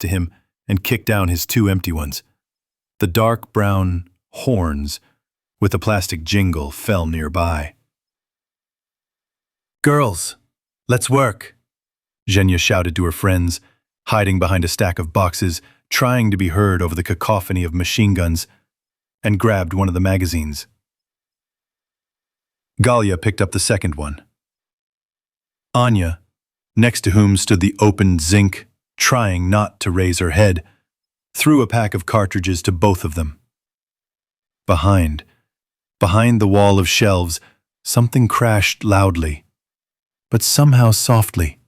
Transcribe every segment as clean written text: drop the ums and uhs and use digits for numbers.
to him and kicked down his two empty ones. The dark brown horns with a plastic jingle fell nearby. "Girls, let's work," Zhenya shouted to her friends, hiding behind a stack of boxes, trying to be heard over the cacophony of machine guns, and grabbed one of the magazines. Galia picked up the second one. Anya, next to whom stood the opened zinc, trying not to raise her head, threw a pack of cartridges to both of them. Behind the wall of shelves, something crashed loudly, but somehow softly,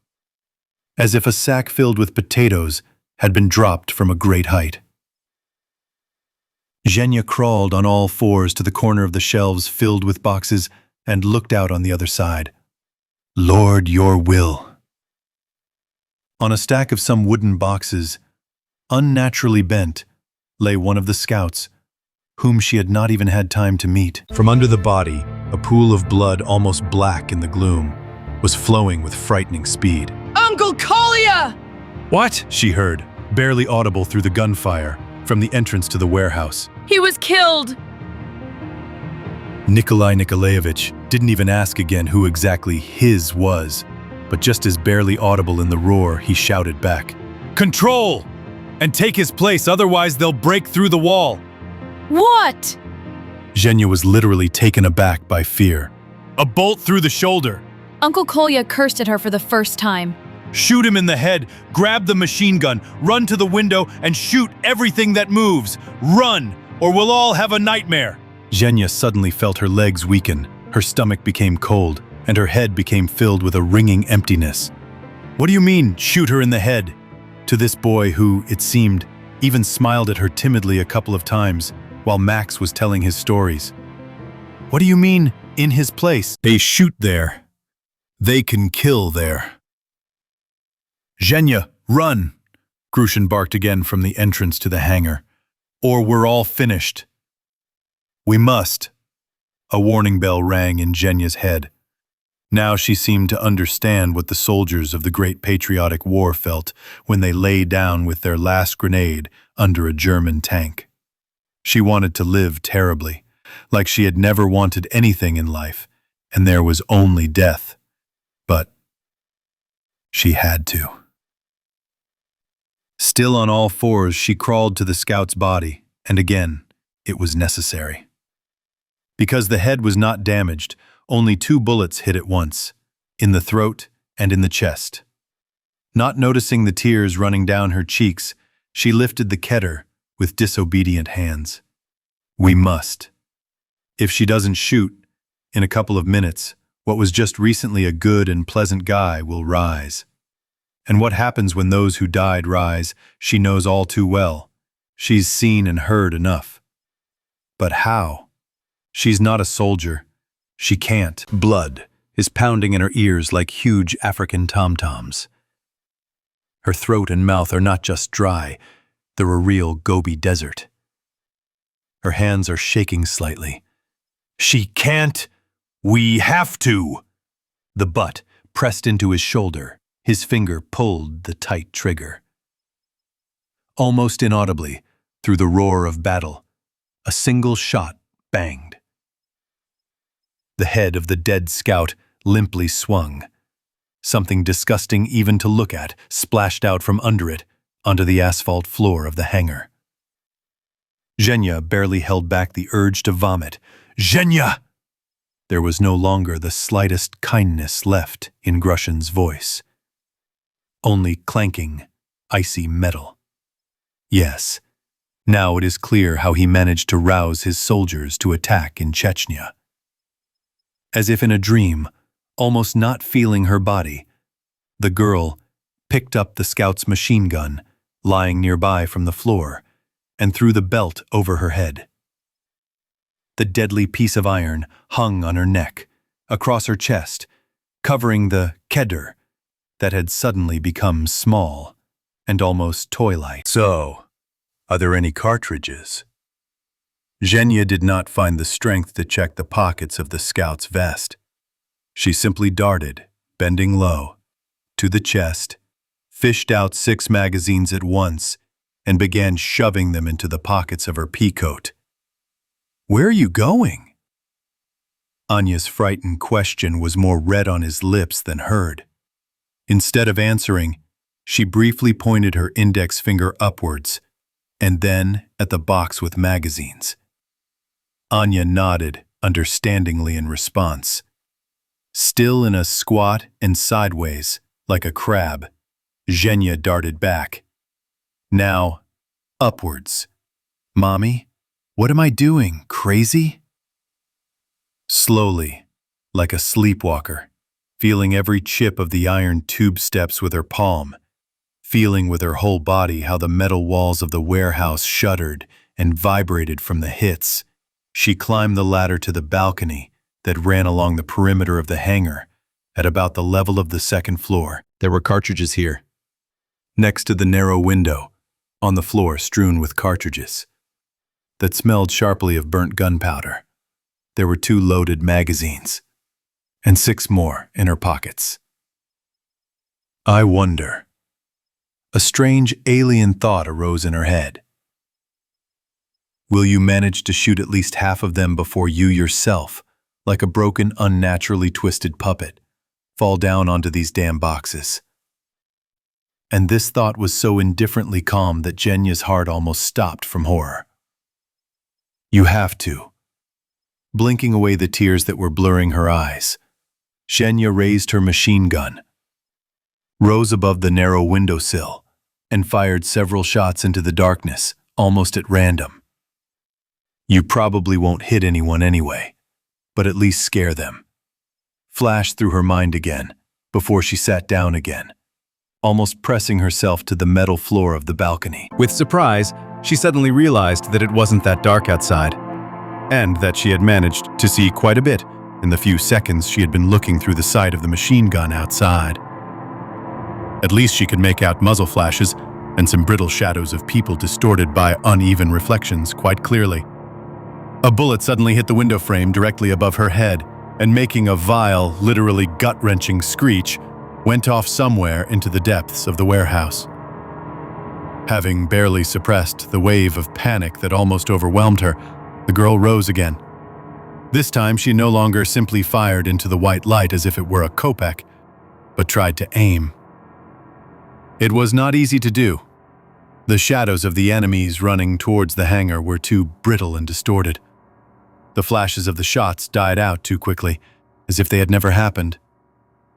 as if a sack filled with potatoes had been dropped from a great height. Zhenya crawled on all fours to the corner of the shelves filled with boxes and looked out on the other side. "Lord, your will." On a stack of some wooden boxes, unnaturally bent, lay one of the scouts, whom she had not even had time to meet. From under the body, a pool of blood almost black in the gloom was flowing with frightening speed. "Uncle Kolya!" "What?" she heard, barely audible through the gunfire, from the entrance to the warehouse. "He was killed!" Nikolai Nikolaevich didn't even ask again who exactly his was, but just as barely audible in the roar, he shouted back, "Control! And take his place, otherwise they'll break through the wall!" "What?" Zhenya was literally taken aback by fear. "A bolt through the shoulder!" Uncle Kolya cursed at her for the first time. "Shoot him in the head, grab the machine gun, run to the window and shoot everything that moves! Run, or we'll all have a nightmare!" Zhenya suddenly felt her legs weaken, her stomach became cold, and her head became filled with a ringing emptiness. "What do you mean, shoot her in the head?" To this boy who, it seemed, even smiled at her timidly a couple of times while Max was telling his stories. "What do you mean, in his place?" "They shoot there. They can kill there." "Zhenya, run!" Grushin barked again from the entrance to the hangar. "Or we're all finished." "We must." A warning bell rang in Zhenya's head. Now she seemed to understand what the soldiers of the Great Patriotic War felt when they lay down with their last grenade under a German tank. She wanted to live terribly, like she had never wanted anything in life, and there was only death. But she had to. Still on all fours, she crawled to the scout's body, and again, it was necessary. Because the head was not damaged, only 2 bullets hit at once, in the throat and in the chest. Not noticing the tears running down her cheeks, she lifted the Keter with disobedient hands. We must. If she doesn't shoot, in a couple of minutes, what was just recently a good and pleasant guy will rise. And what happens when those who died rise, she knows all too well. She's seen and heard enough. But how? She's not a soldier. She can't. Blood is pounding in her ears like huge African tom-toms. Her throat and mouth are not just dry, they're a real Gobi desert. Her hands are shaking slightly. She can't. We have to. The butt pressed into his shoulder. His finger pulled the tight trigger. Almost inaudibly, through the roar of battle, a single shot banged. The head of the dead scout limply swung. Something disgusting even to look at splashed out from under it onto the asphalt floor of the hangar. Zhenya barely held back the urge to vomit. Zhenya! There was no longer the slightest kindness left in Grushin's voice. Only clanking, icy metal. Yes, now it is clear how he managed to rouse his soldiers to attack in Chechnya. As if in a dream, almost not feeling her body, the girl picked up the scout's machine gun, lying nearby from the floor, and threw the belt over her head. The deadly piece of iron hung on her neck, across her chest, covering the Keter that had suddenly become small and almost toy-like. So, are there any cartridges? Zhenya did not find the strength to check the pockets of the scout's vest. She simply darted, bending low, to the chest, fished out 6 magazines at once and began shoving them into the pockets of her peacoat. "Where are you going?" Anya's frightened question was more read on his lips than heard. Instead of answering, she briefly pointed her index finger upwards, and then at the box with magazines. Anya nodded understandingly in response. Still in a squat and sideways, like a crab, Zhenya darted back. Now, upwards. "Mommy, what am I doing, crazy?" Slowly, like a sleepwalker, feeling every chip of the iron tube steps with her palm, feeling with her whole body how the metal walls of the warehouse shuddered and vibrated from the hits, she climbed the ladder to the balcony that ran along the perimeter of the hangar at about the level of the second floor. There were cartridges here. Next to the narrow window, on the floor strewn with cartridges, that smelled sharply of burnt gunpowder. There were 2 loaded magazines, and 6 more in her pockets. "I wonder." A strange alien thought arose in her head. "Will you manage to shoot at least half of them before you yourself, like a broken, unnaturally twisted puppet, fall down onto these damn boxes?" And this thought was so indifferently calm that Zhenya's heart almost stopped from horror. "You have to." Blinking away the tears that were blurring her eyes, Zhenya raised her machine gun, rose above the narrow windowsill, and fired several shots into the darkness, almost at random. "You probably won't hit anyone anyway, but at least scare them," flashed through her mind again, before she sat down again, almost pressing herself to the metal floor of the balcony. With surprise, she suddenly realized that it wasn't that dark outside, and that she had managed to see quite a bit in the few seconds she had been looking through the sight of the machine gun outside. At least she could make out muzzle flashes and some brittle shadows of people distorted by uneven reflections quite clearly. A bullet suddenly hit the window frame directly above her head, and making a vile, literally gut-wrenching screech, went off somewhere into the depths of the warehouse. Having barely suppressed the wave of panic that almost overwhelmed her, the girl rose again. This time she no longer simply fired into the white light as if it were a kopeck, but tried to aim. It was not easy to do. The shadows of the enemies running towards the hangar were too brittle and distorted. The flashes of the shots died out too quickly, as if they had never happened.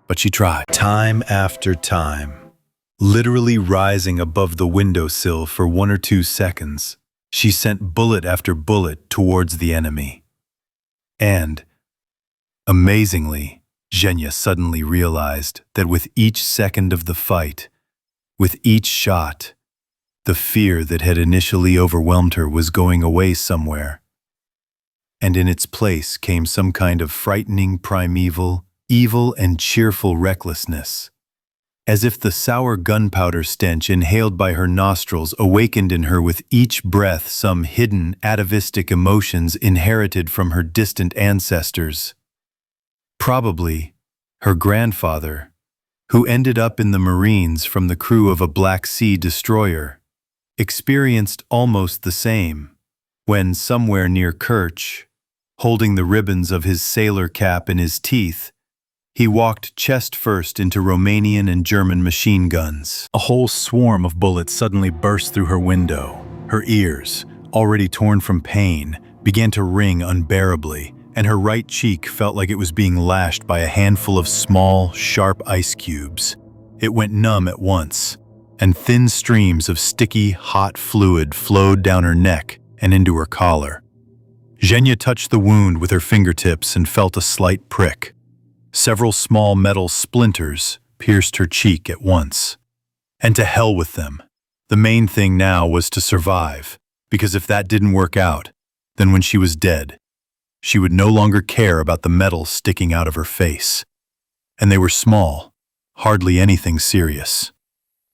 But she tried. Time after time, literally rising above the windowsill for 1 or 2 seconds, she sent bullet after bullet towards the enemy. And, amazingly, Zhenya suddenly realized that with each second of the fight, with each shot, the fear that had initially overwhelmed her was going away somewhere. And in its place came some kind of frightening, primeval, evil and cheerful recklessness, as if the sour gunpowder stench inhaled by her nostrils awakened in her with each breath some hidden, atavistic emotions inherited from her distant ancestors. Probably her grandfather, who ended up in the Marines from the crew of a Black Sea destroyer, experienced almost the same when somewhere near Kerch, holding the ribbons of his sailor cap in his teeth, he walked chest first into Romanian and German machine guns. A whole swarm of bullets suddenly burst through her window. Her ears, already torn from pain, began to ring unbearably, and her right cheek felt like it was being lashed by a handful of small, sharp ice cubes. It went numb at once, and thin streams of sticky, hot fluid flowed down her neck and into her collar. Zhenya touched the wound with her fingertips and felt a slight prick. Several small metal splinters pierced her cheek at once. And to hell with them. The main thing now was to survive, because if that didn't work out, then when she was dead, she would no longer care about the metal sticking out of her face. And they were small, hardly anything serious.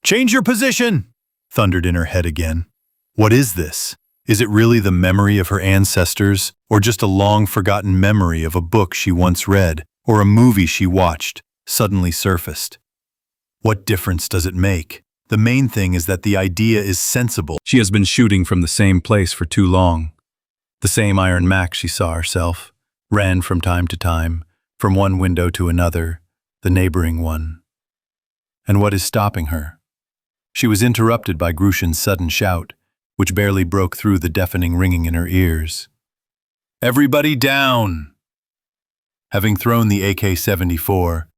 "Change your position!" thundered in her head again. What is this? Is it really the memory of her ancestors, or just a long-forgotten memory of a book she once read, or a movie she watched, suddenly surfaced? What difference does it make? The main thing is that the idea is sensible. She has been shooting from the same place for too long. The same iron Mac she saw herself, ran from time to time, from one window to another, the neighboring one. And what is stopping her? She was interrupted by Grushin's sudden shout, which barely broke through the deafening ringing in her ears. "Everybody down!" Having thrown the AK-74,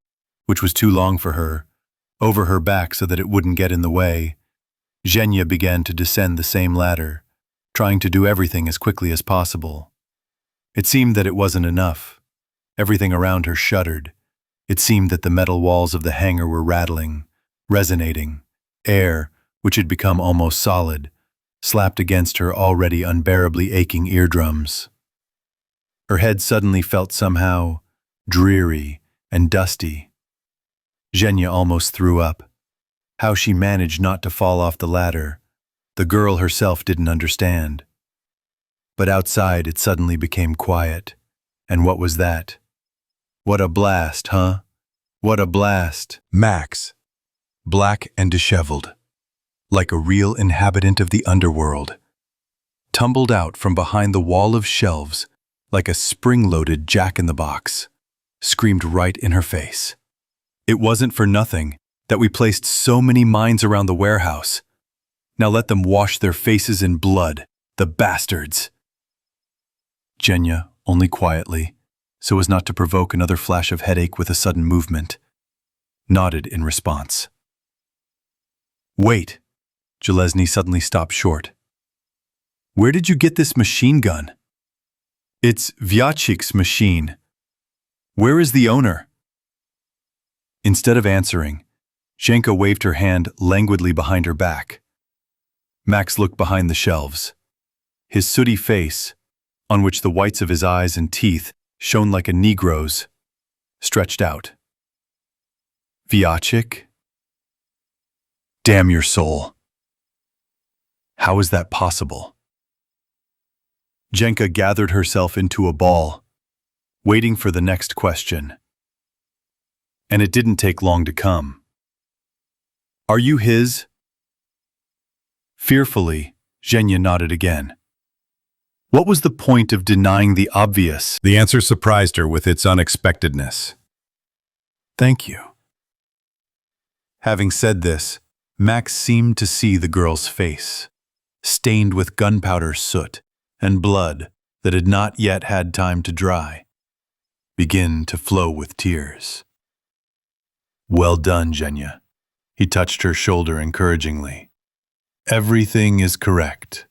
which was too long for her, over her back so that it wouldn't get in the way, Zhenya began to descend the same ladder, trying to do everything as quickly as possible. It seemed that it wasn't enough. Everything around her shuddered. It seemed that the metal walls of the hangar were rattling, resonating. Air, which had become almost solid, slapped against her already unbearably aching eardrums. Her head suddenly felt somehow dreary and dusty. Zhenya almost threw up. How she managed not to fall off the ladder, the girl herself didn't understand. But outside it suddenly became quiet. And what was that? What a blast, huh? What a blast. Max, black and disheveled, like a real inhabitant of the underworld, tumbled out from behind the wall of shelves like a spring-loaded jack-in-the-box, screamed right in her face. It wasn't for nothing that we placed so many mines around the warehouse. Now let them wash their faces in blood, the bastards. Zhenya, only quietly, so as not to provoke another flash of headache with a sudden movement, nodded in response. "Wait," Jelezny suddenly stopped short. "Where did you get this machine gun?" "It's Vyachik's machine. Where is the owner?" Instead of answering, Zhenka waved her hand languidly behind her back. Max looked behind the shelves. His sooty face, on which the whites of his eyes and teeth shone like a Negro's, stretched out. "Vyachik? Damn your soul. How is that possible?" Zhenka gathered herself into a ball, waiting for the next question. And it didn't take long to come. "Are you his?" Fearfully, Zhenya nodded again. What was the point of denying the obvious? The answer surprised her with its unexpectedness. "Thank you." Having said this, Max seemed to see the girl's face, stained with gunpowder soot and blood that had not yet had time to dry, begin to flow with tears. "Well done, Zhenya." He touched her shoulder encouragingly. "Everything is correct.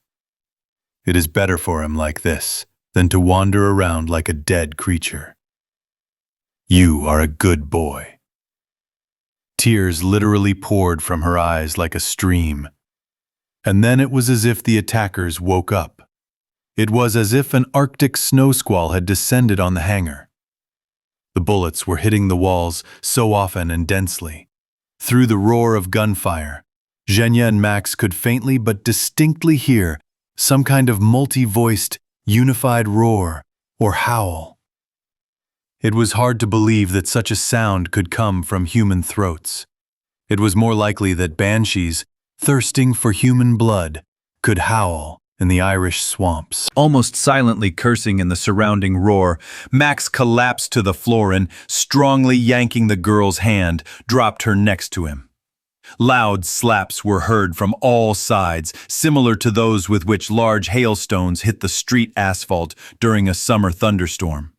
It is better for him like this than to wander around like a dead creature. You are a good boy." Tears literally poured from her eyes like a stream. And then it was as if the attackers woke up. It was as if an Arctic snow squall had descended on the hangar. The bullets were hitting the walls so often and densely. Through the roar of gunfire, Zhenya and Max could faintly but distinctly hear some kind of multi-voiced, unified roar or howl. It was hard to believe that such a sound could come from human throats. It was more likely that banshees, thirsting for human blood, could howl in the Irish swamps. Almost silently cursing in the surrounding roar, Max collapsed to the floor and, strongly yanking the girl's hand, dropped her next to him. Loud slaps were heard from all sides, similar to those with which large hailstones hit the street asphalt during a summer thunderstorm.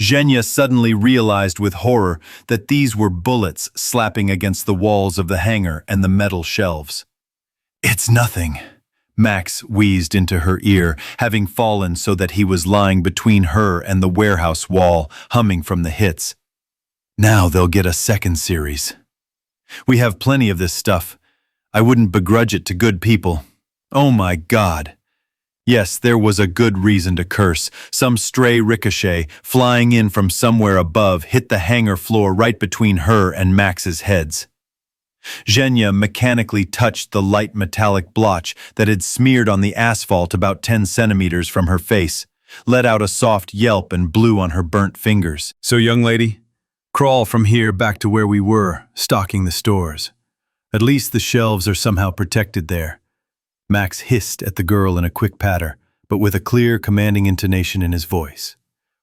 Zhenya suddenly realized with horror that these were bullets slapping against the walls of the hangar and the metal shelves. "It's nothing," Max wheezed into her ear, having fallen so that he was lying between her and the warehouse wall, humming from the hits. "Now they'll get a second series. We have plenty of this stuff. I wouldn't begrudge it to good people. Oh my God." Yes, there was a good reason to curse. Some stray ricochet, flying in from somewhere above, hit the hangar floor right between her and Max's heads. Zhenya mechanically touched the light metallic blotch that had smeared on the asphalt about 10 centimeters from her face, let out a soft yelp and blew on her burnt fingers. "So, young lady, Crawl from here back to where we were, stocking the stores. At least the shelves are somehow protected there. Max hissed at the girl in a quick patter, but with a clear, commanding intonation in his voice.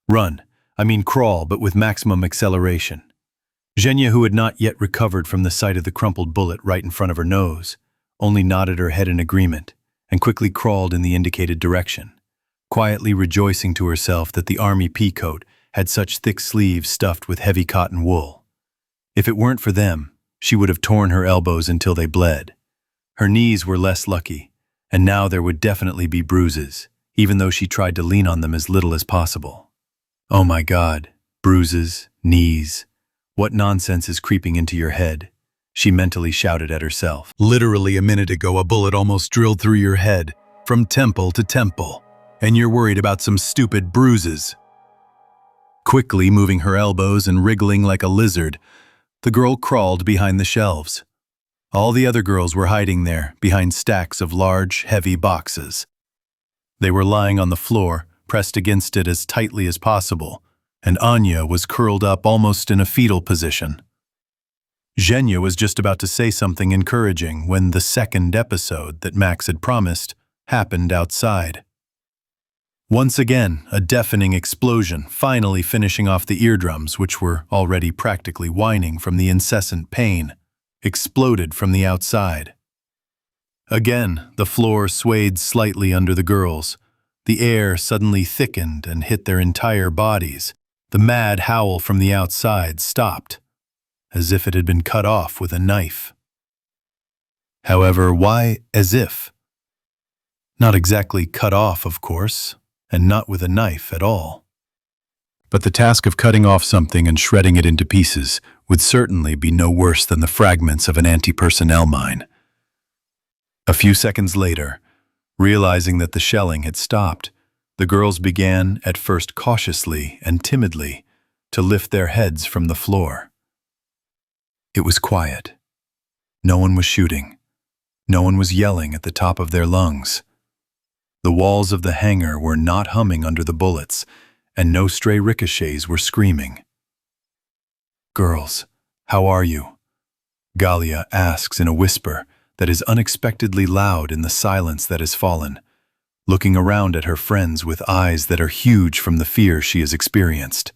Run. Crawl, but with maximum acceleration. Zhenya, who had not yet recovered from the sight of the crumpled bullet right in front of her nose, only nodded her head in agreement and quickly crawled in the indicated direction, quietly rejoicing to herself that the army peacoat had such thick sleeves stuffed with heavy cotton wool. If it weren't for them, she would have torn her elbows until they bled. Her knees were less lucky, and now there would definitely be bruises, even though she tried to lean on them as little as possible. Oh my God, bruises, knees. What nonsense is creeping into your head? She mentally shouted at herself. Literally a minute ago, a bullet almost drilled through your head, from temple to temple, and you're worried about some stupid bruises. Quickly moving her elbows and wriggling like a lizard, the girl crawled behind the shelves. All the other girls were hiding there, behind stacks of large, heavy boxes. They were lying on the floor, pressed against it as tightly as possible, and Anya was curled up almost in a fetal position. Zhenya was just about to say something encouraging when the second episode that Max had promised happened outside. Once again, a deafening explosion, finally finishing off the eardrums, which were already practically whining from the incessant pain, exploded from the outside. Again, the floor swayed slightly under the girls. The air suddenly thickened and hit their entire bodies. The mad howl from the outside stopped, as if it had been cut off with a knife. However, why as if? Not exactly cut off, of course, and not with a knife at all. But the task of cutting off something and shredding it into pieces would certainly be no worse than the fragments of an anti-personnel mine. A few seconds later, realizing that the shelling had stopped, the girls began, at first cautiously and timidly, to lift their heads from the floor. It was quiet. No one was shooting. No one was yelling at the top of their lungs. The walls of the hangar were not humming under the bullets, and no stray ricochets were screaming. "Girls, how are you?" Galia asks in a whisper that is unexpectedly loud in the silence that has fallen, looking around at her friends with eyes that are huge from the fear she has experienced.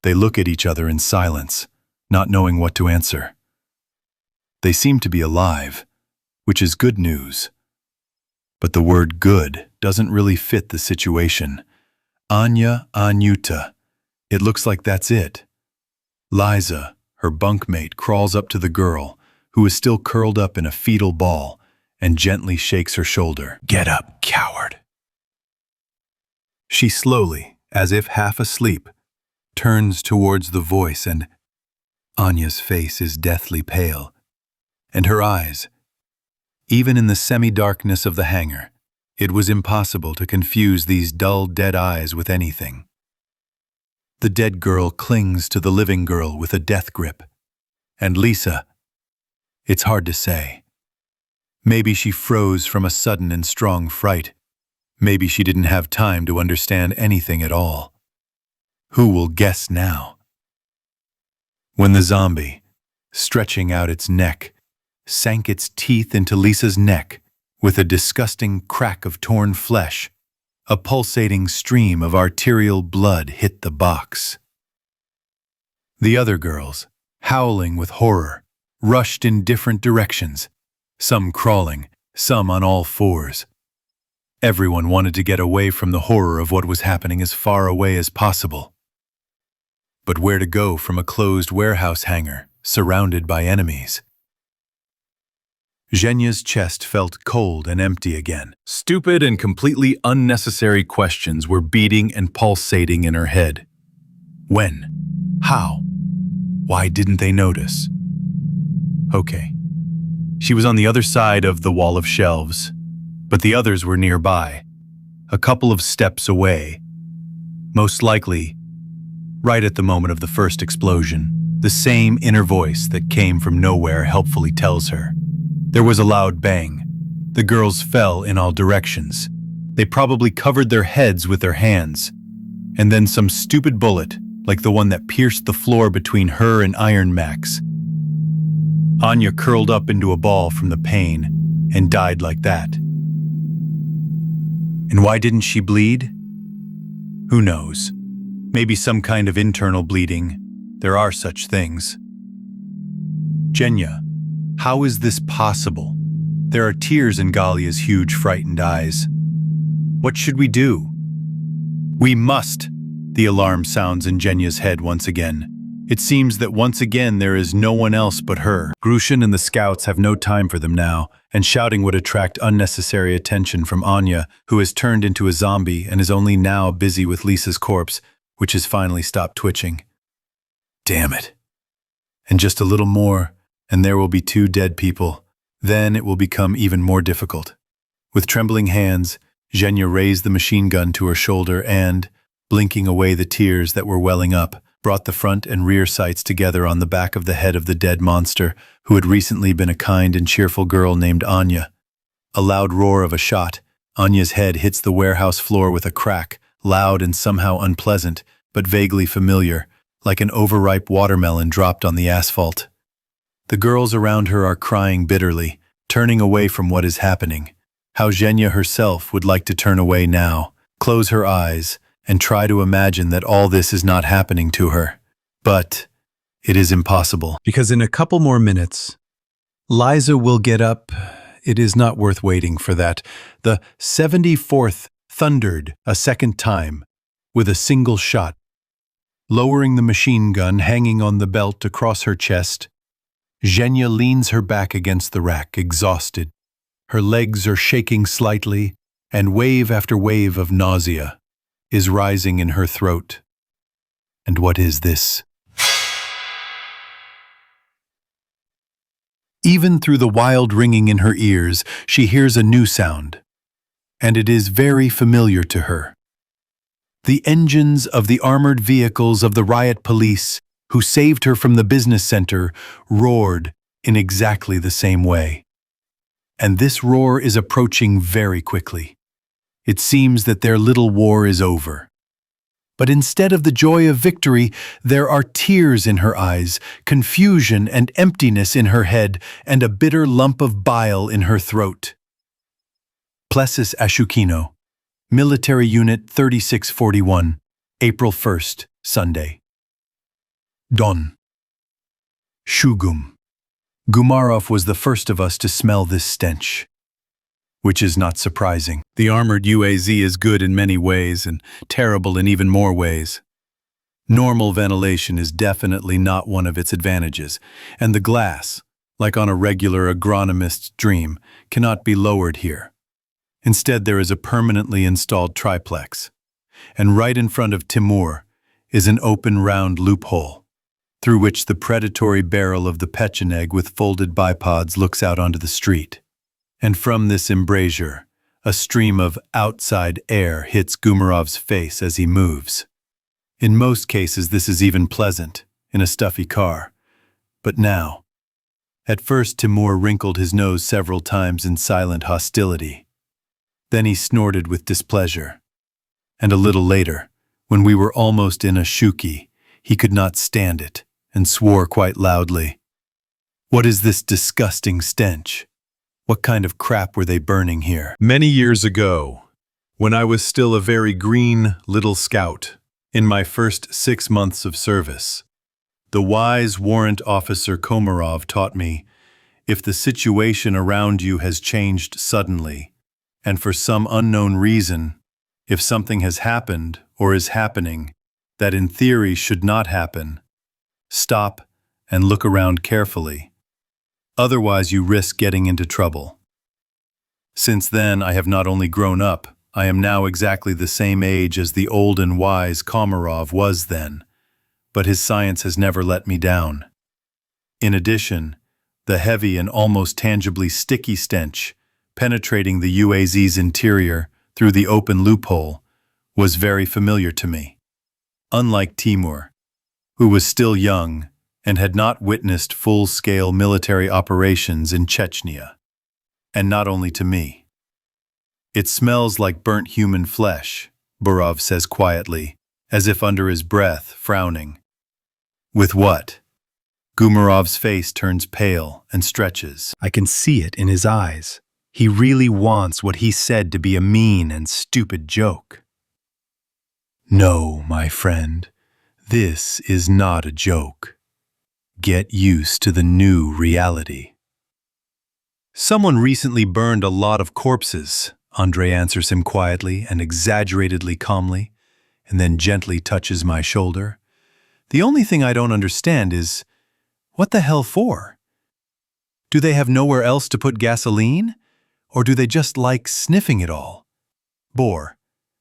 They look at each other in silence, not knowing what to answer. They seem to be alive, which is good news. But the word good doesn't really fit the situation. Anya, Anyuta. It looks like that's it. Liza, her bunkmate, crawls up to the girl, who is still curled up in a fetal ball, and gently shakes her shoulder. "Get up, coward." She slowly, as if half asleep, turns towards the voice, and Anya's face is deathly pale, and her eyes. Even in the semi-darkness of the hangar, it was impossible to confuse these dull, dead eyes with anything. The dead girl clings to the living girl with a death grip. And Lisa, it's hard to say. Maybe she froze from a sudden and strong fright. Maybe she didn't have time to understand anything at all. Who will guess now? When the zombie, stretching out its neck, sank its teeth into Lisa's neck with a disgusting crack of torn flesh, a pulsating stream of arterial blood hit the box. The other girls, howling with horror, rushed in different directions, some crawling, some on all fours. Everyone wanted to get away from the horror of what was happening as far away as possible. But where to go from a closed warehouse hangar, surrounded by enemies? Zhenya's chest felt cold and empty again. Stupid and completely unnecessary questions were beating and pulsating in her head. When? How? Why didn't they notice? Okay. She was on the other side of the wall of shelves, but the others were nearby, a couple of steps away. Most likely, right at the moment of the first explosion, the same inner voice that came from nowhere helpfully tells her. There was a loud bang. The girls fell in all directions. They probably covered their heads with their hands. And then some stupid bullet, like the one that pierced the floor between her and Iron Max. Anya curled up into a ball from the pain and died like that. And why didn't she bleed? Who knows? Maybe some kind of internal bleeding. There are such things. Genya, how is this possible? There are tears in Galia's huge, frightened eyes. What should we do? We must! The alarm sounds in Genya's head once again. It seems that once again there is no one else but her. Grushin and the scouts have no time for them now, and shouting would attract unnecessary attention from Anya, who has turned into a zombie and is only now busy with Lisa's corpse, which has finally stopped twitching. Damn it. And just a little more, and there will be 2 dead people. Then it will become even more difficult. With trembling hands, Genya raised the machine gun to her shoulder and, blinking away the tears that were welling up, brought the front and rear sights together on the back of the head of the dead monster, who had recently been a kind and cheerful girl named Anya. A loud roar of a shot, Anya's head hits the warehouse floor with a crack, loud and somehow unpleasant, but vaguely familiar, like an overripe watermelon dropped on the asphalt. The girls around her are crying bitterly, turning away from what is happening. How Genya herself would like to turn away now, close her eyes, and try to imagine that all this is not happening to her. But it is impossible. Because in a couple more minutes, Liza will get up. It is not worth waiting for that. The 74th thundered a second time with a single shot. Lowering the machine gun hanging on the belt across her chest, Genya leans her back against the rack, exhausted. Her legs are shaking slightly, and wave after wave of nausea is rising in her throat. And what is this? Even through the wild ringing in her ears, she hears a new sound, and it is very familiar to her. The engines of the armored vehicles of the riot police, who saved her from the business center, roared in exactly the same way. And this roar is approaching very quickly. It seems that their little war is over. But instead of the joy of victory, there are tears in her eyes, confusion and emptiness in her head, and a bitter lump of bile in her throat. Plessis Ashukino, Military Unit 3641, April 1st, Sunday. Don. Shugum. Gumarov was the first of us to smell this stench. Which is not surprising. The armored UAZ is good in many ways and terrible in even more ways. Normal ventilation is definitely not one of its advantages, and the glass, like on a regular agronomist's dream, cannot be lowered here. Instead, there is a permanently installed triplex, and right in front of Timur is an open round loophole, through which the predatory barrel of the Pecheneg with folded bipods looks out onto the street. And from this embrasure, a stream of outside air hits Gumarov's face as he moves. In most cases, this is even pleasant, in a stuffy car. But now, at first Timur wrinkled his nose several times in silent hostility. Then he snorted with displeasure. And a little later, when we were almost in a shuki, he could not stand it and swore quite loudly. What is this disgusting stench? What kind of crap were they burning here? Many years ago, when I was still a very green little scout, in my first 6 months of service, the wise warrant officer Komarov taught me, if the situation around you has changed suddenly, and for some unknown reason, if something has happened or is happening that in theory should not happen, stop and look around carefully. Otherwise, you risk getting into trouble. Since then, I have not only grown up, I am now exactly the same age as the old and wise Komarov was then, but his science has never let me down. In addition, the heavy and almost tangibly sticky stench, penetrating the UAZ's interior through the open loophole, was very familiar to me. Unlike Timur, who was still young, and had not witnessed full-scale military operations in Chechnya. And not only to me. It smells like burnt human flesh, Borov says quietly, as if under his breath, frowning. With what? Gumarov's face turns pale and stretches. I can see it in his eyes. He really wants what he said to be a mean and stupid joke. No, my friend, this is not a joke. Get used to the new reality. Someone recently burned a lot of corpses, Andre answers him quietly and exaggeratedly calmly, and then gently touches my shoulder. The only thing I don't understand is, what the hell for? Do they have nowhere else to put gasoline? Or do they just like sniffing it all? Bor,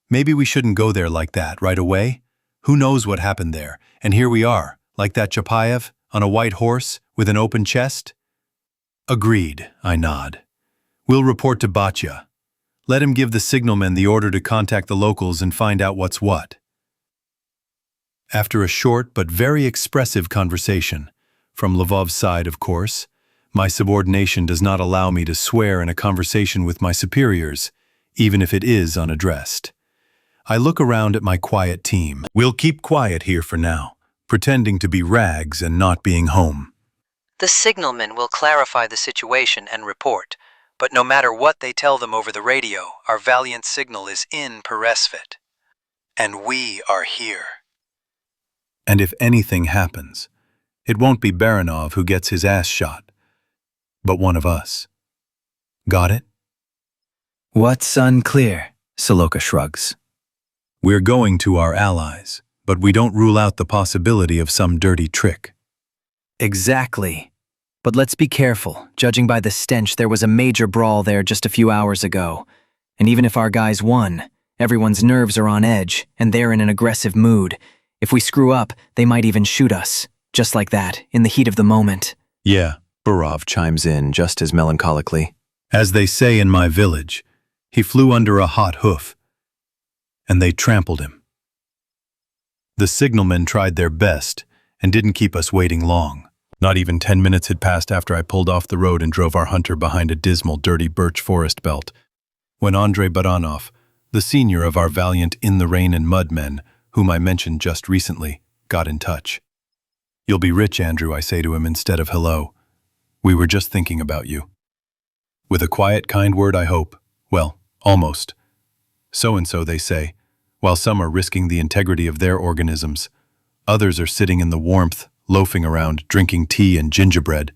maybe we shouldn't go there like that right away. Who knows what happened there? And here we are, like that Chapayev, on a white horse, with an open chest. Agreed, I nod. We'll report to Batya. Let him give the signalman the order to contact the locals and find out what's what. After a short but very expressive conversation, from Lvov's side, of course, my subordination does not allow me to swear in a conversation with my superiors, even if it is unaddressed. I look around at my quiet team. We'll keep quiet here for now, pretending to be rags and not being home. The signalman will clarify the situation and report, but no matter what they tell them over the radio, our valiant signal is in Peresvit. And we are here. And if anything happens, it won't be Baranov who gets his ass shot, but one of us. Got it? What's unclear? Saloka shrugs. We're going to our allies, but we don't rule out the possibility of some dirty trick. Exactly. But let's be careful. Judging by the stench, there was a major brawl there just a few hours ago. And even if our guys won, everyone's nerves are on edge, and they're in an aggressive mood. If we screw up, they might even shoot us. Just like that, in the heat of the moment. Yeah, Borov chimes in just as melancholically. as they say in my village, he flew under a hot hoof, and they trampled him. The signalmen tried their best and didn't keep us waiting long. Not even 10 minutes had passed after I pulled off the road and drove our hunter behind a dismal, dirty birch forest belt, when Andrei Baranov, the senior of our valiant in-the-rain and mud men, whom I mentioned just recently, got in touch. "You'll be rich, Andrew," I say to him instead of hello. "We were just thinking about you." With a quiet, kind word, I hope. Well, almost. So-and-so, they say, while some are risking the integrity of their organisms. Others are sitting in the warmth, loafing around, drinking tea and gingerbread.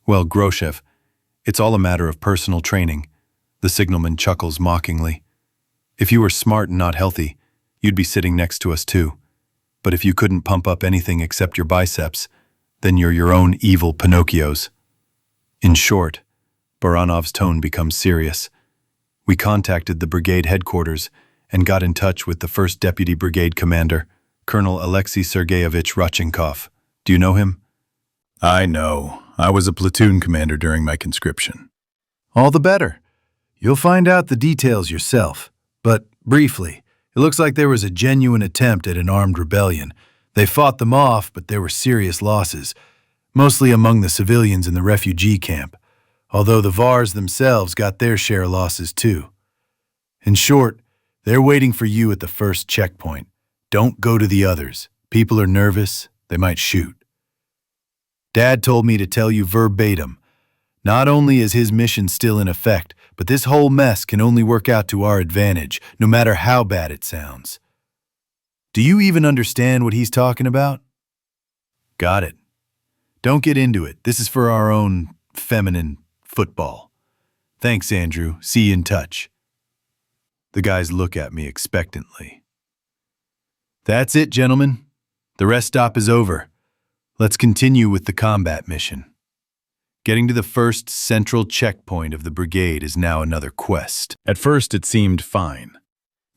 Well, Groshev, it's all a matter of personal training. The signalman chuckles mockingly. If you were smart and not healthy, you'd be sitting next to us too. But if you couldn't pump up anything except your biceps, then you're your own evil Pinocchios. In short, Baranov's tone becomes serious. We contacted the brigade headquarters and got in touch with the 1st Deputy Brigade Commander, Colonel Alexei Sergeyevich Rodchenkov. Do you know him? I know. I was a platoon commander during my conscription. All the better. You'll find out the details yourself. But briefly, it looks like there was a genuine attempt at an armed rebellion. They fought them off, but there were serious losses, mostly among the civilians in the refugee camp, although the VARs themselves got their share of losses too. In short, they're waiting for you at the first checkpoint. Don't go to the others. People are nervous. They might shoot. Dad told me to tell you verbatim. Not only is his mission still in effect, but this whole mess can only work out to our advantage, no matter how bad it sounds. Do you even understand what he's talking about? Got it. Don't get into it. This is for our own feminine football. Thanks, Andrew. See you in touch. The guys look at me expectantly. That's it, gentlemen. The rest stop is over. Let's continue with the combat mission. Getting to the first central checkpoint of the brigade is now another quest. At first it seemed fine,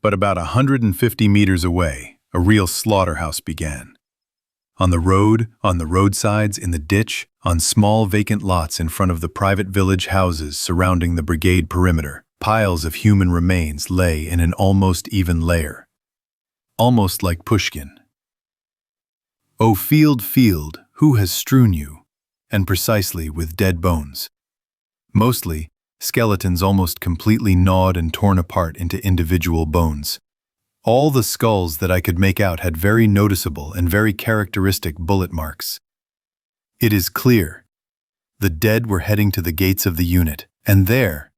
but about 150 meters away, a real slaughterhouse began. On the road, on the roadsides, in the ditch, on small vacant lots in front of the private village houses surrounding the brigade perimeter, piles of human remains lay in an almost even layer. Almost like Pushkin. "O field, field, who has strewn you?" And precisely with dead bones. Mostly, skeletons almost completely gnawed and torn apart into individual bones. All the skulls that I could make out had very noticeable and very characteristic bullet marks. It is clear. The dead were heading to the gates of the unit, and there,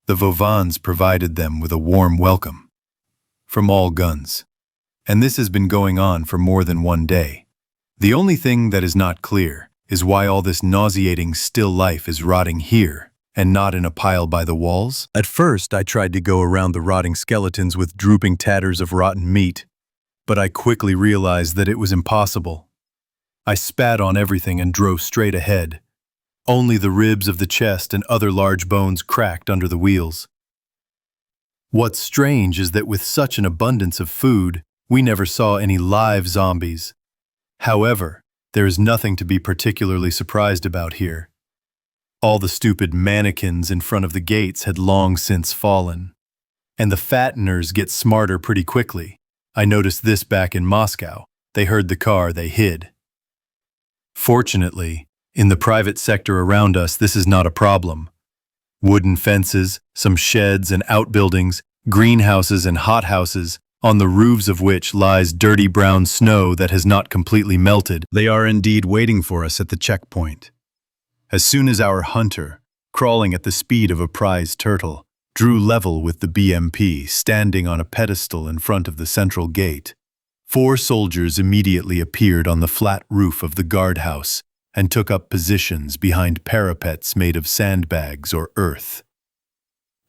the Vovans provided them with a warm welcome. From all guns. And this has been going on for more than one day. The only thing that is not clear is why all this nauseating still life is rotting here and not in a pile by the walls. At first, I tried to go around the rotting skeletons with drooping tatters of rotten meat, but I quickly realized that it was impossible. I spat on everything and drove straight ahead. Only the ribs of the chest and other large bones cracked under the wheels. What's strange is that with such an abundance of food, we never saw any live zombies. However, there is nothing to be particularly surprised about here. All the stupid mannequins in front of the gates had long since fallen. And the fatteners get smarter pretty quickly. I noticed this back in Moscow. They heard the car, they hid. Fortunately, in the private sector around us, this is not a problem. Wooden fences, some sheds and outbuildings, greenhouses and hothouses, on the roofs of which lies dirty brown snow that has not completely melted. They are indeed waiting for us at the checkpoint. As soon as our hunter, crawling at the speed of a prize turtle, drew level with the BMP standing on a pedestal in front of the central gate, 4 soldiers immediately appeared on the flat roof of the guardhouse and took up positions behind parapets made of sandbags or earth.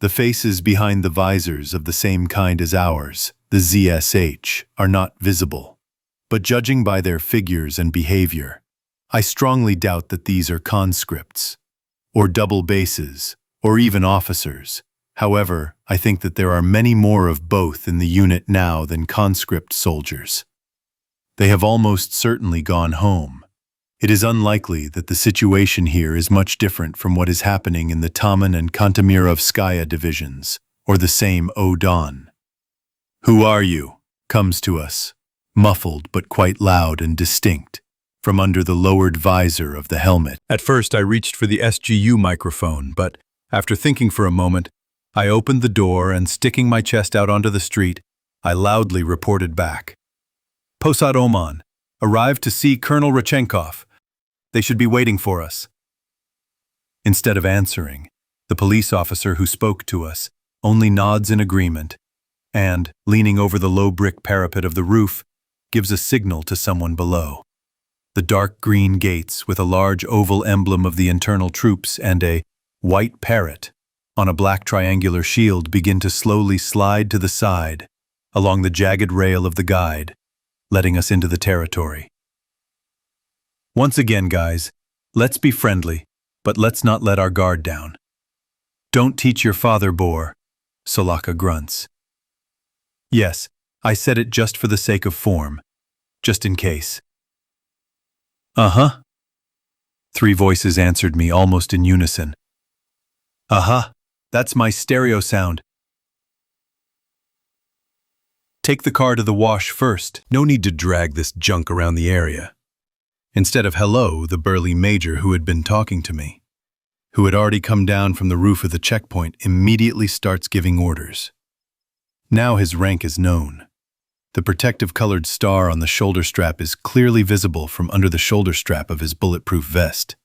The faces behind the visors of the same kind as ours, the ZSH, are not visible, but judging by their figures and behavior, I strongly doubt that these are conscripts, or double bases, or even officers. However, I think that there are many more of both in the unit now than conscript soldiers. They have almost certainly gone home. It is unlikely that the situation here is much different from what is happening in the Taman and Kantemirovskaya divisions, or the same Odon. "Who are you?" comes to us, muffled but quite loud and distinct, from under the lowered visor of the helmet. At first I reached for the SGU microphone, but after thinking for a moment, I opened the door and, sticking my chest out onto the street, I loudly reported back. "Posad Oman, arrived to see Colonel Rodchenkov. They should be waiting for us." Instead of answering, the police officer who spoke to us only nods in agreement and, leaning over the low brick parapet of the roof, gives a signal to someone below. The dark green gates with a large oval emblem of the internal troops and a white parrot on a black triangular shield begin to slowly slide to the side along the jagged rail of the guide, letting us into the territory. Once again, guys, let's be friendly, but let's not let our guard down. "Don't teach your father, Bor," Solaka grunts. Yes, I said it just for the sake of form, just in case. "Uh-huh." 3 voices answered me almost in unison. "Uh-huh, that's my stereo sound." "Take the car to the wash first. No need to drag this junk around the area." Instead of hello, the burly major who had been talking to me, who had already come down from the roof of the checkpoint, immediately starts giving orders. Now his rank is known. The protective colored star on the shoulder strap is clearly visible from under the shoulder strap of his bulletproof vest.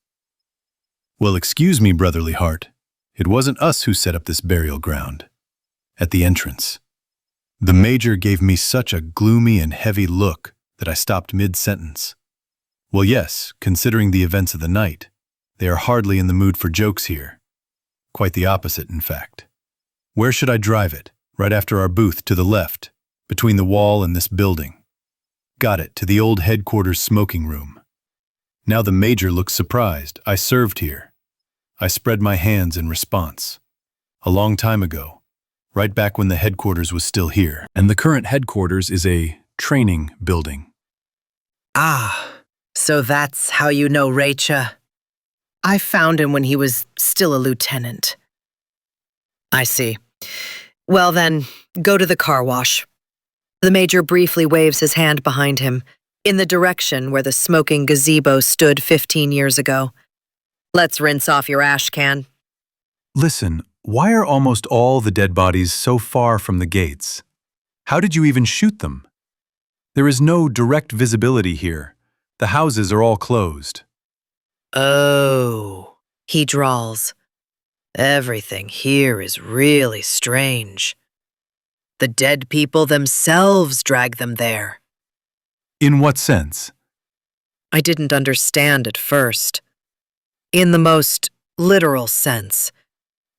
"Well, excuse me, brotherly heart. It wasn't us who set up this burial ground." At the entrance, the major gave me such a gloomy and heavy look that I stopped mid-sentence. Well, yes, considering the events of the night, they are hardly in the mood for jokes here. Quite the opposite, in fact. "Where should I drive it?" "Right after our booth, to the left, between the wall and this building." "Got it, to the old headquarters smoking room." Now the major looks surprised. "I served here." I spread my hands in response. "A long time ago, right back when the headquarters was still here. And the current headquarters is a training building." "Ah, so that's how you know Raicha. I found him when he was still a lieutenant." "I see. Well then, go to the car wash." The major briefly waves his hand behind him, in the direction where the smoking gazebo stood 15 years ago. "Let's rinse off your ash can." Listen, why are almost all the dead bodies so far from the gates? How did you even shoot them? There is no direct visibility here. The houses are all closed. Oh, he drawls. Everything here is really strange. The dead people themselves drag them there. In what sense? I didn't understand at first. In the most literal sense.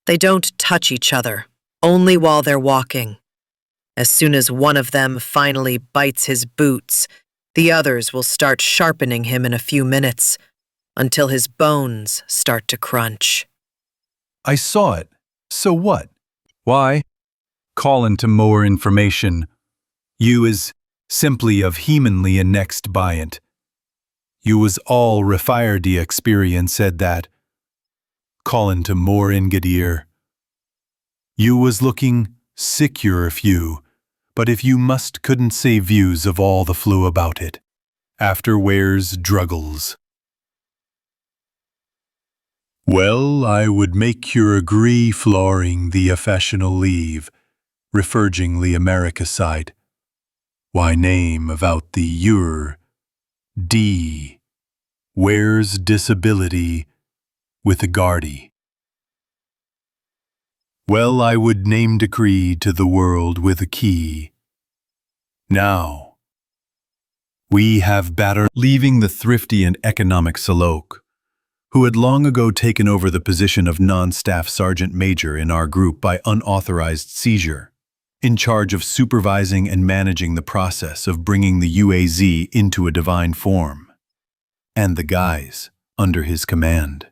They don't touch each other, only while they're walking. As soon as one of them finally bites his boots, the others will start sharpening him in a few minutes, until his bones start to crunch. I saw it. So what? Why? Call into more information. You is simply of humanly annexed by it. You was all refire the experience said that. Call into more ingadir. You was looking secure if you, but if you must couldn't say views of all the flew about it. After wears druggles. Well, I would make your agree flooring the affectional leave, refergingly America side. Why name about the your D, where's disability with a guardy. Well, I would name decree to the world with a key. Now, we have batter leaving the thrifty and economic Salok, who had long ago taken over the position of non-staff sergeant major in our group by unauthorized seizure, in charge of supervising and managing the process of bringing the UAZ into a divine form, and the guys under his command.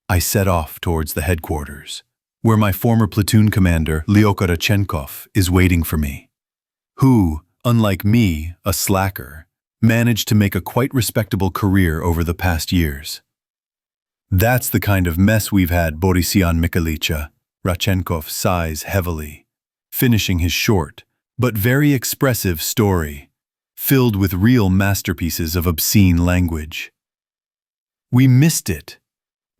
I set off towards the headquarters, where my former platoon commander, Lyokarachenkov, is waiting for me, who, unlike me, a slacker, managed to make a quite respectable career over the past years. That's the kind of mess we've had, Borisian Mikhailycha, Rachenkov sighs heavily, finishing his short, but very expressive story, filled with real masterpieces of obscene language. We missed it,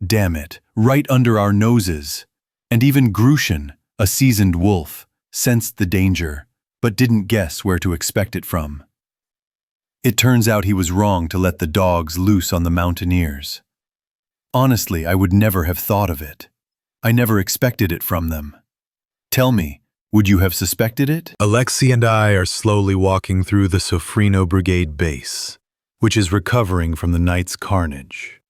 damn it, right under our noses, and even Grushin, a seasoned wolf, sensed the danger, but didn't guess where to expect it from. It turns out he was wrong to let the dogs loose on the mountaineers. Honestly, I would never have thought of it. I never expected it from them. Tell me, would you have suspected it? Alexei and I are slowly walking through the Sofrino Brigade base, which is recovering from the night's carnage.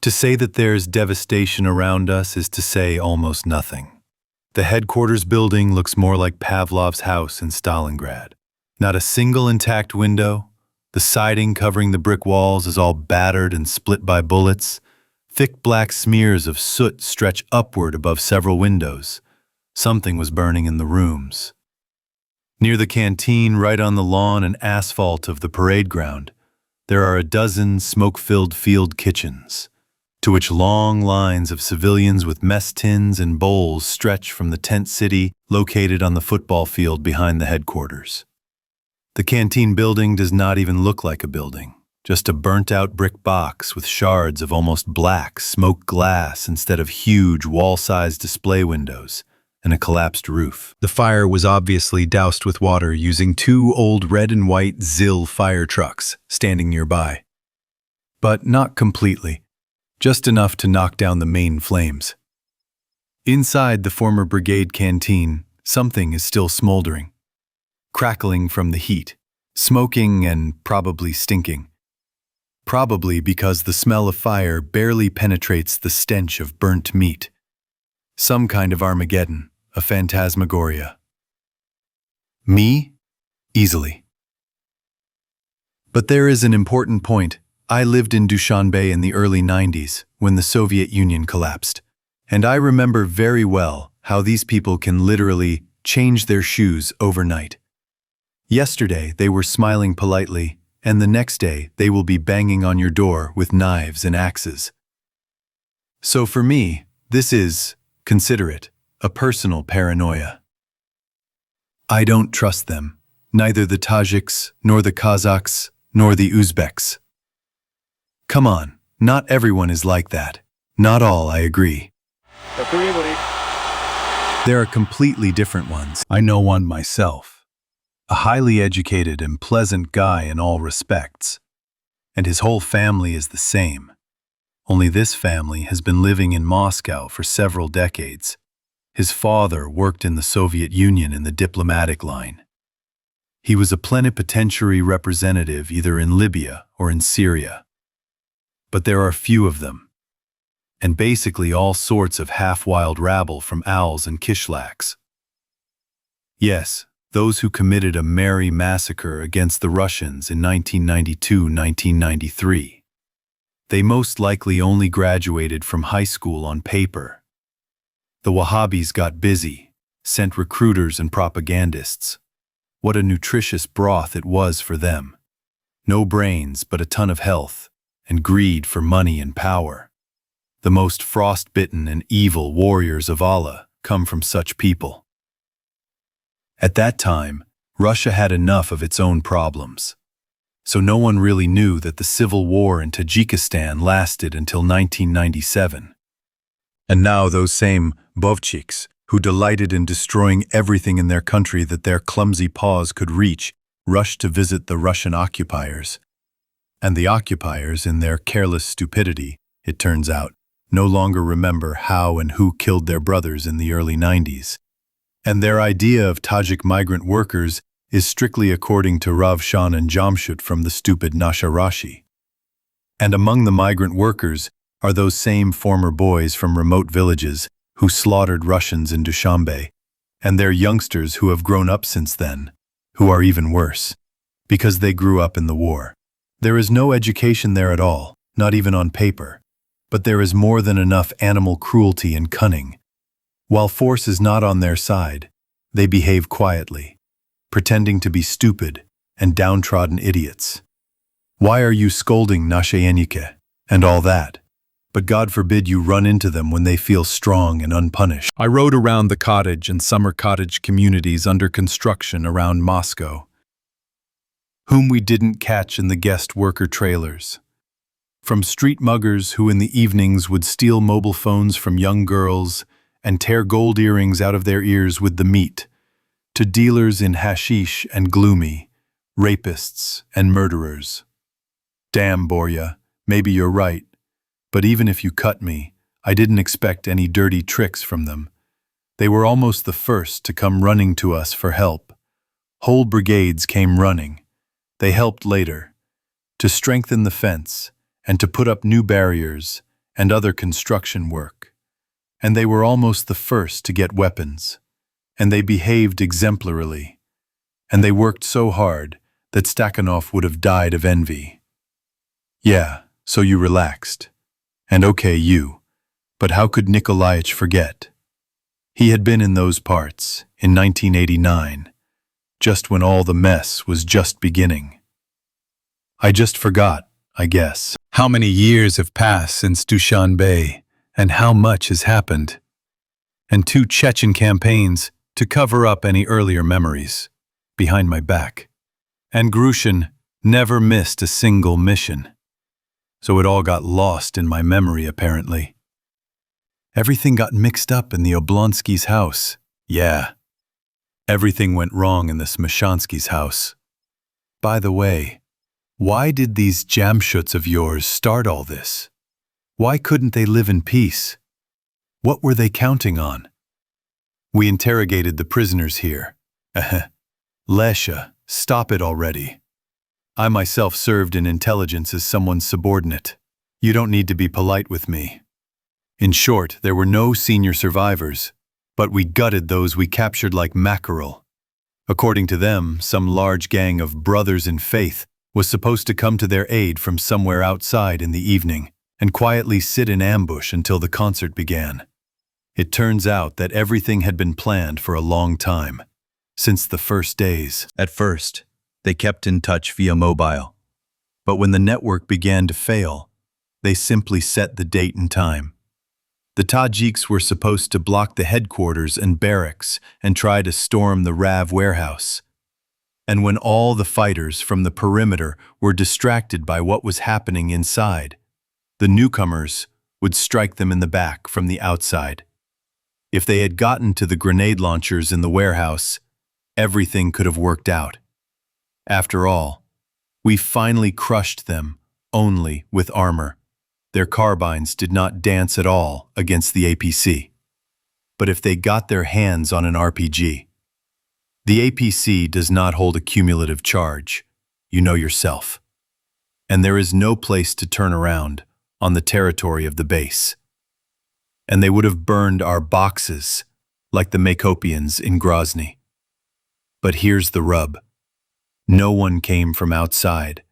To say that there's devastation around us is to say almost nothing. The headquarters building looks more like Pavlov's house in Stalingrad. Not a single intact window. The siding covering the brick walls is all battered and split by bullets. Thick black smears of soot stretch upward above several windows. Something was burning in the rooms. Near the canteen, right on the lawn and asphalt of the parade ground, there are a dozen smoke-filled field kitchens, to which long lines of civilians with mess tins and bowls stretch from the tent city located on the football field behind the headquarters. The canteen building does not even look like a building. Just a burnt-out brick box with shards of almost black smoked glass instead of huge wall-sized display windows and a collapsed roof. The fire was obviously doused with water using 2 old red and white ZIL fire trucks standing nearby. But not completely, just enough to knock down the main flames. Inside the former brigade canteen, something is still smoldering, crackling from the heat, smoking and probably stinking. Probably because the smell of fire barely penetrates the stench of burnt meat. Some kind of Armageddon, a phantasmagoria. Me? Easily. But there is an important point. I lived in Dushanbe in the early 90s when the Soviet Union collapsed, and I remember very well how these people can literally change their shoes overnight. Yesterday they were smiling politely, and the next day they will be banging on your door with knives and axes. So for me, this is, consider it, a personal paranoia. I don't trust them, neither the Tajiks, nor the Kazakhs, nor the Uzbeks. Come on, not everyone is like that. Not all, I agree. There are completely different ones. I know one myself. a highly educated and pleasant guy in all respects. And his whole family is the same. Only this family has been living in Moscow for several decades. His father worked in the Soviet Union in the diplomatic line. He was a plenipotentiary representative either in Libya or in Syria. But there are few of them, and basically all sorts of half-wild rabble from owls and kishlaks. Yes, those who committed a merry massacre against the Russians in 1992-1993. They most likely only graduated from high school on paper. The Wahhabis got busy, sent recruiters and propagandists. What a nutritious broth it was for them. No brains, but a ton of health, and greed for money and power. The most frost-bitten and evil warriors of Allah come from such people. At that time, Russia had enough of its own problems. So no one really knew that the civil war in Tajikistan lasted until 1997. And now those same Bovchiks, who delighted in destroying everything in their country that their clumsy paws could reach, rushed to visit the Russian occupiers. And the occupiers, in their careless stupidity, it turns out, no longer remember how and who killed their brothers in the early 90s. And their idea of Tajik migrant workers is strictly according to Ravshan and Jamshut from the stupid Nasharashi. And among the migrant workers are those same former boys from remote villages who slaughtered Russians in Dushanbe, and their youngsters who have grown up since then, who are even worse, because they grew up in the war. There is no education there at all, not even on paper. But there is more than enough animal cruelty and cunning. While force is not on their side, they behave quietly, pretending to be stupid and downtrodden idiots. Why are you scolding Nashayenike and all that? But God forbid you run into them when they feel strong and unpunished. I rode around the cottage and summer cottage communities under construction around Moscow, whom we didn't catch in the guest worker trailers. From street muggers who in the evenings would steal mobile phones from young girls and tear gold earrings out of their ears with the meat, to dealers in hashish and gloomy, rapists and murderers. Damn, Borya, maybe you're right, but even if you cut me, I didn't expect any dirty tricks from them. They were almost the first to come running to us for help. Whole brigades came running. They helped later, to strengthen the fence, and to put up new barriers and other construction work. And they were almost the first to get weapons. And they behaved exemplarily. And they worked so hard that Stakhanov would have died of envy. Yeah, so you relaxed. And okay, you. But how could Nikolaich forget? He had been in those parts in 1989, just when all the mess was just beginning. I just forgot, I guess. How many years have passed since Dushanbe, and how much has happened? And 2 Chechen campaigns to cover up any earlier memories, behind my back. And Grushin never missed a single mission. So it all got lost in my memory, apparently. Everything got mixed up in the Oblonsky's house. Yeah. Everything went wrong in the Smoshansky's house. By the way, why did these Jamshuts of yours start all this? Why couldn't they live in peace? What were they counting on? We interrogated the prisoners here. Lesha, stop it already. I myself served in intelligence as someone's subordinate. You don't need to be polite with me. In short, there were no senior survivors, but we gutted those we captured like mackerel. According to them, some large gang of brothers in faith was supposed to come to their aid from somewhere outside in the evening and quietly sit in ambush until the concert began. It turns out that everything had been planned for a long time, since the first days. At first, they kept in touch via mobile. But when the network began to fail, they simply set the date and time. The Tajiks were supposed to block the headquarters and barracks and try to storm the RAV warehouse. And when all the fighters from the perimeter were distracted by what was happening inside, the newcomers would strike them in the back from the outside. If they had gotten to the grenade launchers in the warehouse, everything could have worked out. After all, we finally crushed them only with armor. Their carbines did not dance at all against the APC. But if they got their hands on an RPG, the APC does not hold a cumulative charge. You know yourself. And there is no place to turn around on the territory of the base. And they would have burned our boxes like the Makopians in Grozny. But here's the rub. No one came from outside,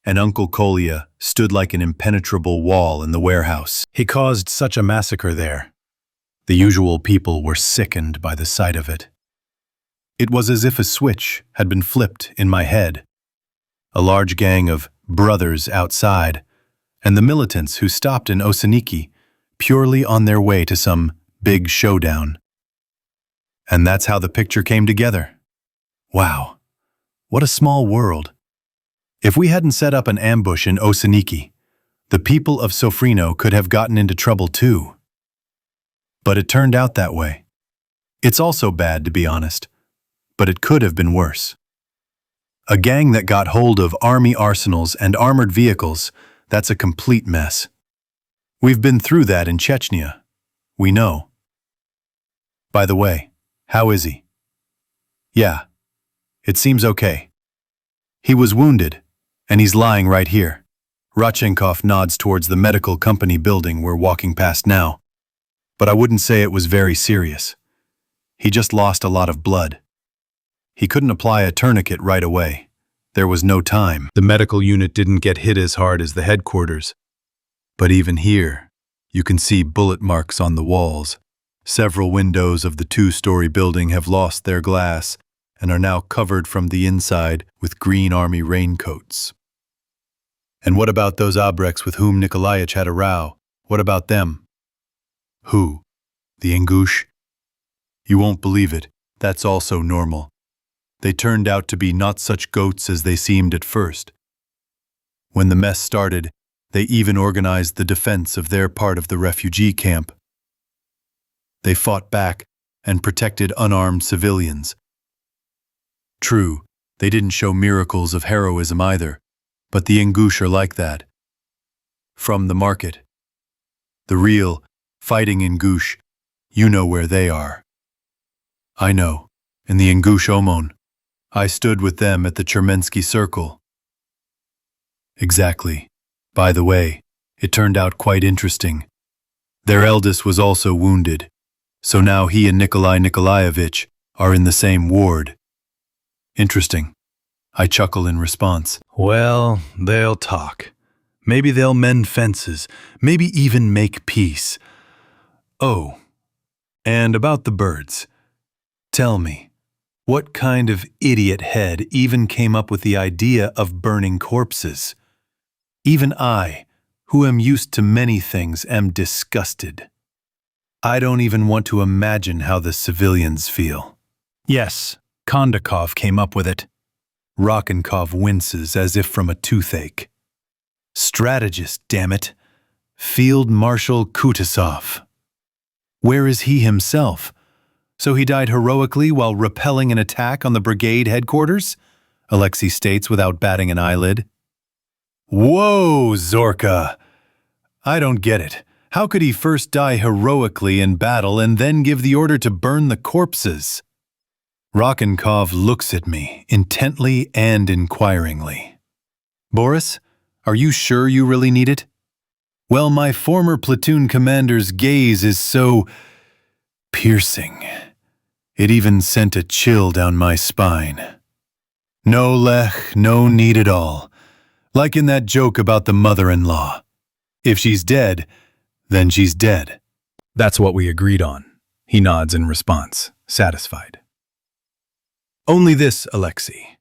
and Uncle Kolya stood like an impenetrable wall in the warehouse. He caused such a massacre there. The usual people were sickened by the sight of it. It was as if a switch had been flipped in my head. A large gang of brothers outside, and the militants who stopped in Osaniki, purely on their way to some big showdown. And that's how the picture came together. Wow, what a small world. If we hadn't set up an ambush in Osaniki, the people of Sofrino could have gotten into trouble too. But it turned out that way. It's also bad, to be honest, but it could have been worse. A gang that got hold of army arsenals and armored vehicles, that's a complete mess. We've been through that in Chechnya. We know. By the way, how is he? Yeah, it seems okay. He was wounded, and he's lying right here. Rodchenkov nods towards the medical company building we're walking past now. But I wouldn't say it was very serious. He just lost a lot of blood. He couldn't apply a tourniquet right away. There was no time. The medical unit didn't get hit as hard as the headquarters. But even here, you can see bullet marks on the walls. Several windows of the two-story building have lost their glass and are now covered from the inside with green army raincoats. And what about those Abreks with whom Nikolaich had a row? What about them? Who? The Ingush? You won't believe it. That's also normal. They turned out to be not such goats as they seemed at first. When the mess started, they even organized the defense of their part of the refugee camp. They fought back and protected unarmed civilians. True, they didn't show miracles of heroism either, but the Ingush are like that. From the market. The real, fighting Ingush, you know where they are. I know, in the Ingush Omon. I stood with them at the Chermensky Circle. Exactly. By the way, it turned out quite interesting. Their eldest was also wounded, so now he and Nikolai Nikolaevich are in the same ward. Interesting. I chuckle in response. Well, they'll talk. Maybe they'll mend fences, maybe even make peace. Oh, and about the birds. Tell me, what kind of idiot head even came up with the idea of burning corpses? Even I, who am used to many things, am disgusted. I don't even want to imagine how the civilians feel. Yes, Kondakov came up with it. Rokhenkov winces as if from a toothache. Strategist, damn it. Field Marshal Kutasov. Where is he himself? So he died heroically while repelling an attack on the brigade headquarters? Alexei states without batting an eyelid. Whoa, Zorka! I don't get it. How could he first die heroically in battle and then give the order to burn the corpses? Rokhenkov looks at me, intently and inquiringly. Boris, are you sure you really need it? Well, my former platoon commander's gaze is so piercing. It even sent a chill down my spine. No, Lech, no need at all. Like in that joke about the mother-in-law. If she's dead, then she's dead. That's what we agreed on. He nods in response, satisfied. Only this, Alexei.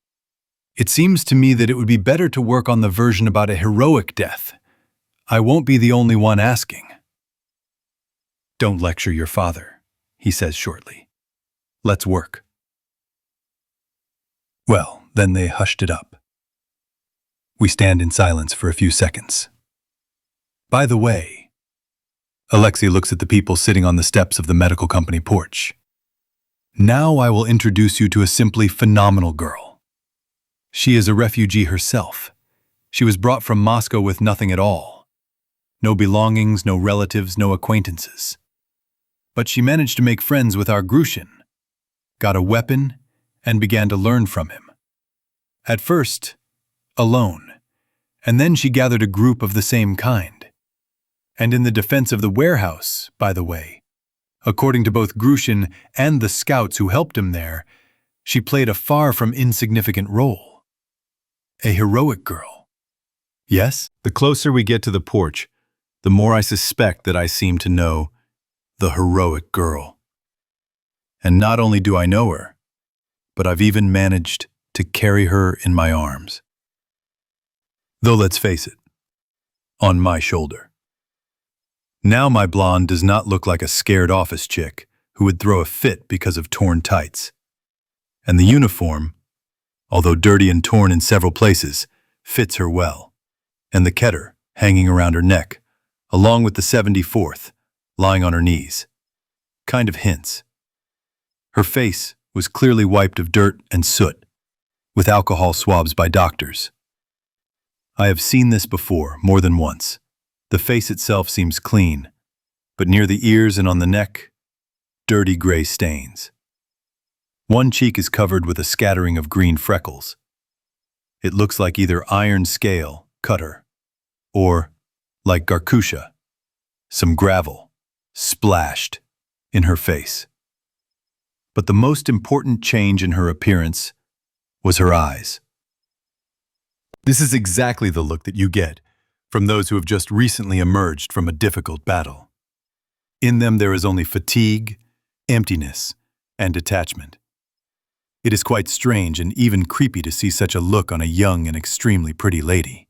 It seems to me that it would be better to work on the version about a heroic death. I won't be the only one asking. Don't lecture your father, he says shortly. Let's work. Well, then they hushed it up. We stand in silence for a few seconds. By the way, Alexei looks at the people sitting on the steps of the medical company porch. Now I will introduce you to a simply phenomenal girl. She is a refugee herself. She was brought from Moscow with nothing at all. No belongings, no relatives, no acquaintances. But she managed to make friends with our Grushin, got a weapon, and began to learn from him. At first, alone, and then she gathered a group of the same kind. And in the defense of the warehouse, by the way, according to both Grushin and the scouts who helped him there, she played a far from insignificant role. A heroic girl. Yes, the closer we get to the porch, the more I suspect that I seem to know the heroic girl. And not only do I know her, but I've even managed to carry her in my arms. Though let's face it, on my shoulder. Now my blonde does not look like a scared office chick who would throw a fit because of torn tights. And the uniform, although dirty and torn in several places, fits her well. And the keter hanging around her neck, along with the 74th, lying on her knees. Kind of hints. Her face was clearly wiped of dirt and soot, with alcohol swabs by doctors. I have seen this before, more than once. The face itself seems clean, but near the ears and on the neck, dirty gray stains. One cheek is covered with a scattering of green freckles. It looks like either iron scale cut her, or, like Garkusha, some gravel splashed in her face. But the most important change in her appearance was her eyes. This is exactly the look that you get from those who have just recently emerged from a difficult battle. In them there is only fatigue, emptiness, and detachment. It is quite strange and even creepy to see such a look on a young and extremely pretty lady.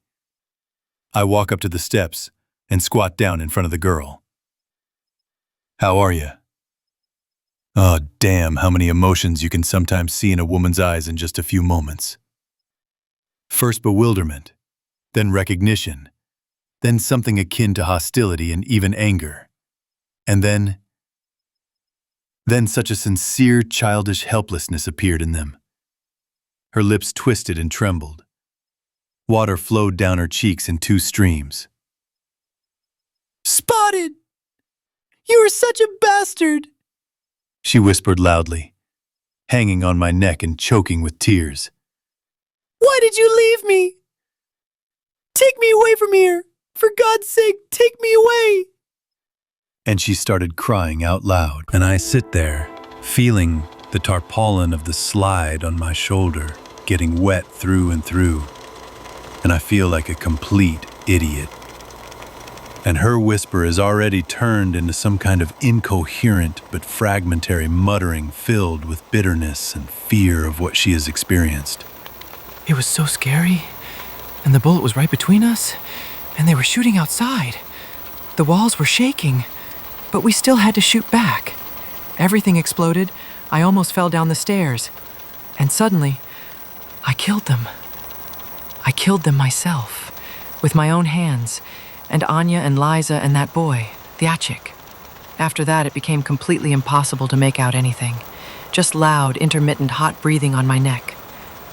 I walk up to the steps and squat down in front of the girl. How are you? Oh, damn, how many emotions you can sometimes see in a woman's eyes in just a few moments. First bewilderment, then recognition, then something akin to hostility and even anger, and then such a sincere, childish helplessness appeared in them. Her lips twisted and trembled. Water flowed down her cheeks in two streams. "Spotted! You are such a bastard!" she whispered loudly, hanging on my neck and choking with tears. "Why did you leave me? Take me away from here! For God's sake, take me away!" And she started crying out loud. And I sit there, feeling the tarpaulin of the slide on my shoulder getting wet through and through. And I feel like a complete idiot. And her whisper is already turned into some kind of incoherent but fragmentary muttering filled with bitterness and fear of what she has experienced. "It was so scary, and the bullet was right between us, and they were shooting outside. The walls were shaking, but we still had to shoot back. Everything exploded. I almost fell down the stairs. And suddenly, I killed them. I killed them myself, with my own hands, and Anya and Liza and that boy, the Achik. After that, it became completely impossible to make out anything. Just loud, intermittent, hot breathing on my neck.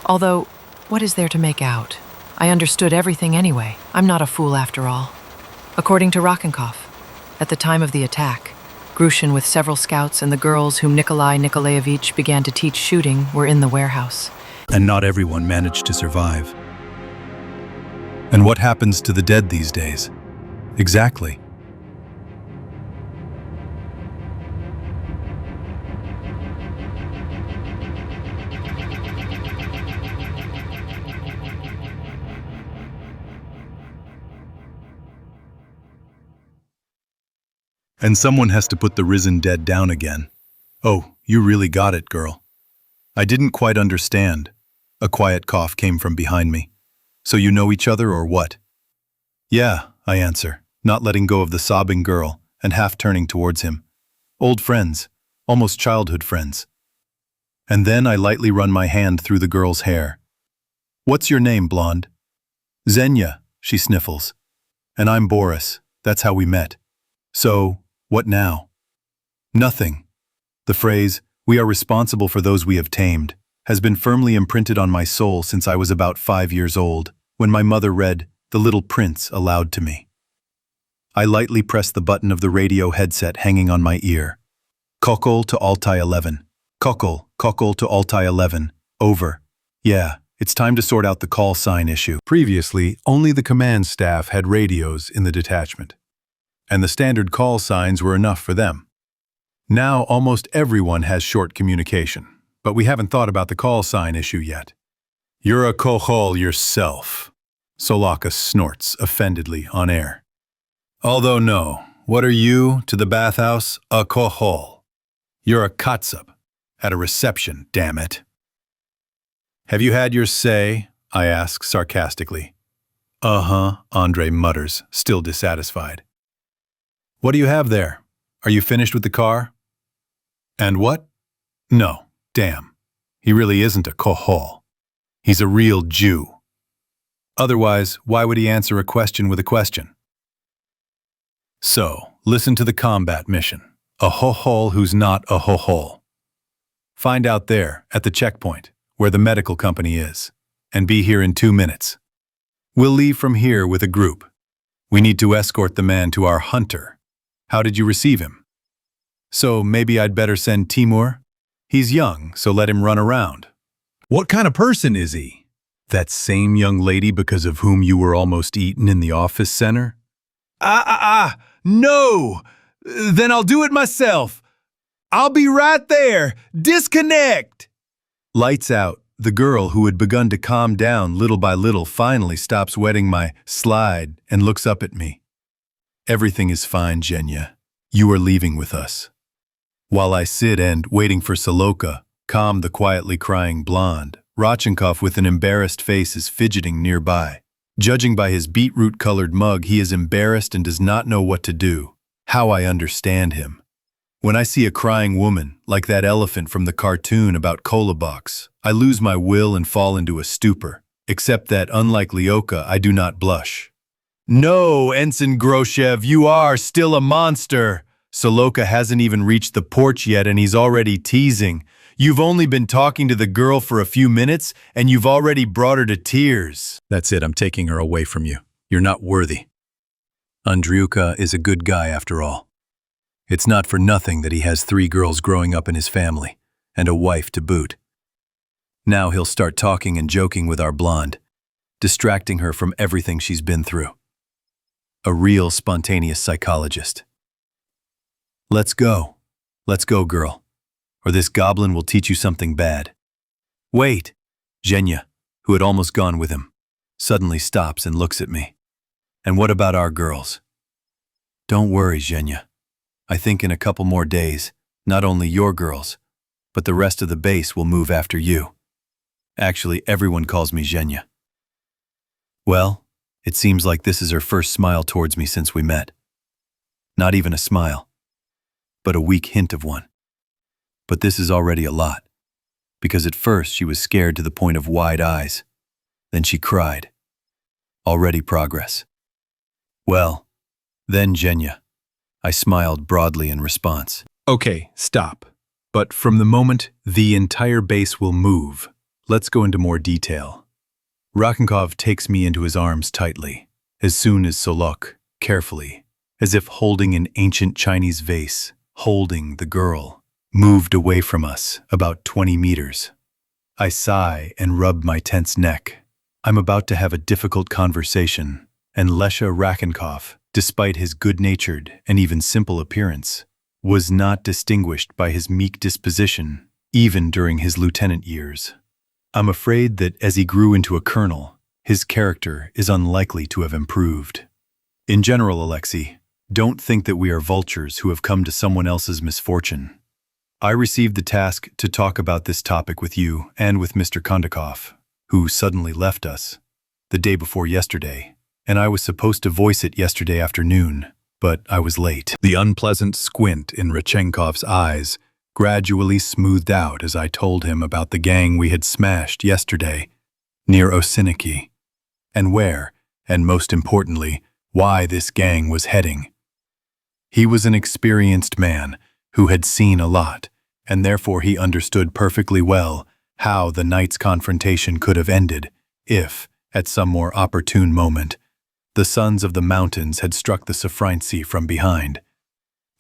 Although, what is there to make out? I understood everything anyway. I'm not a fool after all. According to Rakenkov, at the time of the attack, Grushin with several scouts and the girls whom Nikolai Nikolaevich began to teach shooting were in the warehouse. And not everyone managed to survive. And what happens to the dead these days? Exactly. And someone has to put the risen dead down again. Oh, you really got it, girl. I didn't quite understand. A quiet cough came from behind me. So you know each other or what? Yeah, I answer, not letting go of the sobbing girl and half turning towards him. Old friends, almost childhood friends. And then I lightly run my hand through the girl's hair. What's your name, blonde? Xenia, she sniffles. And I'm Boris, that's how we met. So, what now? Nothing. The phrase, We are responsible for those we have tamed, has been firmly imprinted on my soul since I was about 5 years old, when my mother read The Little Prince aloud to me. I lightly pressed the button of the radio headset hanging on my ear. Kokol to Altai 11. Kokol to Altai 11. Over. Yeah, it's time to sort out the call sign issue. Previously, only the command staff had radios in the detachment, and the standard call signs were enough for them. Now almost everyone has short communication, but we haven't thought about the call sign issue yet. You're a kohol yourself, Solaka snorts offendedly on air. Although no, what are you to the bathhouse? A kohol. You're a katsub, at a reception, damn it. Have you had your say? I ask sarcastically. Uh-huh, Andre mutters, still dissatisfied. What do you have there? Are you finished with the car? And what? No, damn. He really isn't a kohol. He's a real Jew. Otherwise, why would he answer a question with a question? So, listen to the combat mission. A hohol who's not a hohol. Find out there, at the checkpoint, where the medical company is, and be here in 2 minutes. We'll leave from here with a group. We need to escort the man to our hunter. How did you receive him? So maybe I'd better send Timur? He's young, so let him run around. What kind of person is he? That same young lady because of whom you were almost eaten in the office center? No! Then I'll do it myself. I'll be right there. Disconnect! Lights out. The girl who had begun to calm down little by little finally stops wetting my slide and looks up at me. Everything is fine, Genya. You are leaving with us. While I sit and, waiting for Soloka, calm the quietly crying blonde, Rodchenkov with an embarrassed face is fidgeting nearby. Judging by his beetroot-colored mug, he is embarrassed and does not know what to do. How I understand him. When I see a crying woman, like that elephant from the cartoon about Kolabox, I lose my will and fall into a stupor, except that, unlike Lyoka, I do not blush. No, Ensign Groshev, you are still a monster! Soloka hasn't even reached the porch yet and he's already teasing. You've only been talking to the girl for a few minutes and you've already brought her to tears. That's it, I'm taking her away from you. You're not worthy. Andriuka is a good guy after all. It's not for nothing that he has 3 girls growing up in his family, and a wife to boot. Now he'll start talking and joking with our blonde, distracting her from everything she's been through. A real spontaneous psychologist. Let's go, girl, or this goblin will teach you something bad. Wait, Genya, who had almost gone with him, suddenly stops and looks at me. And what about our girls? Don't worry, Genya. I think in a couple more days, not only your girls, but the rest of the base will move after you. Actually, everyone calls me Genya. Well, it seems like this is her first smile towards me since we met. Not even a smile, but a weak hint of one. But this is already a lot, because at first she was scared to the point of wide eyes. Then she cried. Already progress. Well, then Genya. I smiled broadly in response. Okay, stop. But from the moment the entire base will move, let's go into more detail. Rakenkov takes me into his arms tightly, as soon as Solok, carefully, as if holding an ancient Chinese vase, holding the girl, moved away from us about 20 meters. I sigh and rub my tense neck. I'm about to have a difficult conversation, and Lesha Rakenkov, despite his good-natured and even simple appearance, was not distinguished by his meek disposition, even during his lieutenant years. I'm afraid that as he grew into a colonel, his character is unlikely to have improved. In general, Alexei, don't think that we are vultures who have come to someone else's misfortune. I received the task to talk about this topic with you and with Mr. Kondakov, who suddenly left us the day before yesterday, and I was supposed to voice it yesterday afternoon, but I was late. The unpleasant squint in Rodchenkov's eyes gradually smoothed out as I told him about the gang we had smashed yesterday near Osiniki, and where, and most importantly, why this gang was heading. He was an experienced man who had seen a lot, and therefore he understood perfectly well how the night's confrontation could have ended if, at some more opportune moment, the sons of the mountains had struck the Safrinci from behind.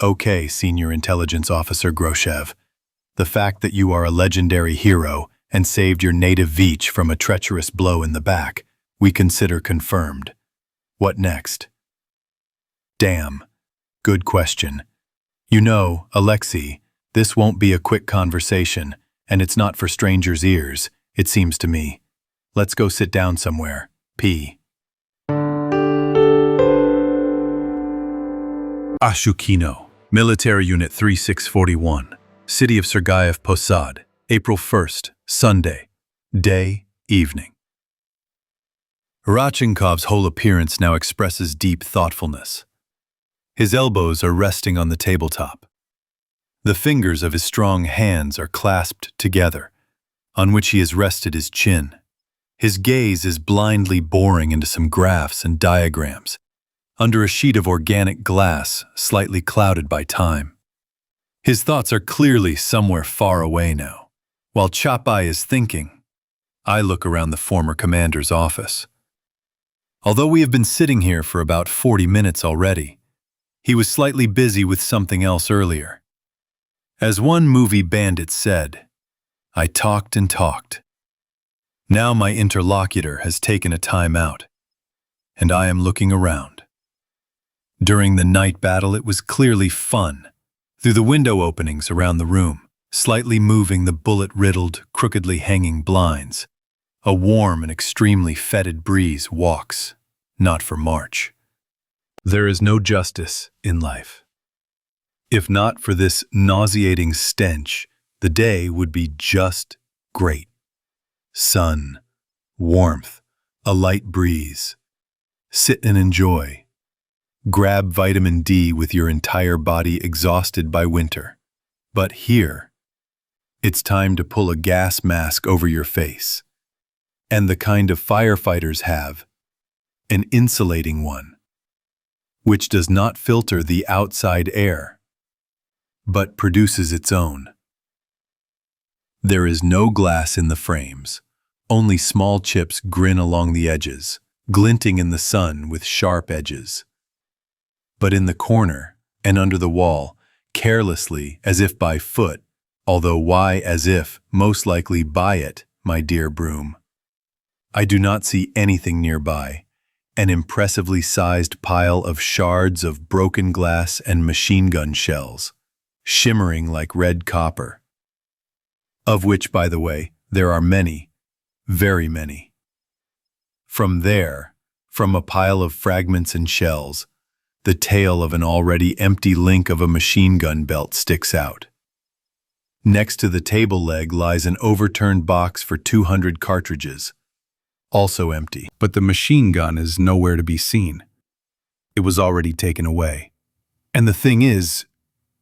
Okay, Senior Intelligence Officer Groshev, the fact that you are a legendary hero and saved your native Veach from a treacherous blow in the back, we consider confirmed. What next? Damn. Good question. You know, Alexei, this won't be a quick conversation, and it's not for strangers' ears, it seems to me. Let's go sit down somewhere. P. Ashukino, Military Unit 3641, City of Sergeyev Posad, April 1st, Sunday. Day, evening. Radchenkov's whole appearance now expresses deep thoughtfulness. His elbows are resting on the tabletop. The fingers of his strong hands are clasped together, on which he has rested his chin. His gaze is blindly boring into some graphs and diagrams, under a sheet of organic glass slightly clouded by time. His thoughts are clearly somewhere far away now. While Chapai is thinking, I look around the former commander's office. Although we have been sitting here for about 40 minutes already, he was slightly busy with something else earlier. As one movie bandit said, I talked and talked. Now my interlocutor has taken a time out, and I am looking around. During the night battle, it was clearly fun. Through the window openings around the room, slightly moving the bullet-riddled, crookedly hanging blinds, a warm and extremely fetid breeze walks, not for March. There is no justice in life. If not for this nauseating stench, the day would be just great. Sun, warmth, a light breeze. Sit and enjoy. Grab vitamin D with your entire body exhausted by winter. But here, it's time to pull a gas mask over your face. And the kind of firefighters have, an insulating one, which does not filter the outside air, but produces its own. There is no glass in the frames, only small chips grin along the edges, glinting in the sun with sharp edges. But in the corner and under the wall, carelessly, as if by foot, although why as if, most likely by it, my dear broom. I do not see anything nearby, an impressively sized pile of shards of broken glass and machine gun shells, shimmering like red copper. Of which, by the way, there are many, very many. From there, from a pile of fragments and shells, the tail of an already empty link of a machine gun belt sticks out. Next to the table leg lies an overturned box for 200 cartridges, also empty, but the machine gun is nowhere to be seen. It was already taken away. And the thing is,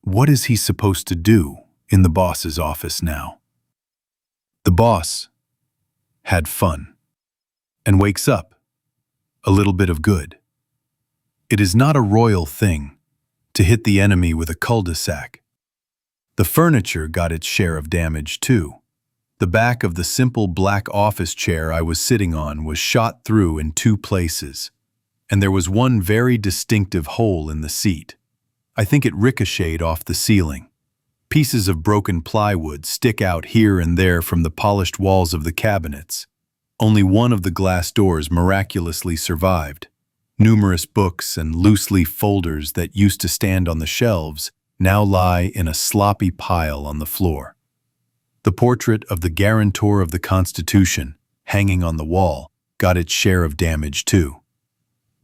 what is he supposed to do in the boss's office now? The boss had fun and wakes up a little bit of good. It is not a royal thing to hit the enemy with a cul-de-sac. The furniture got its share of damage too. The back of the simple black office chair I was sitting on was shot through in 2 places, and there was one very distinctive hole in the seat. I think it ricocheted off the ceiling. Pieces of broken plywood stick out here and there from the polished walls of the cabinets. Only one of the glass doors miraculously survived. Numerous books and loose-leaf folders that used to stand on the shelves now lie in a sloppy pile on the floor. The portrait of the guarantor of the Constitution, hanging on the wall, got its share of damage too.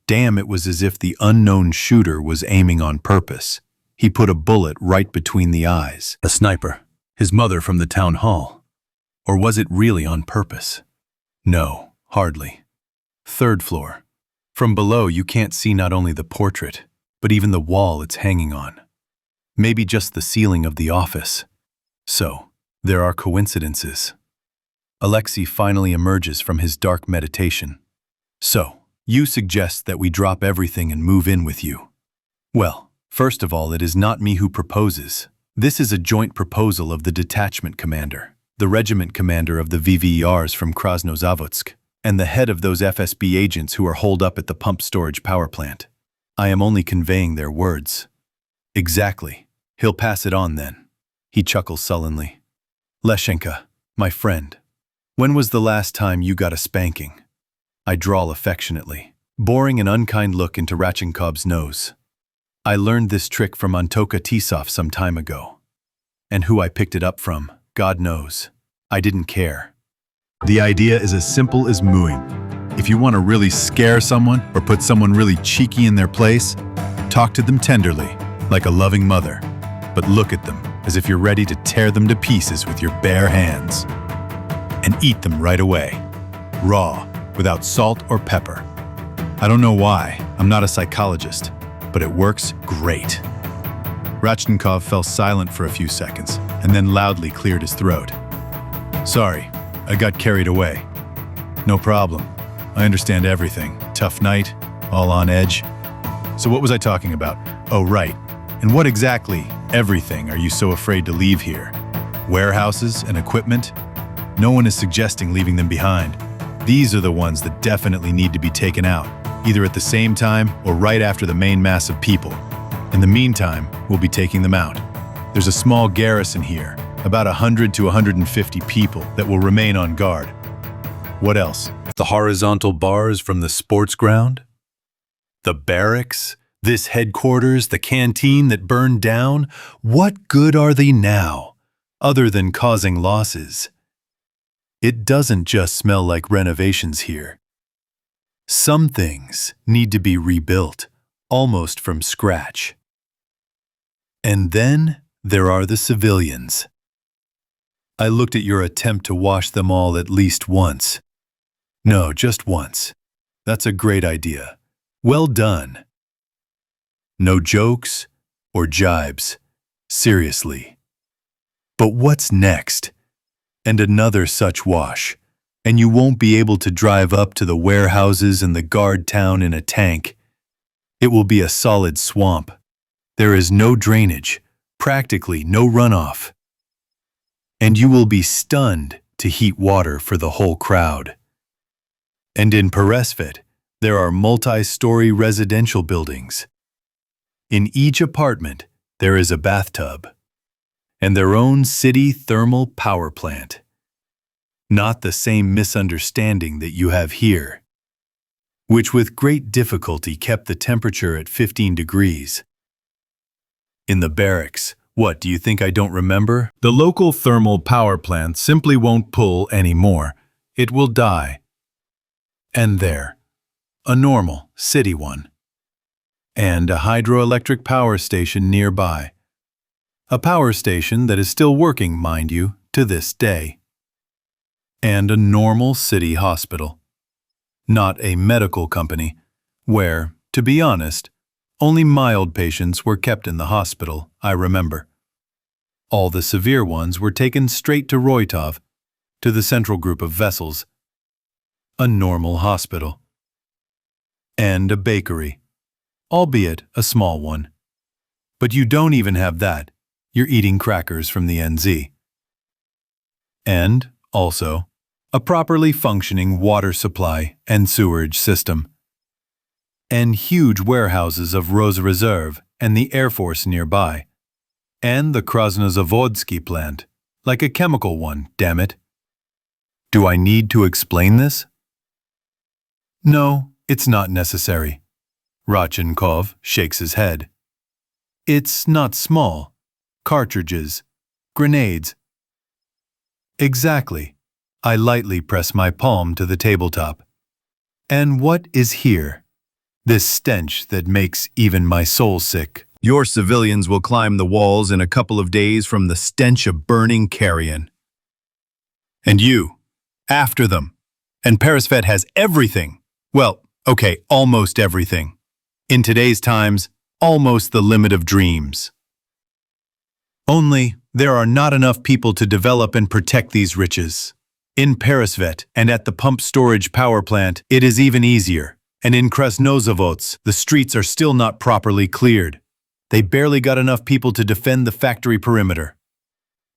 Damn, it was as if the unknown shooter was aiming on purpose. He put a bullet right between the eyes. A sniper, his mother from the town hall. Or was it really on purpose? No, hardly. 3rd floor. From below, you can't see not only the portrait, but even the wall it's hanging on. Maybe just the ceiling of the office. So, there are coincidences. Alexei finally emerges from his dark meditation. So, you suggest that we drop everything and move in with you. Well, first of all, it is not me who proposes. This is a joint proposal of the detachment commander, the regiment commander of the VVERs from Krasnozavodsk, and the head of those FSB agents who are holed up at the pump storage power plant. I am only conveying their words. Exactly. He'll pass it on then. He chuckles sullenly. Leshenka, my friend, when was the last time you got a spanking? I drawl affectionately, boring an unkind look into Rachenkov's nose. I learned this trick from Antoka Tisov some time ago. And who I picked it up from, God knows. I didn't care. The idea is as simple as mooing. If you want to really scare someone or put someone really cheeky in their place, talk to them tenderly, like a loving mother. But look at them as if you're ready to tear them to pieces with your bare hands. And eat them right away, raw, without salt or pepper. I don't know why, I'm not a psychologist, but it works great. Rachnikov fell silent for a few seconds and then loudly cleared his throat. Sorry, I got carried away. No problem. I understand everything. Tough night, all on edge. So what was I talking about? Oh, right. And what exactly, everything, are you so afraid to leave here? Warehouses and equipment? No one is suggesting leaving them behind. These are the ones that definitely need to be taken out, either at the same time or right after the main mass of people. In the meantime, we'll be taking them out. There's a small garrison here, about 100 to 150 people that will remain on guard. What else? The horizontal bars from the sports ground? The barracks? This headquarters, the canteen that burned down? What good are they now, other than causing losses? It doesn't just smell like renovations here. Some things need to be rebuilt, almost from scratch. And then there are the civilians. I looked at your attempt to wash them all at least once. No, just once. That's a great idea. Well done. No jokes or jibes. Seriously. But what's next? And another such wash, and you won't be able to drive up to the warehouses and the guard town in a tank. It will be a solid swamp. There is no drainage, practically no runoff. And you will be stunned to heat water for the whole crowd. And in Peresvet, there are multi-story residential buildings. In each apartment, there is a bathtub and their own city thermal power plant. Not the same misunderstanding that you have here, which with great difficulty kept the temperature at 15 degrees. In the barracks, what, do you think I don't remember? The local thermal power plant simply won't pull anymore. It will die. And there, a normal city one. And a hydroelectric power station nearby. A power station that is still working, mind you, to this day. And a normal city hospital. Not a medical company, where, to be honest, only mild patients were kept in the hospital, I remember. All the severe ones were taken straight to Roitov, to the central group of vessels. A normal hospital. And a bakery, albeit a small one. But you don't even have that. You're eating crackers from the NZ. And, also, a properly functioning water supply and sewerage system. And huge warehouses of Rosa Reserve and the Air Force nearby. And the Krasnozavodsky plant, like a chemical one, damn it. Do I need to explain this? No, it's not necessary. Rachenkov shakes his head. It's not small. Cartridges, grenades. Exactly. I lightly press my palm to the tabletop. And what is here? This stench that makes even my soul sick. Your civilians will climb the walls in a couple of days from the stench of burning carrion. And you, after them. And Peresvet has everything. Well, okay, almost everything. In today's times, almost the limit of dreams. Only, there are not enough people to develop and protect these riches. In Peresvet and at the pump storage power plant, it is even easier. And in Krasnozavodsk, the streets are still not properly cleared. They barely got enough people to defend the factory perimeter.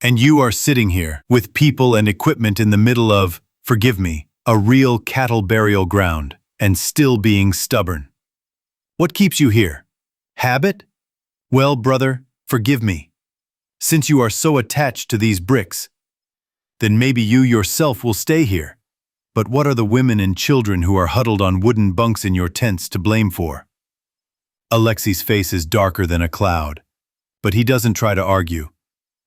And you are sitting here with people and equipment in the middle of, forgive me, a real cattle burial ground, and still being stubborn. What keeps you here? Habit? Well, brother, forgive me. Since you are so attached to these bricks, then maybe you yourself will stay here. But what are the women and children who are huddled on wooden bunks in your tents to blame for? Alexei's face is darker than a cloud, but he doesn't try to argue.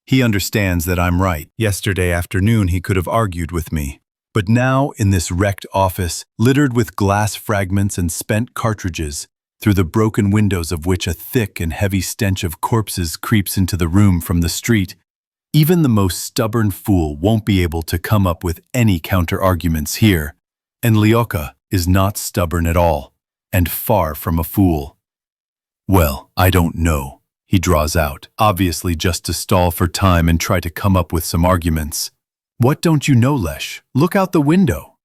He understands that I'm right. Yesterday afternoon he could have argued with me. But now, in this wrecked office, littered with glass fragments and spent cartridges, through the broken windows of which a thick and heavy stench of corpses creeps into the room from the street, even the most stubborn fool won't be able to come up with any counter-arguments here. And Lyoka is not stubborn at all, and far from a fool. Well, I don't know, he draws out, obviously just to stall for time and try to come up with some arguments. What don't you know, Lesh? Look out the window.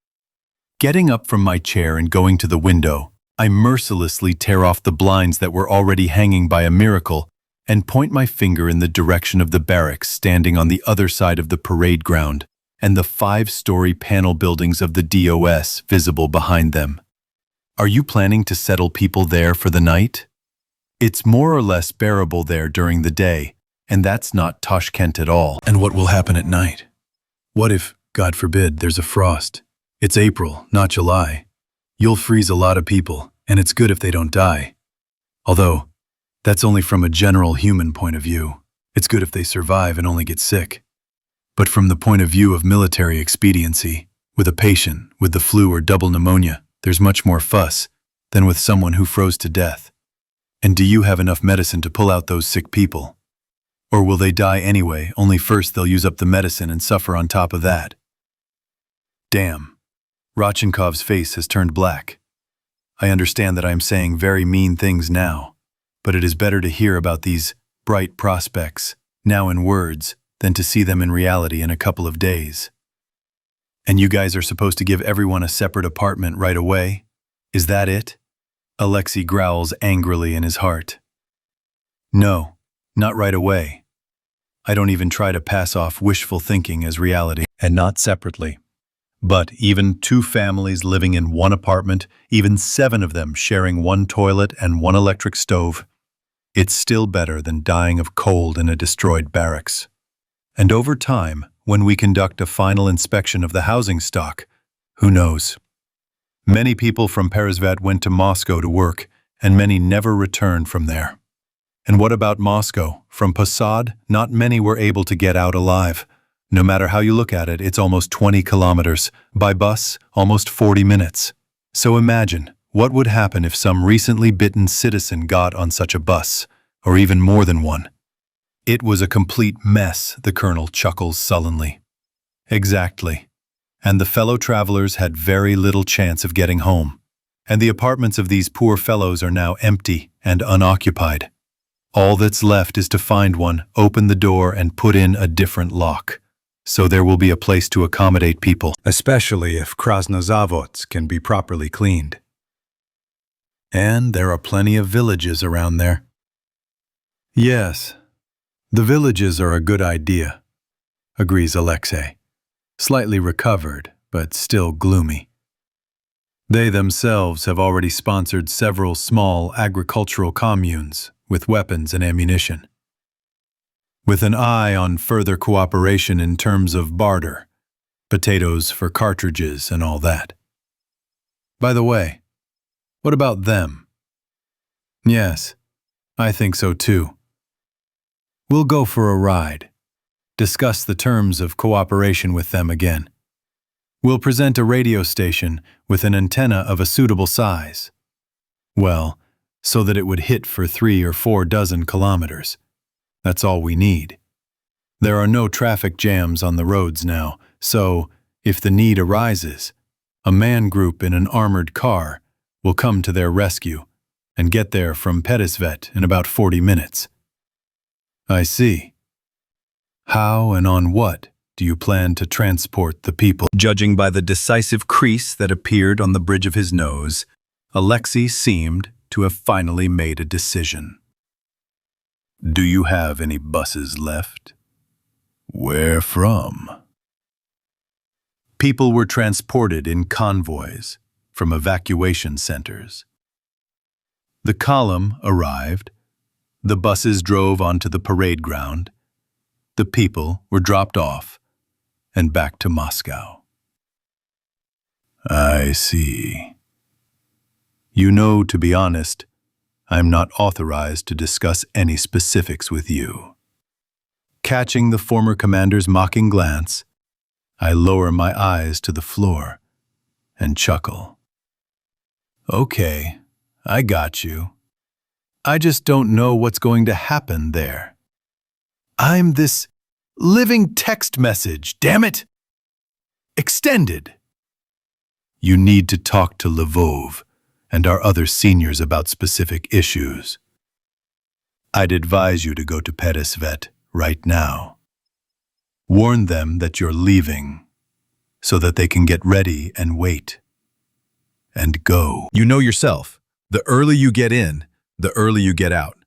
Getting up from my chair and going to the window, I mercilessly tear off the blinds that were already hanging by a miracle and point my finger in the direction of the barracks standing on the other side of the parade ground and the 5-story panel buildings of the DOS visible behind them. Are you planning to settle people there for the night? It's more or less bearable there during the day, and that's not Tashkent at all. And what will happen at night? What if, God forbid, there's a frost? It's April, not July. You'll freeze a lot of people, and it's good if they don't die. Although, that's only from a general human point of view. It's good if they survive and only get sick. But from the point of view of military expediency, with a patient with the flu or double pneumonia, there's much more fuss than with someone who froze to death. And do you have enough medicine to pull out those sick people? Or will they die anyway, only first they'll use up the medicine and suffer on top of that? Damn. Rodchenkov's face has turned black. I understand that I am saying very mean things now, but it is better to hear about these bright prospects, now in words, than to see them in reality in a couple of days. And you guys are supposed to give everyone a separate apartment right away? Is that it? Alexei growls angrily in his heart. No, not right away. I don't even try to pass off wishful thinking as reality, and not separately. But even 2 families living in one apartment, even 7 of them sharing one toilet and one electric stove, it's still better than dying of cold in a destroyed barracks. And over time, when we conduct a final inspection of the housing stock, who knows? Many people from Peresvat went to Moscow to work, and many never returned from there. And what about Moscow? From Posad, not many were able to get out alive. No matter how you look at it, it's almost 20 kilometers. By bus, almost 40 minutes. So imagine, what would happen if some recently bitten citizen got on such a bus, or even more than one? It was a complete mess, the colonel chuckles sullenly. Exactly. And the fellow travelers had very little chance of getting home. And the apartments of these poor fellows are now empty and unoccupied. All that's left is to find one, open the door, and put in a different lock. So there will be a place to accommodate people, especially if Krasnozavods can be properly cleaned. And there are plenty of villages around there. Yes, the villages are a good idea, agrees Alexei, slightly recovered, but still gloomy. They themselves have already sponsored several small agricultural communes with weapons and ammunition, with an eye on further cooperation in terms of barter, potatoes for cartridges and all that. By the way, what about them? Yes, I think so too. We'll go for a ride, discuss the terms of cooperation with them again. We'll present a radio station with an antenna of a suitable size. Well, so that it would hit for 3 or 4 dozen kilometers. That's all we need. There are no traffic jams on the roads now, so, if the need arises, a man group in an armored car will come to their rescue and get there from Peresvet in about 40 minutes. I see. How and on what do you plan to transport the people? Judging by the decisive crease that appeared on the bridge of his nose, Alexei seemed to have finally made a decision. Do you have any buses left? Where from? People were transported in convoys from evacuation centers. The column arrived. The buses drove onto the parade ground. The people were dropped off and back to Moscow. I see. You know, to be honest, I'm not authorized to discuss any specifics with you. Catching the former commander's mocking glance, I lower my eyes to the floor and chuckle. Okay, I got you. I just don't know what's going to happen there. I'm this living text message, damn it! Extended. You need to talk to Lvov and our other seniors about specific issues. I'd advise you to go to Peresvet right now. Warn them that you're leaving so that they can get ready and wait. And go. You know yourself. The early you get in, the early you get out.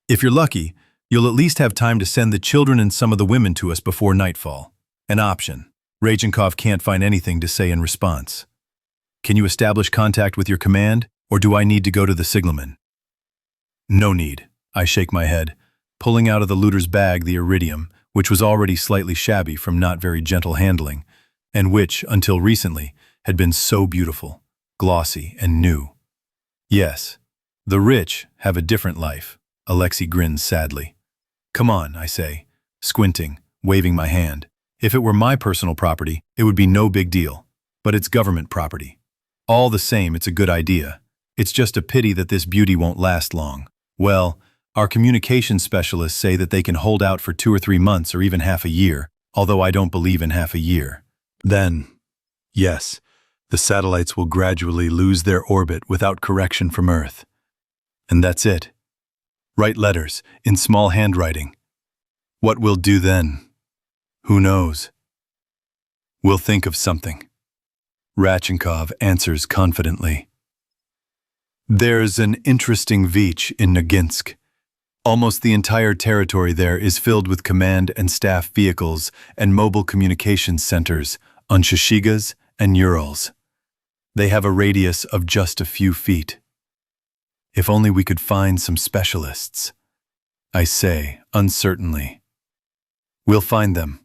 If you're lucky, you'll at least have time to send the children and some of the women to us before nightfall. An option. Rachenkov can't find anything to say in response. Can you establish contact with your command, or do I need to go to the signalman? No need. I shake my head, pulling out of the looter's bag the iridium, which was already slightly shabby from not very gentle handling, and which, until recently, had been so beautiful, glossy, and new. Yes, the rich have a different life, Alexei grins sadly. Come on, I say, squinting, waving my hand. If it were my personal property, it would be no big deal, but it's government property. All the same, it's a good idea. It's just a pity that this beauty won't last long. Well, our communications specialists say that they can hold out for 2 or 3 months or even half a year, although I don't believe in half a year. Then, yes, the satellites will gradually lose their orbit without correction from Earth. And that's it. Write letters, in small handwriting. What we'll do then? Who knows? We'll think of something. Rachenkov answers confidently. There's an interesting Vich in Noginsk. Almost the entire territory there is filled with command and staff vehicles and mobile communications centers on Shashigas and Urals. They have a radius of just a few feet. If only we could find some specialists. I say, uncertainly. We'll find them.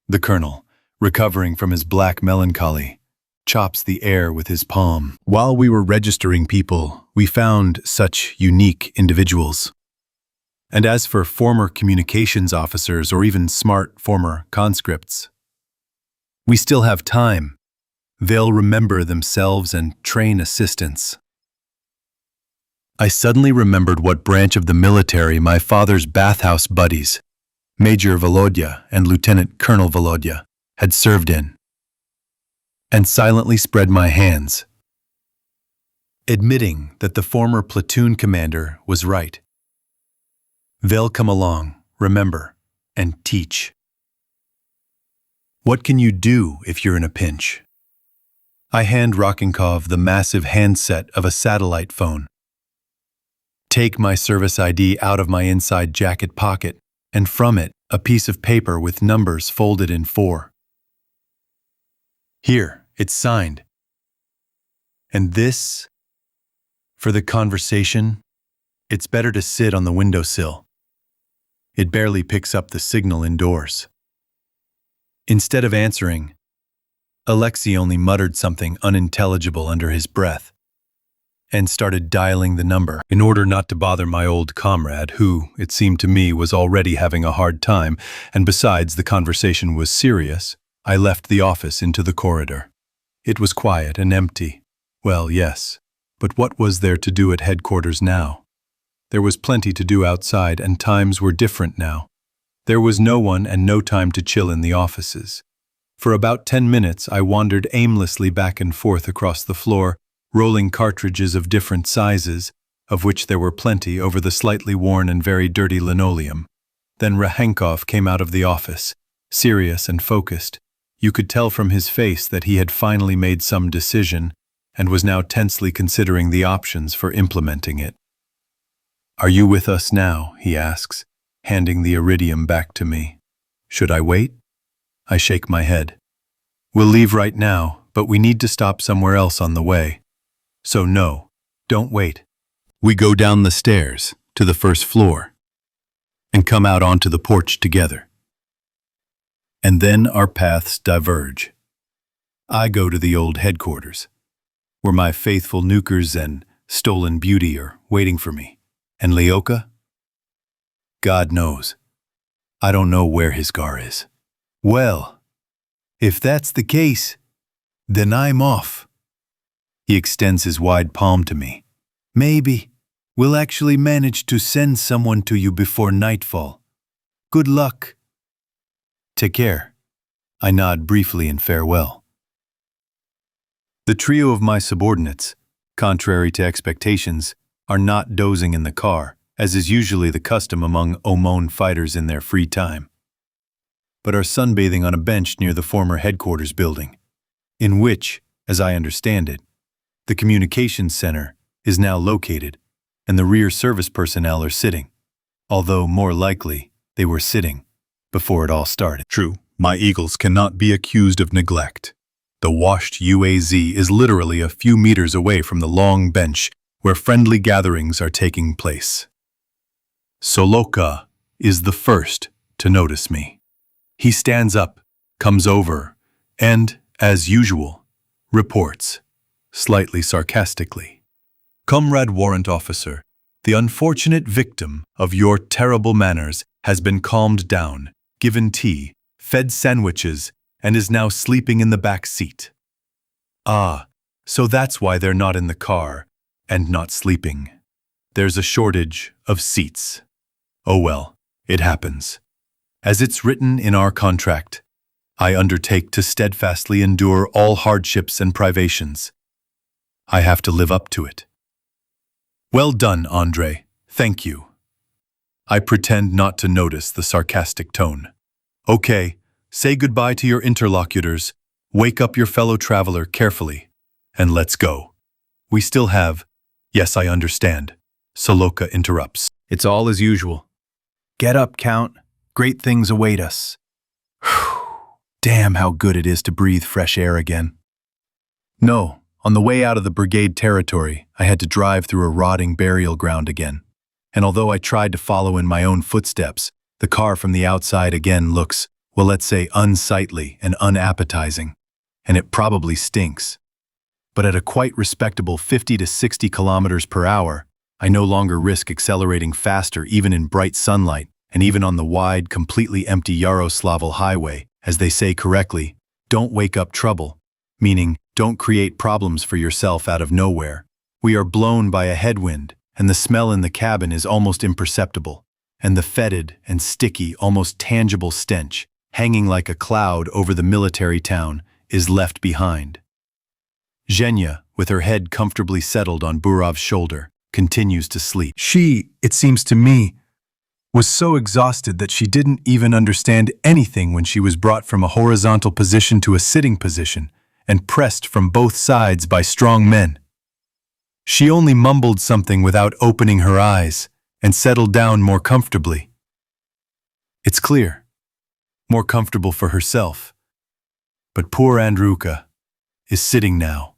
The colonel, recovering from his black melancholy, chops the air with his palm. While we were registering people, we found such unique individuals. And as for former communications officers or even smart former conscripts, we still have time. They'll remember themselves and train assistants. I suddenly remembered what branch of the military my father's bathhouse buddies, Major Volodya and Lieutenant Colonel Volodya, had served in, and silently spread my hands, admitting that the former platoon commander was right. They'll come along, remember, and teach. What can you do if you're in a pinch? I hand Rachenkov the massive handset of a satellite phone. Take my service ID out of my inside jacket pocket, and from it, a piece of paper with numbers folded in 4. Here, it's signed. And this, for the conversation, it's better to sit on the windowsill. It barely picks up the signal indoors. Instead of answering, Alexei only muttered something unintelligible under his breath and started dialing the number in order not to bother my old comrade who, it seemed to me, was already having a hard time, and besides the conversation was serious. I left the office into the corridor. It was quiet and empty. Well, yes, but what was there to do at headquarters now? There was plenty to do outside, and times were different now. There was no one and no time to chill in the offices. For about 10 minutes I wandered aimlessly back and forth across the floor, rolling cartridges of different sizes, of which there were plenty over the slightly worn and very dirty linoleum. Then Rachenkov came out of the office, serious and focused. You could tell from his face that he had finally made some decision and was now tensely considering the options for implementing it. "Are you with us now?" he asks, handing the iridium back to me. Should I wait? I shake my head. We'll leave right now, but we need to stop somewhere else on the way. So no, don't wait. We go down the stairs to the first floor and come out onto the porch together. And then our paths diverge. I go to the old headquarters, where my faithful nukers and stolen beauty are waiting for me. And Leoka? God knows. I don't know where his gar is. Well, if that's the case, then I'm off. He extends his wide palm to me. Maybe we'll actually manage to send someone to you before nightfall. Good luck. Take care. I nod briefly in farewell. The trio of my subordinates, contrary to expectations, are not dozing in the car, as is usually the custom among Omon fighters in their free time, but are sunbathing on a bench near the former headquarters building, in which, as I understand it, the communications center is now located, and the rear service personnel are sitting, although more likely they were sitting before it all started. True, my eagles cannot be accused of neglect. The washed UAZ is literally a few meters away from the long bench where friendly gatherings are taking place. Soloka is the first to notice me. He stands up, comes over, and, as usual, reports, slightly sarcastically. Comrade Warrant Officer, the unfortunate victim of your terrible manners has been calmed down, given tea, fed sandwiches, and is now sleeping in the back seat. Ah, so that's why they're not in the car and not sleeping. There's a shortage of seats. Oh well, it happens. As it's written in our contract, I undertake to steadfastly endure all hardships and privations. I have to live up to it. Well done, Andre. Thank you. I pretend not to notice the sarcastic tone. Okay, say goodbye to your interlocutors, wake up your fellow traveler carefully, and let's go. We still have— Yes, I understand. Soloka interrupts. It's all as usual. Get up, Count. Great things await us. Damn how good it is to breathe fresh air again. No, on the way out of the brigade territory, I had to drive through a rotting burial ground again. And although I tried to follow in my own footsteps, the car from the outside again looks, well, let's say unsightly and unappetizing. And it probably stinks. But at a quite respectable 50 to 60 kilometers per hour, I no longer risk accelerating faster even in bright sunlight, and even on the wide, completely empty Yaroslavl highway, as they say correctly, don't wake up trouble, meaning don't create problems for yourself out of nowhere. We are blown by a headwind, and the smell in the cabin is almost imperceptible, and the fetid and sticky, almost tangible stench, hanging like a cloud over the military town, is left behind. Zhenya, with her head comfortably settled on Burov's shoulder, continues to sleep. She, it seems to me, was so exhausted that she didn't even understand anything when she was brought from a horizontal position to a sitting position and pressed from both sides by strong men. She only mumbled something without opening her eyes and settled down more comfortably. It's clear, more comfortable for herself. But poor Andruka is sitting now,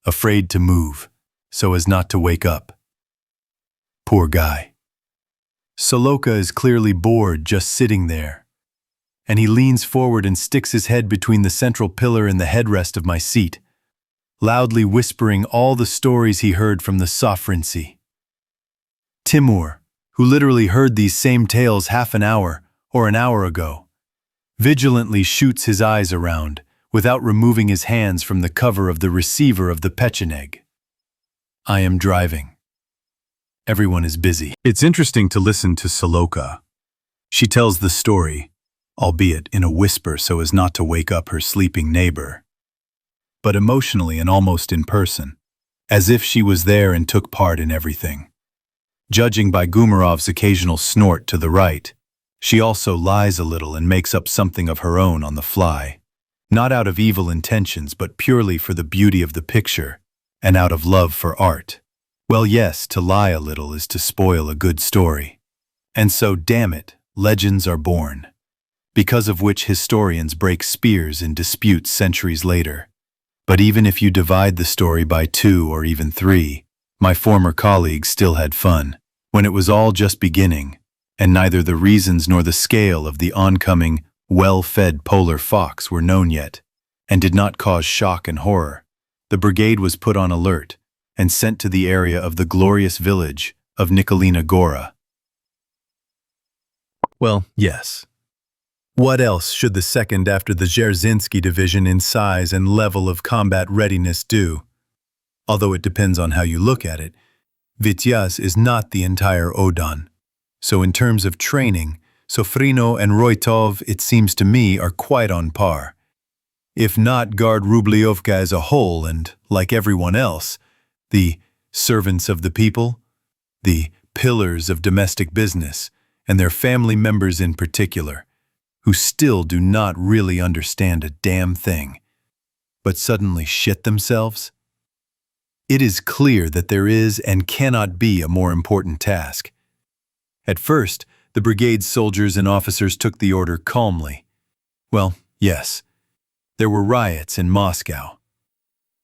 afraid to move, so as not to wake up. Poor guy. Soloka is clearly bored just sitting there, and he leans forward and sticks his head between the central pillar and the headrest of my seat, loudly whispering all the stories he heard from the sovereignty. Timur, who literally heard these same tales half an hour or an hour ago, vigilantly shoots his eyes around without removing his hands from the cover of the receiver of the Pecheneg. I am driving. Everyone is busy. It's interesting to listen to Soloka. She tells the story, albeit in a whisper so as not to wake up her sleeping neighbor, but emotionally and almost in person, as if she was there and took part in everything. Judging by Gumarov's occasional snort to the right, she also lies a little and makes up something of her own on the fly, not out of evil intentions but purely for the beauty of the picture and out of love for art. Well, yes, to lie a little is to spoil a good story. And so, damn it, legends are born, because of which historians break spears in disputes centuries later. But even if you divide the story by 2 or even 3, my former colleagues still had fun, when it was all just beginning, and neither the reasons nor the scale of the oncoming, well-fed polar fox were known yet, and did not cause shock and horror. The brigade was put on alert and sent to the area of the glorious village of Nikolina Gora. Well, yes. What else should the second after the Dzerzhinsky division in size and level of combat readiness do? Although it depends on how you look at it, Vityaz is not the entire Odon. So in terms of training, Sofrino and Roitov, it seems to me, are quite on par. If not guard Rubliovka as a whole and, like everyone else, the servants of the people, the pillars of domestic business, and their family members in particular, who still do not really understand a damn thing, but suddenly shit themselves? It is clear that there is and cannot be a more important task. At first, the brigade's soldiers and officers took the order calmly. Well, yes, there were riots in Moscow.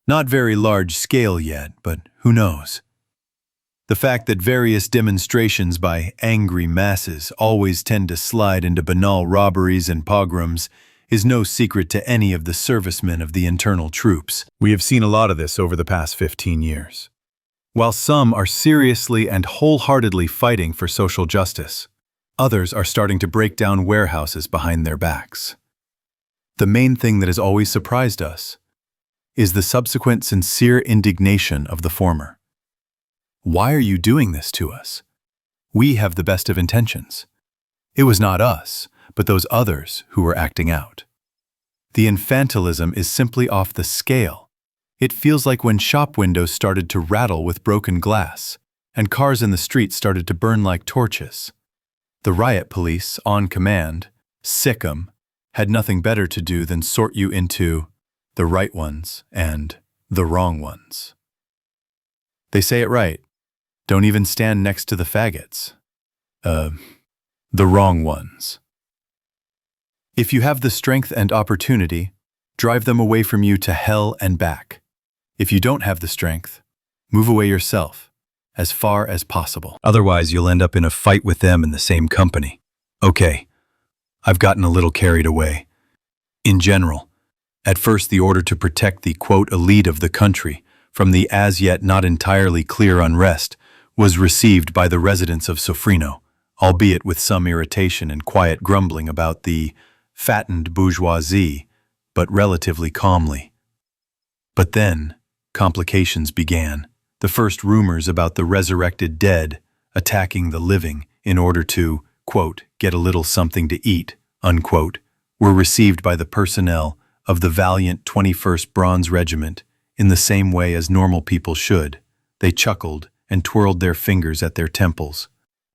Not very large scale yet, but who knows? The fact that various demonstrations by angry masses always tend to slide into banal robberies and pogroms is no secret to any of the servicemen of the internal troops. We have seen a lot of this over the past 15 years. While some are seriously and wholeheartedly fighting for social justice, others are starting to break down warehouses behind their backs. The main thing that has always surprised us is the subsequent sincere indignation of the former. Why are you doing this to us? We have the best of intentions. It was not us, but those others who were acting out. The infantilism is simply off the scale. It feels like when shop windows started to rattle with broken glass, and cars in the street started to burn like torches. The riot police, on command, sick 'em, had nothing better to do than sort you into the right ones and the wrong ones. They say it right. Don't even stand next to the faggots. The wrong ones. If you have the strength and opportunity, drive them away from you to hell and back. If you don't have the strength, move away yourself, as far as possible. Otherwise, you'll end up in a fight with them in the same company. Okay, I've gotten a little carried away. In general, at first the order to protect the, quote, elite of the country from the as yet not entirely clear unrest was received by the residents of Sofrino, albeit with some irritation and quiet grumbling about the fattened bourgeoisie, but relatively calmly. But then, complications began. The first rumors about the resurrected dead attacking the living in order to, quote, get a little something to eat, unquote, were received by the personnel of the valiant 21st Bronze Regiment in the same way as normal people should. They chuckled and twirled their fingers at their temples.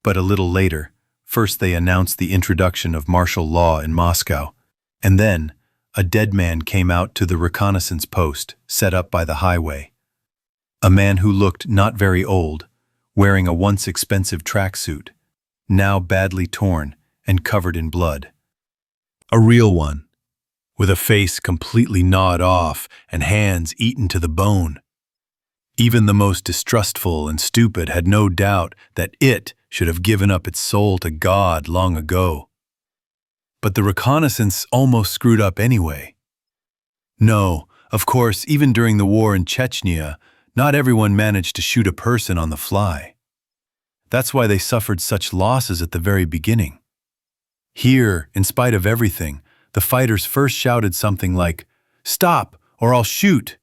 But a little later, first they announced the introduction of martial law in Moscow, and then a dead man came out to the reconnaissance post set up by the highway. A man who looked not very old, wearing a once expensive tracksuit, now badly torn and covered in blood. A real one, with a face completely gnawed off and hands eaten to the bone. Even the most distrustful and stupid had no doubt that it should have given up its soul to God long ago. But the reconnaissance almost screwed up anyway. No, of course, even during the war in Chechnya, not everyone managed to shoot a person on the fly. That's why they suffered such losses at the very beginning. Here, in spite of everything, the fighters first shouted something like, "Stop, or I'll shoot,"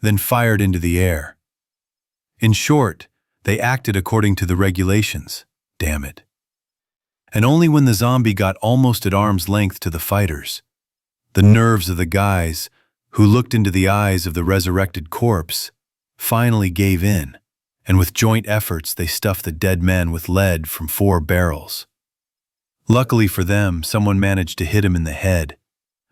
then fired into the air. In short, they acted according to the regulations, damn it. And only when the zombie got almost at arm's length to the fighters, the nerves of the guys who looked into the eyes of the resurrected corpse finally gave in, and with joint efforts they stuffed the dead men with lead from 4 barrels. Luckily for them, someone managed to hit him in the head.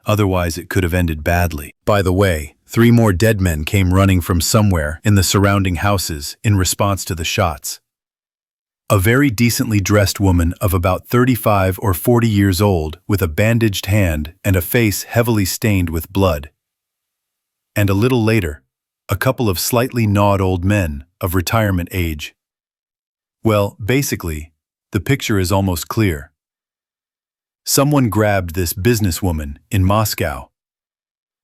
Otherwise, it could have ended badly. By the way, 3 more dead men came running from somewhere in the surrounding houses in response to the shots. A very decently dressed woman of about 35 or 40 years old with a bandaged hand and a face heavily stained with blood. And a little later, a couple of slightly gnawed old men of retirement age. Well, basically, the picture is almost clear. Someone grabbed this businesswoman in Moscow.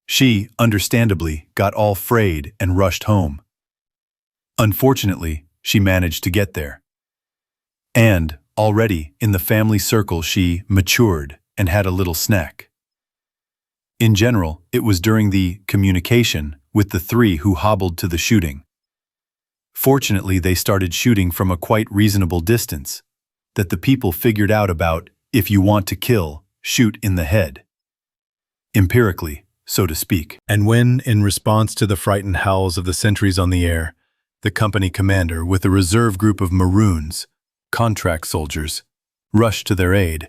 She, understandably, got all frayed and rushed home. Unfortunately, she managed to get there. And, already, in the family circle she matured and had a little snack. In general, it was during the communication with the three who hobbled to the shooting. Fortunately, they started shooting from a quite reasonable distance, that the people figured out about, if you want to kill, shoot in the head. Empirically, so to speak. And when, in response to the frightened howls of the sentries on the air, the company commander with a reserve group of Maroons, contract soldiers, rushed to their aid,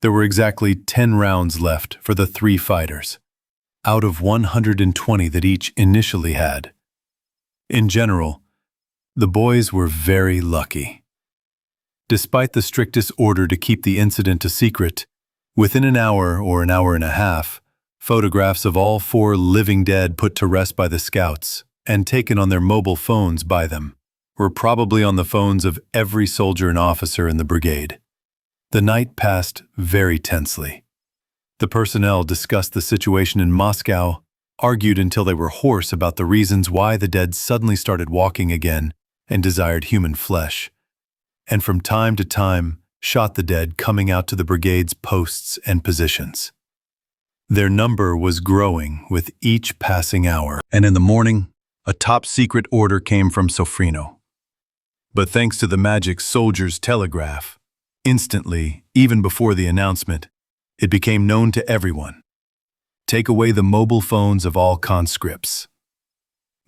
there were exactly 10 rounds left for the three fighters, out of 120 that each initially had. In general, the boys were very lucky. Despite the strictest order to keep the incident a secret, within an hour or an hour and a half, photographs of all 4 living dead put to rest by the scouts and taken on their mobile phones by them were probably on the phones of every soldier and officer in the brigade. The night passed very tensely. The personnel discussed the situation in Moscow, argued until they were hoarse about the reasons why the dead suddenly started walking again and desired human flesh, and from time to time shot the dead coming out to the brigade's posts and positions. Their number was growing with each passing hour, and in the morning, a top-secret order came from Sofrino. But thanks to the magic soldier's telegraph, instantly, even before the announcement, it became known to everyone. Take away the mobile phones of all conscripts.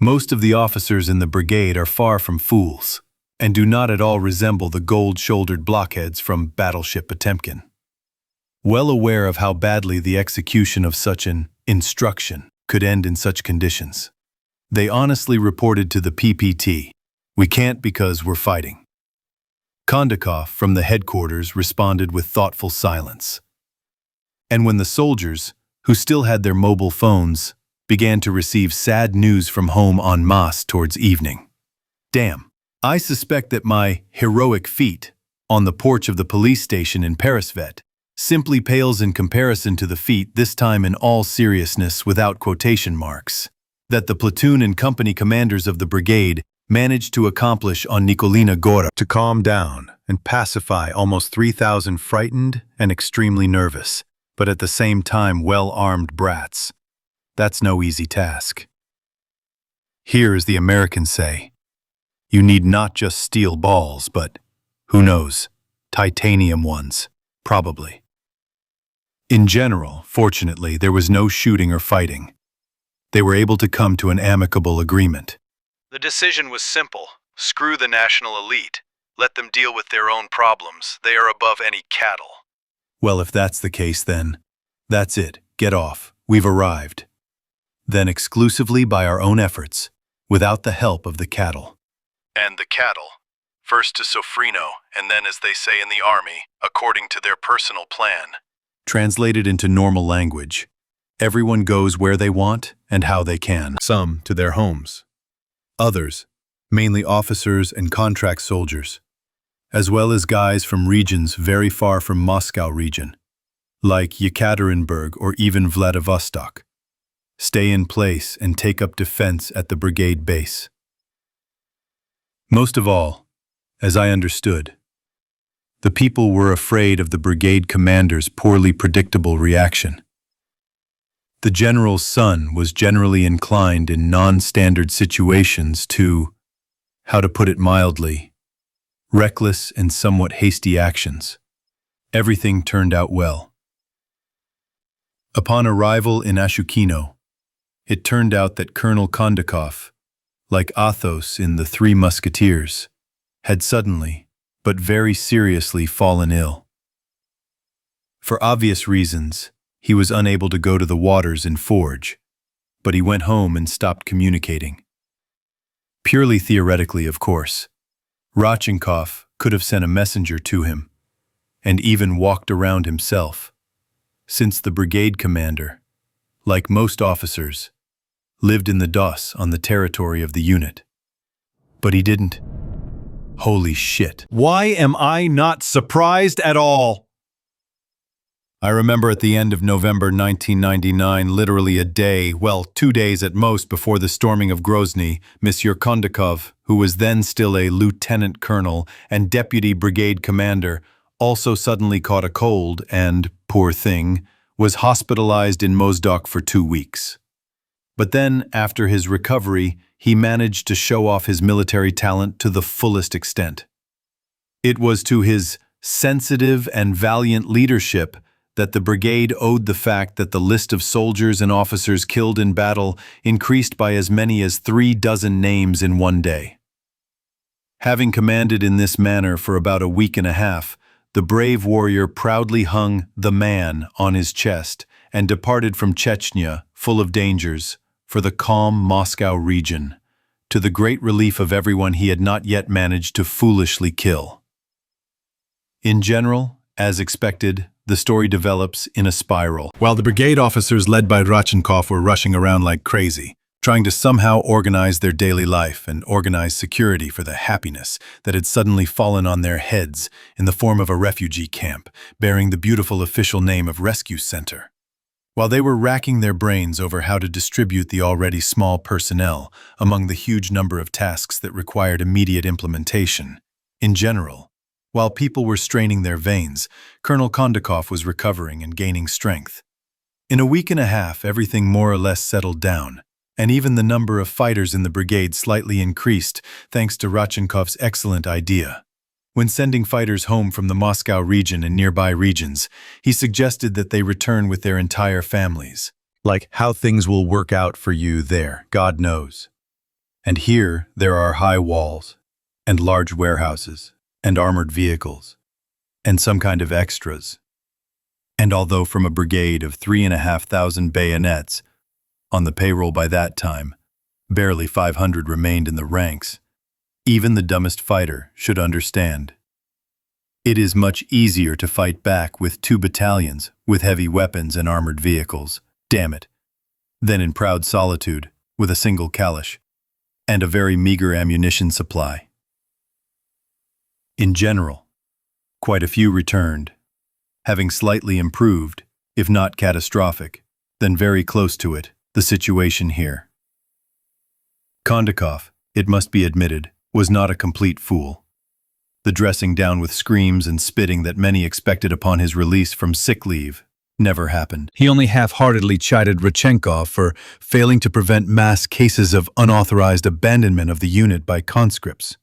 Most of the officers in the brigade are far from fools, and do not at all resemble the gold-shouldered blockheads from Battleship Potemkin. Well aware of how badly the execution of such an instruction could end in such conditions, they honestly reported to the PPT, "We can't because we're fighting." Kondakov from the headquarters responded with thoughtful silence. And when the soldiers, who still had their mobile phones, began to receive sad news from home en masse towards evening. Damn, I suspect that my heroic feat on the porch of the police station in Peresvet simply pales in comparison to the feat, this time in all seriousness without quotation marks, that the platoon and company commanders of the brigade managed to accomplish on Nikolina Gora to calm down and pacify almost 3,000 frightened and extremely nervous, but at the same time well-armed brats. That's no easy task. Here, as the Americans say, you need not just steel balls, but, who knows, titanium ones, probably. In general, fortunately, there was no shooting or fighting. They were able to come to an amicable agreement. The decision was simple. Screw the national elite. Let them deal with their own problems. They are above any cattle. Well, if that's the case, then that's it. Get off. We've arrived. Then exclusively by our own efforts, without the help of the cattle. And the cattle. First to Sofrino, and then, as they say in the army, according to their personal plan. Translated into normal language, everyone goes where they want and how they can. Some to their homes. Others, mainly officers and contract soldiers, as well as guys from regions very far from Moscow region, like Yekaterinburg or even Vladivostok, stay in place and take up defense at the brigade base. Most of all, as I understood, the people were afraid of the brigade commander's poorly predictable reaction. The general's son was generally inclined in non-standard situations to, how to put it mildly, reckless and somewhat hasty actions. Everything turned out well. Upon arrival in Ashukino, it turned out that Colonel Kondakov, like Athos in The Three Musketeers, had suddenly, but very seriously fallen ill. For obvious reasons, he was unable to go to the waters in Forge, but he went home and stopped communicating. Purely theoretically, of course. Rodchenkov could have sent a messenger to him, and even walked around himself, since the brigade commander, like most officers, lived in the DOS on the territory of the unit. But he didn't. Holy shit. Why am I not surprised at all? I remember at the end of November 1999, literally a day, well, 2 days at most before the storming of Grozny, Monsieur Kondakov, who was then still a lieutenant colonel and deputy brigade commander, also suddenly caught a cold and, poor thing, was hospitalized in Mozdok for 2 weeks. But then, after his recovery, he managed to show off his military talent to the fullest extent. It was to his sensitive and valiant leadership that the brigade owed the fact that the list of soldiers and officers killed in battle increased by as many as 36 names in one day. Having commanded in this manner for about a week and a half, the brave warrior proudly hung the man on his chest and departed from Chechnya, full of dangers, for the calm Moscow region, to the great relief of everyone he had not yet managed to foolishly kill. In general, as expected, the story develops in a spiral. While the brigade officers led by Rodchenkov were rushing around like crazy, trying to somehow organize their daily life and organize security for the happiness that had suddenly fallen on their heads in the form of a refugee camp bearing the beautiful official name of Rescue Center. While they were racking their brains over how to distribute the already small personnel among the huge number of tasks that required immediate implementation, in general, while people were straining their veins, Colonel Kondakov was recovering and gaining strength. In a week and a half, everything more or less settled down, and even the number of fighters in the brigade slightly increased thanks to Rodchenkov's excellent idea. When sending fighters home from the Moscow region and nearby regions, he suggested that they return with their entire families. Like how things will work out for you there, God knows. And here there are high walls, and large warehouses, and armored vehicles, and some kind of extras. And although from a brigade of 3,500 bayonets, on the payroll by that time, barely 500 remained in the ranks, even the dumbest fighter should understand. It is much easier to fight back with 2 battalions with heavy weapons and armored vehicles, damn it, than in proud solitude with a single Kalash and a very meager ammunition supply. In general, quite a few returned, having slightly improved, if not catastrophic, then very close to it, the situation here. Kondakov, it must be admitted, was not a complete fool. The dressing down with screams and spitting that many expected upon his release from sick leave never happened. He only half-heartedly chided Rodchenkov for failing to prevent mass cases of unauthorized abandonment of the unit by conscripts.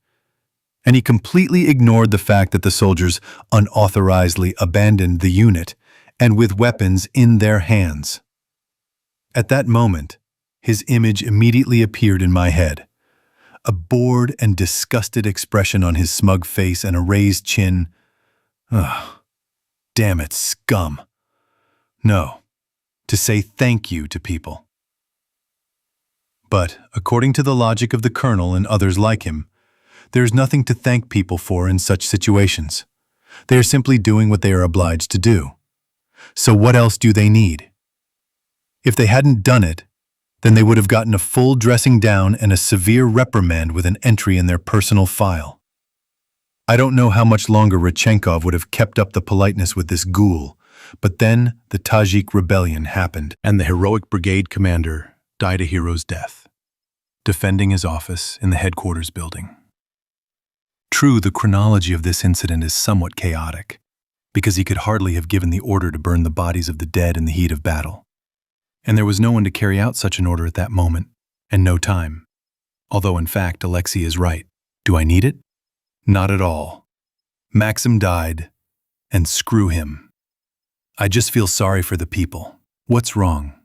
And he completely ignored the fact that the soldiers unauthorizedly abandoned the unit and with weapons in their hands. At that moment, his image immediately appeared in my head. A bored and disgusted expression on his smug face and a raised chin. Ugh, damn it, scum. No, to say thank you to people. But, according to the logic of the colonel and others like him, there's nothing to thank people for in such situations. They are simply doing what they are obliged to do. So what else do they need? If they hadn't done it, then they would have gotten a full dressing down and a severe reprimand with an entry in their personal file. I don't know how much longer Rodchenkov would have kept up the politeness with this ghoul, but then the Tajik rebellion happened, and the heroic brigade commander died a hero's death, defending his office in the headquarters building. True, the chronology of this incident is somewhat chaotic, because he could hardly have given the order to burn the bodies of the dead in the heat of battle. And there was no one to carry out such an order at that moment, and no time. Although, in fact, Alexei is right. Do I need it? Not at all. Maxim died, and screw him. I just feel sorry for the people. What's wrong?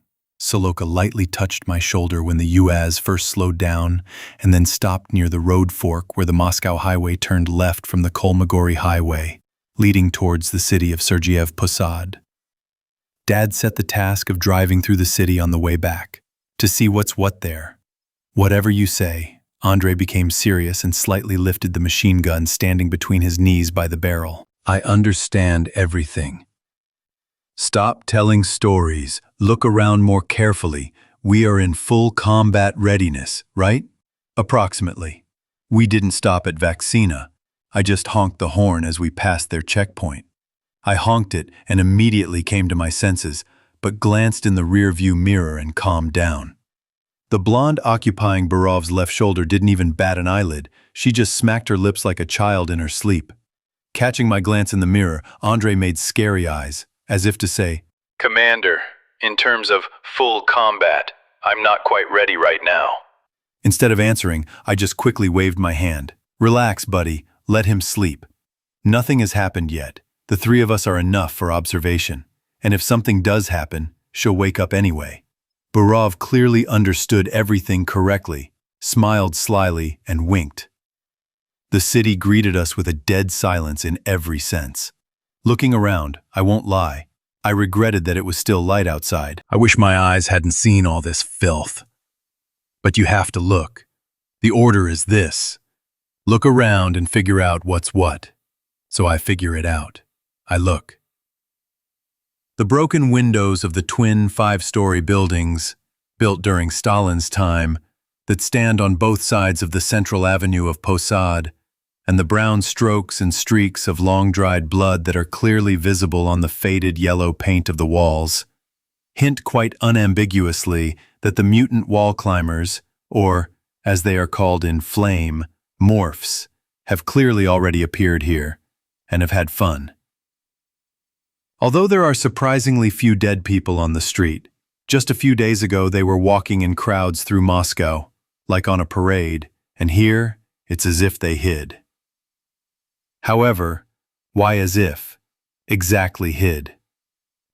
Soloka lightly touched my shoulder when the Uaz first slowed down and then stopped near the road fork where the Moscow highway turned left from the Kolmogorny highway, leading towards the city of Sergiev Posad. Dad set the task of driving through the city on the way back, to see what's what there. Whatever you say, Andre became serious and slightly lifted the machine gun standing between his knees by the barrel. I understand everything. Stop telling stories. Look around more carefully. We are in full combat readiness, right? Approximately. We didn't stop at Vaccina. I just honked the horn as we passed their checkpoint. I honked it and immediately came to my senses, but glanced in the rear-view mirror and calmed down. The blonde occupying Borov's left shoulder didn't even bat an eyelid. She just smacked her lips like a child in her sleep. Catching my glance in the mirror, Andre made scary eyes, as if to say, Commander, in terms of full combat, I'm not quite ready right now. Instead of answering, I just quickly waved my hand. Relax, buddy. Let him sleep. Nothing has happened yet. The three of us are enough for observation. And if something does happen, she'll wake up anyway. Borov clearly understood everything correctly, smiled slyly, and winked. The city greeted us with a dead silence in every sense. Looking around, I won't lie, I regretted that it was still light outside. I wish my eyes hadn't seen all this filth. But you have to look. The order is this. Look around and figure out what's what. So I figure it out. I look. The broken windows of the twin 5-story buildings, built during Stalin's time, that stand on both sides of the central avenue of Posad, and the brown strokes and streaks of long-dried blood that are clearly visible on the faded yellow paint of the walls, hint quite unambiguously that the mutant wall climbers, or, as they are called in Flame, morphs, have clearly already appeared here, and have had fun. Although there are surprisingly few dead people on the street, just a few days ago they were walking in crowds through Moscow, like on a parade, and here it's as if they hid. However, why as if? Exactly hid.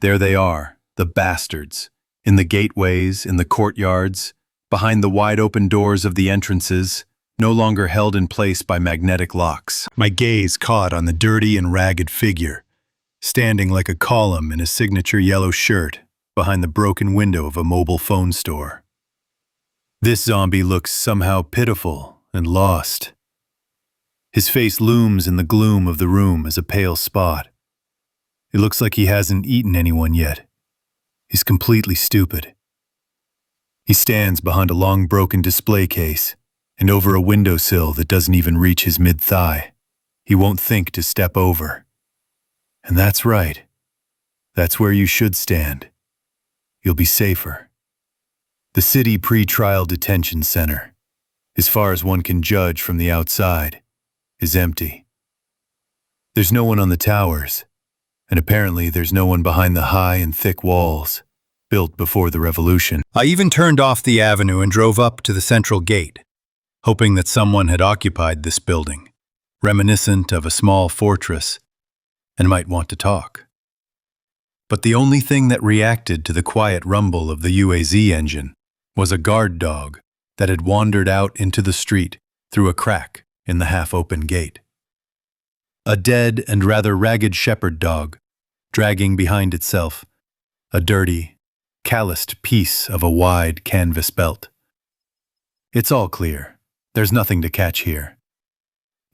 There they are, the bastards, in the gateways, in the courtyards, behind the wide-open doors of the entrances, no longer held in place by magnetic locks. My gaze caught on the dirty and ragged figure, standing like a column in a signature yellow shirt behind the broken window of a mobile phone store. This zombie looks somehow pitiful and lost. His face looms in the gloom of the room as a pale spot. It looks like he hasn't eaten anyone yet. He's completely stupid. He stands behind a long broken display case and over a windowsill that doesn't even reach his mid-thigh. He won't think to step over. And that's right. That's where you should stand. You'll be safer. The city pre-trial detention center, as far as one can judge from the outside, is empty. There's no one on the towers, and apparently there's no one behind the high and thick walls, built before the revolution. I even turned off the avenue and drove up to the central gate, hoping that someone had occupied this building, reminiscent of a small fortress, and might want to talk. But the only thing that reacted to the quiet rumble of the UAZ engine was a guard dog that had wandered out into the street through a crack in the half-open gate. A dead and rather ragged shepherd dog, dragging behind itself a dirty, calloused piece of a wide canvas belt. It's all clear. There's nothing to catch here.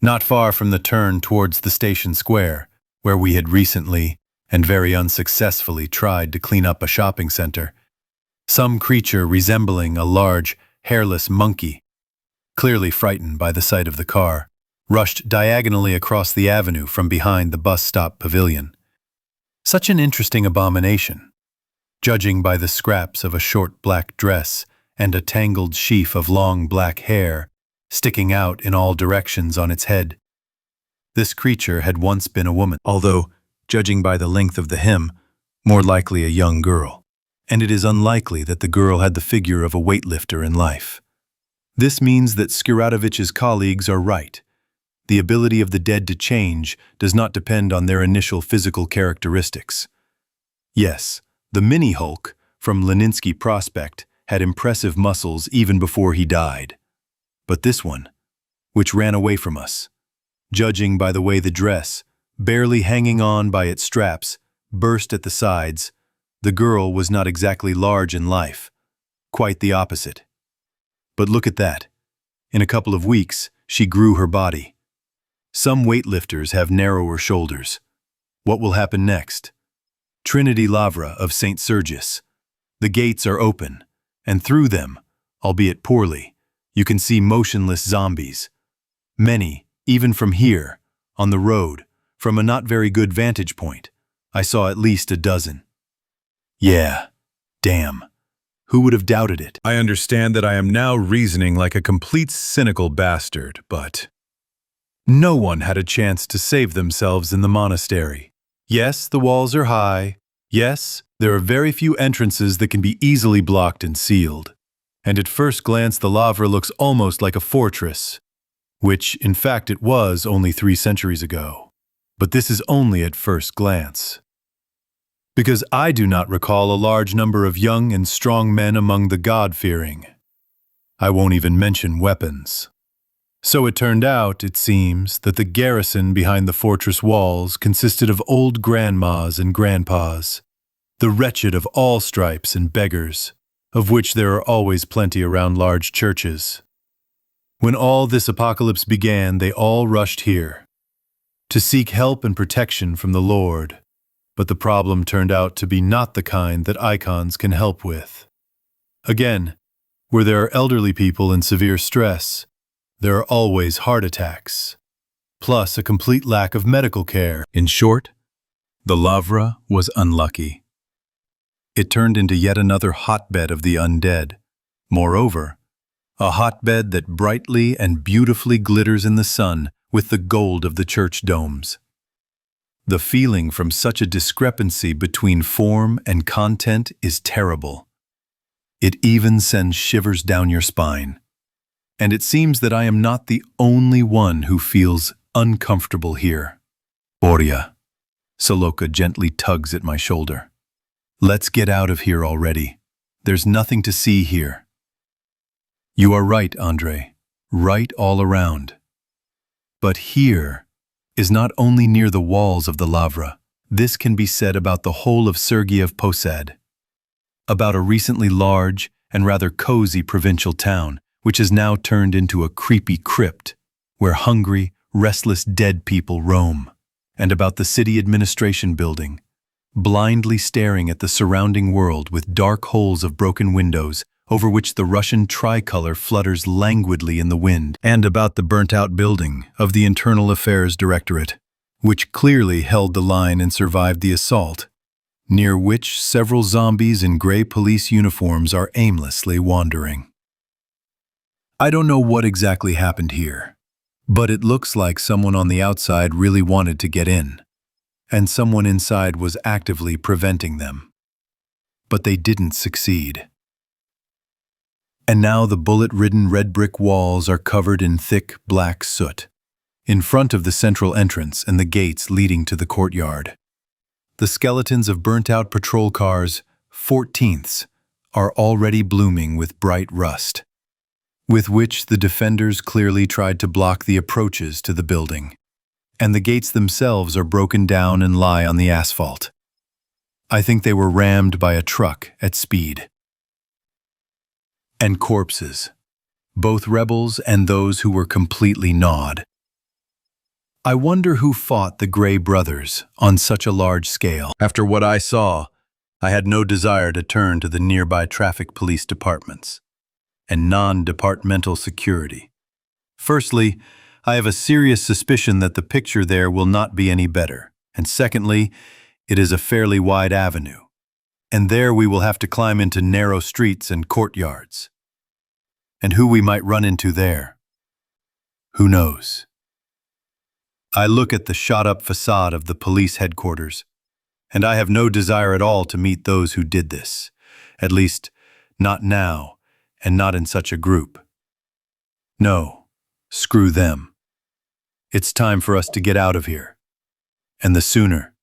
Not far from the turn towards the station square, where we had recently and very unsuccessfully tried to clean up a shopping center, some creature resembling a large, hairless monkey, clearly frightened by the sight of the car, rushed diagonally across the avenue from behind the bus stop pavilion. Such an interesting abomination, judging by the scraps of a short black dress and a tangled sheaf of long black hair sticking out in all directions on its head. This creature had once been a woman, although, judging by the length of the hem, more likely a young girl, and it is unlikely that the girl had the figure of a weightlifter in life. This means that Skiratovich's colleagues are right. The ability of the dead to change does not depend on their initial physical characteristics. Yes, the mini-Hulk from Leninsky Prospect had impressive muscles even before he died. But this one, which ran away from us, judging by the way the dress, barely hanging on by its straps, burst at the sides, the girl was not exactly large in life. Quite the opposite. But look at that. In a couple of weeks, she grew her body. Some weightlifters have narrower shoulders. What will happen next? Trinity Lavra of St. Sergius. The gates are open, and through them, albeit poorly, you can see motionless zombies. Many, even from here, on the road, from a not very good vantage point, I saw at least a dozen. Yeah, damn. Who would have doubted it? I understand that I am now reasoning like a complete cynical bastard, but No one had a chance to save themselves in the monastery. Yes, the walls are high. Yes, there are very few entrances that can be easily blocked and sealed. And at first glance, the Lavra looks almost like a fortress, which, in fact, it was only 3 centuries ago. But this is only at first glance. Because I do not recall a large number of young and strong men among the God-fearing. I won't even mention weapons. So it turned out, it seems, that the garrison behind the fortress walls consisted of old grandmas and grandpas, the wretched of all stripes and beggars, of which there are always plenty around large churches. When all this apocalypse began, they all rushed here to seek help and protection from the Lord. But the problem turned out to be not the kind that icons can help with. Again, where there are elderly people in severe stress, there are always heart attacks, plus a complete lack of medical care. in short, the Lavra was unlucky. It turned into yet another hotbed of the undead. Moreover, a hotbed that brightly and beautifully glitters in the sun with the gold of the church domes. The feeling from such a discrepancy between form and content is terrible. It even sends shivers down your spine. And it seems that I am not the only one who feels uncomfortable here. Boria. Saloka gently tugs at my shoulder. Let's get out of here already. There's nothing to see here. You are right, Andre. Right all around. But here is not only near the walls of the Lavra. This can be said about the whole of Sergiev Posad. About a recently large and rather cozy provincial town, which has now turned into a creepy crypt, where hungry, restless dead people roam. And about the city administration building, blindly staring at the surrounding world with dark holes of broken windows over which the Russian tricolor flutters languidly in the wind. And about the burnt-out building of the Internal Affairs Directorate, which clearly held the line and survived the assault, near which several zombies in gray police uniforms are aimlessly wandering. I don't know what exactly happened here, but it looks like someone on the outside really wanted to get in, and someone inside was actively preventing them. But they didn't succeed. And now the bullet-ridden red brick walls are covered in thick black soot, in front of the central entrance and the gates leading to the courtyard. The skeletons of burnt-out patrol cars, 14ths, are already blooming with bright rust, with which the defenders clearly tried to block the approaches to the building, and the gates themselves are broken down and lie on the asphalt. I think they were rammed by a truck at speed. And corpses, both rebels and those who were completely gnawed. I wonder who fought the Grey Brothers on such a large scale. After what I saw, I had no desire to turn to the nearby traffic police departments and non-departmental security. Firstly, I have a serious suspicion that the picture there will not be any better. And secondly, it is a fairly wide avenue, and there we will have to climb into narrow streets and courtyards. And who we might run into there, who knows? I look at the shot-up facade of the police headquarters, and I have no desire at all to meet those who did this, at least not now, and not in such a group. No, screw them. It's time for us to get out of here, and the sooner,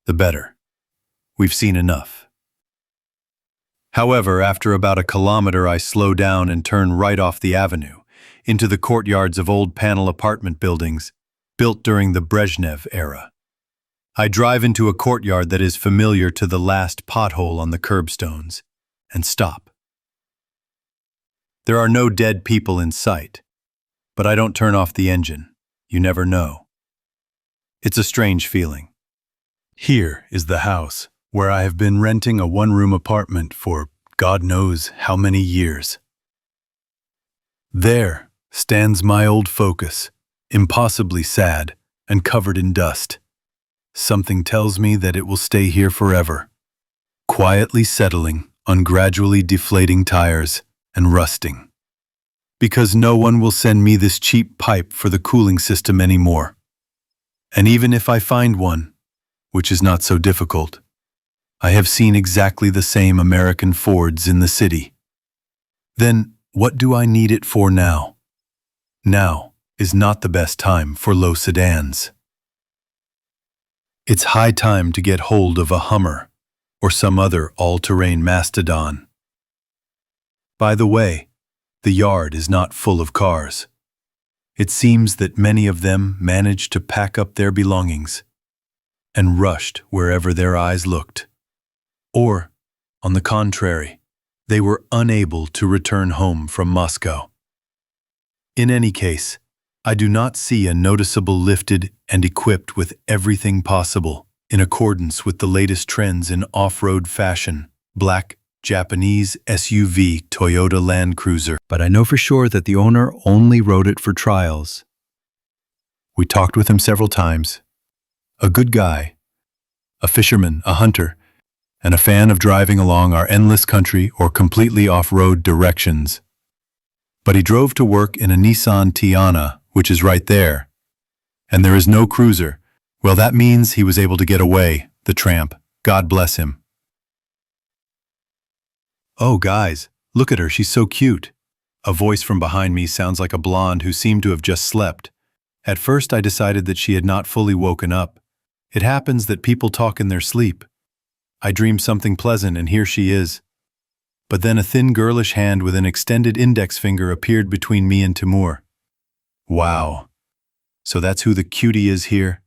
the better. We've seen enough. However, after about a kilometer, I slow down and turn right off the avenue, into the courtyards of old panel apartment buildings built during the Brezhnev era. I drive into a courtyard that is familiar to the last pothole on the curbstones, and stop. There are no dead people in sight, but I don't turn off the engine. You never know. It's a strange feeling. Here is the house where I have been renting a one-room apartment for God knows how many years. There stands my old Focus, impossibly sad and covered in dust. Something tells me that it will stay here forever, quietly settling on gradually deflating tires and rusting. Because no one will send me this cheap pipe for the cooling system anymore. And even if I find one, which is not so difficult, I have seen exactly the same American Fords in the city. Then what do I need it for now? Now is not the best time for low sedans. It's high time to get hold of a Hummer or some other all-terrain mastodon. By the way, the yard is not full of cars. It seems that many of them managed to pack up their belongings and rushed wherever their eyes looked. Or, on the contrary, they were unable to return home from Moscow. In any case, I do not see a noticeable lifted and equipped with everything possible in accordance with the latest trends in off-road fashion, black Japanese SUV Toyota Land Cruiser, but I know for sure that the owner only rode it for trials. We talked with him several times. A good guy, a fisherman, a hunter, and a fan of driving along our endless country or completely off-road directions. But he drove to work in a Nissan Tanya, which is right there. And there is no cruiser. Well, that means he was able to get away, the tramp. God bless him. Oh, guys, look at her, she's so cute. A voice from behind me sounds like a blonde who seemed to have just slept. At first I decided that she had not fully woken up. It happens that people talk in their sleep. I dreamed something pleasant and here she is. But then a thin girlish hand with an extended index finger appeared between me and Timur. Wow. So that's who the cutie is here?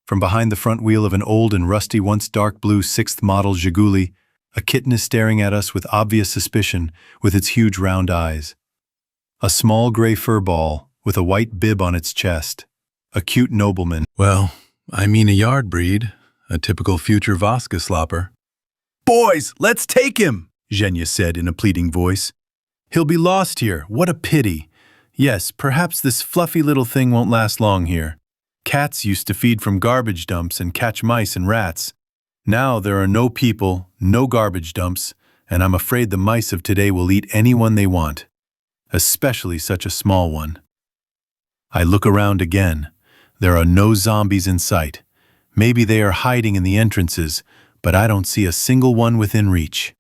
From behind the front wheel of an old and rusty once dark blue 6th model Zhiguli, a kitten is staring at us with obvious suspicion with its huge round eyes. A small gray fur ball with a white bib on its chest. A cute nobleman. Well, I mean a yard breed. A typical future Vasca slopper. Boys, let's take him, Zhenya said in a pleading voice. He'll be lost here. What a pity. Yes, perhaps this fluffy little thing won't last long here. Cats used to feed from garbage dumps and catch mice and rats. Now there are no people, no garbage dumps, and I'm afraid the mice of today will eat anyone they want, especially such a small one. I look around again. There are no zombies in sight. Maybe they are hiding in the entrances, but I don't see a single one within reach.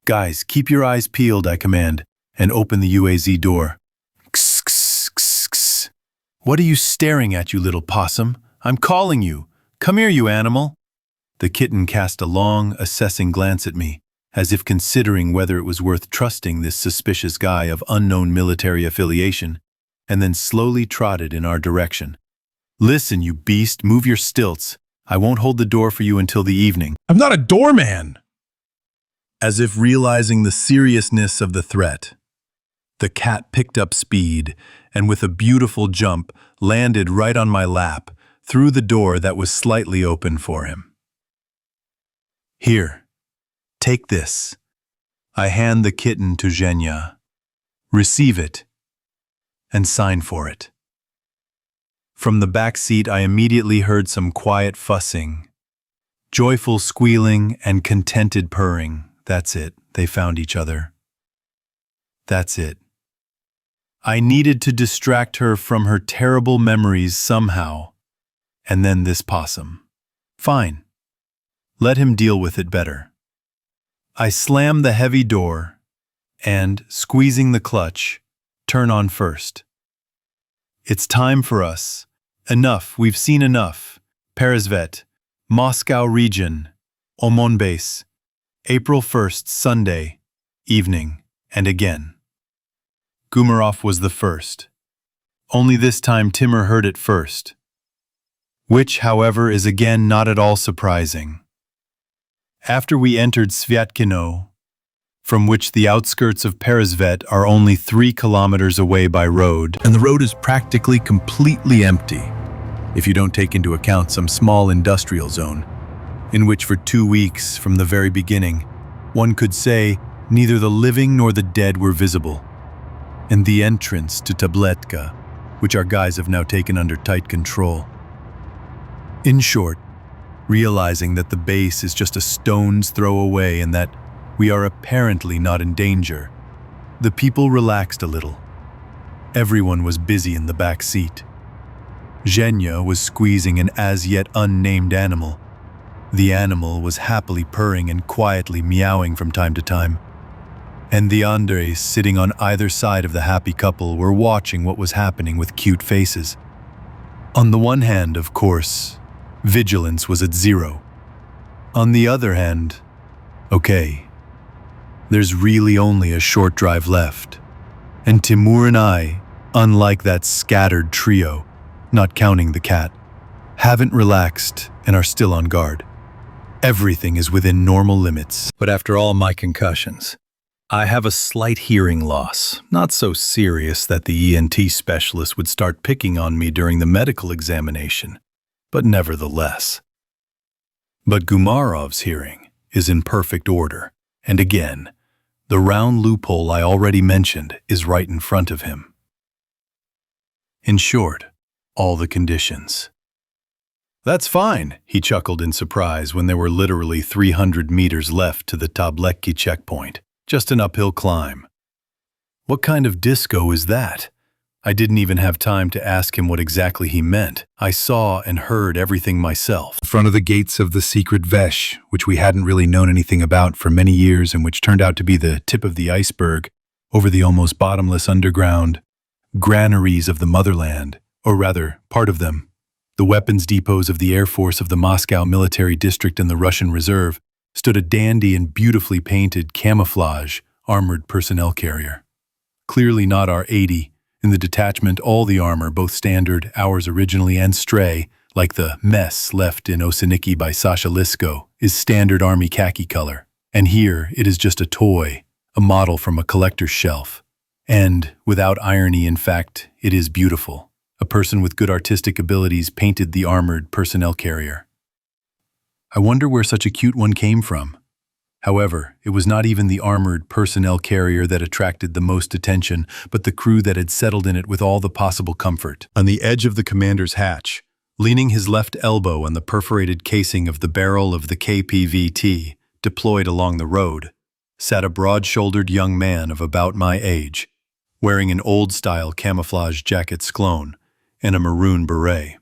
Guys, keep your eyes peeled, I command, and open the UAZ door. Kss, kss, kss, kss. What are you staring at, you little possum? I'm calling you. Come here, you animal. The kitten cast a long, assessing glance at me, as if considering whether it was worth trusting this suspicious guy of unknown military affiliation, and then slowly trotted in our direction. Listen, you beast, move your stilts. I won't hold the door for you until the evening. I'm not a doorman! As if realizing the seriousness of the threat, the cat picked up speed and with a beautiful jump landed right on my lap through the door that was slightly open for him. Here, take this. I hand the kitten to Zhenya. Receive it and sign for it. From the back seat, I immediately heard some quiet fussing, joyful squealing and contented purring. That's it. They found each other. That's it. I needed to distract her from her terrible memories somehow. And then this possum. Fine. Let him deal with it better. I slam the heavy door and, squeezing the clutch, turn on first. It's time for us. Enough, we've seen enough. Peresvet, Moscow region, Omon base, April 1st, Sunday, evening, and again. Gumarov was the first. Only this time Timur heard it first. Which, however, is again not at all surprising. After we entered Svyatkino, from which the outskirts of Peresvet are only 3 kilometers away by road, and the road is practically completely empty, if you don't take into account some small industrial zone, in which for 2 weeks from the very beginning, one could say neither the living nor the dead were visible, and the entrance to Tabletka, which our guys have now taken under tight control. In short, realizing that the base is just a stone's throw away and that we are apparently not in danger, the people relaxed a little. Everyone was busy in the back seat. Zhenya was squeezing an as-yet unnamed animal. The animal was happily purring and quietly meowing from time to time. And the Andres sitting on either side of the happy couple were watching what was happening with cute faces. On the one hand, of course, vigilance was at 0. On the other hand, okay, there's really only a short drive left. And Timur and I, unlike that scattered trio, not counting the cat, haven't relaxed and are still on guard. Everything is within normal limits. But after all my concussions, I have a slight hearing loss, not so serious that the ENT specialist would start picking on me during the medical examination, but nevertheless. But Gumarov's hearing is in perfect order, and again, the round loophole I already mentioned is right in front of him. In short, all the conditions. "That's fine," he chuckled in surprise when there were literally 300 meters left to the Tabletki checkpoint. Just an uphill climb. What kind of disco is that? I didn't even have time to ask him what exactly he meant. I saw and heard everything myself. In front of the gates of the secret Vesh, which we hadn't really known anything about for many years and which turned out to be the tip of the iceberg over the almost bottomless underground granaries of the motherland, or rather, part of them, the weapons depots of the Air Force of the Moscow Military District and the Russian Reserve, stood a dandy and beautifully painted camouflage armored personnel carrier. Clearly not our 80. In the detachment, all the armor, both standard, ours originally, and stray, like the mess left in Osiniki by Sasha Lisko, is standard army khaki color. And here, it is just a toy, a model from a collector's shelf. And, without irony, in fact, it is beautiful. A person with good artistic abilities painted the armored personnel carrier. I wonder where such a cute one came from. However, it was not even the armored personnel carrier that attracted the most attention, but the crew that had settled in it with all the possible comfort. On the edge of the commander's hatch, leaning his left elbow on the perforated casing of the barrel of the KPVT deployed along the road, sat a broad-shouldered young man of about my age, wearing an old-style camouflage jacket sklone and a maroon beret.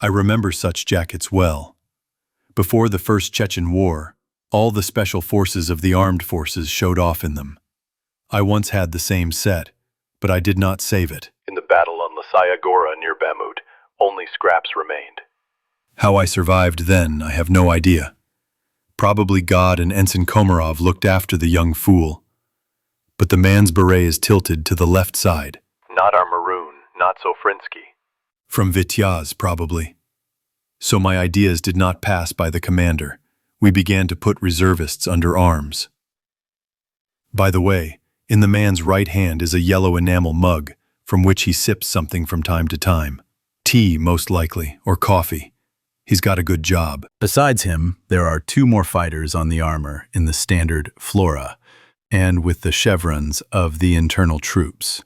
I remember such jackets well. Before the First Chechen War, all the special forces of the armed forces showed off in them. I once had the same set, but I did not save it. In the battle on Lasaya Gora near Bamut, only scraps remained. How I survived then, I have no idea. Probably God and Ensign Komarov looked after the young fool. But the man's beret is tilted to the left side. Not our maroon, not so Frinsky. From Vityaz, probably. So my ideas did not pass by the commander. We began to put reservists under arms. By the way, in the man's right hand is a yellow enamel mug, from which he sips something from time to time. Tea, most likely, or coffee. He's got a good job. Besides him, there are 2 more fighters on the armor in the standard flora, and with the chevrons of the internal troops.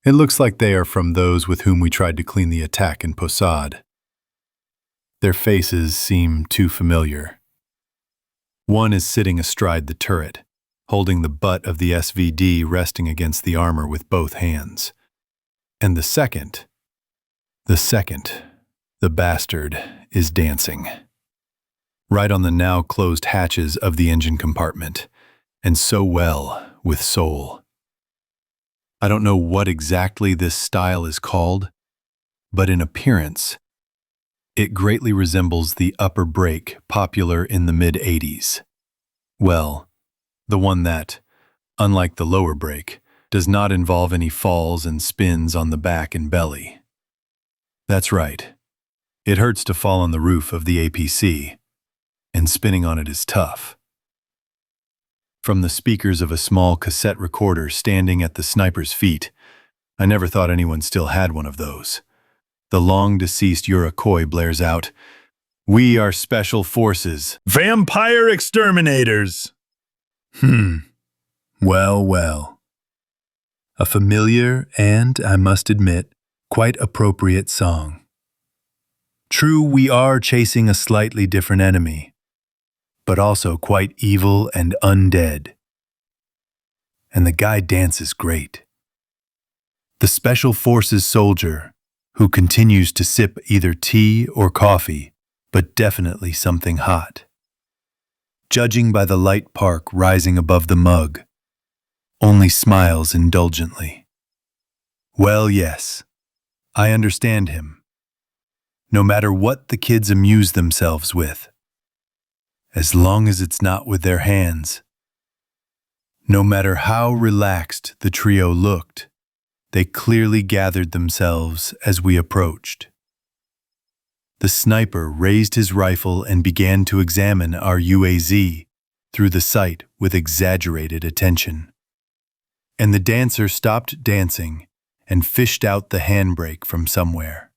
It looks like they are from those with whom we tried to clean the attack in Posad. Their faces seem too familiar. One is sitting astride the turret, holding the butt of the SVD resting against the armor with both hands. And the second, the bastard, is dancing. Right on the now closed hatches of the engine compartment, and so well with soul. I don't know what exactly this style is called, but in appearance, it greatly resembles the upper brake popular in the mid-80s. Well, the one that, unlike the lower brake, does not involve any falls and spins on the back and belly. That's right. It hurts to fall on the roof of the APC, and spinning on it is tough. from the speakers of a small cassette recorder standing at the sniper's feet. I never thought anyone still had one of those. The long-deceased Yurikoi blares out, "We are Special Forces. Vampire exterminators!" Well, well. A familiar and, I must admit, quite appropriate song. True, we are chasing a slightly different enemy, but also quite evil and undead. And the guy dances great. The Special Forces soldier, who continues to sip either tea or coffee, but definitely something hot. Judging by the light park rising above the mug, only smiles indulgently. Well, yes, I understand him. No matter what the kids amuse themselves with, as long as it's not with their hands. No matter how relaxed the trio looked, they clearly gathered themselves as we approached. The sniper raised his rifle and began to examine our UAZ through the sight with exaggerated attention. And the dancer stopped dancing and fished out the handbrake from somewhere.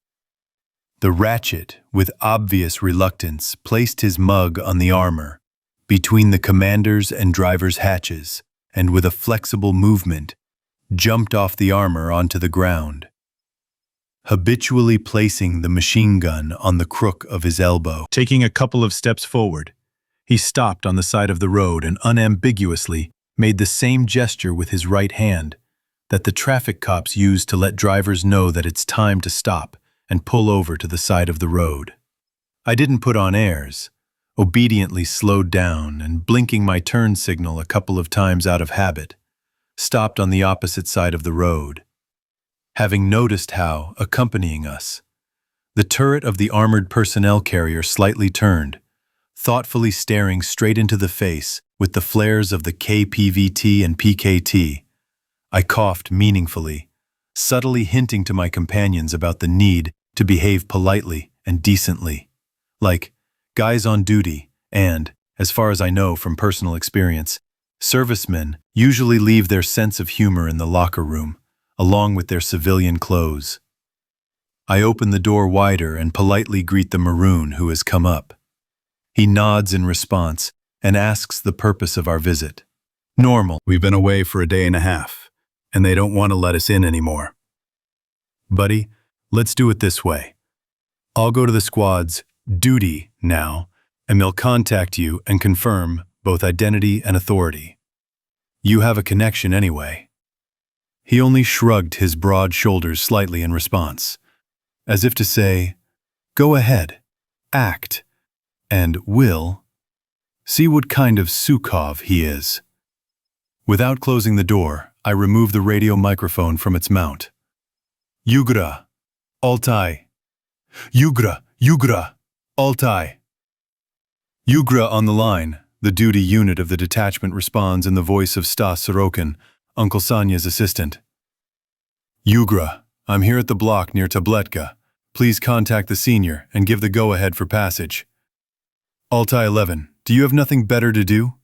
The ratchet, with obvious reluctance, placed his mug on the armor, between the commander's and driver's hatches, and with a flexible movement, jumped off the armor onto the ground, habitually placing the machine gun on the crook of his elbow. Taking a couple of steps forward, he stopped on the side of the road and unambiguously made the same gesture with his right hand that the traffic cops use to let drivers know that it's time to stop and pull over to the side of the road. I didn't put on airs, obediently slowed down and blinking my turn signal a couple of times out of habit, stopped on the opposite side of the road. Having noticed how, accompanying us, the turret of the armored personnel carrier slightly turned, thoughtfully staring straight into the face with the flares of the KPVT and PKT, I coughed meaningfully, subtly hinting to my companions about the need to behave politely and decently, like guys on duty and, as far as I know from personal experience, servicemen usually leave their sense of humor in the locker room, along with their civilian clothes. I open the door wider and politely greet the Maroon who has come up. He nods in response and asks the purpose of our visit. Normal. We've been away for a day and a half, and they don't want to let us in anymore. Buddy, let's do it this way. I'll go to the squad's duty now, and they'll contact you and confirm both identity and authority. You have a connection anyway. He only shrugged his broad shoulders slightly in response, as if to say, go ahead, act, and will see what kind of Sukhov he is. Without closing the door, I remove the radio microphone from its mount. Yugra, Altai. Yugra, Altai. Yugra on the line, the duty unit of the detachment responds in the voice of Stas Sorokin, Uncle Sanya's assistant. Yugra, I'm here at the block near Tabletka. Please contact the senior and give the go-ahead for passage. Altai 11, do you have nothing better to do?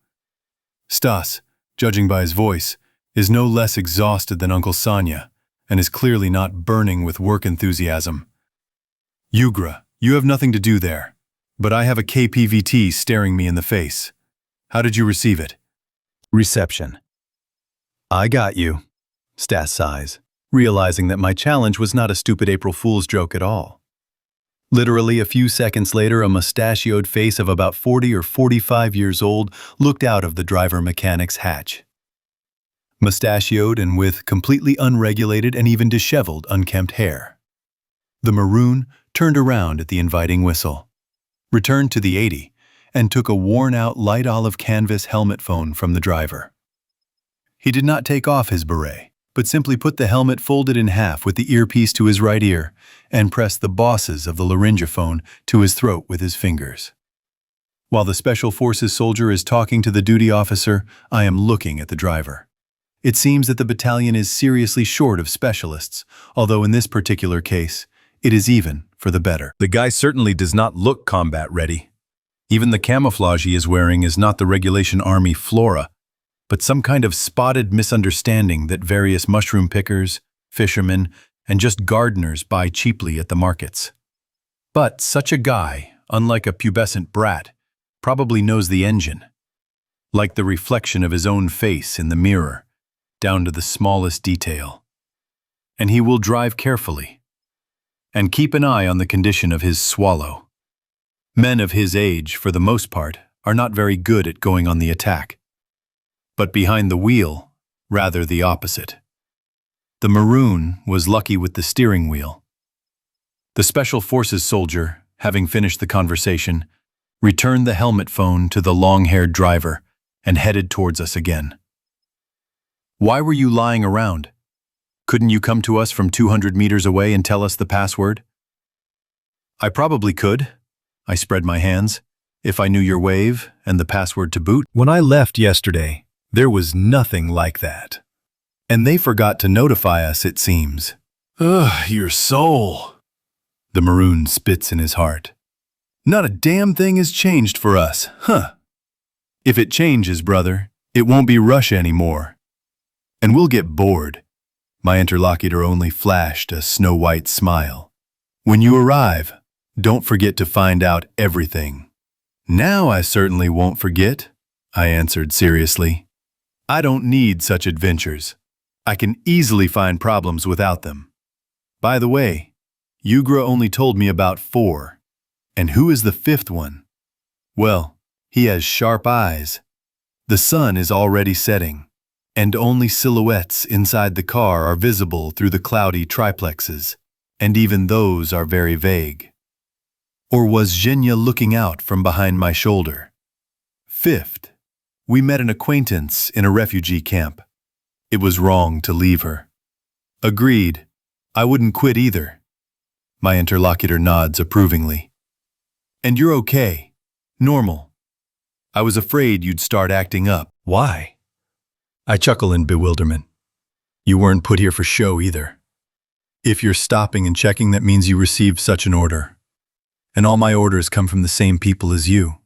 Stas, judging by his voice, is no less exhausted than Uncle Sanya, and is clearly not burning with work enthusiasm. Yugra, you have nothing to do there, but I have a KPVT staring me in the face. How did you receive it? Reception. I got you, Stas sighs, realizing that my challenge was not a stupid April Fool's joke at all. Literally a few seconds later, a mustachioed face of about 40 or 45 years old looked out of the driver-mechanic's hatch. Mustachioed and with completely unregulated and even disheveled unkempt hair. The Maroon turned around at the inviting whistle, returned to the 80, and took a worn-out light olive canvas helmet phone from the driver. He did not take off his beret, but simply put the helmet folded in half with the earpiece to his right ear and pressed the bosses of the laryngophone to his throat with his fingers. While the Special Forces soldier is talking to the duty officer, I am looking at the driver. It seems that the battalion is seriously short of specialists, although in this particular case, it is even for the better. The guy certainly does not look combat ready. Even the camouflage he is wearing is not the regulation army flora. but some kind of spotted misunderstanding that various mushroom pickers, fishermen, and just gardeners buy cheaply at the markets. But such a guy, unlike a pubescent brat, probably knows the engine, like the reflection of his own face in the mirror, down to the smallest detail. And he will drive carefully, and keep an eye on the condition of his swallow. Men of his age, for the most part, are not very good at going on the attack. But behind the wheel, rather the opposite. The maroon was lucky with the steering wheel. The Special Forces soldier, having finished the conversation, returned the helmet phone to the long-haired driver and headed towards us again. Why were you lying around? Couldn't you come to us from 200 meters away and tell us the password? I probably could. I spread my hands. If I knew your wave and the password to boot. When I left yesterday, there was nothing like that. And they forgot to notify us, it seems. Ugh, your soul. The maroon spits in his heart. Not a damn thing has changed for us, huh? If it changes, brother, it won't be Russia anymore. And we'll get bored. My interlocutor only flashed a snow-white smile. When you arrive, don't forget to find out everything. Now I certainly won't forget, I answered seriously. I don't need such adventures. I can easily find problems without them. By the way, Yugra only told me about 4. And who is the 5th one? Well, he has sharp eyes. The sun is already setting, and only silhouettes inside the car are visible through the cloudy triplexes, and even those are very vague. Or was Zhenya looking out from behind my shoulder? 5th, we met an acquaintance in a refugee camp. It was wrong to leave her. Agreed. I wouldn't quit either. My interlocutor nods approvingly. And you're okay. Normal. I was afraid you'd start acting up. Why? I chuckle in bewilderment. You weren't put here for show either. If you're stopping and checking, that means you received such an order. And all my orders come from the same people as you.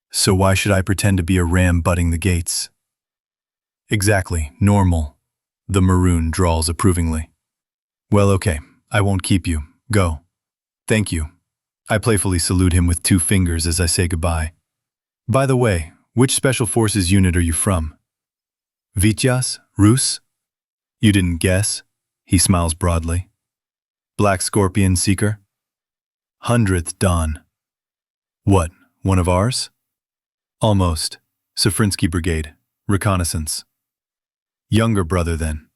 So why should I pretend to be a ram butting the gates? Exactly, normal. The maroon drawls approvingly. Well, okay, I won't keep you. Go. Thank you. I playfully salute him with 2 fingers as I say goodbye. By the way, which Special Forces unit are you from? Vityas? Rus? You didn't guess? He smiles broadly. Black Scorpion Seeker? 100th Dawn. What, one of ours? Almost. Safrinsky Brigade. Reconnaissance. Younger brother then.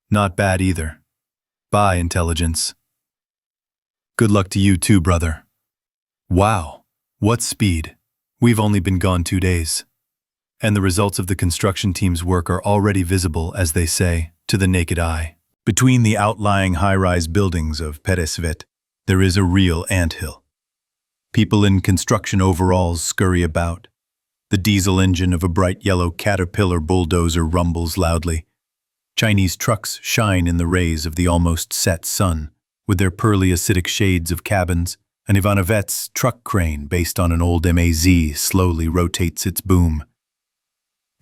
Not bad either. Bye, intelligence. Good luck to you too, brother. Wow, what speed. We've only been gone 2 days. And the results of the construction team's work are already visible, as they say, to the naked eye. Between the outlying high-rise buildings of Peresvet, there is a real anthill. People in construction overalls scurry about. The diesel engine of a bright yellow Caterpillar bulldozer rumbles loudly. Chinese trucks shine in the rays of the almost set sun, with their pearly acidic shades of cabins. An Ivanovet's truck crane based on an old MAZ slowly rotates its boom.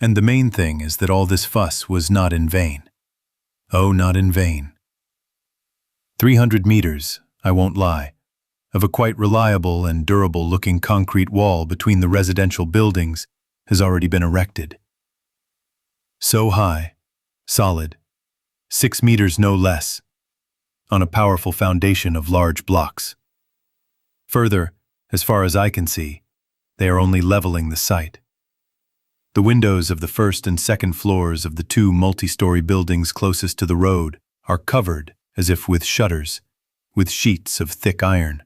And the main thing is that all this fuss was not in vain. Oh, not in vain. 300 meters, I won't lie, of a quite reliable and durable-looking concrete wall between the residential buildings has already been erected. So high, solid, 6 meters no less, on a powerful foundation of large blocks. Further, as far as I can see, they are only leveling the site. The windows of the first and second floors of the 2 multi-story buildings closest to the road are covered, as if with shutters, with sheets of thick iron.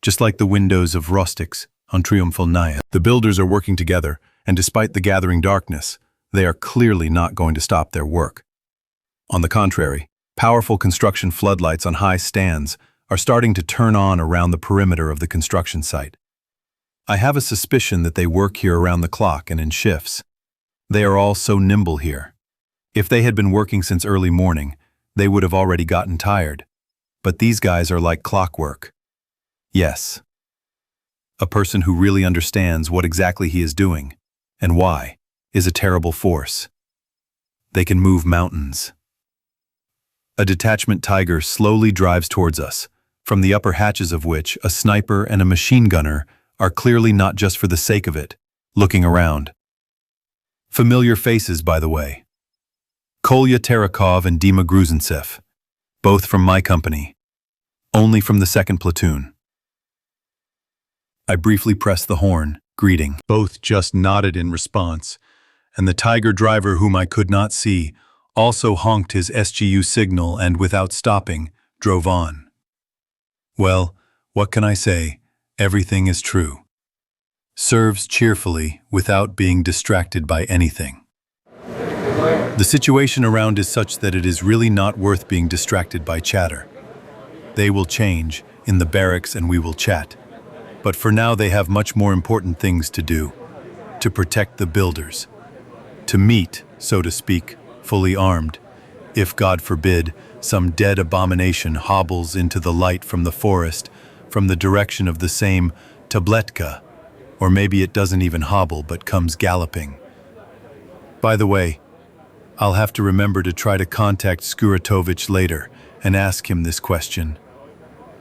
Just like the windows of Rostix on Triumphal. The builders are working together, and despite the gathering darkness, they are clearly not going to stop their work. On the contrary, powerful construction floodlights on high stands are starting to turn on around the perimeter of the construction site. I have a suspicion that they work here around the clock and in shifts. They are all so nimble here. If they had been working since early morning, they would have already gotten tired. But these guys are like clockwork. Yes. A person who really understands what exactly he is doing, and why, is a terrible force. They can move mountains. A detachment tiger slowly drives towards us, from the upper hatches of which a sniper and a machine gunner are clearly not just for the sake of it, looking around. Familiar faces, by the way. Kolya Terekov and Dima Gruzintsev, both from my company, only from the 2nd platoon. I briefly pressed the horn, greeting. Both just nodded in response, and the tiger driver, whom I could not see, also honked his SGU signal and, without stopping, drove on. Well, what can I say? Everything is true. Serves cheerfully without being distracted by anything. The situation around is such that it is really not worth being distracted by chatter. They will change in the barracks and we will chat. But for now they have much more important things to do. To protect the builders. To meet, so to speak, fully armed. If, God forbid, some dead abomination hobbles into the light from the forest, from the direction of the same tabletka, or maybe it doesn't even hobble but comes galloping. By the way, I'll have to remember to try to contact Skuratovich later and ask him this question.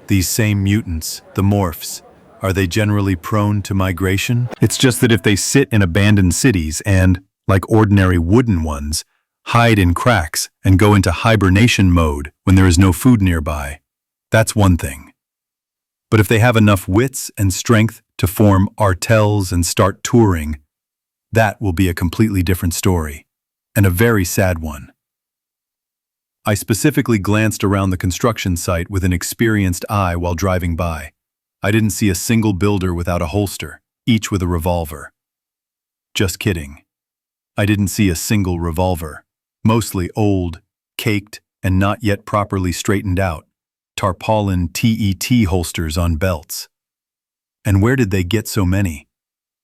These same mutants, the morphs, are they generally prone to migration? It's just that if they sit in abandoned cities and, like ordinary wooden ones, hide in cracks and go into hibernation mode when there is no food nearby, that's one thing. But if they have enough wits and strength to form artels and start touring, that will be a completely different story, and a very sad one. I specifically glanced around the construction site with an experienced eye while driving by. I didn't see a single builder without a holster, each with a revolver. Just kidding. I didn't see a single revolver. Mostly old, caked, and not yet properly straightened out, tarpaulin TET holsters on belts. And where did they get so many?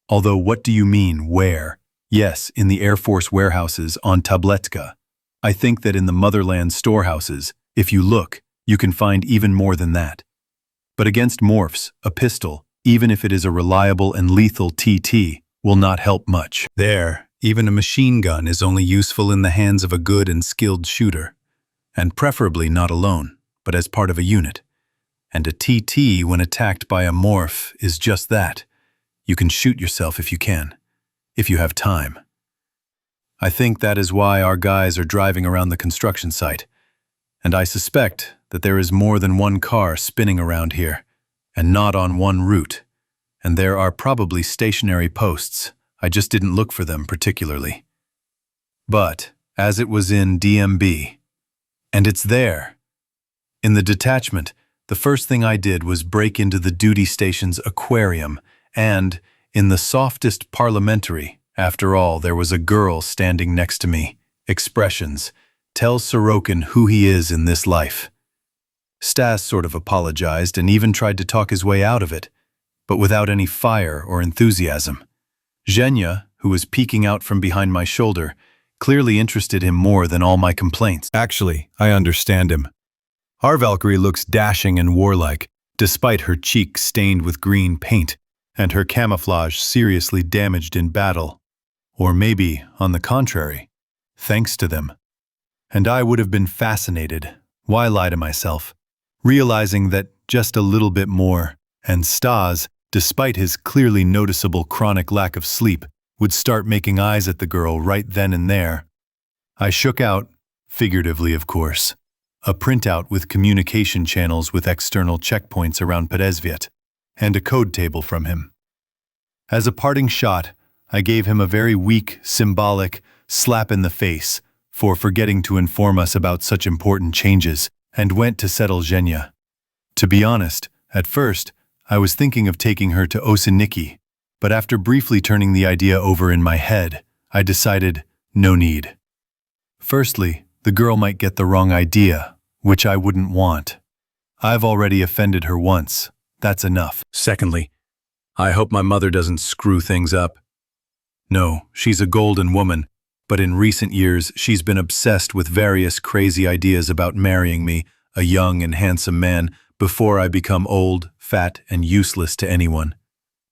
Although, what do you mean, where? Yes, in the Air Force warehouses on Tabletka. I think that in the motherland storehouses, if you look, you can find even more than that. But against morphs, a pistol, even if it is a reliable and lethal TT, will not help much. There, even a machine gun is only useful in the hands of a good and skilled shooter, and preferably not alone, but as part of a unit. And a TT, when attacked by a morph, is just that. You can shoot yourself if you can, if you have time. I think that is why our guys are driving around the construction site, and I suspect that there is more than one car spinning around here, and not on one route, and there are probably stationary posts. I just didn't look for them particularly. But, as it was in DMB, and it's there. In the detachment, the first thing I did was break into the duty station's aquarium, and, in the softest parliamentary, after all, there was a girl standing next to me, expressions, tell Sorokin who he is in this life. Stas sort of apologized and even tried to talk his way out of it, but without any fire or enthusiasm. Zhenya, who was peeking out from behind my shoulder, clearly interested him more than all my complaints. Actually, I understand him. Our Valkyrie looks dashing and warlike, despite her cheek stained with green paint, and her camouflage seriously damaged in battle. Or maybe, on the contrary, thanks to them. And I would have been fascinated, why lie to myself, realizing that just a little bit more, and Stas, despite his clearly noticeable chronic lack of sleep, would start making eyes at the girl right then and there. I shook out, figuratively of course, a printout with communication channels with external checkpoints around Peresviet, and a code table from him. As a parting shot, I gave him a very weak, symbolic slap in the face for forgetting to inform us about such important changes, and went to settle Zhenya. To be honest, at first, I was thinking of taking her to Osiniki, but after briefly turning the idea over in my head, I decided no need. Firstly, the girl might get the wrong idea, which I wouldn't want. I've already offended her once. That's enough. Secondly, I hope my mother doesn't screw things up. No, she's a golden woman, but in recent years she's been obsessed with various crazy ideas about marrying me, a young and handsome man, before I become old, fat, and useless to anyone.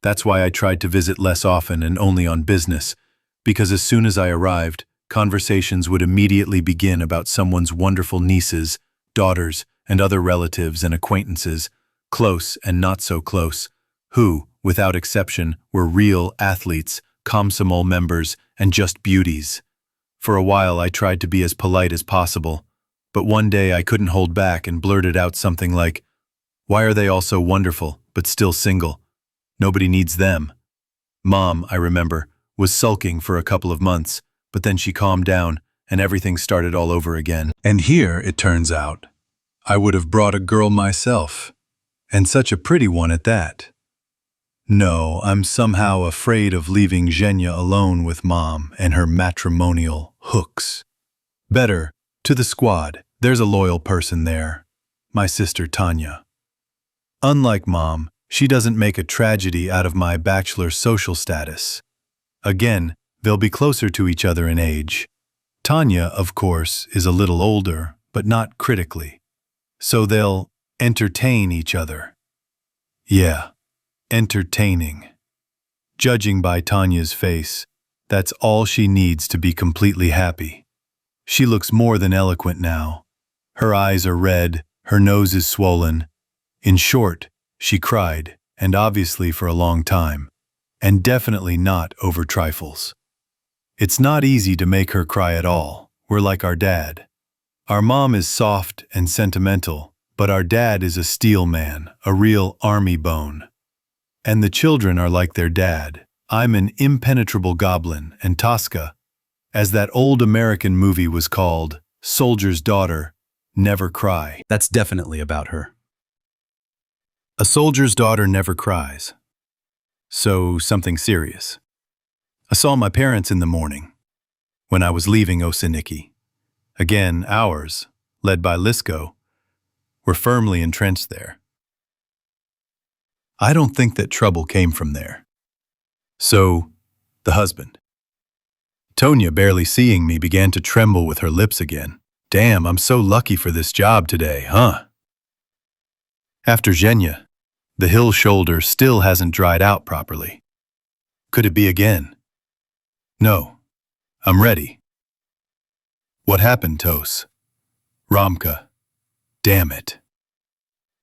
That's why I tried to visit less often and only on business, because as soon as I arrived, conversations would immediately begin about someone's wonderful nieces, daughters, and other relatives and acquaintances, close and not so close, who, without exception, were real athletes, Komsomol members, and just beauties. For a while I tried to be as polite as possible, but one day I couldn't hold back and blurted out something like, "Why are they all so wonderful, but still single? Nobody needs them." Mom, I remember, was sulking for a couple of months, but then she calmed down and everything started all over again. And here, it turns out, I would have brought a girl myself, and such a pretty one at that. No, I'm somehow afraid of leaving Zhenya alone with Mom and her matrimonial hooks. Better, to the squad, there's a loyal person there, my sister Tanya. Unlike Mom, she doesn't make a tragedy out of my bachelor social status. Again, they'll be closer to each other in age. Tanya, of course, is a little older, but not critically. So they'll entertain each other. Yeah, entertaining. Judging by Tanya's face, that's all she needs to be completely happy. She looks more than eloquent now. Her eyes are red, her nose is swollen. In short, she cried, and obviously for a long time, and definitely not over trifles. It's not easy to make her cry at all. We're like our dad. Our mom is soft and sentimental, but our dad is a steel man, a real army bone. And the children are like their dad. I'm an impenetrable goblin, and Tosca, as that old American movie was called, Soldier's Daughter, never cry. That's definitely about her. A soldier's daughter never cries. So something serious. I saw my parents in the morning, when I was leaving Osiniki. Again, ours, led by Lisko, were firmly entrenched there. I don't think that trouble came from there. So, the husband. Tanya, barely seeing me, began to tremble with her lips again. Damn, I'm so lucky for this job today, huh? After Zhenya, the hill shoulder still hasn't dried out properly. Could it be again? No, I'm ready. What happened, Tos? Ramka. Damn it.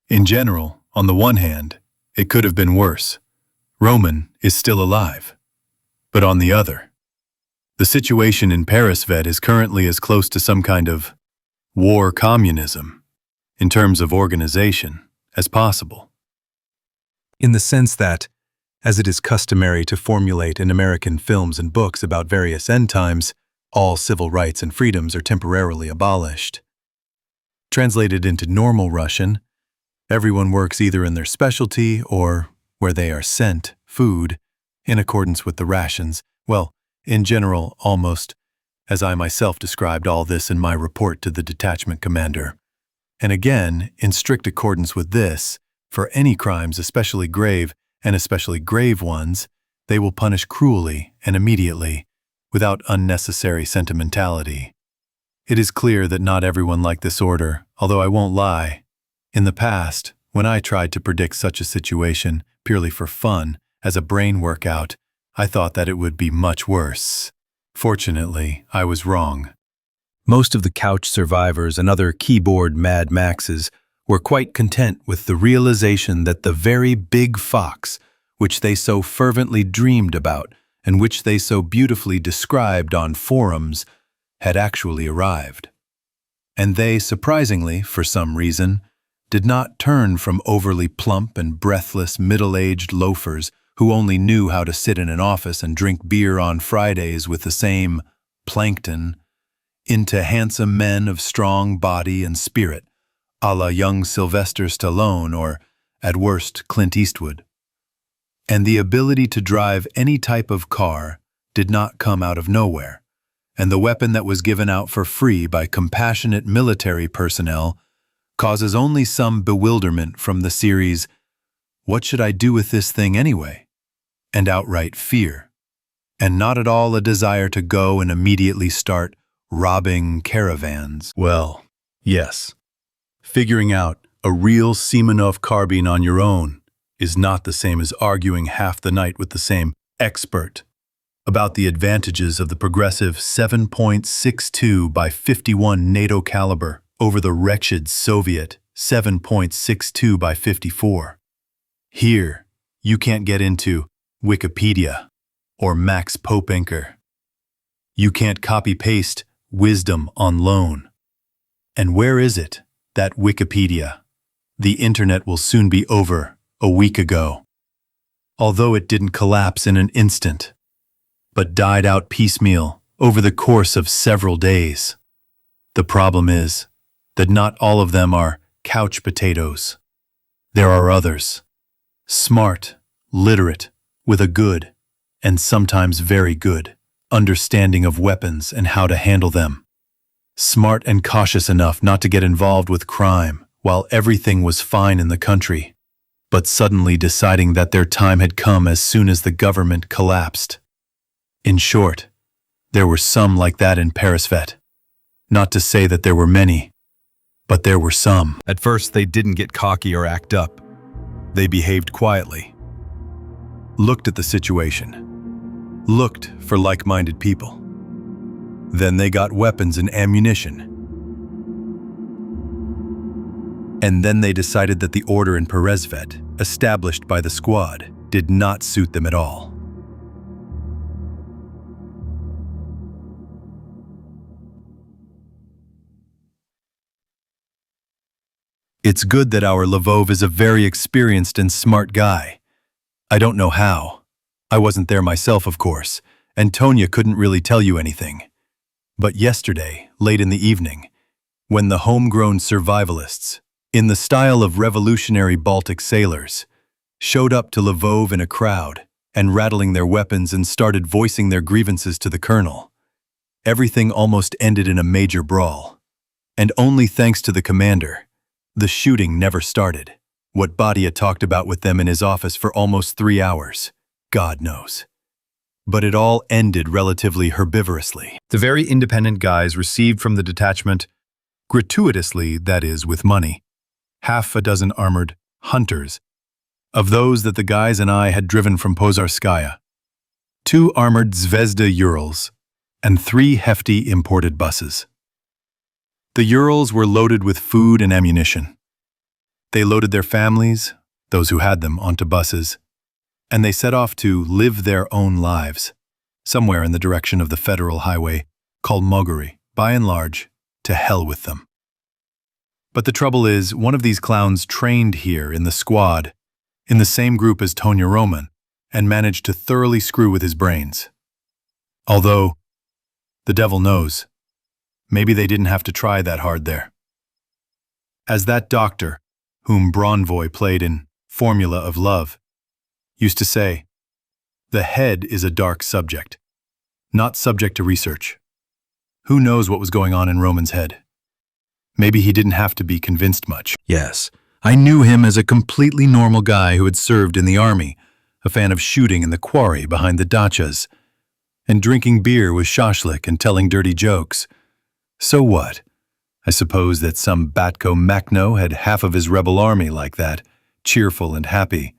In general, on the one hand, it could have been worse. Roman is still alive. But on the other, the situation in Peresvet is currently as close to some kind of war communism, in terms of organization, as possible. In the sense that, as it is customary to formulate in American films and books about various end times, all civil rights and freedoms are temporarily abolished. Translated into normal Russian, everyone works either in their specialty or, where they are sent, food, in accordance with the rations. Well, in general, almost, as I myself described all this in my report to the detachment commander. And again, in strict accordance with this, for any crimes especially grave, and especially grave ones, they will punish cruelly and immediately, without unnecessary sentimentality. It is clear that not everyone liked this order, although I won't lie. In the past, when I tried to predict such a situation, purely for fun, as a brain workout, I thought that it would be much worse. Fortunately, I was wrong. Most of the couch survivors and other keyboard Mad Maxes were quite content with the realization that the very big fox, which they so fervently dreamed about and which they so beautifully described on forums, had actually arrived. And they, surprisingly, for some reason, did not turn from overly plump and breathless middle-aged loafers who only knew how to sit in an office and drink beer on Fridays with the same plankton, into handsome men of strong body and spirit, a la young Sylvester Stallone or, at worst, Clint Eastwood. And the ability to drive any type of car did not come out of nowhere, and the weapon that was given out for free by compassionate military personnel causes only some bewilderment from the series, "What should I do with this thing anyway?" and outright fear, and not at all a desire to go and immediately start robbing caravans. Well, yes. Figuring out a real Semenov carbine on your own is not the same as arguing half the night with the same expert. about the advantages of the progressive 7.62 by 51 NATO caliber over the wretched Soviet 7.62 by 54. Here, you can't get into Wikipedia or Max Popenker. You can't copy-paste wisdom on loan. And where is it, that Wikipedia? The internet will soon be over a week ago. Although it didn't collapse in an instant, but died out piecemeal over the course of several days. The problem is that not all of them are couch potatoes. There are others, smart, literate, with a good, and sometimes very good, understanding of weapons and how to handle them. Smart and cautious enough not to get involved with crime while everything was fine in the country, but suddenly deciding that their time had come as soon as the government collapsed. In short, there were some like that in Peresvet. Not to say that there were many, but there were some. At first, they didn't get cocky or act up. They behaved quietly, looked at the situation, looked for like-minded people. Then they got weapons and ammunition. And then they decided that the order in Peresvet, established by the squad, did not suit them at all. It's good that our Lvov is a very experienced and smart guy. I don't know how. I wasn't there myself, of course, and Tanya couldn't really tell you anything. But yesterday, late in the evening, when the homegrown survivalists, in the style of revolutionary Baltic sailors, showed up to Lvov in a crowd and rattling their weapons and started voicing their grievances to the colonel, everything almost ended in a major brawl. And only thanks to the commander, the shooting never started. What Badia talked about with them in his office for almost 3 hours, God knows. But it all ended relatively herbivorously. The very independent guys received from the detachment, gratuitously, that is, with money, 6 armored hunters, of those that the guys and I had driven from Pozarskaya, 2 armored Zvezda Urals, and 3 hefty imported buses. The Urals were loaded with food and ammunition. They loaded their families, those who had them, onto buses, and they set off to live their own lives, somewhere in the direction of the federal highway called Moguri, by and large, to hell with them. But the trouble is, one of these clowns trained here in the squad, in the same group as Tanya Roman, and managed to thoroughly screw with his brains. Although, the devil knows, maybe they didn't have to try that hard there. As that doctor, whom Bronvoy played in Formula of Love, used to say, the head is a dark subject, not subject to research. Who knows what was going on in Roman's head? Maybe he didn't have to be convinced much. Yes, I knew him as a completely normal guy who had served in the army, a fan of shooting in the quarry behind the dachas, and drinking beer with shashlik and telling dirty jokes. So what? I suppose that some Batko Makhno had half of his rebel army like that, cheerful and happy,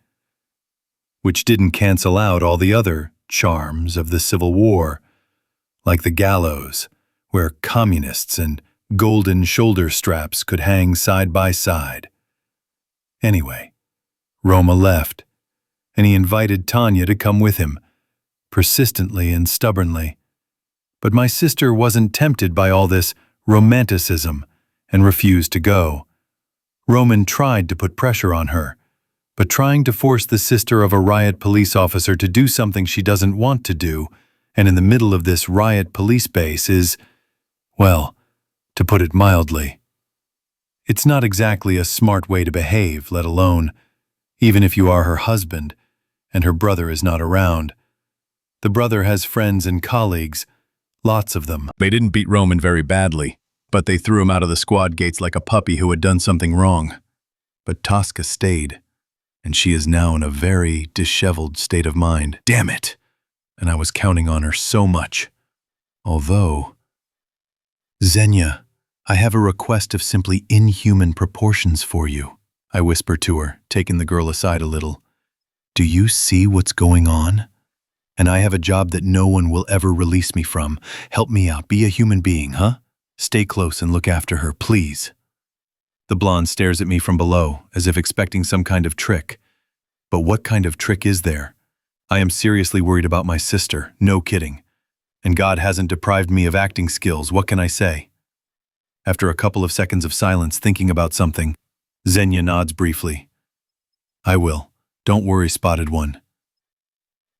which didn't cancel out all the other charms of the Civil War, like the gallows, where communists and golden shoulder straps could hang side by side. Anyway, Roma left, and he invited Tanya to come with him, persistently and stubbornly. But my sister wasn't tempted by all this romanticism and refused to go. Roman tried to put pressure on her, but trying to force the sister of a riot police officer to do something she doesn't want to do, and in the middle of this riot police base is, well, to put it mildly, it's not exactly a smart way to behave, let alone, even if you are her husband and her brother is not around. The brother has friends and colleagues, lots of them. They didn't beat Roman very badly, but they threw him out of the squad gates like a puppy who had done something wrong. But Tosca stayed, and she is now in a very disheveled state of mind. Damn it! And I was counting on her so much. Although... Xenia, I have a request of simply inhuman proportions for you, I whispered to her, taking the girl aside a little. Do you see what's going on? And I have a job that no one will ever release me from. Help me out. Be a human being, huh? Stay close and look after her, please. The blonde stares at me from below, as if expecting some kind of trick. But what kind of trick is there? I am seriously worried about my sister, no kidding. And God hasn't deprived me of acting skills, what can I say? After a couple of seconds of silence thinking about something, Xenia nods briefly. I will. Don't worry, Spotted One.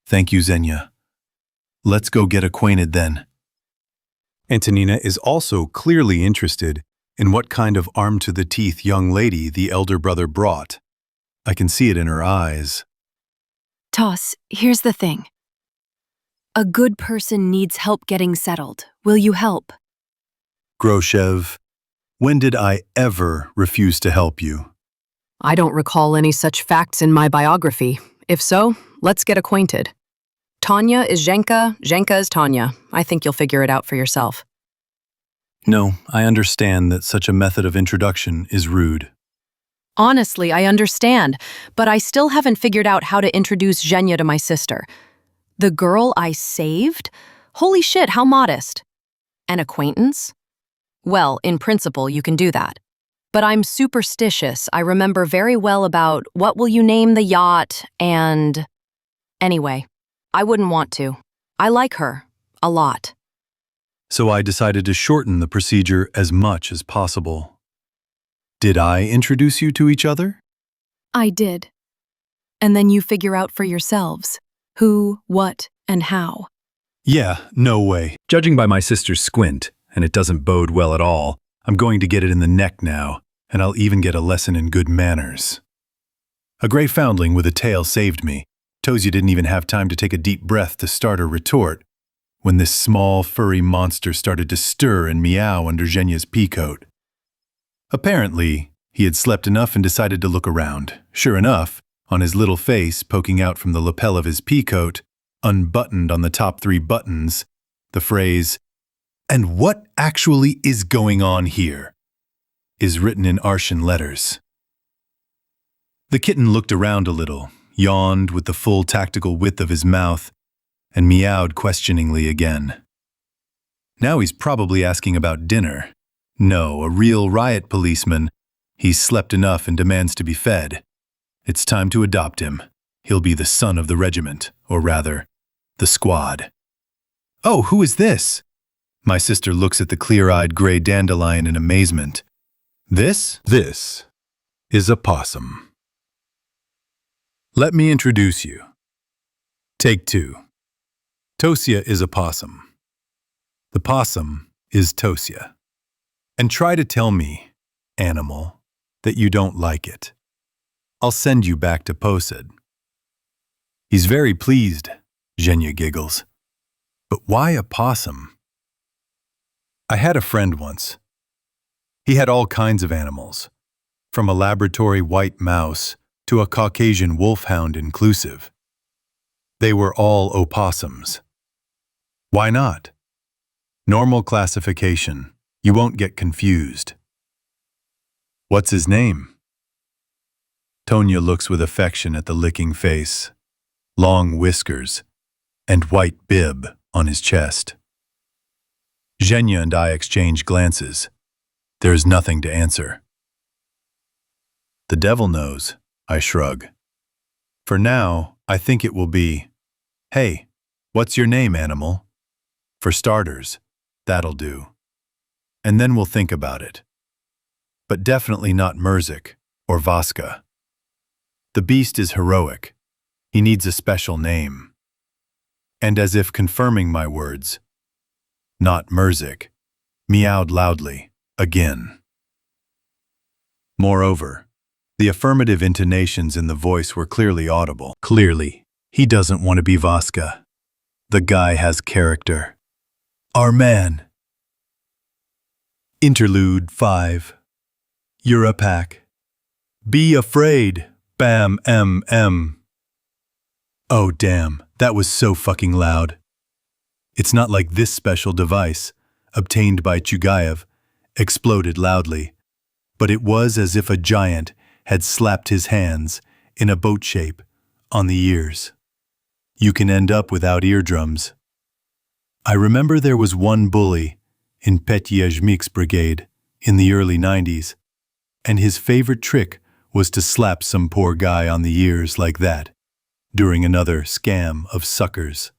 Thank you, Xenia. Let's go get acquainted then. Antonina is also clearly interested in what kind of armed-to-the-teeth young lady the elder brother brought. I can see it in her eyes. Toss, here's the thing. A good person needs help getting settled. Will you help? Groshev, when did I ever refuse to help you? I don't recall any such facts in my biography. If so, let's get acquainted. Tanya is Zhenka, Zhenka is Tanya. I think you'll figure it out for yourself. No, I understand that such a method of introduction is rude. Honestly, I understand, but I still haven't figured out how to introduce Zhenya to my sister. The girl I saved? Holy shit, how modest. An acquaintance? Well, in principle, you can do that. But I'm superstitious. I remember very well about what will you name the yacht and... Anyway, I wouldn't want to. I like her. A lot. So I decided to shorten the procedure as much as possible. Did I introduce you to each other? I did. And then you figure out for yourselves who, what, and how. Yeah, no way. Judging by my sister's squint, and it doesn't bode well at all, I'm going to get it in the neck now, and I'll even get a lesson in good manners. A gray foundling with a tail saved me. Tosia didn't even have time to take a deep breath to start her retort, when this small, furry monster started to stir and meow under Zhenya's peacoat. Apparently, he had slept enough and decided to look around. Sure enough, on his little face poking out from the lapel of his peacoat, unbuttoned on the top 3 buttons, the phrase, "And what actually is going on here?" is written in Artian letters. The kitten looked around a little, yawned with the full tactical width of his mouth, and meowed questioningly again. Now he's probably asking about dinner. No, a real riot policeman. He's slept enough and demands to be fed. It's time to adopt him. He'll be the son of the regiment, or rather, the squad. Oh, who is this? My sister looks at the clear-eyed gray dandelion in amazement. This is a possum. Let me introduce you. Take 2. Tosia is a possum. The possum is Tosia. And try to tell me, animal, that you don't like it. I'll send you back to Posed. He's very pleased, Zhenya giggles. But why a possum? I had a friend once. He had all kinds of animals, from a laboratory white mouse to a Caucasian wolfhound inclusive. They were all opossums. Why not? Normal classification. You won't get confused. What's his name? Tonya looks with affection at the licking face, long whiskers, and white bib on his chest. Zhenya and I exchange glances. There is nothing to answer. The devil knows, I shrug. For now, I think it will be, "Hey, what's your name, animal?" For starters, that'll do. And then we'll think about it. But definitely not Murzik or Vaska. The beast is heroic. He needs a special name. And as if confirming my words, not Murzik, meowed loudly, again. Moreover, the affirmative intonations in the voice were clearly audible. Clearly, he doesn't want to be Vaska. The guy has character. Our man. Interlude 5. You're a pack. Be afraid. Bam, M. Oh, damn, that was so fucking loud. It's not like this special device, obtained by Chugayev, exploded loudly, but it was as if a giant had slapped his hands, in a boat shape, on the ears. you can end up without eardrums. I remember there was one bully in Petyajmik's brigade in the early 90s, and his favorite trick was to slap some poor guy on the ears like that during another scam of suckers.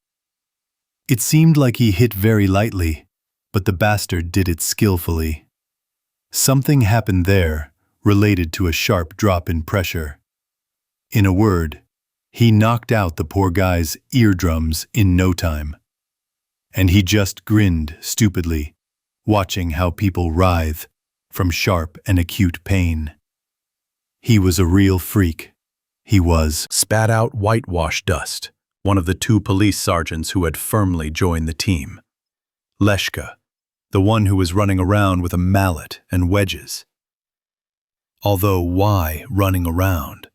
It seemed like he hit very lightly, but the bastard did it skillfully. Something happened there related to a sharp drop in pressure. In a word, he knocked out the poor guy's eardrums in no time. And he just grinned stupidly, watching how people writhe from sharp and acute pain. He was a real freak. He was Spat out whitewash dust, one of the two police sergeants who had firmly joined the team. Leshka, the one who was running around with a mallet and wedges. Although why running around?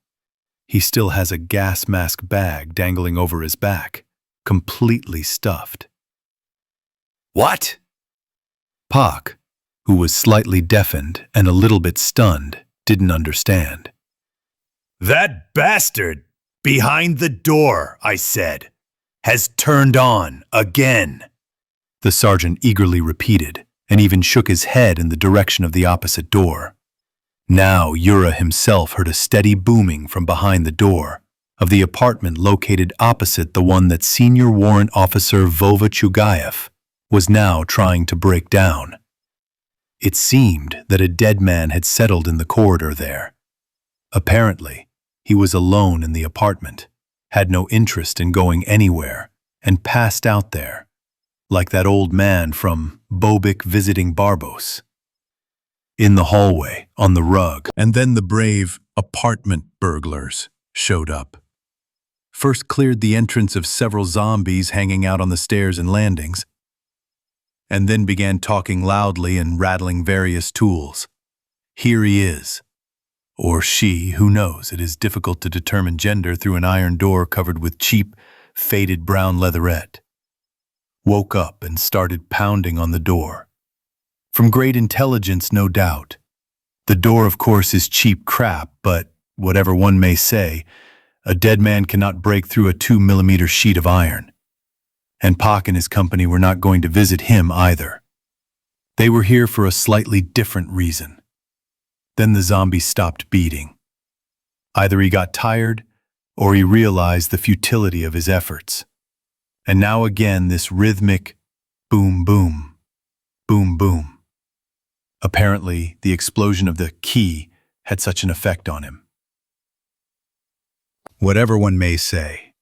He still has a gas mask bag dangling over his back, completely stuffed. What? Pak, who was slightly deafened and a little bit stunned, didn't understand. That bastard behind the door, I said, has turned on again. The sergeant eagerly repeated, and even shook his head in the direction of the opposite door. Now Yura himself heard a steady booming from behind the door of the apartment located opposite the one that Senior Warrant Officer Vova Chugayev was now trying to break down. It seemed that a dead man had settled in the corridor there. Apparently, he was alone in the apartment, had no interest in going anywhere, and passed out there, like that old man from Bobik visiting Barbos. In the hallway, on the rug, and then the brave apartment burglars showed up. First cleared the entrance of several zombies hanging out on the stairs and landings, and then began talking loudly and rattling various tools. Here he is. Or she, who knows? It is difficult to determine gender through an iron door covered with cheap, faded brown leatherette. Woke up and started pounding on the door. From great intelligence, no doubt. The door, of course, is cheap crap, but whatever one may say, a dead man cannot break through a 2mm sheet of iron. And Pak and his company were not going to visit him either. They were here for a slightly different reason. Then the zombie stopped beating. Either he got tired, or he realized the futility of his efforts. And now again this rhythmic boom boom, boom boom. Apparently, the explosion of the key had such an effect on him. Whatever one may say,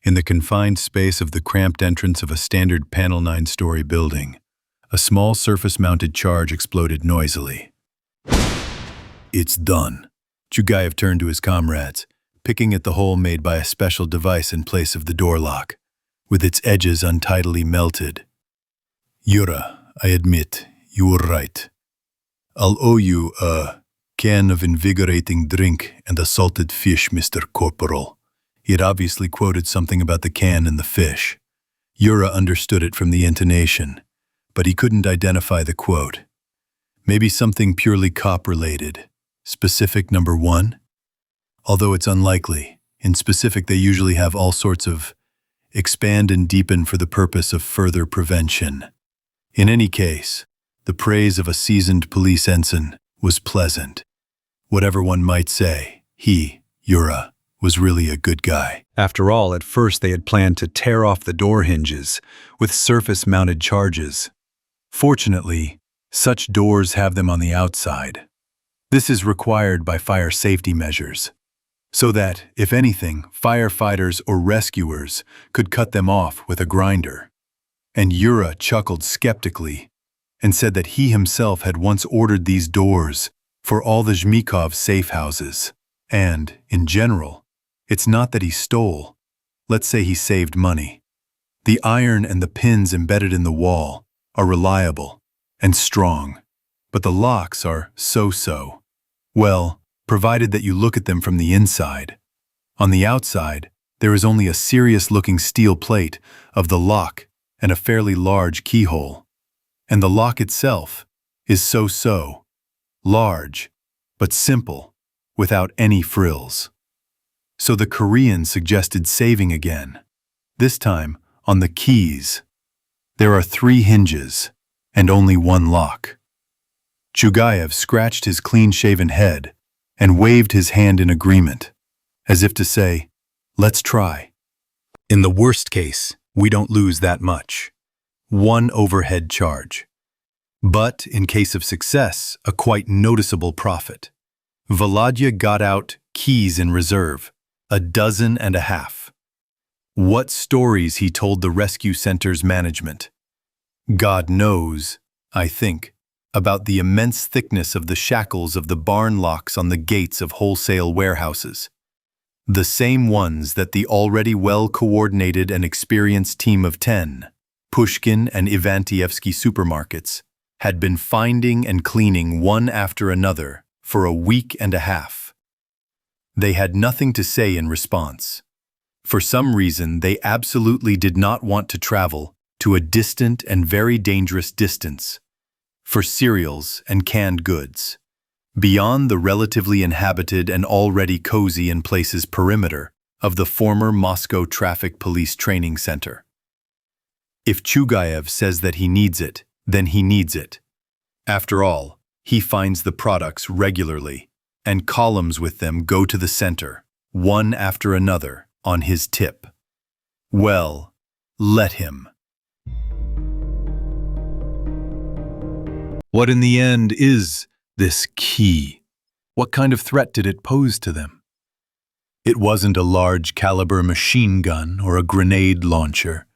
in the confined space of the cramped entrance of a standard panel 9-story building, a small surface-mounted charge exploded noisily. It's done. Chugayev turned to his comrades, picking at the hole made by a special device in place of the door lock, with its edges untidily melted. Yura, I admit, you were right. I'll owe you a can of invigorating drink and a salted fish, Mr. Corporal. He had obviously quoted something about the can and the fish. Yura understood it from the intonation, but he couldn't identify the quote. Maybe something purely cop-related. Specific number 1? Although it's unlikely. In specific, they usually have all sorts of expand and deepen for the purpose of further prevention. In any case, the praise of a seasoned police ensign was pleasant. Whatever one might say, he, Yura, was really a good guy. After all, at first they had planned to tear off the door hinges with surface-mounted charges. Fortunately, such doors have them on the outside. This is required by fire safety measures, so that, if anything, firefighters or rescuers could cut them off with a grinder. And Yura chuckled skeptically and said that he himself had once ordered these doors for all the Zhmikov safe houses. And, in general, it's not that he stole. Let's say he saved money. The iron and the pins embedded in the wall are reliable and strong, but the locks are so-so. Well, provided that you look at them from the inside. On the outside, there is only a serious-looking steel plate of the lock and a fairly large keyhole. And the lock itself is so-so, large, but simple, without any frills. So the Korean suggested saving again. This time, on the keys. There are 3 hinges, and only 1 lock. Chugayev scratched his clean-shaven head and waved his hand in agreement, as if to say, "Let's try." In the worst case, we don't lose that much. 1 overhead charge. But, in case of success, a quite noticeable profit. Volodya got out keys in reserve, 12. What stories he told the rescue center's management. God knows, I think, about the immense thickness of the shackles of the barn locks on the gates of wholesale warehouses. The same ones that the already well-coordinated and experienced team of 10, Pushkin and Ivantievsky supermarkets, had been finding and cleaning one after another for a week and a half. They had nothing to say in response. For some reason, they absolutely did not want to travel to a distant and very dangerous distance for cereals and canned goods, beyond the relatively inhabited and already cozy in places perimeter of the former Moscow Traffic Police Training Center. If Chugayev says that he needs it, then he needs it. After all, he finds the products regularly, and columns with them go to the center, one after another, on his tip. Well, let him. What in the end is this key? What kind of threat did it pose to them? It wasn't a large caliber machine gun or a grenade launcher.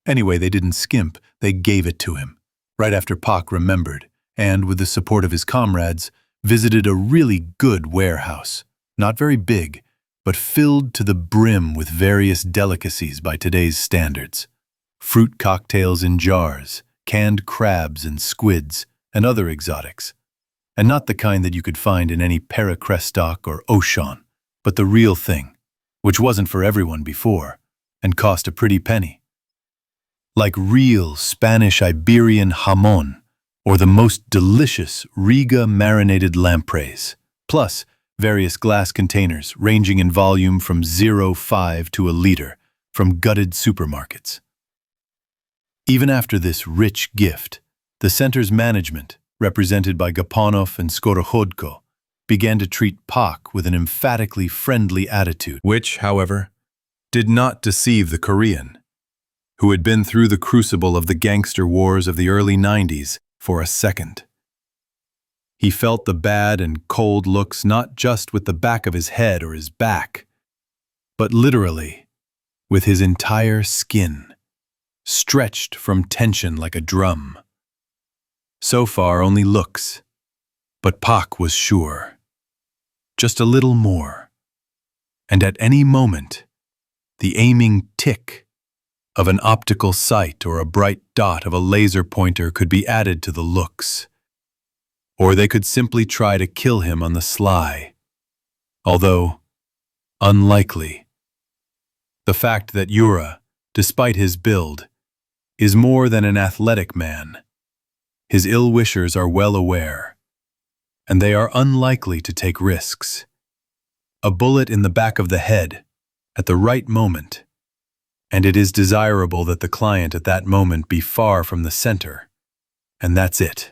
Anyway, they didn't skimp, they gave it to him, right after Pak remembered, and with the support of his comrades, visited a really good warehouse, not very big, but filled to the brim with various delicacies by today's standards. Fruit cocktails in jars, canned crabs and squids, and other exotics. And not the kind that you could find in any Perekrestok or Auchan, but the real thing, which wasn't for everyone before, and cost a pretty penny. Like real Spanish Iberian jamon, or the most delicious Riga marinated lampreys, plus various glass containers ranging in volume from 0.5 to a liter from gutted supermarkets. Even after this rich gift, the center's management, represented by Gapanov and Skorohodko, began to treat Pak with an emphatically friendly attitude, which, however, did not deceive the Korean, who had been through the crucible of the gangster wars of the early 90s for a second. He felt the bad and cold looks not just with the back of his head or his back, but literally with his entire skin, stretched from tension like a drum. So far, only looks, but Pak was sure. Just a little more, and at any moment, the aiming tick of an optical sight or a bright dot of a laser pointer could be added to the looks. Or they could simply try to kill him on the sly, although unlikely. The fact that Yura, despite his build, is more than an athletic man, his ill-wishers are well aware, and they are unlikely to take risks. A bullet in the back of the head, at the right moment, and it is desirable that the client at that moment be far from the center, and that's it.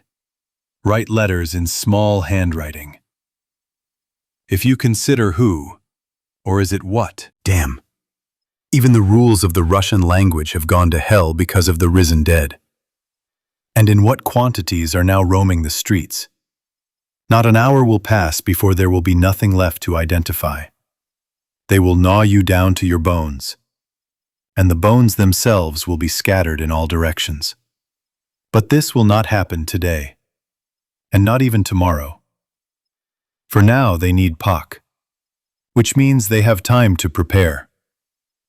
Write letters in small handwriting. If you consider who, or is it what? Damn. Even the rules of the Russian language have gone to hell because of the risen dead. And in what quantities are now roaming the streets? Not an hour will pass before there will be nothing left to identify. They will gnaw you down to your bones, and the bones themselves will be scattered in all directions. But this will not happen today. And not even tomorrow. For now they need Pak, which means they have time to prepare,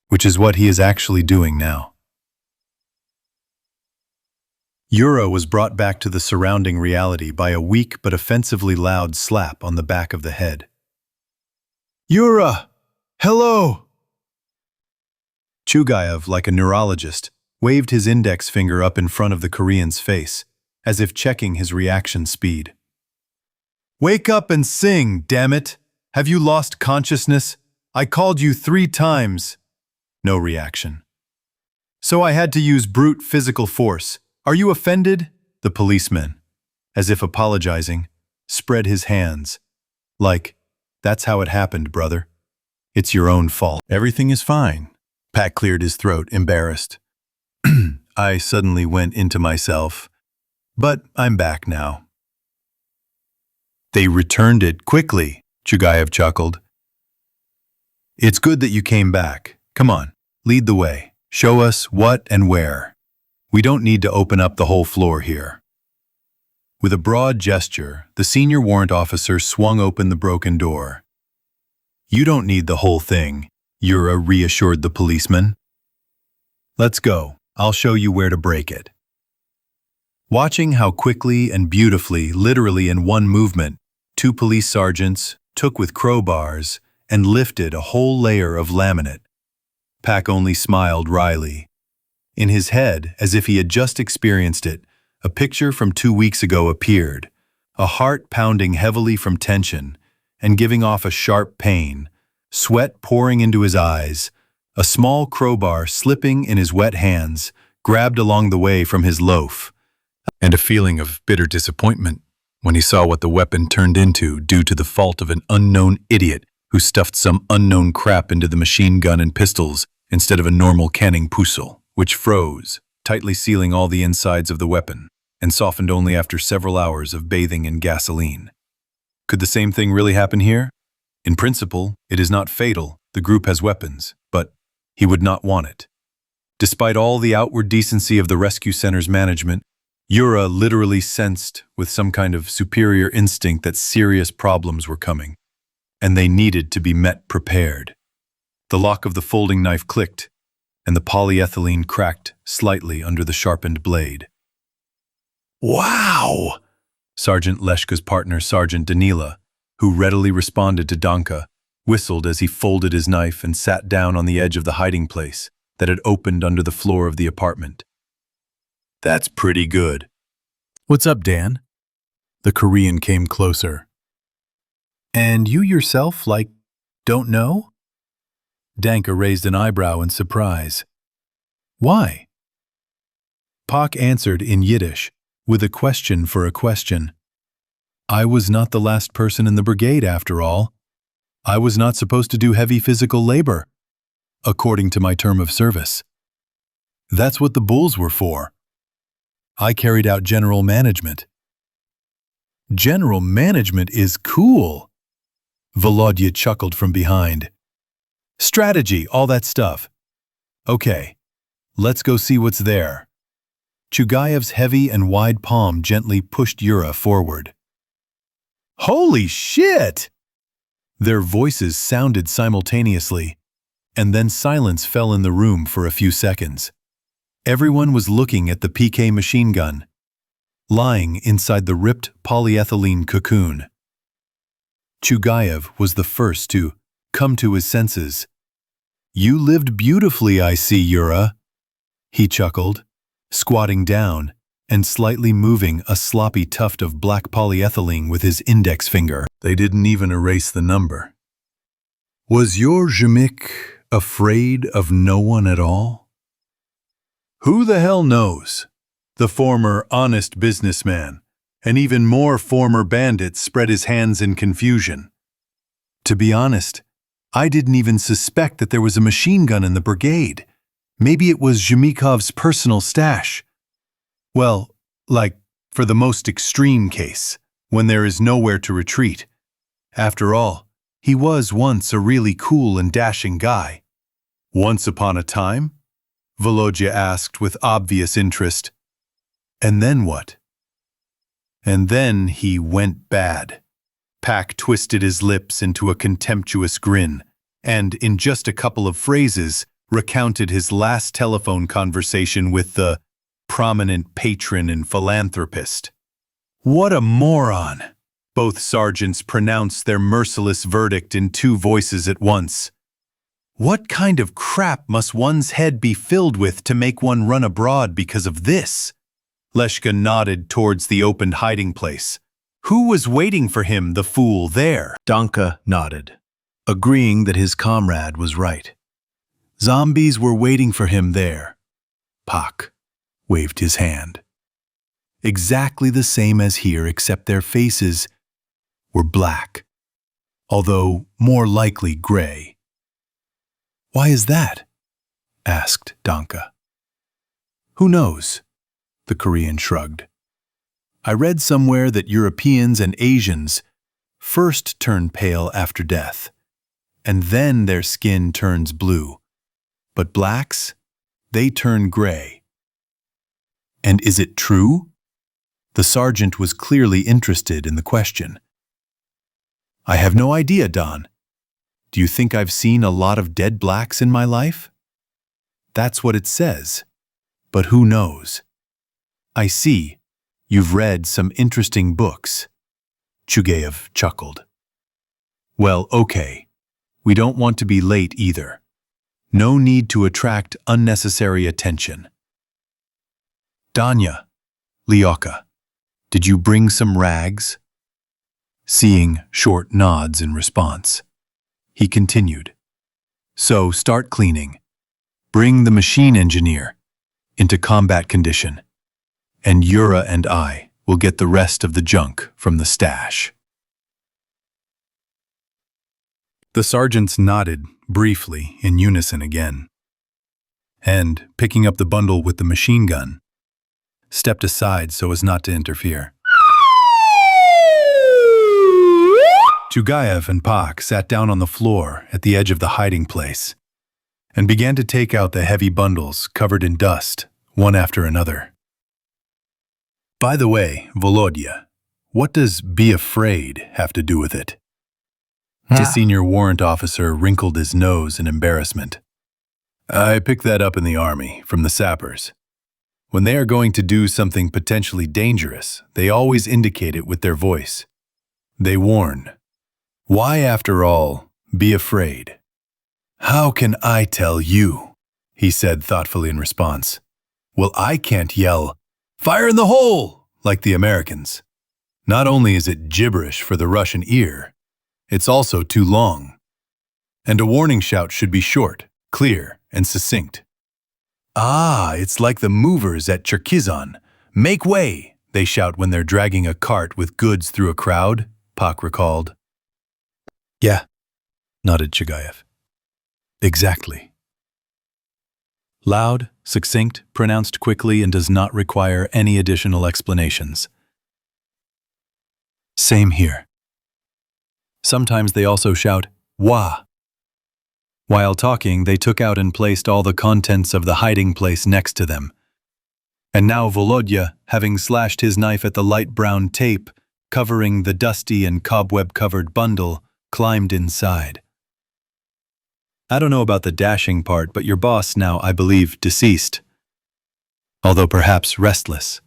which is what he is actually doing now. Yura was brought back to the surrounding reality by a weak but offensively loud slap on the back of the head. Yura! Hello! Chugayev, like a neurologist, waved his index finger up in front of the Korean's face, as if checking his reaction speed. Wake up and sing, damn it! Have you lost consciousness? I called you 3 times. No reaction. So I had to use brute physical force. Are you offended? The policeman, as if apologizing, spread his hands. Like, that's how it happened, brother. It's your own fault. Everything is fine. Pat cleared his throat, embarrassed. I suddenly went into myself. But I'm back now. They returned it quickly, Chugayev chuckled. It's good that you came back. Come on, lead the way. Show us what and where. We don't need to open up the whole floor here. With a broad gesture, the senior warrant officer swung open the broken door. You don't need the whole thing, Yura reassured the policeman. Let's go. I'll show you where to break it. Watching how quickly and beautifully, literally in one movement, two police sergeants took with crowbars and lifted a whole layer of laminate, Pac only smiled wryly. In his head, as if he had just experienced it, a picture from 2 weeks ago appeared, a heart pounding heavily from tension and giving off a sharp pain, sweat pouring into his eyes, a small crowbar slipping in his wet hands, grabbed along the way from his loaf, and a feeling of bitter disappointment when he saw what the weapon turned into due to the fault of an unknown idiot who stuffed some unknown crap into the machine gun and pistols instead of a normal canning puzzle, which froze, tightly sealing all the insides of the weapon, and softened only after several hours of bathing in gasoline. Could the same thing really happen here? In principle, it is not fatal, the group has weapons, but he would not want it. Despite all the outward decency of the rescue center's management, Yura literally sensed with some kind of superior instinct that serious problems were coming, and they needed to be met prepared. The lock of the folding knife clicked, and the polyethylene cracked slightly under the sharpened blade. Wow! Sergeant Leshka's partner, Sergeant Danila, who readily responded to Danka, whistled as he folded his knife and sat down on the edge of the hiding place that had opened under the floor of the apartment. That's pretty good. What's up, Dan? The Korean came closer. And you yourself, don't know? Danka raised an eyebrow in surprise. Why? Pak answered in Yiddish, with a question for a question. I was not the last person in the brigade, after all. I was not supposed to do heavy physical labor, according to my term of service. That's what the bulls were for. I carried out general management. General management is cool. Volodya chuckled from behind. Strategy, all that stuff. Okay, let's go see what's there. Chugayev's heavy and wide palm gently pushed Yura forward. Holy shit! Their voices sounded simultaneously, and then silence fell in the room for a few seconds. Everyone was looking at the PK machine gun, lying inside the ripped polyethylene cocoon. Chugayev was the first to come to his senses. You lived beautifully, I see, Yura. He chuckled, squatting down and slightly moving a sloppy tuft of black polyethylene with his index finger. They didn't even erase the number. Was your Jemik afraid of no one at all? Who the hell knows? The former honest businessman, and even more former bandits, spread his hands in confusion. To be honest, I didn't even suspect that there was a machine gun in the brigade. Maybe it was Zhemikov's personal stash. Well, for the most extreme case, when there is nowhere to retreat. After all, he was once a really cool and dashing guy. Once upon a time? Volodya asked with obvious interest. And then what? And then he went bad. Pak twisted his lips into a contemptuous grin, and in just a couple of phrases, recounted his last telephone conversation with the prominent patron and philanthropist. What a moron! Both sergeants pronounced their merciless verdict in two voices at once. What kind of crap must one's head be filled with to make one run abroad because of this? Leshka nodded towards the opened hiding place. Who was waiting for him, the fool, there? Danka nodded, agreeing that his comrade was right. Zombies were waiting for him there. Pak waved his hand. Exactly the same as here, except their faces were black, although more likely gray. Why is that? Asked Danka. Who knows? The Korean shrugged. I read somewhere that Europeans and Asians first turn pale after death, and then their skin turns blue. But blacks, they turn gray. And is it true? The sergeant was clearly interested in the question. I have no idea, Don. Do you think I've seen a lot of dead blacks in my life? That's what it says. But who knows? I see. You've read some interesting books. Chugayev chuckled. Well, okay. We don't want to be late either. No need to attract unnecessary attention. Tanya, Lyoka, did you bring some rags? Seeing short nods in response, he continued. So start cleaning. Bring the machine engineer into combat condition, and Yura and I will get the rest of the junk from the stash. The sergeants nodded briefly in unison again, and, picking up the bundle with the machine gun, stepped aside so as not to interfere. Chugayev and Pak sat down on the floor at the edge of the hiding place and began to take out the heavy bundles covered in dust, one after another. By the way, Volodya, what does be afraid have to do with it? The senior warrant officer wrinkled his nose in embarrassment. I picked that up in the army, from the sappers. When they are going to do something potentially dangerous, they always indicate it with their voice. They warn. Why, after all, be afraid? How can I tell you? He said thoughtfully in response. Well, I can't yell, fire in the hole, like the Americans. Not only is it gibberish for the Russian ear, it's also too long. And a warning shout should be short, clear, and succinct. Ah, it's like the movers at Cherkizon. Make way, they shout when they're dragging a cart with goods through a crowd, Pak recalled. Yeah, nodded Chugayev. Exactly. Loud, succinct, pronounced quickly, and does not require any additional explanations. Same here. Sometimes they also shout, Wah! While talking, they took out and placed all the contents of the hiding place next to them. And now Volodya, having slashed his knife at the light brown tape, covering the dusty and cobweb-covered bundle, climbed inside. I don't know about the dashing part, but your boss now, I believe, deceased, although perhaps restless,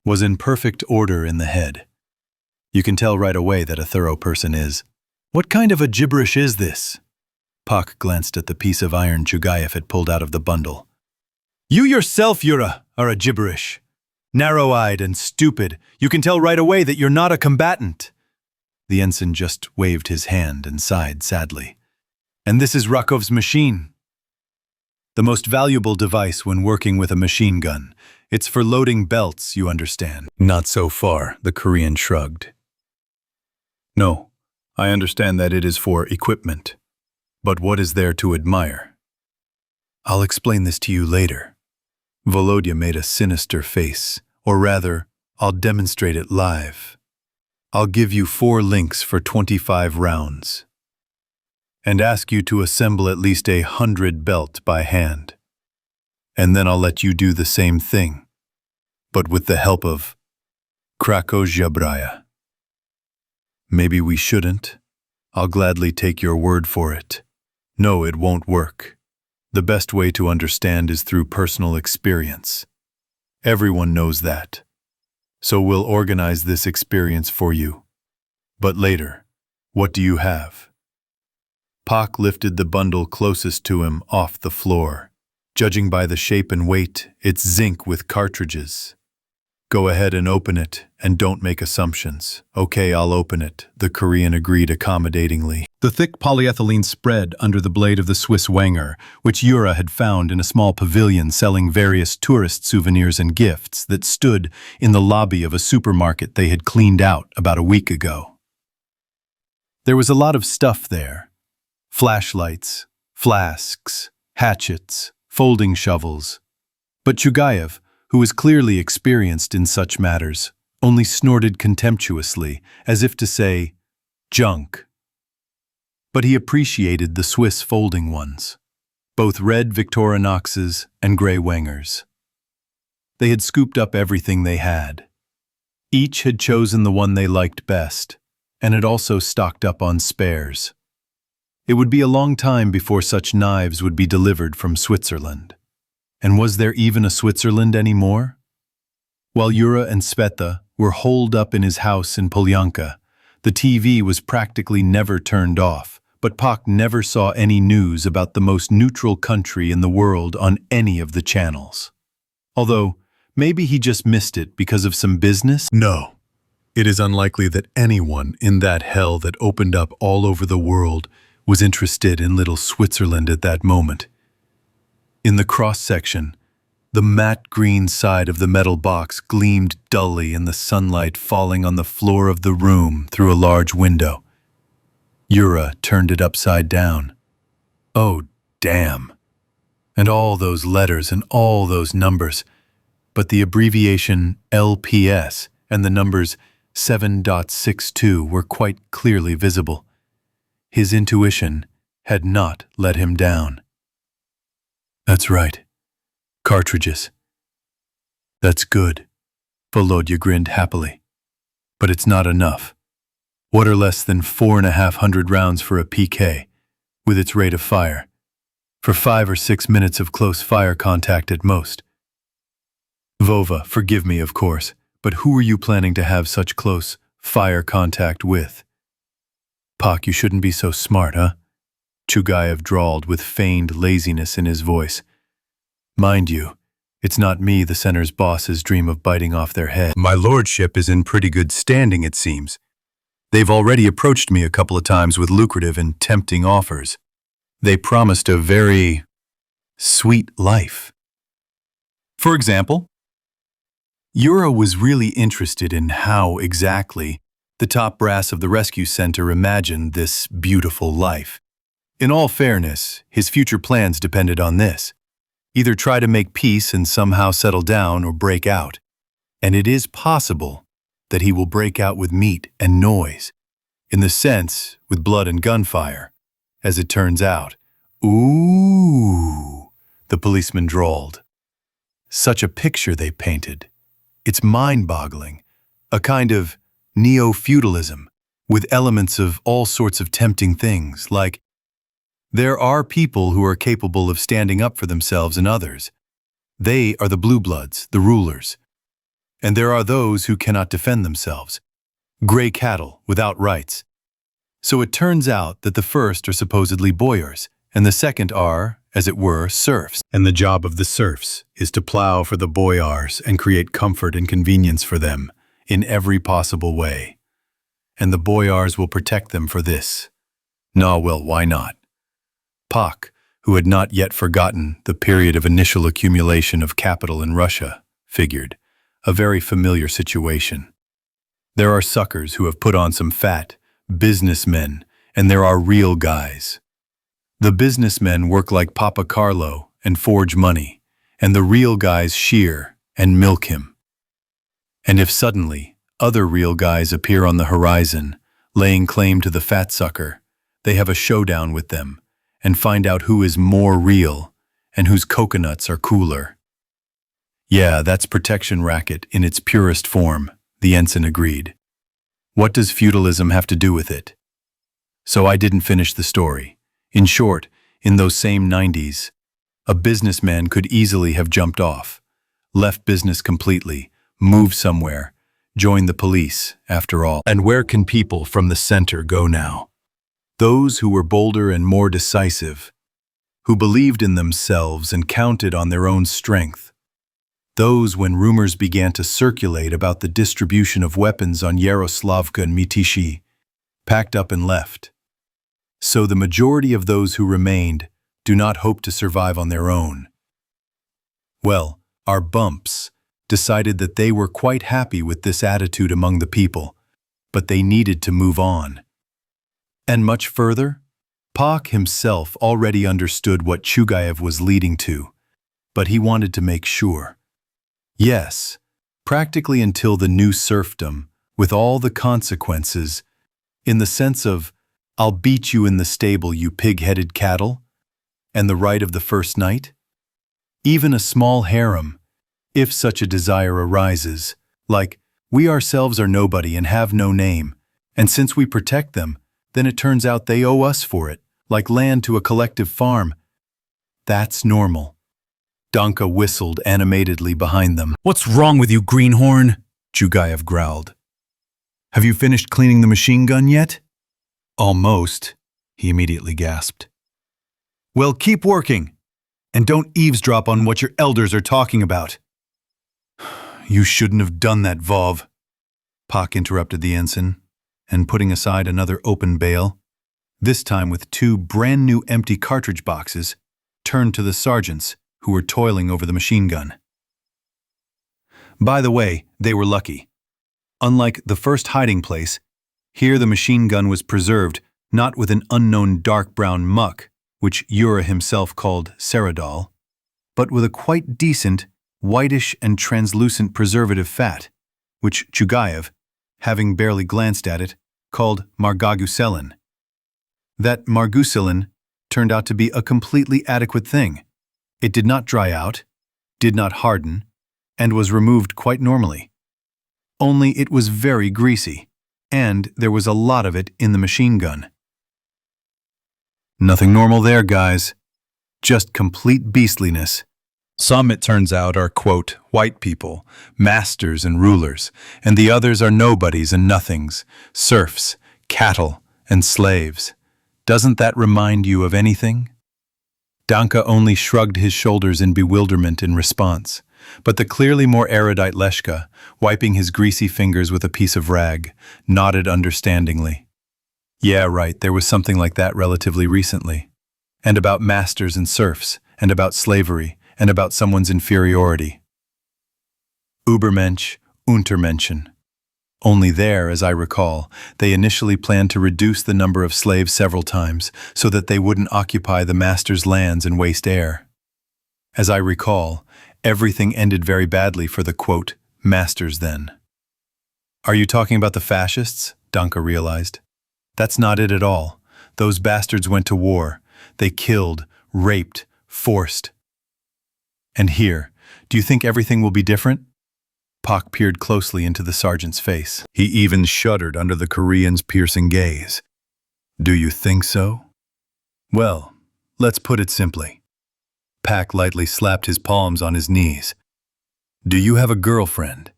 was in perfect order in the head. You can tell right away that a thorough person is. What kind of a gibberish is this? Pak glanced at the piece of iron Chugayev had pulled out of the bundle. You yourself, Yura, are a gibberish. Narrow-eyed and stupid. You can tell right away that you're not a combatant. The ensign just waved his hand and sighed sadly. And this is Rakov's machine. The most valuable device when working with a machine gun. It's for loading belts, you understand. Not so far, the Korean shrugged. No, I understand that it is for equipment. But what is there to admire? I'll explain this to you later. Volodya made a sinister face, or rather, I'll demonstrate it live. I'll give you 4 links for 25 rounds. And ask you to assemble at least 100 belt by hand. And then I'll let you do the same thing, but with the help of Krakozhabraya. Maybe we shouldn't. I'll gladly take your word for it. No, it won't work. The best way to understand is through personal experience. Everyone knows that. So we'll organize this experience for you. But later, what do you have? Pak lifted the bundle closest to him off the floor. Judging by the shape and weight, it's zinc with cartridges. Go ahead and open it, and don't make assumptions. Okay, I'll open it, the Korean agreed accommodatingly. The thick polyethylene spread under the blade of the Swiss Wenger, which Yura had found in a small pavilion selling various tourist souvenirs and gifts that stood in the lobby of a supermarket they had cleaned out about a week ago. There was a lot of stuff there. Flashlights, flasks, hatchets, folding shovels. But Chugayev, who was clearly experienced in such matters, only snorted contemptuously, as if to say, junk. But he appreciated the Swiss folding ones, both red Victorinoxes and gray Wengers. They had scooped up everything they had. Each had chosen the one they liked best, and had also stocked up on spares. It would be a long time before such knives would be delivered from Switzerland. And was there even a Switzerland anymore? While Yura and Sveta were holed up in his house in Polyanka, the TV was practically never turned off, but Pak never saw any news about the most neutral country in the world on any of the channels. Although, maybe he just missed it because of some business? No. It is unlikely that anyone in that hell that opened up all over the world was interested in little Switzerland at that moment. In the cross-section, the matte green side of the metal box gleamed dully in the sunlight falling on the floor of the room through a large window. Yura turned it upside down. Oh, damn. And all those letters and all those numbers. But the abbreviation LPS and the numbers 7.62 were quite clearly visible. His intuition had not let him down. That's right. Cartridges. That's good. Volodya grinned happily. But it's not enough. What are less than 4,500 rounds for a PK, with its rate of fire? For 5 or 6 minutes of close fire contact at most. Vova, forgive me, of course, but who are you planning to have such close fire contact with? Pak, you shouldn't be so smart, huh? Chugayev drawled with feigned laziness in his voice. Mind you, it's not me the center's bosses dream of biting off their head. My lordship is in pretty good standing, it seems. They've already approached me a couple of times with lucrative and tempting offers. They promised a very sweet life. For example, Yura was really interested in how exactly the top brass of the rescue center imagined this beautiful life. In all fairness, his future plans depended on this. Either try to make peace and somehow settle down or break out. And it is possible that he will break out with meat and noise. In the sense, with blood and gunfire. As it turns out. Ooh, the policeman drawled. Such a picture they painted. It's mind-boggling. A kind of neo-feudalism, with elements of all sorts of tempting things, like there are people who are capable of standing up for themselves and others. They are the blue bloods, the rulers. And there are those who cannot defend themselves. Gray cattle without rights. So it turns out that the first are supposedly boyars, and the second are, as it were, serfs. And the job of the serfs is to plow for the boyars and create comfort and convenience for them in every possible way. And the boyars will protect them for this. Nah, well, why not? Pak, who had not yet forgotten the period of initial accumulation of capital in Russia, figured, a very familiar situation. There are suckers who have put on some fat, businessmen, and there are real guys. The businessmen work like Papa Carlo and forge money, and the real guys shear and milk him. And if suddenly other real guys appear on the horizon, laying claim to the fat sucker, they have a showdown with them, and find out who is more real and whose coconuts are cooler. Yeah, that's protection racket in its purest form, the ensign agreed. What does feudalism have to do with it? So I didn't finish the story. In short, in those same 90s, a businessman could easily have jumped off, left business completely, moved somewhere, joined the police, after all. And where can people from the center go now? Those who were bolder and more decisive, who believed in themselves and counted on their own strength. Those when rumors began to circulate about the distribution of weapons on Yaroslavka and Mytishi, packed up and left. So the majority of those who remained do not hope to survive on their own. Well, our bumps decided that they were quite happy with this attitude among the people, but they needed to move on. And much further, Pak himself already understood what Chugayev was leading to, but he wanted to make sure. Yes, practically until the new serfdom, with all the consequences, in the sense of, "I'll beat you in the stable, you pig-headed cattle," and the right of the first night. Even a small harem, if such a desire arises, like, "We ourselves are nobody and have no name, and since we protect them, then it turns out they owe us for it, like land to a collective farm." That's normal. Danka whistled animatedly behind them. "What's wrong with you, greenhorn?" Chugayev growled. "Have you finished cleaning the machine gun yet?" "Almost," he immediately gasped. "Well, keep working, and don't eavesdrop on what your elders are talking about." "You shouldn't have done that, Vov," Pak interrupted the ensign, and putting aside another open bale, this time with 2 brand-new empty cartridge boxes, turned to the sergeants who were toiling over the machine gun. By the way, they were lucky. Unlike the first hiding place, here the machine gun was preserved not with an unknown dark brown muck, which Yura himself called ceradol, but with a quite decent, whitish and translucent preservative fat, which Chugayev, having barely glanced at it, called margaguselin. That marguselin turned out to be a completely adequate thing. It did not dry out, did not harden, and was removed quite normally. Only it was very greasy, and there was a lot of it in the machine gun. Nothing normal there, guys. Just complete beastliness. Some, it turns out, are, quote, white people, masters and rulers, and the others are nobodies and nothings, serfs, cattle, and slaves. Doesn't that remind you of anything? Danka only shrugged his shoulders in bewilderment in response, but the clearly more erudite Leshka, wiping his greasy fingers with a piece of rag, nodded understandingly. Yeah, right, there was something like that relatively recently. And about masters and serfs, and about slavery, and about someone's inferiority. Übermensch, Untermenschen. Only there, as I recall, they initially planned to reduce the number of slaves several times so that they wouldn't occupy the master's lands and waste air. As I recall, everything ended very badly for the, quote, masters then. Are you talking about the fascists? Danka realized. That's not it at all. Those bastards went to war. They killed, raped, forced. And here, do you think everything will be different? Pak peered closely into the sergeant's face. He even shuddered under the Korean's piercing gaze. Do you think so? Well, let's put it simply. Pak lightly slapped his palms on his knees. Do you have a girlfriend?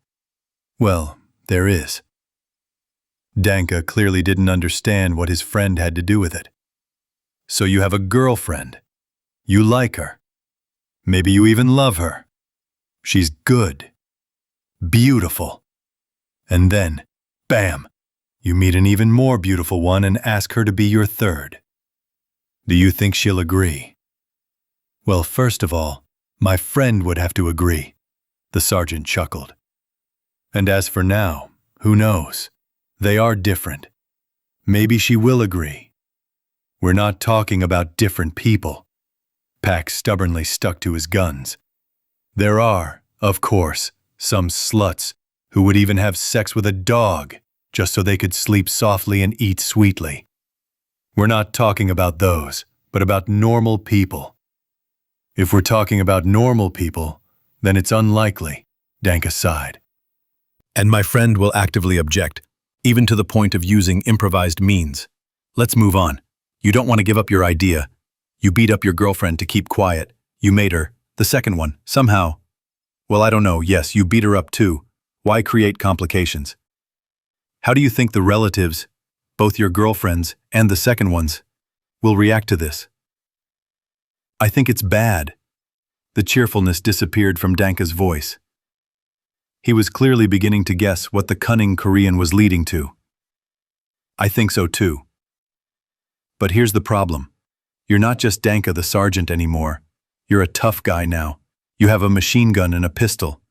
Well, there is. Danka clearly didn't understand what his friend had to do with it. So you have a girlfriend. You like her. Maybe you even love her. She's good. Beautiful. And then, bam, you meet an even more beautiful one and ask her to be your third. Do you think she'll agree? Well, first of all, my friend would have to agree, the sergeant chuckled. And as for now, who knows? They are different. Maybe she will agree. We're not talking about different people. Pak stubbornly stuck to his guns. There are, of course, some sluts who would even have sex with a dog just so they could sleep softly and eat sweetly. We're not talking about those, but about normal people. If we're talking about normal people, then it's unlikely, Danka sighed. And my friend will actively object, even to the point of using improvised means. Let's move on. You don't want to give up your idea. You beat up your girlfriend to keep quiet. You made her, the second one, somehow. Well, I don't know. Yes, you beat her up too. Why create complications? How do you think the relatives, both your girlfriends and the second ones, will react to this? I think it's bad. The cheerfulness disappeared from Danka's voice, He was clearly beginning to guess what the cunning Korean was leading to. I think so too. But here's the problem. You're not just Danka the sergeant anymore. You're a tough guy now. You have a machine gun and a pistol.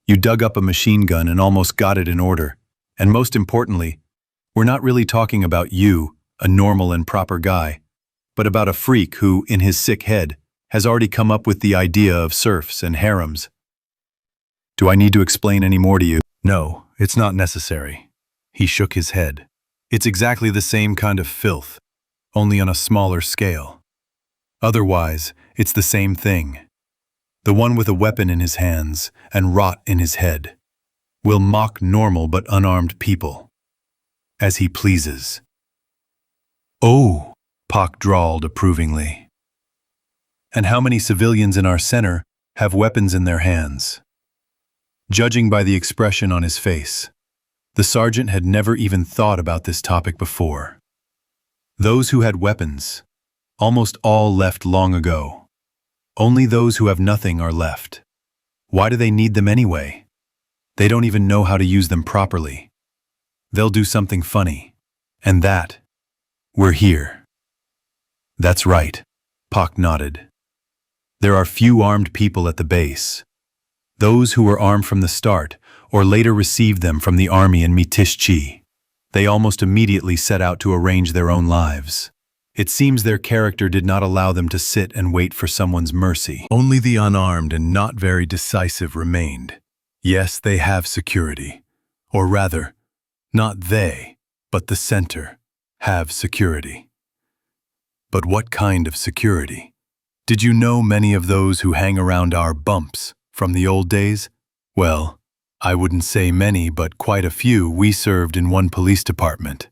You dug up a machine gun and almost got it in order. And most importantly, we're not really talking about you, a normal and proper guy, but about a freak who, in his sick head, has already come up with the idea of serfs and harems. Do I need to explain any more to you? No, it's not necessary. He shook his head. It's exactly the same kind of filth, only on a smaller scale. Otherwise, it's the same thing. The one with a weapon in his hands and rot in his head will mock normal but unarmed people, as he pleases. Oh, Pak drawled approvingly. And how many civilians in our center have weapons in their hands? Judging by the expression on his face, the sergeant had never even thought about this topic before. Those who had weapons, almost all left long ago. Only those who have nothing are left. Why do they need them anyway? They don't even know how to use them properly. They'll do something funny. And that, we're here. That's right, Pak nodded. There are few armed people at the base. Those who were armed from the start, or later received them from the army in Mitishchi. They almost immediately set out to arrange their own lives. It seems their character did not allow them to sit and wait for someone's mercy. Only the unarmed and not very decisive remained. Yes, they have security. Or rather, not they, but the center, have security. But what kind of security? Did you know many of those who hang around our bumps from the old days? Well, I wouldn't say many, but quite a few we served in one police department.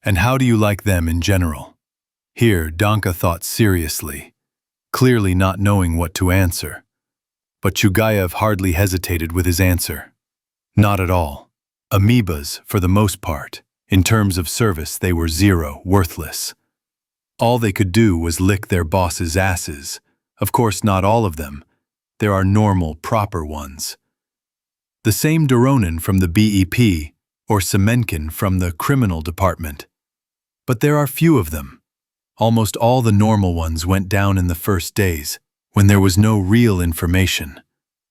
And how do you like them in general? Here, Danka thought seriously, clearly not knowing what to answer. But Chugayev hardly hesitated with his answer. Not at all. Amoebas, for the most part. In terms of service, they were zero, worthless. All they could do was lick their bosses' asses. Of course, not all of them. There are normal, proper ones. The same Doronin from the BEP, or Semenkin from the criminal department. But there are few of them. Almost all the normal ones went down in the first days, when there was no real information,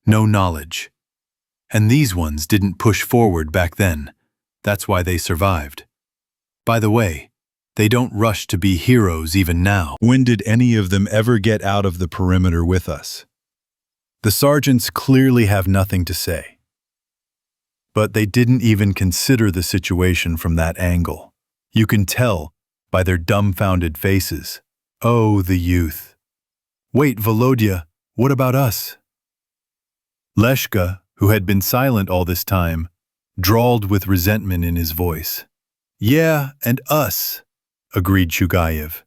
no knowledge. And these ones didn't push forward back then. That's why they survived. By the way, they don't rush to be heroes even now. When did any of them ever get out of the perimeter with us? The sergeants clearly have nothing to say. But they didn't even consider the situation from that angle. You can tell by their dumbfounded faces. Oh, the youth. Wait, Volodya, what about us? Leshka, who had been silent all this time, drawled with resentment in his voice. Yeah, and us, agreed Chugayev.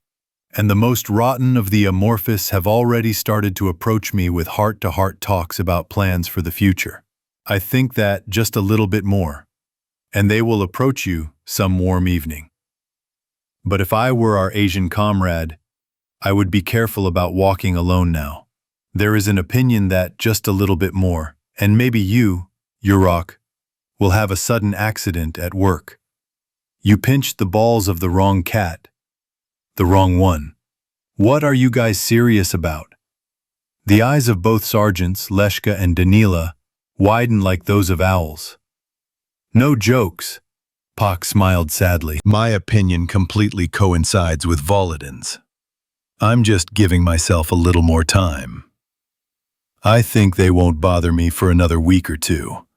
And the most rotten of the amorphous have already started to approach me with heart-to-heart talks about plans for the future. I think that just a little bit more, and they will approach you some warm evening. But if I were our Asian comrade, I would be careful about walking alone now. There is an opinion that just a little bit more, and maybe you, Yurok, will have a sudden accident at work. You pinched the balls of the wrong cat. The wrong one. What are you guys serious about? The eyes of both sergeants, Leshka and Danila, widened like those of owls. No jokes. Pak smiled sadly. My opinion completely coincides with Volodin's. I'm just giving myself a little more time. I think they won't bother me for another week or two.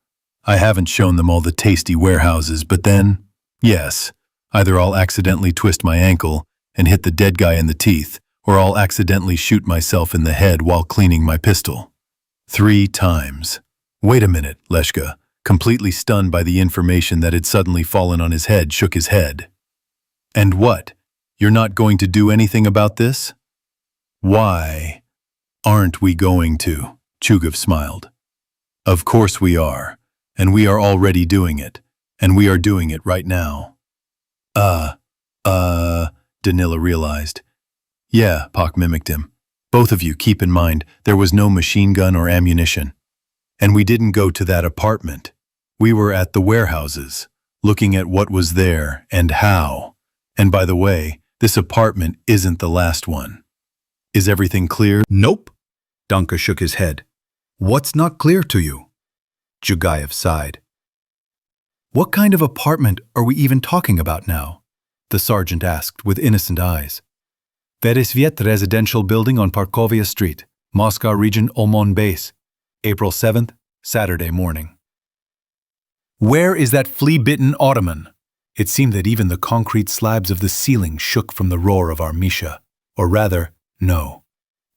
I haven't shown them all the tasty warehouses, but then, yes, either I'll accidentally twist my ankle and hit the dead guy in the teeth, or I'll accidentally shoot myself in the head while cleaning my pistol. 3 times. Wait a minute, Leshka, completely stunned by the information that had suddenly fallen on his head, shook his head. And what? You're not going to do anything about this? Why aren't we going to? Chugayev smiled. Of course we are, and we are already doing it, and we are doing it right now. Danila realized. Yeah, Pak mimicked him. Both of you, keep in mind, there was no machine gun or ammunition. And we didn't go to that apartment. We were at the warehouses, looking at what was there and how. And by the way, this apartment isn't the last one. Is everything clear? Nope. Danka shook his head. What's not clear to you? Jugayev sighed. What kind of apartment are we even talking about now? The sergeant asked with innocent eyes. Veresviet residential building on Parkovia Street, Moscow region, Ulmon base. April 7th, Saturday morning. Where is that flea-bitten ottoman? It seemed that even the concrete slabs of the ceiling shook from the roar of our Misha. Or rather, no.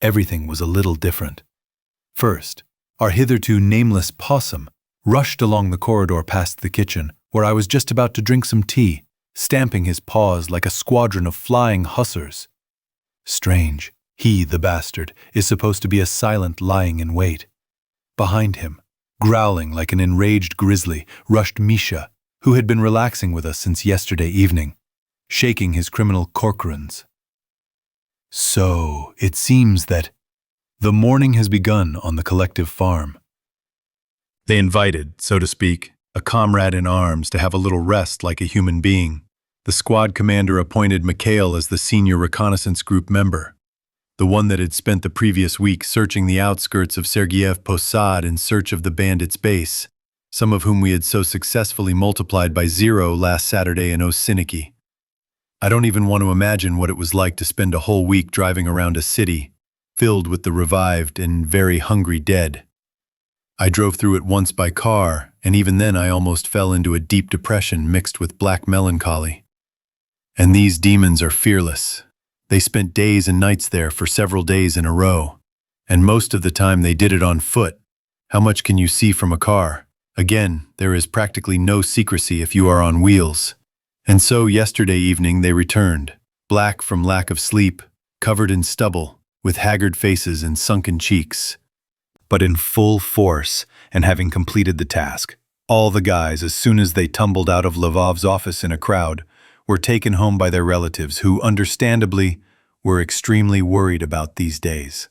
Everything was a little different. First, our hitherto nameless possum rushed along the corridor past the kitchen, where I was just about to drink some tea, stamping his paws like a squadron of flying hussars. Strange, he, the bastard, is supposed to be a silent lying in wait. Behind him, growling like an enraged grizzly, rushed Misha, who had been relaxing with us since yesterday evening, shaking his criminal corcorans. So, it seems that the morning has begun on the collective farm. They invited, so to speak, a comrade in arms to have a little rest like a human being. The squad commander appointed Mikhail as the senior reconnaissance group member, the one that had spent the previous week searching the outskirts of Sergeyev Posad in search of the bandits' base, some of whom we had so successfully multiplied by 0 last Saturday in Osiniki. I don't even want to imagine what it was like to spend a whole week driving around a city, filled with the revived and very hungry dead. I drove through it once by car, and even then I almost fell into a deep depression mixed with black melancholy. And these demons are fearless. They spent days and nights there for several days in a row, and most of the time they did it on foot. How much can you see from a car? Again, there is practically no secrecy if you are on wheels. And so yesterday evening they returned, black from lack of sleep, covered in stubble, with haggard faces and sunken cheeks. But in full force, and having completed the task, all the guys, as soon as they tumbled out of Lvov's office in a crowd, were taken home by their relatives who, understandably, were extremely worried about these days.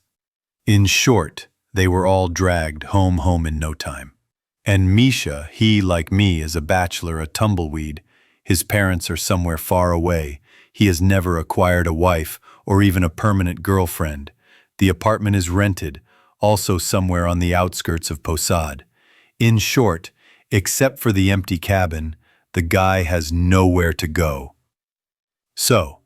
In short, they were all dragged home in no time. And Misha, he, like me, is a bachelor, a tumbleweed. His parents are somewhere far away. He has never acquired a wife or even a permanent girlfriend. The apartment is rented, also somewhere on the outskirts of Posad. In short, except for the empty cabin, the guy has nowhere to go. So,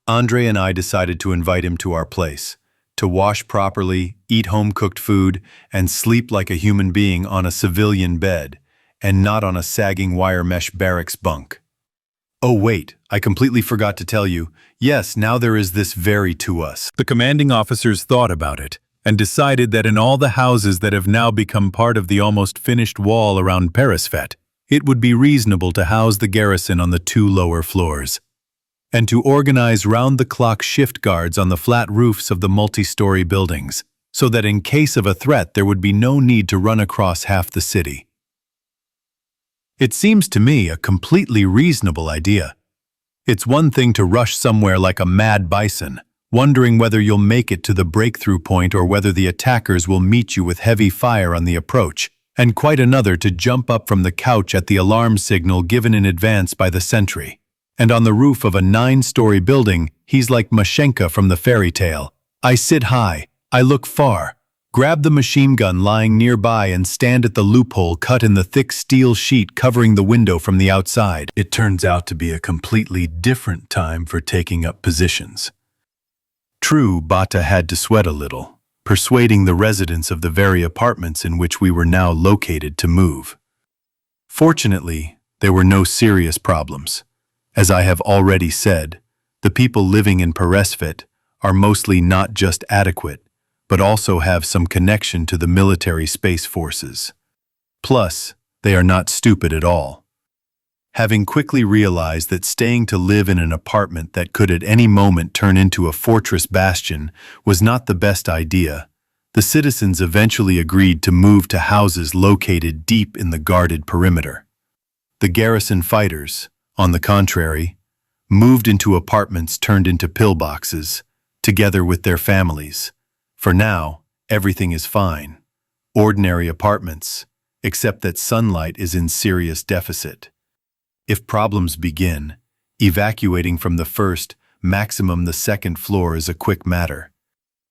Andre and I decided to invite him to our place, to wash properly, eat home-cooked food, and sleep like a human being on a civilian bed, and not on a sagging wire mesh barracks bunk. Oh wait, I completely forgot to tell you, yes, now there is this very to us. The commanding officers thought about it, and decided that in all the houses that have now become part of the almost finished wall around Peresvet, it would be reasonable to house the garrison on the 2 lower floors, and to organize round-the-clock shift guards on the flat roofs of the multi-story buildings, so that in case of a threat there would be no need to run across half the city. It seems to me a completely reasonable idea. It's one thing to rush somewhere like a mad bison, wondering whether you'll make it to the breakthrough point or whether the attackers will meet you with heavy fire on the approach, and quite another to jump up from the couch at the alarm signal given in advance by the sentry. And on the roof of a 9-story building, he's like Mashenka from the fairy tale. I sit high, I look far, grab the machine gun lying nearby and stand at the loophole cut in the thick steel sheet covering the window from the outside. It turns out to be a completely different time for taking up positions. True, Bata had to sweat a little, persuading the residents of the very apartments in which we were now located to move. Fortunately, there were no serious problems. As I have already said, the people living in Peresvet are mostly not just adequate, but also have some connection to the military space forces. Plus, they are not stupid at all. Having quickly realized that staying to live in an apartment that could at any moment turn into a fortress bastion was not the best idea, the citizens eventually agreed to move to houses located deep in the guarded perimeter. The garrison fighters, on the contrary, moved into apartments turned into pillboxes, together with their families. For now, everything is fine. ordinary apartments, except that sunlight is in serious deficit. If problems begin, evacuating from the first, maximum the second floor is a quick matter.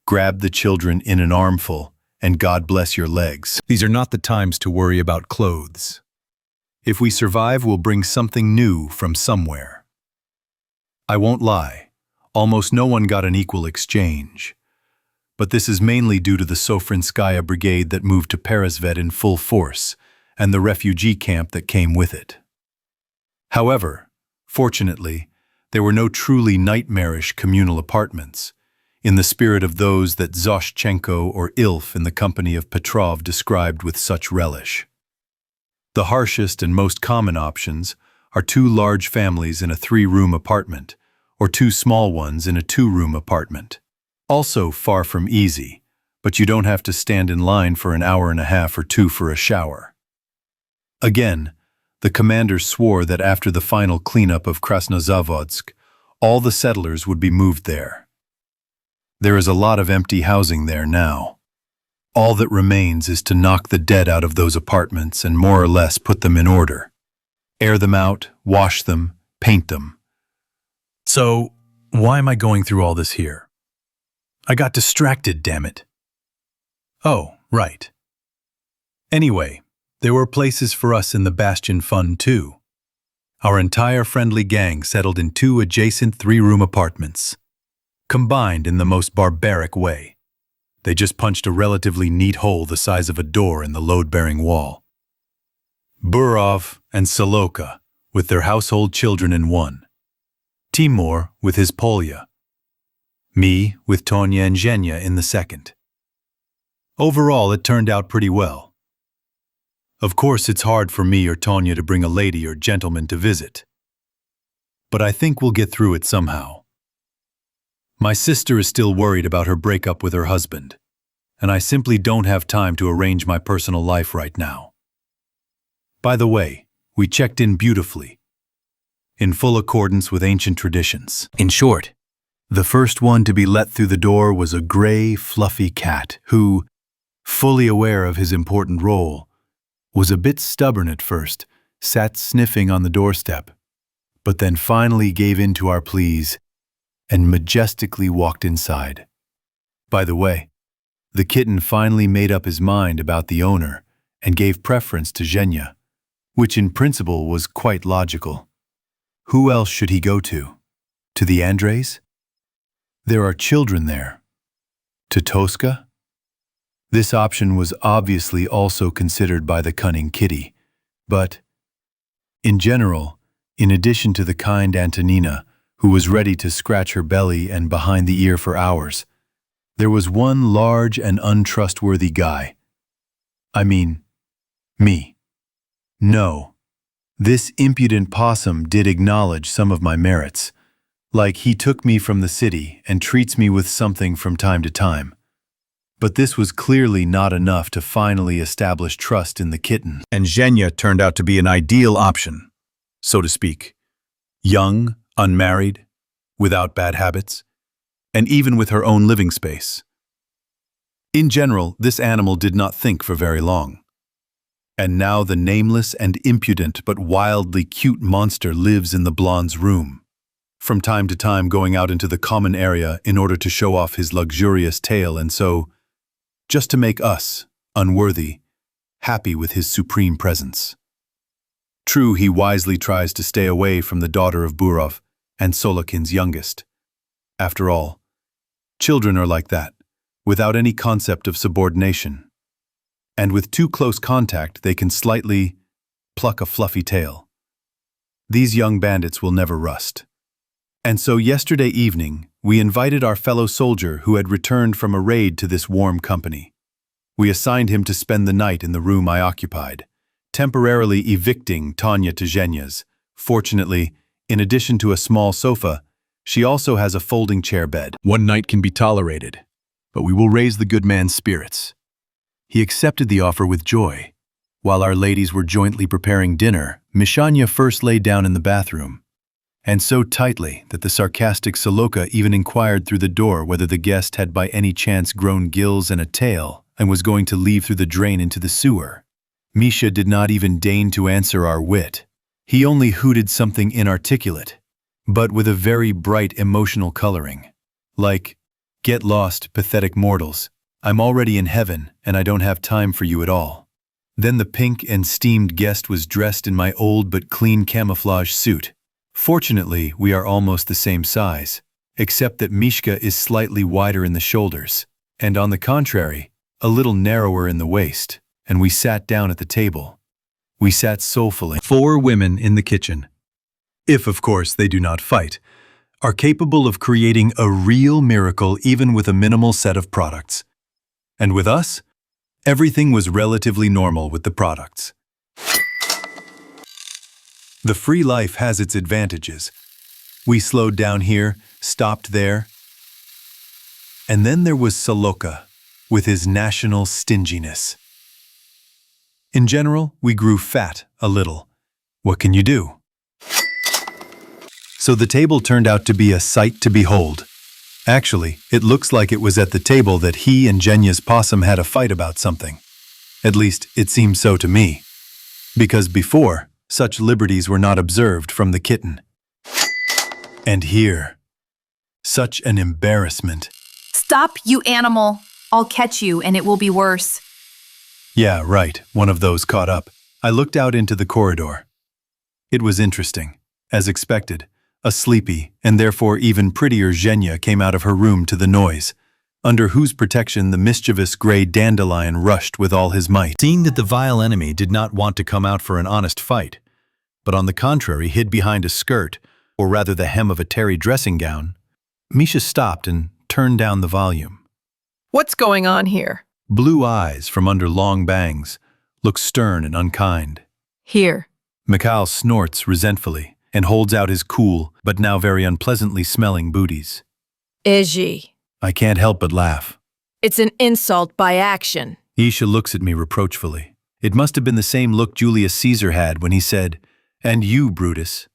Grab the children in an armful, and God bless your legs. These are not the times to worry about clothes. If we survive, we'll bring something new from somewhere. I won't lie, almost no one got an equal exchange. But this is mainly due to the Sofrinskaya brigade that moved to Peresvet in full force, and the refugee camp that came with it. However, fortunately, there were no truly nightmarish communal apartments, in the spirit of those that Zoshchenko or Ilf in the company of Petrov described with such relish. The harshest and most common options are 2 large families in a 3-room apartment, or 2 small ones in a 2-room apartment. Also far from easy, but you don't have to stand in line for an hour and a half or 2 for a shower. Again, the commander swore that after the final cleanup of Krasnozavodsk, all the settlers would be moved there. There is a lot of empty housing there now. All that remains is to knock the dead out of those apartments and more or less put them in order. Air them out, wash them, paint them. So, why am I going through all this here? I got distracted, damn it. Oh, right. Anyway, there were places for us in the Bastion Fund too. Our entire friendly gang settled in 2 adjacent 3-room apartments, combined in the most barbaric way. They just punched a relatively neat hole the size of a door in the load-bearing wall. Burov and Soloka with their household children in one. Timur with his Polya. Me with Tanya and Zhenya in the second. Overall, it turned out pretty well. Of course, it's hard for me or Tanya to bring a lady or gentleman to visit. But I think we'll get through it somehow. My sister is still worried about her breakup with her husband, and I simply don't have time to arrange my personal life right now. By the way, we checked in beautifully, in full accordance with ancient traditions. In short, the first one to be let through the door was a gray, fluffy cat who, fully aware of his important role, was a bit stubborn at first, sat sniffing on the doorstep, but then finally gave in to our pleas and majestically walked inside. By the way, the kitten finally made up his mind about the owner and gave preference to Zhenya, which in principle was quite logical. Who else should he go to? To the Andres? There are children there. To Toska? This option was obviously also considered by the cunning kitty, but, in general, in addition to the kind Antonina, who was ready to scratch her belly and behind the ear for hours, there was one large and untrustworthy guy. I mean, me. No, this impudent possum did acknowledge some of my merits, like he took me from the city and treats me with something from time to time. But this was clearly not enough to finally establish trust in the kitten. And Zhenya turned out to be an ideal option, so to speak. Young, unmarried, without bad habits, and even with her own living space. In general, this animal did not think for very long. And now the nameless and impudent but wildly cute monster lives in the blonde's room, from time to time going out into the common area in order to show off his luxurious tail and so, just to make us, unworthy, happy with his supreme presence. True, he wisely tries to stay away from the daughter of Burov and Solokin's youngest. After all, children are like that, without any concept of subordination. And with too close contact, they can slightly pluck a fluffy tail. These young bandits will never rust. And so yesterday evening, we invited our fellow soldier who had returned from a raid to this warm company. We assigned him to spend the night in the room I occupied, temporarily evicting Tanya to Zhenya's. Fortunately, in addition to a small sofa, she also has a folding chair bed. One night can be tolerated, but we will raise the good man's spirits. He accepted the offer with joy. While our ladies were jointly preparing dinner, Mishanya first lay down in the bathroom, and so tightly that the sarcastic Soloka even inquired through the door whether the guest had by any chance grown gills and a tail and was going to leave through the drain into the sewer. Misha did not even deign to answer our wit. He only hooted something inarticulate, but with a very bright emotional coloring. Like, "Get lost, pathetic mortals. I'm already in heaven, and I don't have time for you at all." Then the pink and steamed guest was dressed in my old but clean camouflage suit. Fortunately, we are almost the same size, except that Mishka is slightly wider in the shoulders, and on the contrary, a little narrower in the waist, and we sat down at the table. We sat soulfully. 4 women in the kitchen, if of course they do not fight, are capable of creating a real miracle even with a minimal set of products. And with us, everything was relatively normal with the products. The free life has its advantages. We slowed down here, stopped there. And then there was Saloka, with his national stinginess. In general, we grew fat a little. What can you do? So the table turned out to be a sight to behold. Actually, it looks like it was at the table that he and Jenya's possum had a fight about something. At least, it seemed so to me. Because before, such liberties were not observed from the kitten. And here, such an embarrassment. Stop, you animal. I'll catch you, and it will be worse. Yeah, right, one of those caught up. I looked out into the corridor. It was interesting. As expected, a sleepy, and therefore even prettier Zhenya came out of her room to the noise, under whose protection the mischievous gray dandelion rushed with all his might. Seeing that the vile enemy did not want to come out for an honest fight, but on the contrary hid behind a skirt, or rather the hem of a terry dressing gown, Misha stopped and turned down the volume. What's going on here? Blue eyes from under long bangs look stern and unkind. Here. Mikhail snorts resentfully and holds out his cool, but now very unpleasantly smelling booties. Izzy. I can't help but laugh. It's an insult by action. Isha looks at me reproachfully. It must have been the same look Julius Caesar had when he said, "And you, Brutus."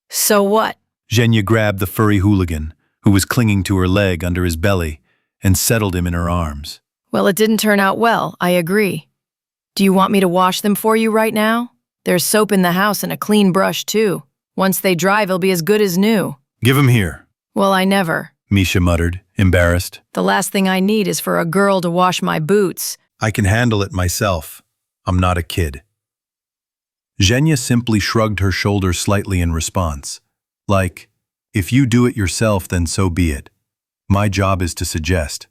So what? Zhenya grabbed the furry hooligan, who was clinging to her leg under his belly, and settled him in her arms. Well, it didn't turn out well, I agree. Do you want me to wash them for you right now? There's soap in the house and a clean brush, too. Once they dry, they'll be as good as new. "Give him here," Well, I never. Misha muttered, embarrassed. The last thing I need is for a girl to wash my boots. "I can handle it myself. I'm not a kid." Zhenya simply shrugged her shoulders slightly in response. Like, if you do it yourself, then so be it. My job is to suggest.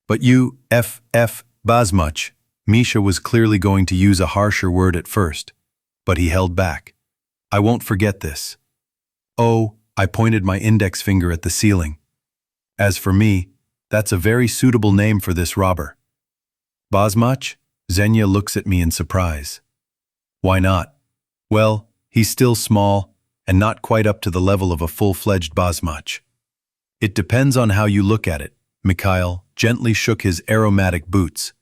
But you, Basmuch, Misha was clearly going to use a harsher word at first, but he held back. I won't forget this. Oh, I pointed my index finger at the ceiling. As for me, that's a very suitable name for this robber. Basmuch? Zhenya looks at me in surprise. Why not? Well, he's still small and not quite up to the level of a full-fledged Basmuch. It depends on how you look at it. Mikhail gently shook his aromatic boots.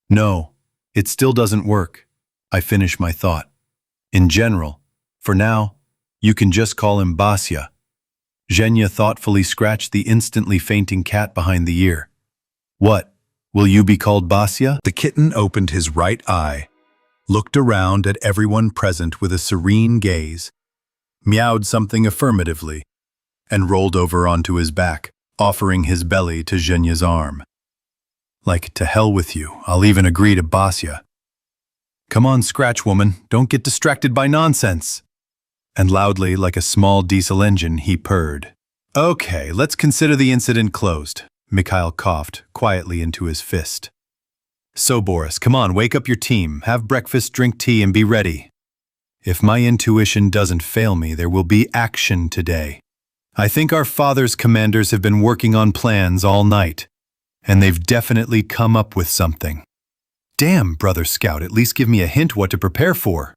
No, it still doesn't work. I finish my thought. In general, for now, you can just call him Basya. Zhenya thoughtfully scratched the instantly fainting cat behind the ear. What? Will you be called Basya? The kitten opened his right eye, looked around at everyone present with a serene gaze, meowed something affirmatively, and rolled over onto his back, offering his belly to Zhenya's arm. Like, to hell with you, I'll even agree to Basya. Come on, Scratch Woman, don't get distracted by nonsense. And loudly, like a small diesel engine, he purred. Okay, let's consider the incident closed. Mikhail coughed quietly into his fist. So, Boris, come on, wake up your team, have breakfast, drink tea, and be ready. If my intuition doesn't fail me, there will be action today. I think our father's commanders have been working on plans all night, and they've definitely come up with something. Damn, Brother Scout, at least give me a hint what to prepare for.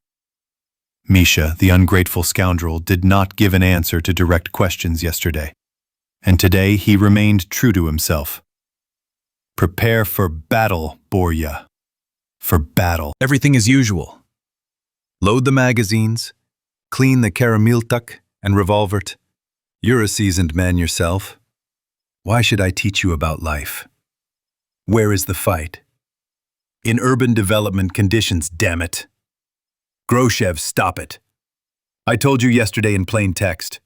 Misha, the ungrateful scoundrel, did not give an answer to direct questions yesterday, and today he remained true to himself. Prepare for battle, Borya. For battle. Everything as usual. Load the magazines, clean the karamiltuk and revolvert. You're a seasoned man yourself. Why should I teach you about life? Where is the fight? In urban development conditions, damn it. Groshev, stop it. I told you yesterday in plain text.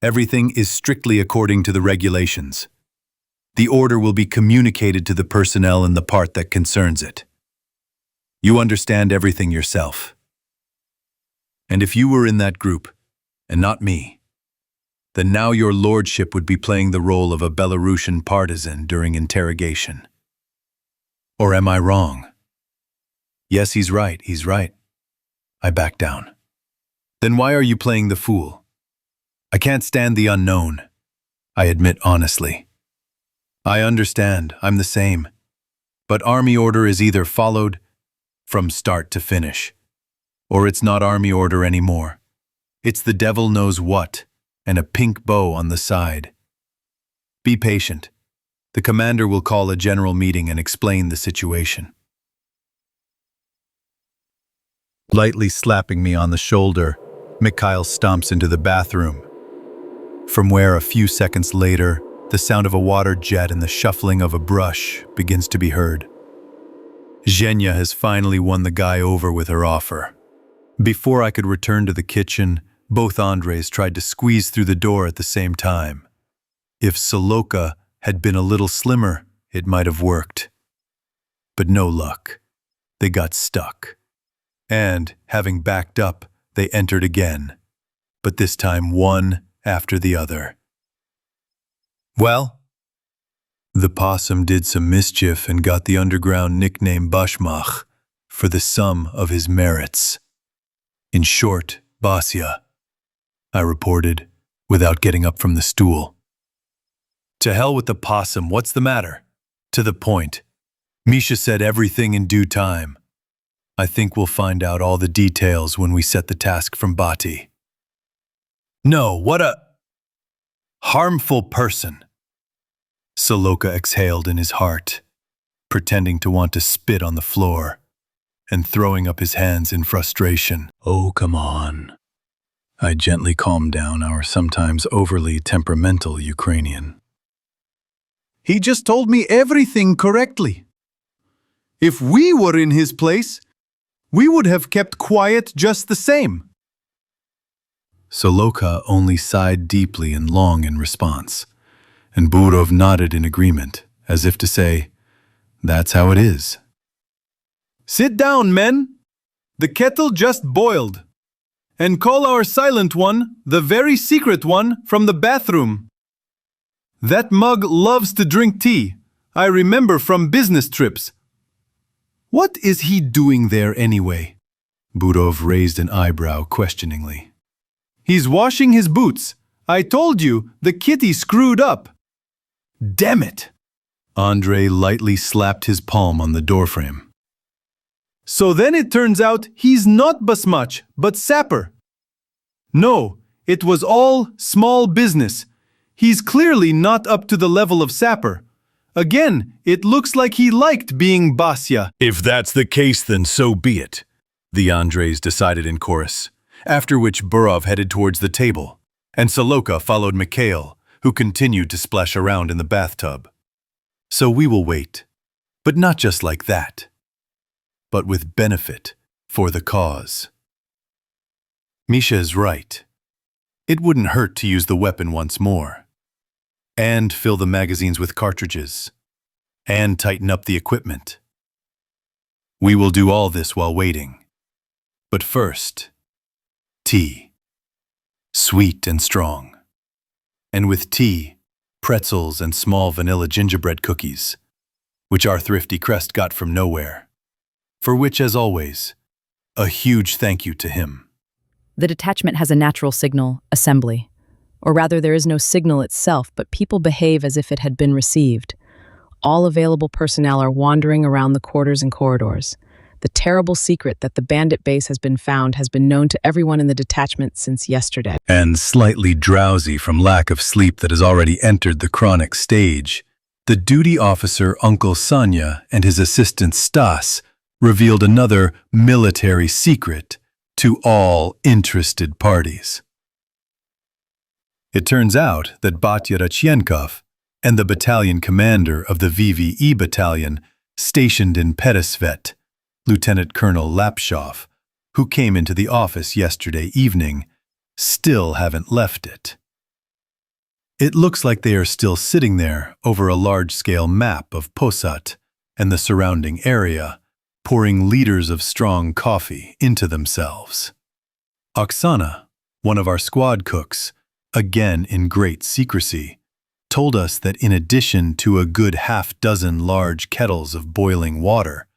Everything is strictly according to the regulations. The order will be communicated to the personnel in the part that concerns it. You understand everything yourself. And if you were in that group, and not me, then now your lordship would be playing the role of a Belarusian partisan during interrogation. Or am I wrong? Yes, he's right. I back down. Then why are you playing the fool? I can't stand the unknown, I admit honestly. I understand, I'm the same. But army order is either followed from start to finish, or it's not army order anymore. It's the devil knows what, and a pink bow on the side. Be patient. The commander will call a general meeting and explain the situation. Lightly slapping me on the shoulder, Mikhail stomps into the bathroom, from where a few seconds later, the sound of a water jet and the shuffling of a brush begins to be heard. Zhenya has finally won the guy over with her offer. Before I could return to the kitchen, both Andres tried to squeeze through the door at the same time. If Soloka had been a little slimmer, it might have worked. But no luck. They got stuck. And, having backed up, they entered again. But this time one after the other. Well, the possum did some mischief and got the underground nickname Bashmach for the sum of his merits. In short, Basya, I reported, without getting up from the stool. To hell with the possum, what's the matter? To the point. Misha said everything in due time. I think we'll find out all the details when we set the task from Bati. No, what a harmful person. Soloka exhaled in his heart, pretending to want to spit on the floor and throwing up his hands in frustration. Oh, come on. I gently calmed down our sometimes overly temperamental Ukrainian. He just told me everything correctly. If we were in his place, we would have kept quiet just the same. Soloka only sighed deeply and long in response, and Burov nodded in agreement, as if to say, that's how it is. Sit down, men. The kettle just boiled. And call our silent one, the very secret one, from the bathroom. That mug loves to drink tea, I remember from business trips. What is he doing there anyway? Burov raised an eyebrow questioningly. He's washing his boots. I told you, the kitty screwed up. Damn it! Andrei lightly slapped his palm on the doorframe. So then it turns out he's not Basmach, but Sapper. No, it was all small business. He's clearly not up to the level of Sapper. Again, it looks like he liked being Basya. If that's the case, then so be it, the Andres decided in chorus, after which Burov headed towards the table, and Soloka followed Mikhail, who continued to splash around in the bathtub. So we will wait, but not just like that, but with benefit for the cause. Misha is right. It wouldn't hurt to use the weapon once more, and fill the magazines with cartridges, and tighten up the equipment. We will do all this while waiting. But first, tea. Sweet and strong. And with tea, pretzels and small vanilla gingerbread cookies, which our thrifty Crest got from nowhere. For which, as always, a huge thank you to him. The detachment has a natural signal, assembly. Or rather, there is no signal itself, but people behave as if it had been received. All available personnel are wandering around the quarters and corridors. The terrible secret that the bandit base has been found has been known to everyone in the detachment since yesterday. And slightly drowsy from lack of sleep that has already entered the chronic stage, the duty officer Uncle Sanya and his assistant Stas revealed another military secret to all interested parties. It turns out that Batya Rachienkov, and the battalion commander of the VVE battalion stationed in Peresvet, Lieutenant Colonel Lapshov, who came into the office yesterday evening, still haven't left it. It looks like they are still sitting there over a large-scale map of Posat and the surrounding area, pouring liters of strong coffee into themselves. Oksana, one of our squad cooks, again in great secrecy, told us that in addition to a good half-dozen large kettles of boiling water,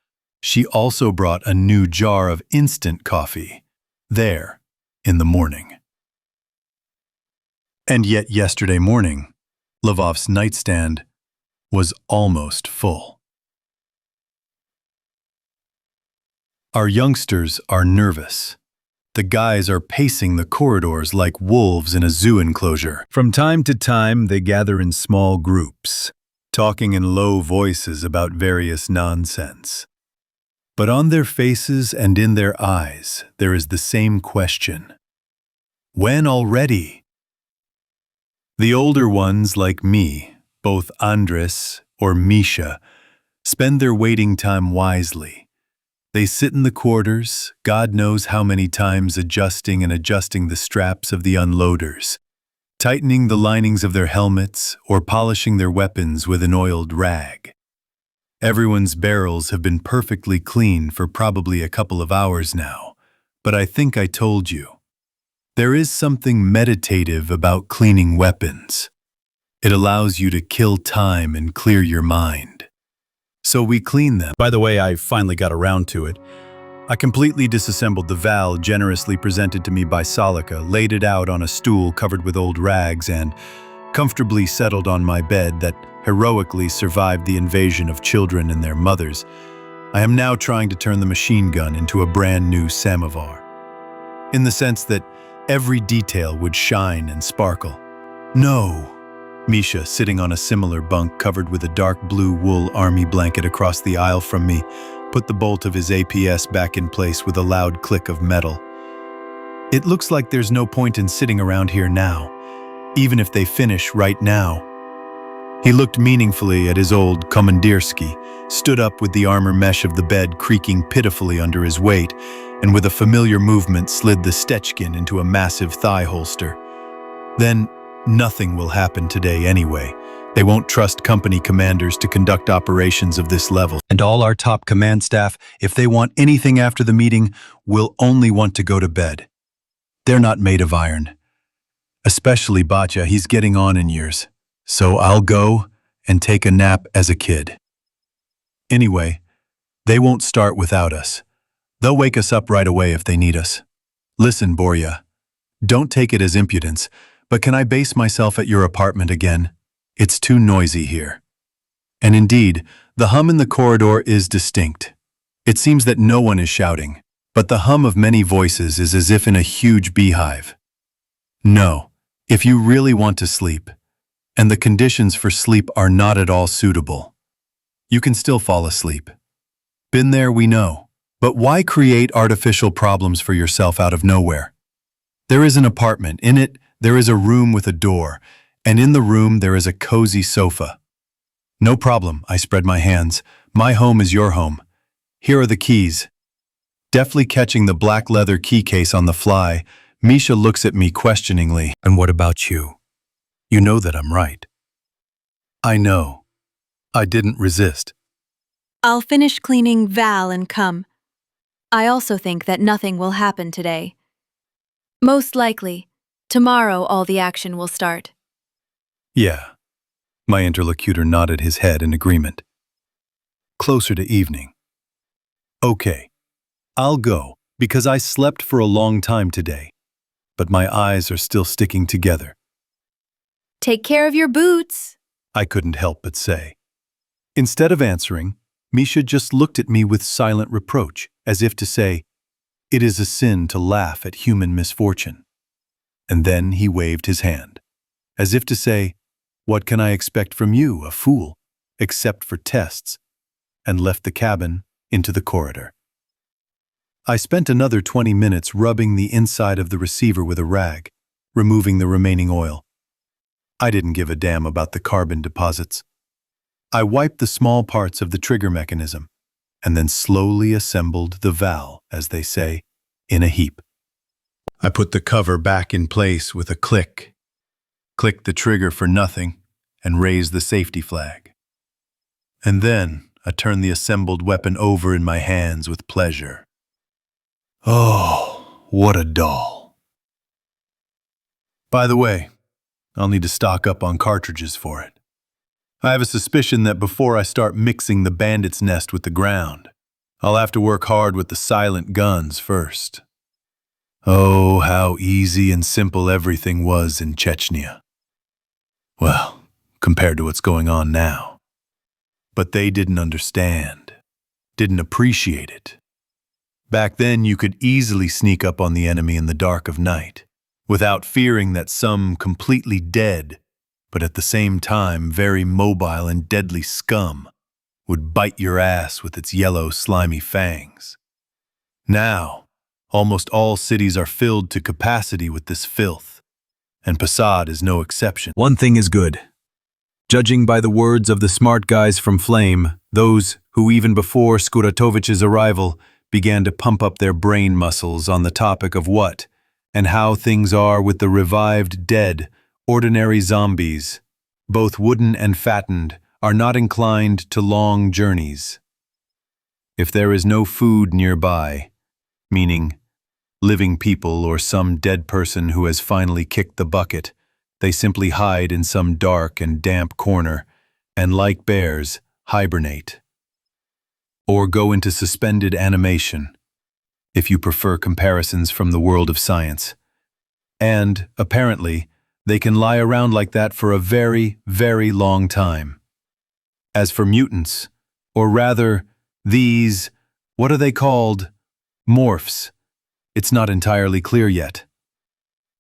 she also brought a new jar of instant coffee, there, in the morning. And yet yesterday morning, Lvov's nightstand was almost full. Our youngsters are nervous. The guys are pacing the corridors like wolves in a zoo enclosure. From time to time, they gather in small groups, talking in low voices about various nonsense. But on their faces and in their eyes, there is the same question. When already? The older ones, like me, both Andres or Misha, spend their waiting time wisely. They sit in the quarters, God knows how many times adjusting the straps of the unloaders, tightening the linings of their helmets or polishing their weapons with an oiled rag. Everyone's barrels have been perfectly clean for probably a couple of hours now, but I think I told you. There is something meditative about cleaning weapons. It allows you to kill time and clear your mind. So we clean them. By the way, I finally got around to it. I completely disassembled the valve generously presented to me by Salika, laid it out on a stool covered with old rags, and comfortably settled on my bed that heroically survived the invasion of children and their mothers. I am now trying to turn the machine gun into a brand new samovar. In the sense that every detail would shine and sparkle. No. Misha, sitting on a similar bunk covered with a dark blue wool army blanket across the aisle from me, put the bolt of his APS back in place with a loud click of metal. It looks like there's no point in sitting around here now, even if they finish right now. He looked meaningfully at his old Komandirsky, stood up with the armor mesh of the bed creaking pitifully under his weight, and with a familiar movement slid the Stechkin into a massive thigh holster. Then, nothing will happen today anyway. They won't trust company commanders to conduct operations of this level. And all our top command staff, if they want anything after the meeting, will only want to go to bed. They're not made of iron. Especially Batya, he's getting on in years. So I'll go and take a nap as a kid. Anyway, they won't start without us. They'll wake us up right away if they need us. Listen, Borya, don't take it as impudence, but can I base myself at your apartment again? It's too noisy here. And indeed, the hum in the corridor is distinct. It seems that no one is shouting, but the hum of many voices is as if in a huge beehive. No, if you really want to sleep, and the conditions for sleep are not at all suitable, you can still fall asleep. Been there, we know. But why create artificial problems for yourself out of nowhere? There is an apartment. In it, there is a room with a door, and in the room there is a cozy sofa. No problem, I spread my hands. My home is your home. Here are the keys. Deftly catching the black leather key case on the fly, Misha looks at me questioningly. And what about you? You know that I'm right. I know. I didn't resist. I'll finish cleaning Val and come. I also think that nothing will happen today. Most likely, tomorrow all the action will start. Yeah. My interlocutor nodded his head in agreement. Closer to evening. Okay. I'll go, because I slept for a long time today. But my eyes are still sticking together. Take care of your boots. I couldn't help but say. Instead of answering, Misha just looked at me with silent reproach, as if to say, it is a sin to laugh at human misfortune. And then he waved his hand, as if to say, what can I expect from you, a fool, except for tests, and left the cabin into the corridor. I spent another 20 minutes rubbing the inside of the receiver with a rag, removing the remaining oil. I didn't give a damn about the carbon deposits. I wiped the small parts of the trigger mechanism and then slowly assembled the valve, as they say, in a heap. I put the cover back in place with a click, clicked the trigger for nothing, and raised the safety flag. And then I turned the assembled weapon over in my hands with pleasure. Oh, what a doll. By the way, I'll need to stock up on cartridges for it. I have a suspicion that before I start mixing the bandit's nest with the ground, I'll have to work hard with the silent guns first. Oh, how easy and simple everything was in Chechnya. Well, compared to what's going on now. But they didn't understand, didn't appreciate it. Back then, you could easily sneak up on the enemy in the dark of night, without fearing that some completely dead, but at the same time very mobile and deadly scum would bite your ass with its yellow, slimy fangs. Now, almost all cities are filled to capacity with this filth, and Passad is no exception. One thing is good. Judging by the words of the smart guys from Flame, those who even before Skuratovich's arrival began to pump up their brain muscles on the topic of what and how things are with the revived dead, ordinary zombies, both wooden and fattened, are not inclined to long journeys. If there is no food nearby, meaning living people or some dead person who has finally kicked the bucket, they simply hide in some dark and damp corner and, like bears, hibernate. Or go into suspended animation, if you prefer comparisons from the world of science. And, apparently, they can lie around like that for a very, very long time. As for mutants, or rather, these, what are they called? Morphs. It's not entirely clear yet.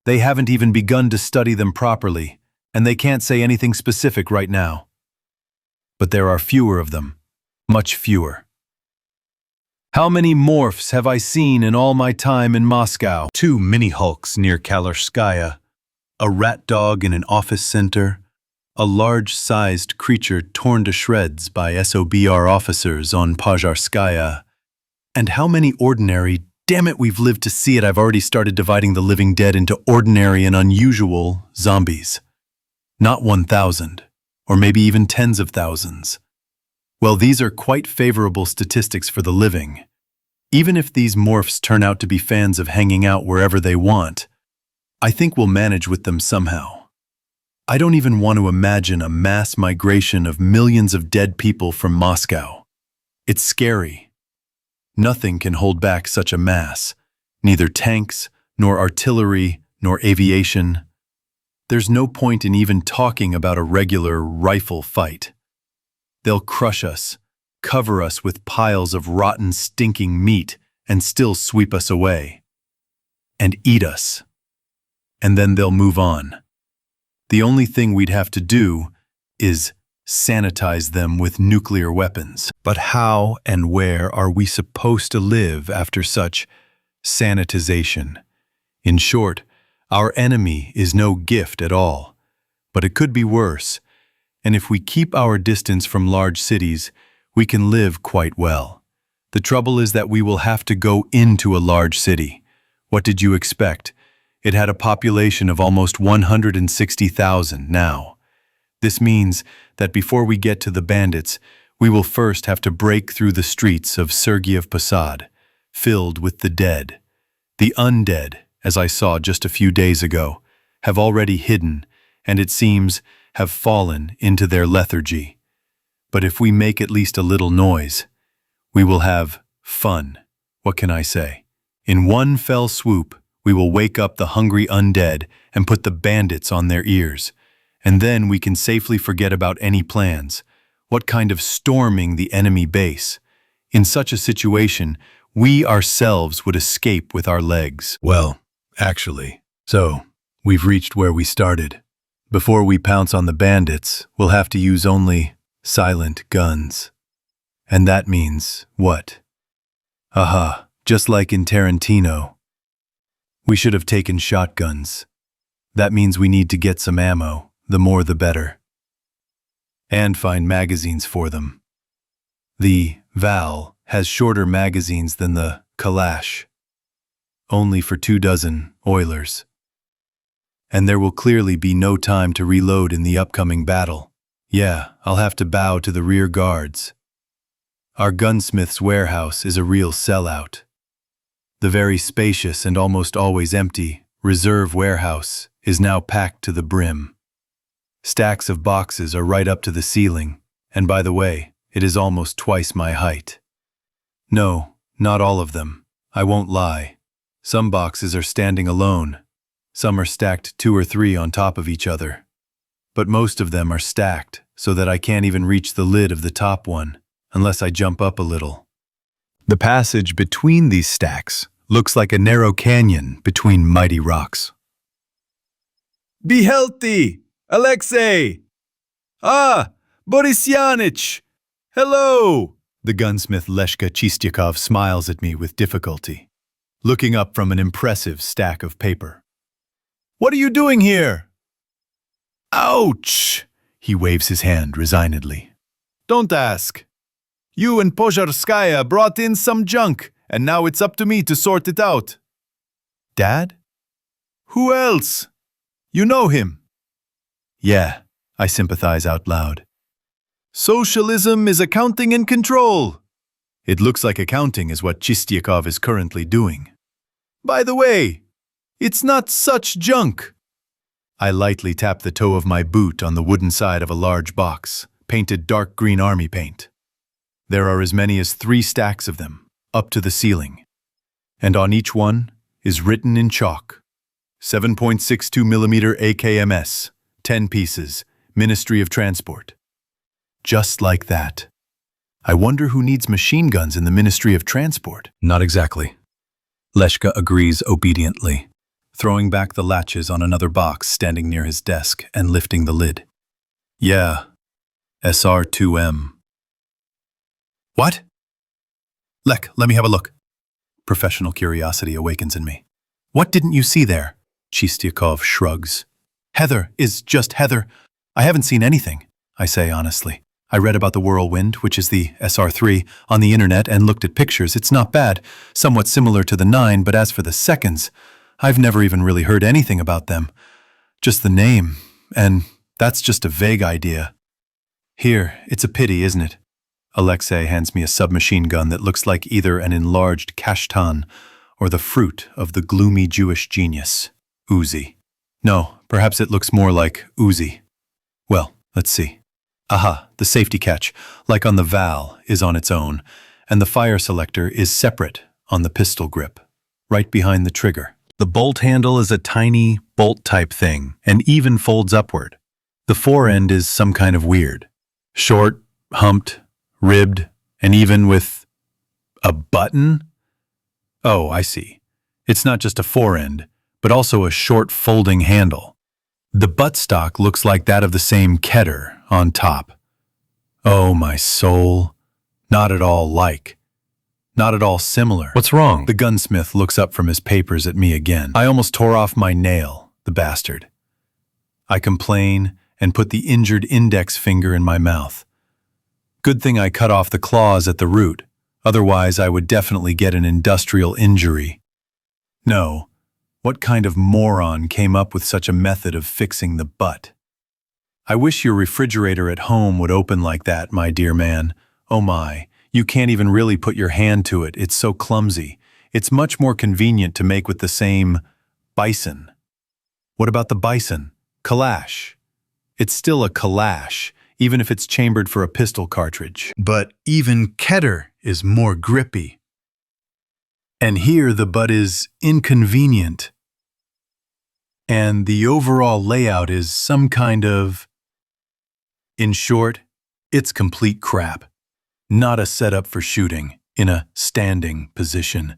They haven't even begun to study them properly, and they can't say anything specific right now. But there are fewer of them, much fewer. How many morphs have I seen in all my time in Moscow? 2 mini-hulks near Kalorskaya, a rat dog in an office center, a large-sized creature torn to shreds by SOBR officers on Pozharskaya, and how many ordinary, damn it, we've lived to see it, I've already started dividing the living dead into ordinary and unusual zombies. Not 1,000, or maybe even tens of thousands. Well, these are quite favorable statistics for the living. Even if these morphs turn out to be fans of hanging out wherever they want, I think we'll manage with them somehow. I don't even want to imagine a mass migration of millions of dead people from Moscow. It's scary. Nothing can hold back such a mass, neither tanks, nor artillery, nor aviation. There's no point in even talking about a regular rifle fight. They'll crush us, cover us with piles of rotten, stinking meat, and still sweep us away. And eat us. And then they'll move on. The only thing we'd have to do is sanitize them with nuclear weapons. But how and where are we supposed to live after such sanitization? In short, our enemy is no gift at all. But it could be worse. And if we keep our distance from large cities, we can live quite well. The trouble is that we will have to go into a large city. What did you expect? It had a population of almost 160,000 now. This means that before we get to the bandits, we will first have to break through the streets of Sergiev Posad, filled with the dead. The undead, as I saw just a few days ago, have already hidden, and it seems have fallen into their lethargy. But if we make at least a little noise, we will have fun. What can I say? In one fell swoop, we will wake up the hungry undead and put the bandits on their ears. And then we can safely forget about any plans. What kind of storming the enemy base? In such a situation, we ourselves would escape with our legs. Well, actually, so we've reached where we started. Before we pounce on the bandits, we'll have to use only silent guns. And that means what? Aha, just like in Tarantino. We should have taken shotguns. That means we need to get some ammo, the more the better. And find magazines for them. The Val has shorter magazines than the Kalash, only for 24 Oilers. And there will clearly be no time to reload in the upcoming battle. Yeah, I'll have to bow to the rear guards. Our gunsmith's warehouse is a real sellout. The very spacious and almost always empty reserve warehouse is now packed to the brim. Stacks of boxes are right up to the ceiling, and by the way, it is almost twice my height. No, not all of them. I won't lie. Some boxes are standing alone. Some are stacked 2 or 3 on top of each other. But most of them are stacked so that I can't even reach the lid of the top one unless I jump up a little. The passage between these stacks looks like a narrow canyon between mighty rocks. Be healthy, Alexei! Ah, Borisyanich! Hello! The gunsmith Leshka Chistyakov smiles at me with difficulty, looking up from an impressive stack of paper. What are you doing here? Ouch! He waves his hand resignedly. Don't ask. You and Pozharskaya brought in some junk, and now it's up to me to sort it out. Dad? Who else? You know him. Yeah, I sympathize out loud. Socialism is accounting and control. It looks like accounting is what Chistyakov is currently doing. By the way, it's not such junk. I lightly tap the toe of my boot on the wooden side of a large box, painted dark green army paint. There are as many as 3 stacks of them, up to the ceiling. And on each one is written in chalk, 7.62mm AKMS, 10 pieces, Ministry of Transport. Just like that. I wonder who needs machine guns in the Ministry of Transport. Not exactly. Leshka agrees obediently, throwing back the latches on another box standing near his desk and lifting the lid. Yeah, SR-2M. What? Lek, let me have a look. Professional curiosity awakens in me. What didn't you see there? Chistyakov shrugs. Heather is just Heather. I haven't seen anything, I say honestly. I read about the Whirlwind, which is the SR-3, on the internet and looked at pictures. It's not bad, somewhat similar to the 9, but as for the seconds, I've never even really heard anything about them. Just the name, and that's just a vague idea. Here, it's a pity, isn't it? Alexei hands me a submachine gun that looks like either an enlarged kashtan or the fruit of the gloomy Jewish genius, Uzi. No, perhaps it looks more like Uzi. Well, let's see. Aha, the safety catch, like on the Val, is on its own, and the fire selector is separate on the pistol grip, right behind the trigger. The bolt handle is a tiny, bolt-type thing, and even folds upward. The fore end is some kind of weird. Short, humped, ribbed, and even with a button? Oh, I see. It's not just a fore end, but also a short folding handle. The buttstock looks like that of the same Keter on top. Oh, my soul. Not at all like. Not at all similar. What's wrong? The gunsmith looks up from his papers at me again. I almost tore off my nail, the bastard. I complain and put the injured index finger in my mouth. Good thing I cut off the claws at the root, otherwise I would definitely get an industrial injury. No, what kind of moron came up with such a method of fixing the butt? I wish your refrigerator at home would open like that, my dear man. Oh my, you can't even really put your hand to it, it's so clumsy. It's much more convenient to make with the same bison. What about the bison? Kalash. It's still a Kalash, even if it's chambered for a pistol cartridge. But even Keter is more grippy. And here the butt is inconvenient. And the overall layout is some kind of... In short, it's complete crap. Not a setup for shooting, in a standing position.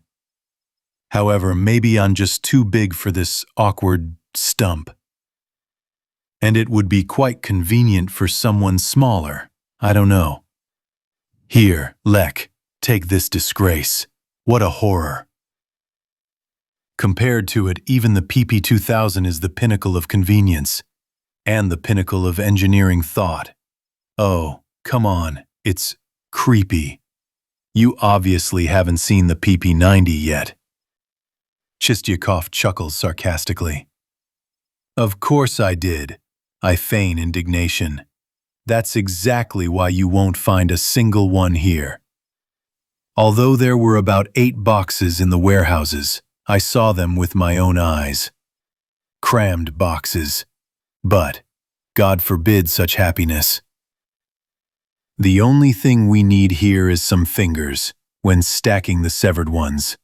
However, maybe I'm just too big for this awkward stump. And it would be quite convenient for someone smaller. I don't know. Here, Lek, take this disgrace. What a horror. Compared to it, even the PP2000 is the pinnacle of convenience. and the pinnacle of engineering thought. Oh, come on, it's creepy. You obviously haven't seen the PP-90 yet. Chistyakov chuckles sarcastically. Of course I did. I feign indignation. That's exactly why you won't find a single one here. Although there were about 8 boxes in the warehouses, I saw them with my own eyes. Crammed boxes. But, God forbid such happiness. The only thing we need here is some fingers, when stacking the severed ones.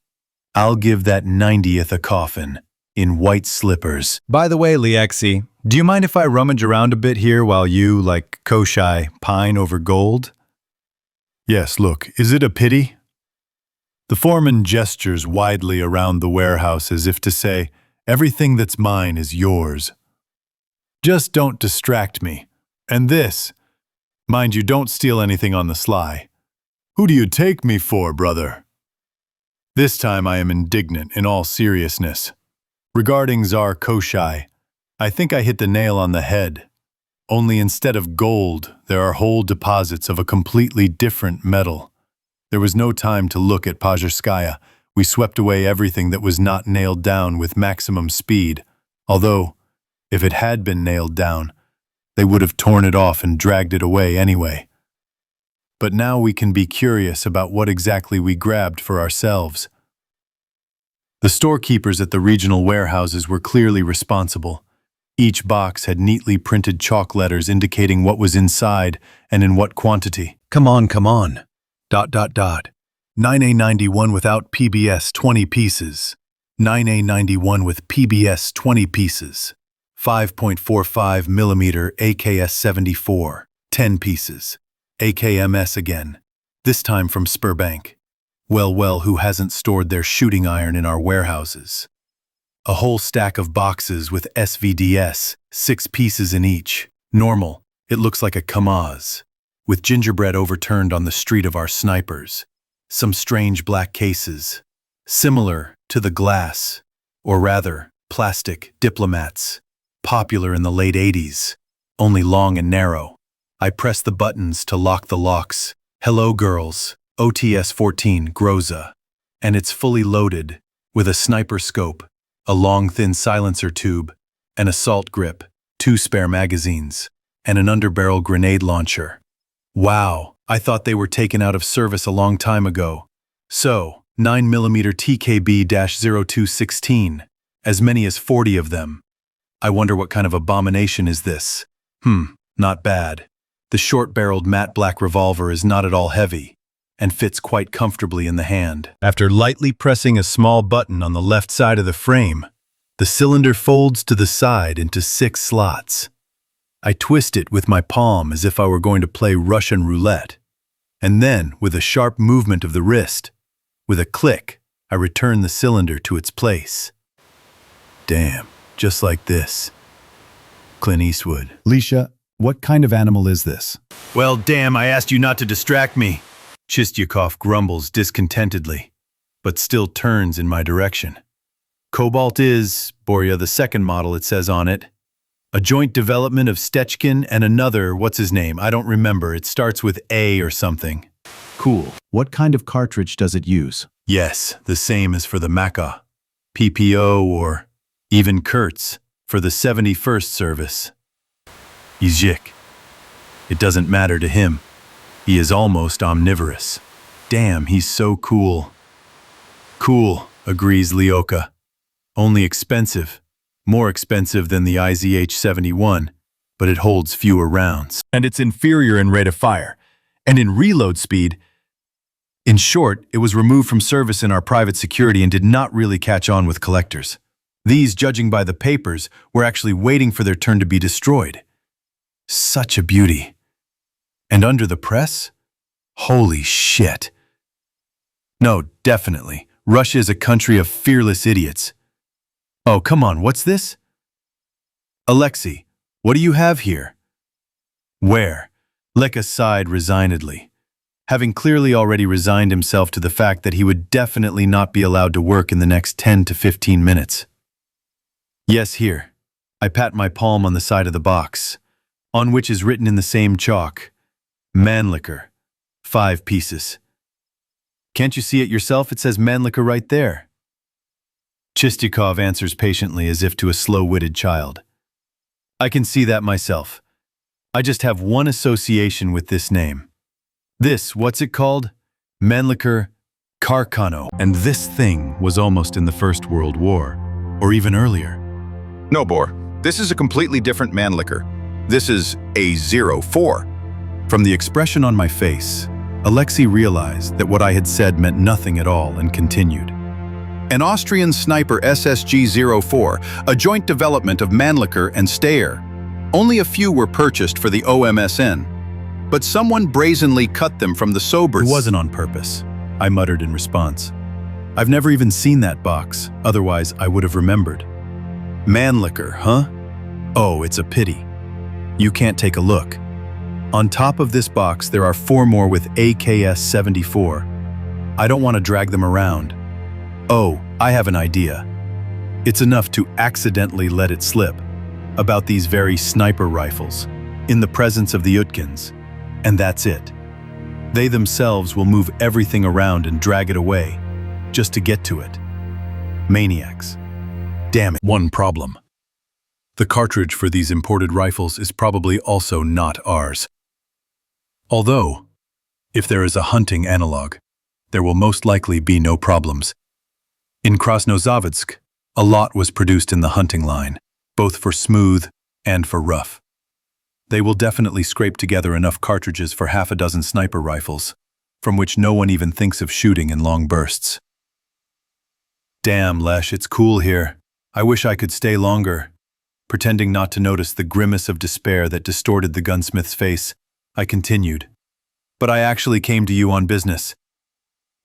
I'll give that 90th a coffin, in white slippers. By the way, Liexi, do you mind if I rummage around a bit here while you, like Koshai, pine over gold? Yes, look, is it a pity? The foreman gestures widely around the warehouse as if to say, everything that's mine is yours. Just don't distract me. And this, mind you, don't steal anything on the sly. Who do you take me for, brother? This time I am indignant in all seriousness. Regarding Tsar Koshai, I think I hit the nail on the head. Only instead of gold, there are whole deposits of a completely different metal. There was no time to look at Pazhirskaya. We swept away everything that was not nailed down with maximum speed, although, if it had been nailed down, they would have torn it off and dragged it away anyway. But now we can be curious about what exactly we grabbed for ourselves. The storekeepers at the regional warehouses were clearly responsible. Each box had neatly printed chalk letters indicating what was inside and in what quantity. Come on. 9A91 without PBS 20 pieces. 9A91 with PBS 20 pieces. 5.45 millimeter AKS 74, 10 pieces. AKMS again, this time from Spurbank. Well, who hasn't stored their shooting iron in our warehouses? A whole stack of boxes with SVDS, 6 pieces in each. Normal, it looks like a Kamaz, with gingerbread overturned on the street of our snipers. Some strange black cases, similar to the glass, or rather, plastic diplomats, popular in the late 80s, only long and narrow. I press the buttons to lock the locks. Hello, girls. OTS-14 Groza. And it's fully loaded, with a sniper scope, a long thin silencer tube, an assault grip, 2 spare magazines, and an underbarrel grenade launcher. Wow, I thought they were taken out of service a long time ago. So, 9mm TKB-0216, as many as 40 of them. I wonder what kind of abomination is this? Not bad. The short-barreled matte black revolver is not at all heavy, and fits quite comfortably in the hand. After lightly pressing a small button on the left side of the frame, the cylinder folds to the side into 6 slots. I twist it with my palm as if I were going to play Russian roulette, and then, with a sharp movement of the wrist, with a click, I return the cylinder to its place. Damn, just like this. Clint Eastwood. Lisha, what kind of animal is this? Well, damn, I asked you not to distract me. Chistyakov grumbles discontentedly, but still turns in my direction. Cobalt is, Borya, the second model it says on it. A joint development of Stechkin and another, what's his name? I don't remember. It starts with A or something. Cool. What kind of cartridge does it use? Yes, the same as for the Maka. PPO or even Kurtz for the 71st service. Izhik. It doesn't matter to him. He is almost omnivorous. Damn, he's so cool. Cool, agrees Lyoka. Only expensive. More expensive than the IZH-71, but it holds fewer rounds. And it's inferior in rate of fire. And in reload speed. In short, it was removed from service in our private security and did not really catch on with collectors. These, judging by the papers, were actually waiting for their turn to be destroyed. Such a beauty. And under the press? Holy shit. No, definitely. Russia is a country of fearless idiots. Oh, come on, what's this? Alexei, what do you have here? Where? Leka sighed resignedly, having clearly already resigned himself to the fact that he would definitely not be allowed to work in the next 10 to 15 minutes. Yes, here. I pat my palm on the side of the box, on which is written in the same chalk, Mannlicher, 5 pieces. Can't you see it yourself? It says Mannlicher right there. Chistyakov answers patiently as if to a slow-witted child. I can see that myself. I just have one association with this name. This, what's it called? Mannlicher Karkano. And this thing was almost in the First World War, or even earlier. No, Bor. This is a completely different Mannlicher. This is A04. From the expression on my face, Alexei realized that what I had said meant nothing at all and continued. An Austrian sniper SSG-04, a joint development of Mannlicher and Steyr. Only a few were purchased for the OMSN, but someone brazenly cut them from the Sobers. It wasn't on purpose, I muttered in response. I've never even seen that box, otherwise I would have remembered. Mannlicher, huh? Oh, it's a pity. You can't take a look. On top of this box, there are 4 more with AKS-74. I don't want to drag them around. Oh, I have an idea. It's enough to accidentally let it slip about these very sniper rifles in the presence of the Utkins, and that's it. They themselves will move everything around and drag it away just to get to it. Maniacs. Damn it. One problem. The cartridge for these imported rifles is probably also not ours. Although, if there is a hunting analog, there will most likely be no problems. In Krasnozavodsk, a lot was produced in the hunting line, both for smooth and for rough. They will definitely scrape together enough cartridges for half a dozen sniper rifles, from which no one even thinks of shooting in long bursts. Damn, Lesh, it's cool here. I wish I could stay longer. Pretending not to notice the grimace of despair that distorted the gunsmith's face, I continued. But I actually came to you on business.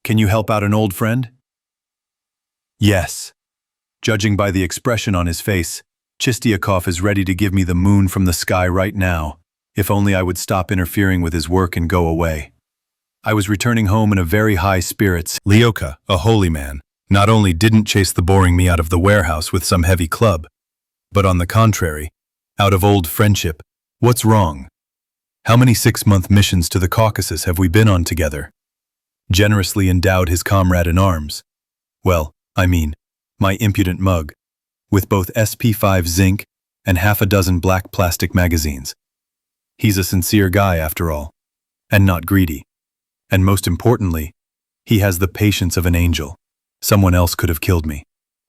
Can you help out an old friend? Yes. Judging by the expression on his face, Chistyakov is ready to give me the moon from the sky right now, if only I would stop interfering with his work and go away. I was returning home in a very high spirits. Lyoka, a holy man, not only didn't chase the boring me out of the warehouse with some heavy club, but on the contrary, out of old friendship. What's wrong? How many 6-month missions to the Caucasus have we been on together? Generously endowed his comrade in arms. Well, I mean, my impudent mug, with both SP5 zinc and half a dozen black plastic magazines. He's a sincere guy after all, and not greedy. And most importantly, he has the patience of an angel. Someone else could have killed me.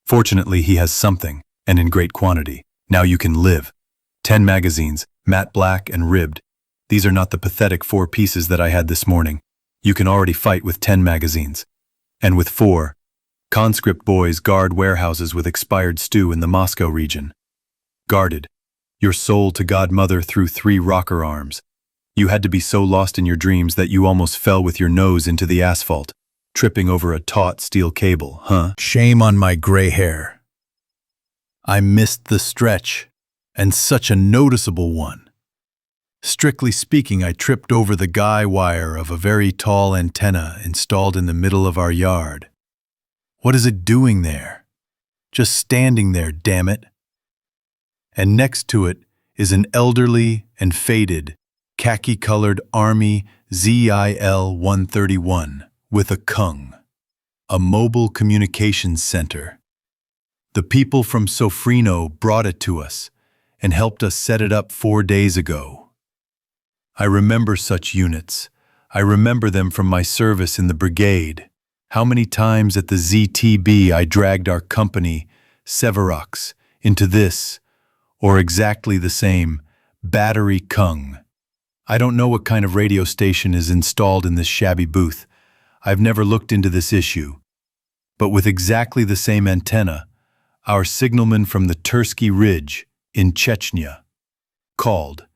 Fortunately, he has something, and in great quantity. Now you can live. 10 magazines, matte black and ribbed. These are not the pathetic 4 pieces that I had this morning. You can already fight with 10 magazines. And with 4, conscript boys guard warehouses with expired stew in the Moscow region. Guarded, your soul to Godmother through 3 rocker arms. You had to be so lost in your dreams that you almost fell with your nose into the asphalt, tripping over a taut steel cable, huh? Shame on my gray hair. I missed the stretch, and such a noticeable one. Strictly speaking, I tripped over the guy wire of a very tall antenna installed in the middle of our yard. What is it doing there? Just standing there, damn it. And next to it is an elderly and faded, khaki-colored Army ZIL-131 with a Kung, a mobile communications center. The people from Sofrino brought it to us and helped us set it up 4 days ago. I remember such units. I remember them from my service in the brigade. How many times at the ZTB I dragged our company, Severox, into this, or exactly the same, battery Kung. I don't know what kind of radio station is installed in this shabby booth. I've never looked into this issue. But with exactly the same antenna, our signalman from the Tursky Ridge in Chechnya called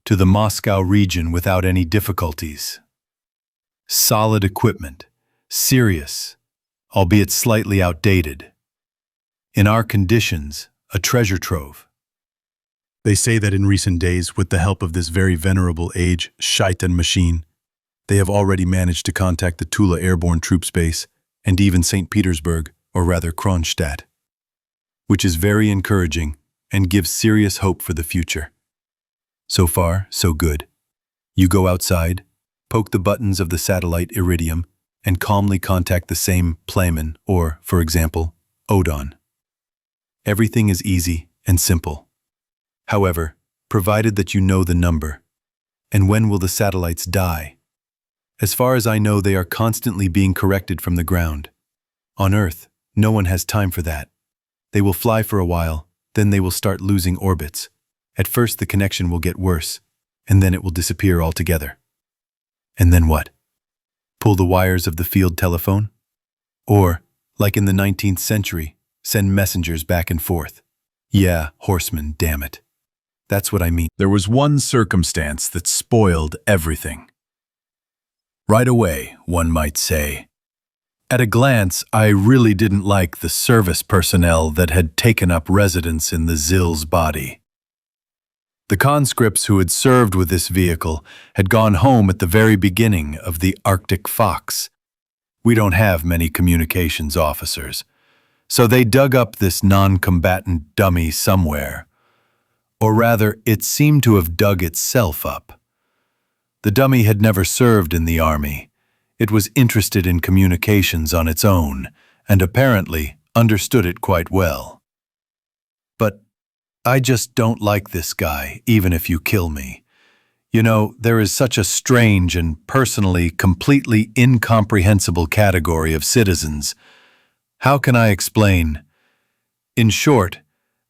to the Moscow region without any difficulties. Solid equipment. Serious, albeit slightly outdated. In our conditions, a treasure trove. They say that in recent days, with the help of this very venerable age Shaitan machine, they have already managed to contact the Tula Airborne Troops Base and even St. Petersburg, or rather Kronstadt. Which is very encouraging, and gives serious hope for the future. So far, so good. You go outside, poke the buttons of the satellite iridium, and calmly contact the same Playman or, for example, Odon. Everything is easy and simple. However, provided that you know the number. And when will the satellites die? As far as I know, they are constantly being corrected from the ground. On Earth, no one has time for that. They will fly for a while, then they will start losing orbits. At first the connection will get worse, and then it will disappear altogether. And then what? Pull the wires of the field telephone? Or, like in the 19th century, send messengers back and forth? Yeah, horsemen, damn it. That's what I mean. There was one circumstance that spoiled everything. Right away, one might say. At a glance, I really didn't like the service personnel that had taken up residence in the Zill's body. The conscripts who had served with this vehicle had gone home at the very beginning of the Arctic Fox. We don't have many communications officers, so they dug up this non-combatant dummy somewhere. Or rather, it seemed to have dug itself up. The dummy had never served in the army. It was interested in communications on its own, and apparently understood it quite well. But I just don't like this guy, even if you kill me. You know, there is such a strange and personally completely incomprehensible category of citizens. How can I explain? In short,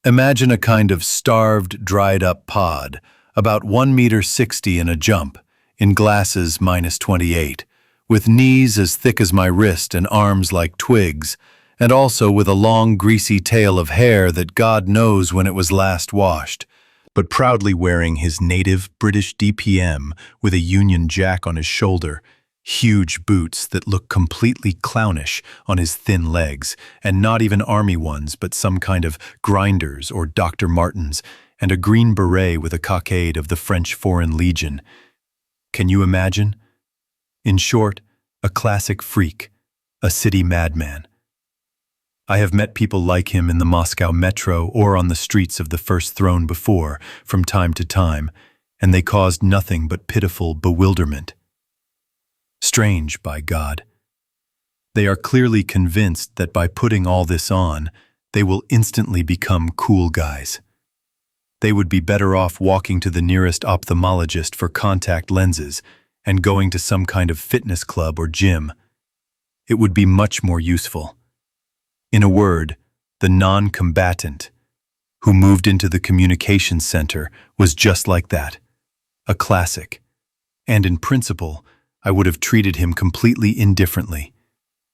imagine a kind of starved, dried-up pod, about 1.60 meters in a jump, in glasses -28, with knees as thick as my wrist and arms like twigs, and also with a long, greasy tail of hair that God knows when it was last washed, but proudly wearing his native British DPM with a Union Jack on his shoulder, huge boots that look completely clownish on his thin legs, and not even army ones, but some kind of grinders or Dr. Martens, and a green beret with a cockade of the French Foreign Legion. Can you imagine? In short, a classic freak, a city madman. I have met people like him in the Moscow metro or on the streets of the First Throne before, from time to time, and they caused nothing but pitiful bewilderment. Strange, by God. They are clearly convinced that by putting all this on, they will instantly become cool guys. They would be better off walking to the nearest ophthalmologist for contact lenses and going to some kind of fitness club or gym. It would be much more useful. In a word, the non-combatant who moved into the communications center was just like that, a classic. And in principle, I would have treated him completely indifferently.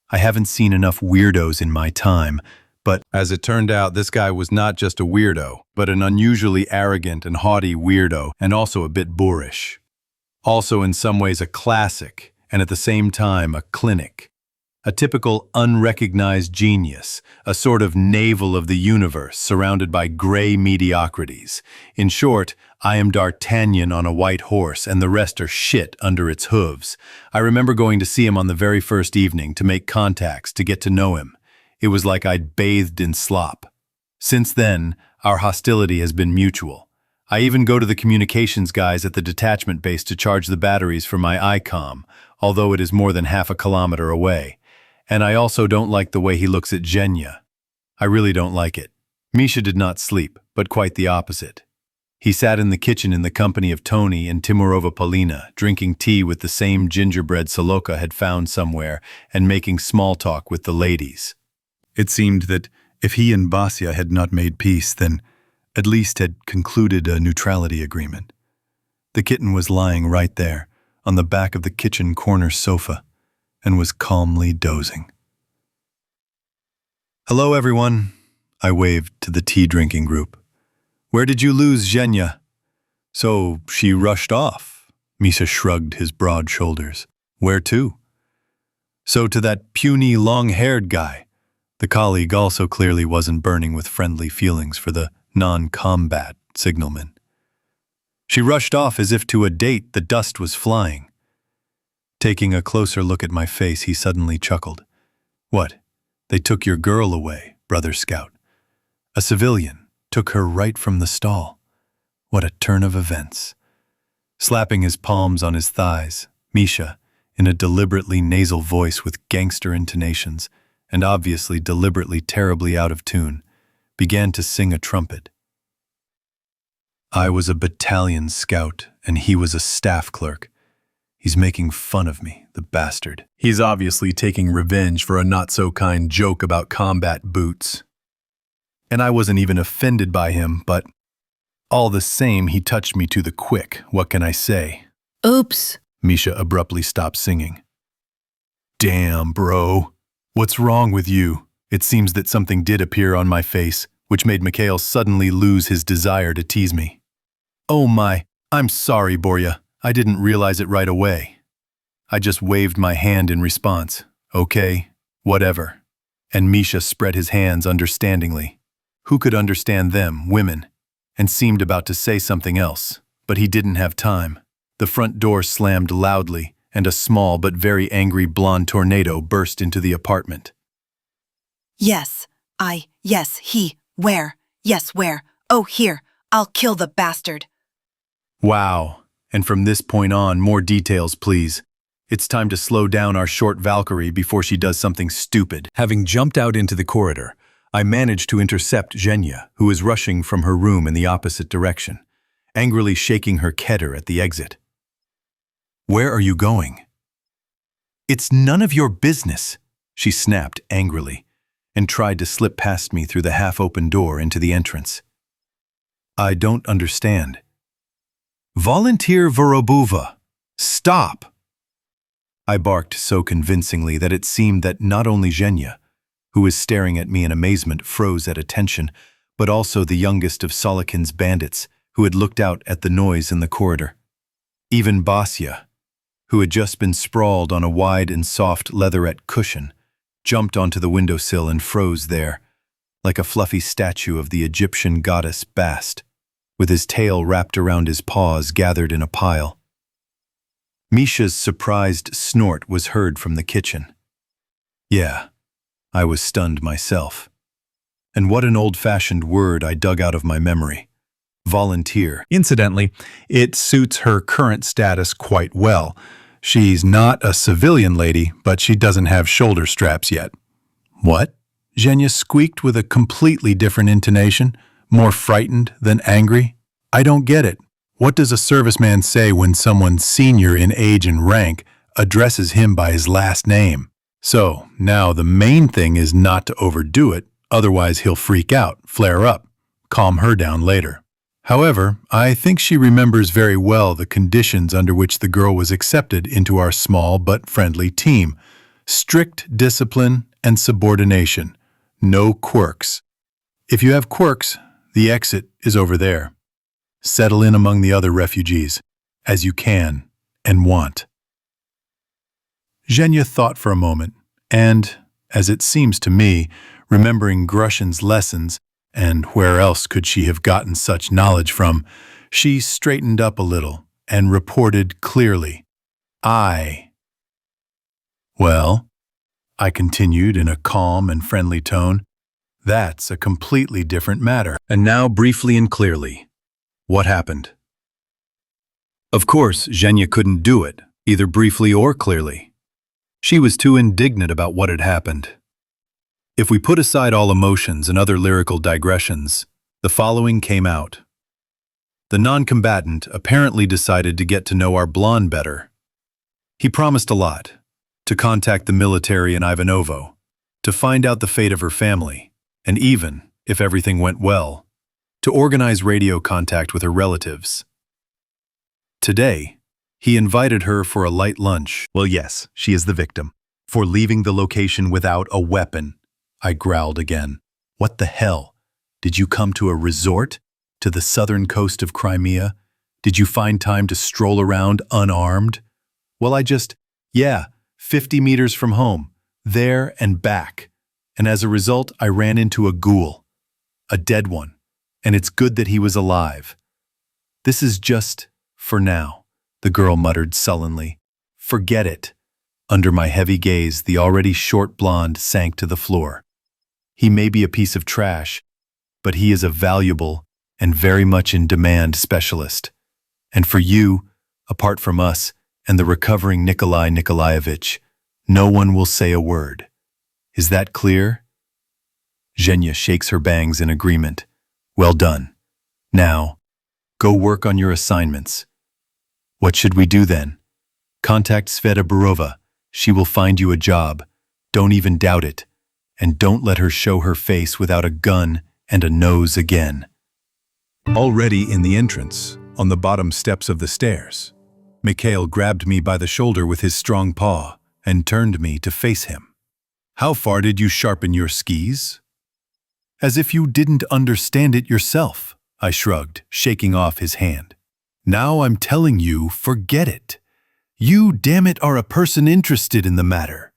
I haven't seen enough weirdos in my time, but as it turned out, this guy was not just a weirdo, but an unusually arrogant and haughty weirdo, and also a bit boorish. Also in some ways a classic, and at the same time a clinic. A typical unrecognized genius, a sort of navel of the universe surrounded by gray mediocrities. In short, I am D'Artagnan on a white horse and the rest are shit under its hooves. I remember going to see him on the very first evening to make contacts, to get to know him. It was like I'd bathed in slop. Since then, our hostility has been mutual. I even go to the communications guys at the detachment base to charge the batteries for my ICOM, although it is more than half a kilometer away. And I also don't like the way he looks at Zhenya. I really don't like it. Misha did not sleep, but quite the opposite. He sat in the kitchen in the company of Tony and Timurova Polina, drinking tea with the same gingerbread Soloka had found somewhere and making small talk with the ladies. It seemed that if he and Vasya had not made peace, then at least had concluded a neutrality agreement. The kitten was lying right there, on the back of the kitchen corner sofa, and was calmly dozing. "Hello, everyone," I waved to the tea-drinking group. "Where did you lose Zhenya?" "So she rushed off," Misha shrugged his broad shoulders. "Where to?" "So to that puny, long-haired guy." The colleague also clearly wasn't burning with friendly feelings for the non-combat signalman. "She rushed off as if to a date. The dust was flying." Taking a closer look at my face, he suddenly chuckled. "What? They took your girl away, brother scout." "A civilian. took her right from the stall. What a turn of events. Slapping his palms on his thighs, Misha, in a deliberately nasal voice with gangster intonations, and obviously deliberately terribly out of tune, began to sing a trumpet. I was a battalion scout, and he was a staff clerk. He's making fun of me, the bastard. He's obviously taking revenge for a not-so-kind joke about combat boots. And I wasn't even offended by him, but all the same, he touched me to the quick. What can I say? Oops. Misha abruptly stopped singing. Damn, bro. What's wrong with you? It seems that something did appear on my face, which made Mikhail suddenly lose his desire to tease me. Oh my, I'm sorry, Borya. I didn't realize it right away. I just waved my hand in response. Okay, whatever. And Misha spread his hands understandingly. Who could understand them, women? And seemed about to say something else, but he didn't have time. The front door slammed loudly, and a small but very angry blonde tornado burst into the apartment. Yes, he, where? Yes, where? Oh, here, I'll kill the bastard. Wow, and from this point on, more details, please. It's time to slow down our short Valkyrie before she does something stupid. Having jumped out into the corridor, I managed to intercept Zhenya, who was rushing from her room in the opposite direction, angrily shaking her keter at the exit. Where are you going? It's none of your business, she snapped angrily, and tried to slip past me through the half-open door into the entrance. I don't understand. Volunteer Vorobuva, stop! I barked so convincingly that it seemed that not only Zhenya, who was staring at me in amazement, froze at attention, but also the youngest of Solikin's bandits, who had looked out at the noise in the corridor. Even Basya, who had just been sprawled on a wide and soft leatherette cushion, jumped onto the windowsill and froze there, like a fluffy statue of the Egyptian goddess Bast, with his tail wrapped around his paws gathered in a pile. Misha's surprised snort was heard from the kitchen. Yeah, I was stunned myself. And what an old-fashioned word I dug out of my memory. Volunteer. Incidentally, it suits her current status quite well. She's not a civilian lady, but she doesn't have shoulder straps yet. What? Zhenya squeaked with a completely different intonation, more frightened than angry. I don't get it. What does a serviceman say when someone senior in age and rank addresses him by his last name? So, now the main thing is not to overdo it, otherwise he'll freak out, flare up, calm her down later. However, I think she remembers very well the conditions under which the girl was accepted into our small but friendly team. Strict discipline and subordination. No quirks. If you have quirks, the exit is over there. Settle in among the other refugees, as you can and want. Zhenya thought for a moment, and, as it seems to me, remembering Grushin's lessons, and where else could she have gotten such knowledge from, she straightened up a little and reported clearly, Well, I continued in a calm and friendly tone, that's a completely different matter. And now briefly and clearly, what happened? Of course, Zhenya couldn't do it, either briefly or clearly. She was too indignant about what had happened. If we put aside all emotions and other lyrical digressions, the following came out. The non-combatant apparently decided to get to know our blonde better. He promised a lot, to contact the military in Ivanovo, to find out the fate of her family, and even, if everything went well, to organize radio contact with her relatives. Today, he invited her for a light lunch. Well, yes, she is the victim. For leaving the location without a weapon, I growled again. What the hell? Did you come to a resort? To the southern coast of Crimea? Did you find time to stroll around unarmed? Well, 50 meters from home, there and back. And as a result, I ran into a ghoul. A dead one. And it's good that he was alive. This is just for now, the girl muttered sullenly. Forget it. Under my heavy gaze, the already short blonde sank to the floor. He may be a piece of trash, but he is a valuable and very much in demand specialist. And for you, apart from us and the recovering Nikolai Nikolaevich, no one will say a word. Is that clear? Zhenya shakes her bangs in agreement. Well done. Now, go work on your assignments. What should we do then? Contact Sveta Burova. She will find you a job. Don't even doubt it. And don't let her show her face without a gun and a nose again. Already in the entrance, on the bottom steps of the stairs, Mikhail grabbed me by the shoulder with his strong paw and turned me to face him. How far did you sharpen your skis? As if you didn't understand it yourself, I shrugged, shaking off his hand. Now I'm telling you, forget it. You, damn it, are a person interested in the matter.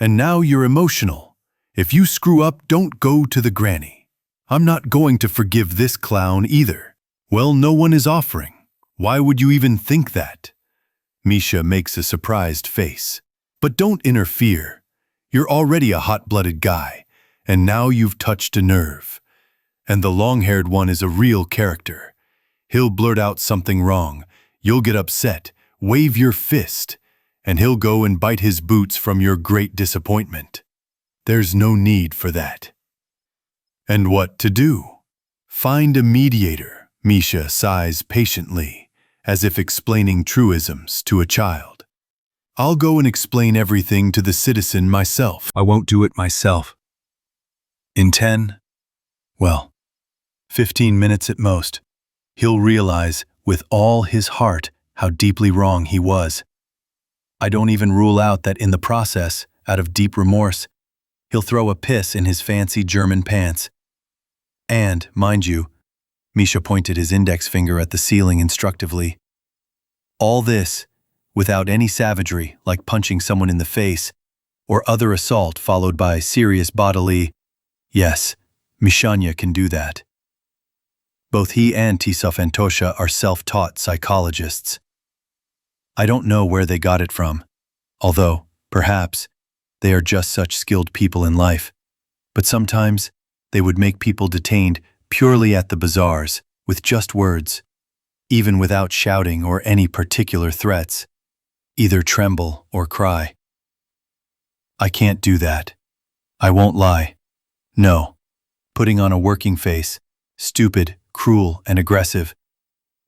And now you're emotional. If you screw up, don't go to the granny. I'm not going to forgive this clown either. Well, no one is offering. Why would you even think that? Misha makes a surprised face. But don't interfere. You're already a hot-blooded guy, and now you've touched a nerve. And the long-haired one is a real character. He'll blurt out something wrong. You'll get upset, wave your fist, and he'll go and bite his boots from your great disappointment. There's no need for that. And what to do? Find a mediator, Misha sighs patiently, as if explaining truisms to a child. I'll go and explain everything to the citizen myself. I won't do it myself. In 10, 15 minutes at most, he'll realize with all his heart how deeply wrong he was. I don't even rule out that in the process, out of deep remorse, he'll throw a piss in his fancy German pants. And, mind you, Misha pointed his index finger at the ceiling instructively. All this without any savagery like punching someone in the face or other assault followed by serious bodily. Yes, Mishanya can do that. Both he and Tisov and Tosha are self-taught psychologists. I don't know where they got it from, although, perhaps, they are just such skilled people in life. But sometimes they would make people detained purely at the bazaars with just words, even without shouting or any particular threats, either tremble or cry. I can't do that. I won't lie. No, putting on a working face, stupid, cruel, and aggressive,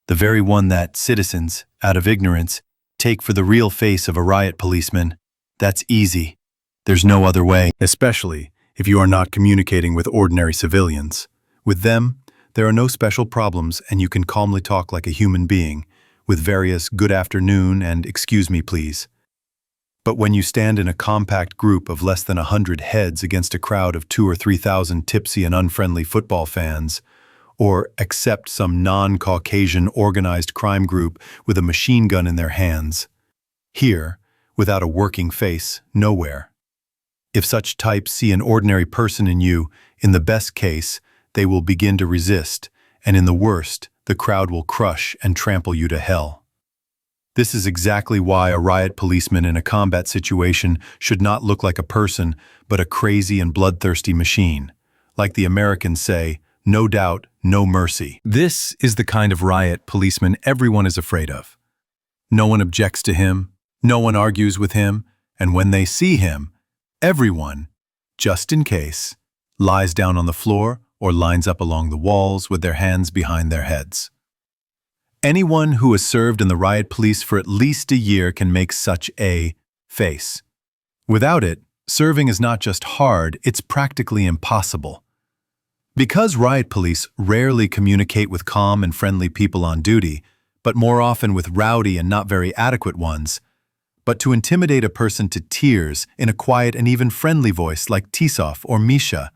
the very one that citizens, out of ignorance, take for the real face of a riot policeman, that's easy. There's no other way. Especially if you are not communicating with ordinary civilians. With them, there are no special problems and you can calmly talk like a human being, with various good afternoon and excuse me please. But when you stand in a compact group of less than 100 heads against a crowd of 2,000 or 3,000 tipsy and unfriendly football fans, or accept some non-Caucasian organized crime group with a machine gun in their hands, here, without a working face, nowhere. If such types see an ordinary person in you, in the best case, they will begin to resist, and in the worst, the crowd will crush and trample you to hell. This is exactly why a riot policeman in a combat situation should not look like a person, but a crazy and bloodthirsty machine. Like the Americans say, no doubt, no mercy. This is the kind of riot policeman everyone is afraid of. No one objects to him, no one argues with him, and when they see him, everyone, just in case, lies down on the floor or lines up along the walls with their hands behind their heads. Anyone who has served in the riot police for at least a year can make such a face. Without it, serving is not just hard, it's practically impossible. Because riot police rarely communicate with calm and friendly people on duty, but more often with rowdy and not very adequate ones, but to intimidate a person to tears in a quiet and even friendly voice like Tisov or Misha,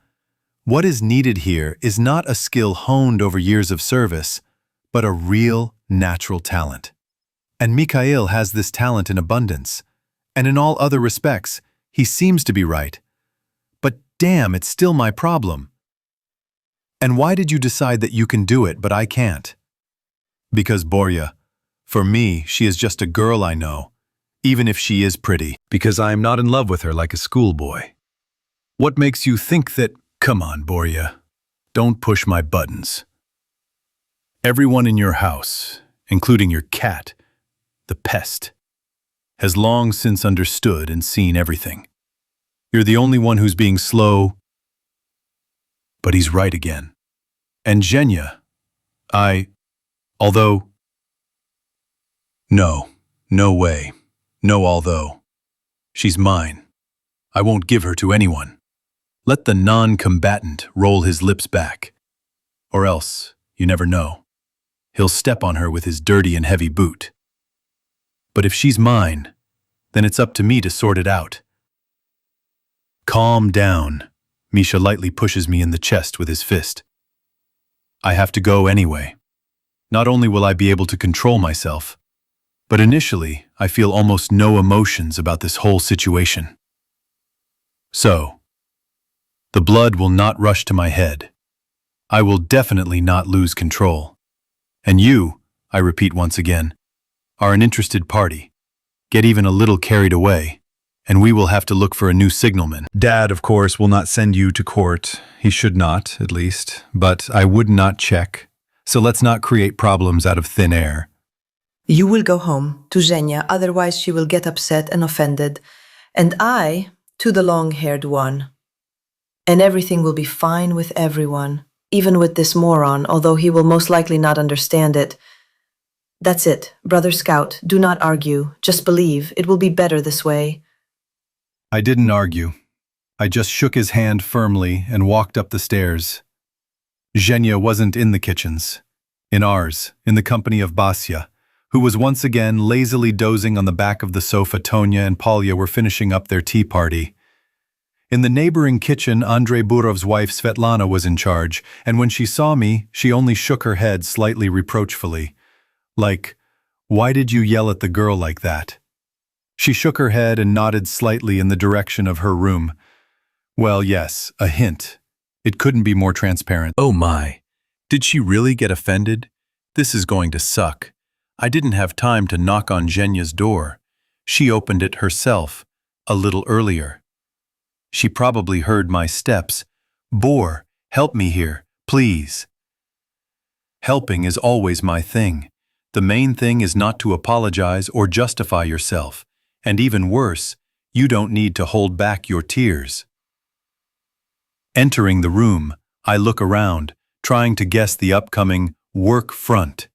what is needed here is not a skill honed over years of service, but a real, natural talent. And Mikhail has this talent in abundance, and in all other respects, he seems to be right. But damn, it's still my problem. And why did you decide that you can do it, but I can't? Because Borya, for me, she is just a girl I know, even if she is pretty. Because I am not in love with her like a schoolboy. What makes you think that? Come on, Borya. Don't push my buttons. Everyone in your house, including your cat, the pest, has long since understood and seen everything. You're the only one who's being slow. But he's right again. And Zhenya, although... No way. No although. She's mine. I won't give her to anyone. Let the non-combatant roll his lips back. Or else, you never know. He'll step on her with his dirty and heavy boot. But if she's mine, then it's up to me to sort it out. Calm down. Misha lightly pushes me in the chest with his fist. I have to go anyway. Not only will I be able to control myself, but initially I feel almost no emotions about this whole situation. So, the blood will not rush to my head. I will definitely not lose control. And you, I repeat once again, are an interested party. Get even a little carried away, and we will have to look for a new signalman. Dad, of course, will not send you to court. He should not, at least. But I would not check. So let's not create problems out of thin air. You will go home to Zhenya, otherwise she will get upset and offended. And I to the long-haired one. And everything will be fine with everyone, even with this moron, although he will most likely not understand it. That's it, Brother Scout. Do not argue. Just believe. It will be better this way. I didn't argue. I just shook his hand firmly and walked up the stairs. Zhenya wasn't in the kitchens. In ours, in the company of Basya, who was once again lazily dozing on the back of the sofa. Tanya and Polya were finishing up their tea party. In the neighboring kitchen, Andrei Burov's wife Svetlana was in charge, and when she saw me, she only shook her head slightly reproachfully. Like, why did you yell at the girl like that? She shook her head and nodded slightly in the direction of her room. Well, yes, a hint. It couldn't be more transparent. Oh my. Did she really get offended? This is going to suck. I didn't have time to knock on Zhenya's door. She opened it herself, a little earlier. She probably heard my steps. Bor, help me here, please. Helping is always my thing. The main thing is not to apologize or justify yourself. And even worse, you don't need to hold back your tears. Entering the room, I look around, trying to guess the upcoming work front.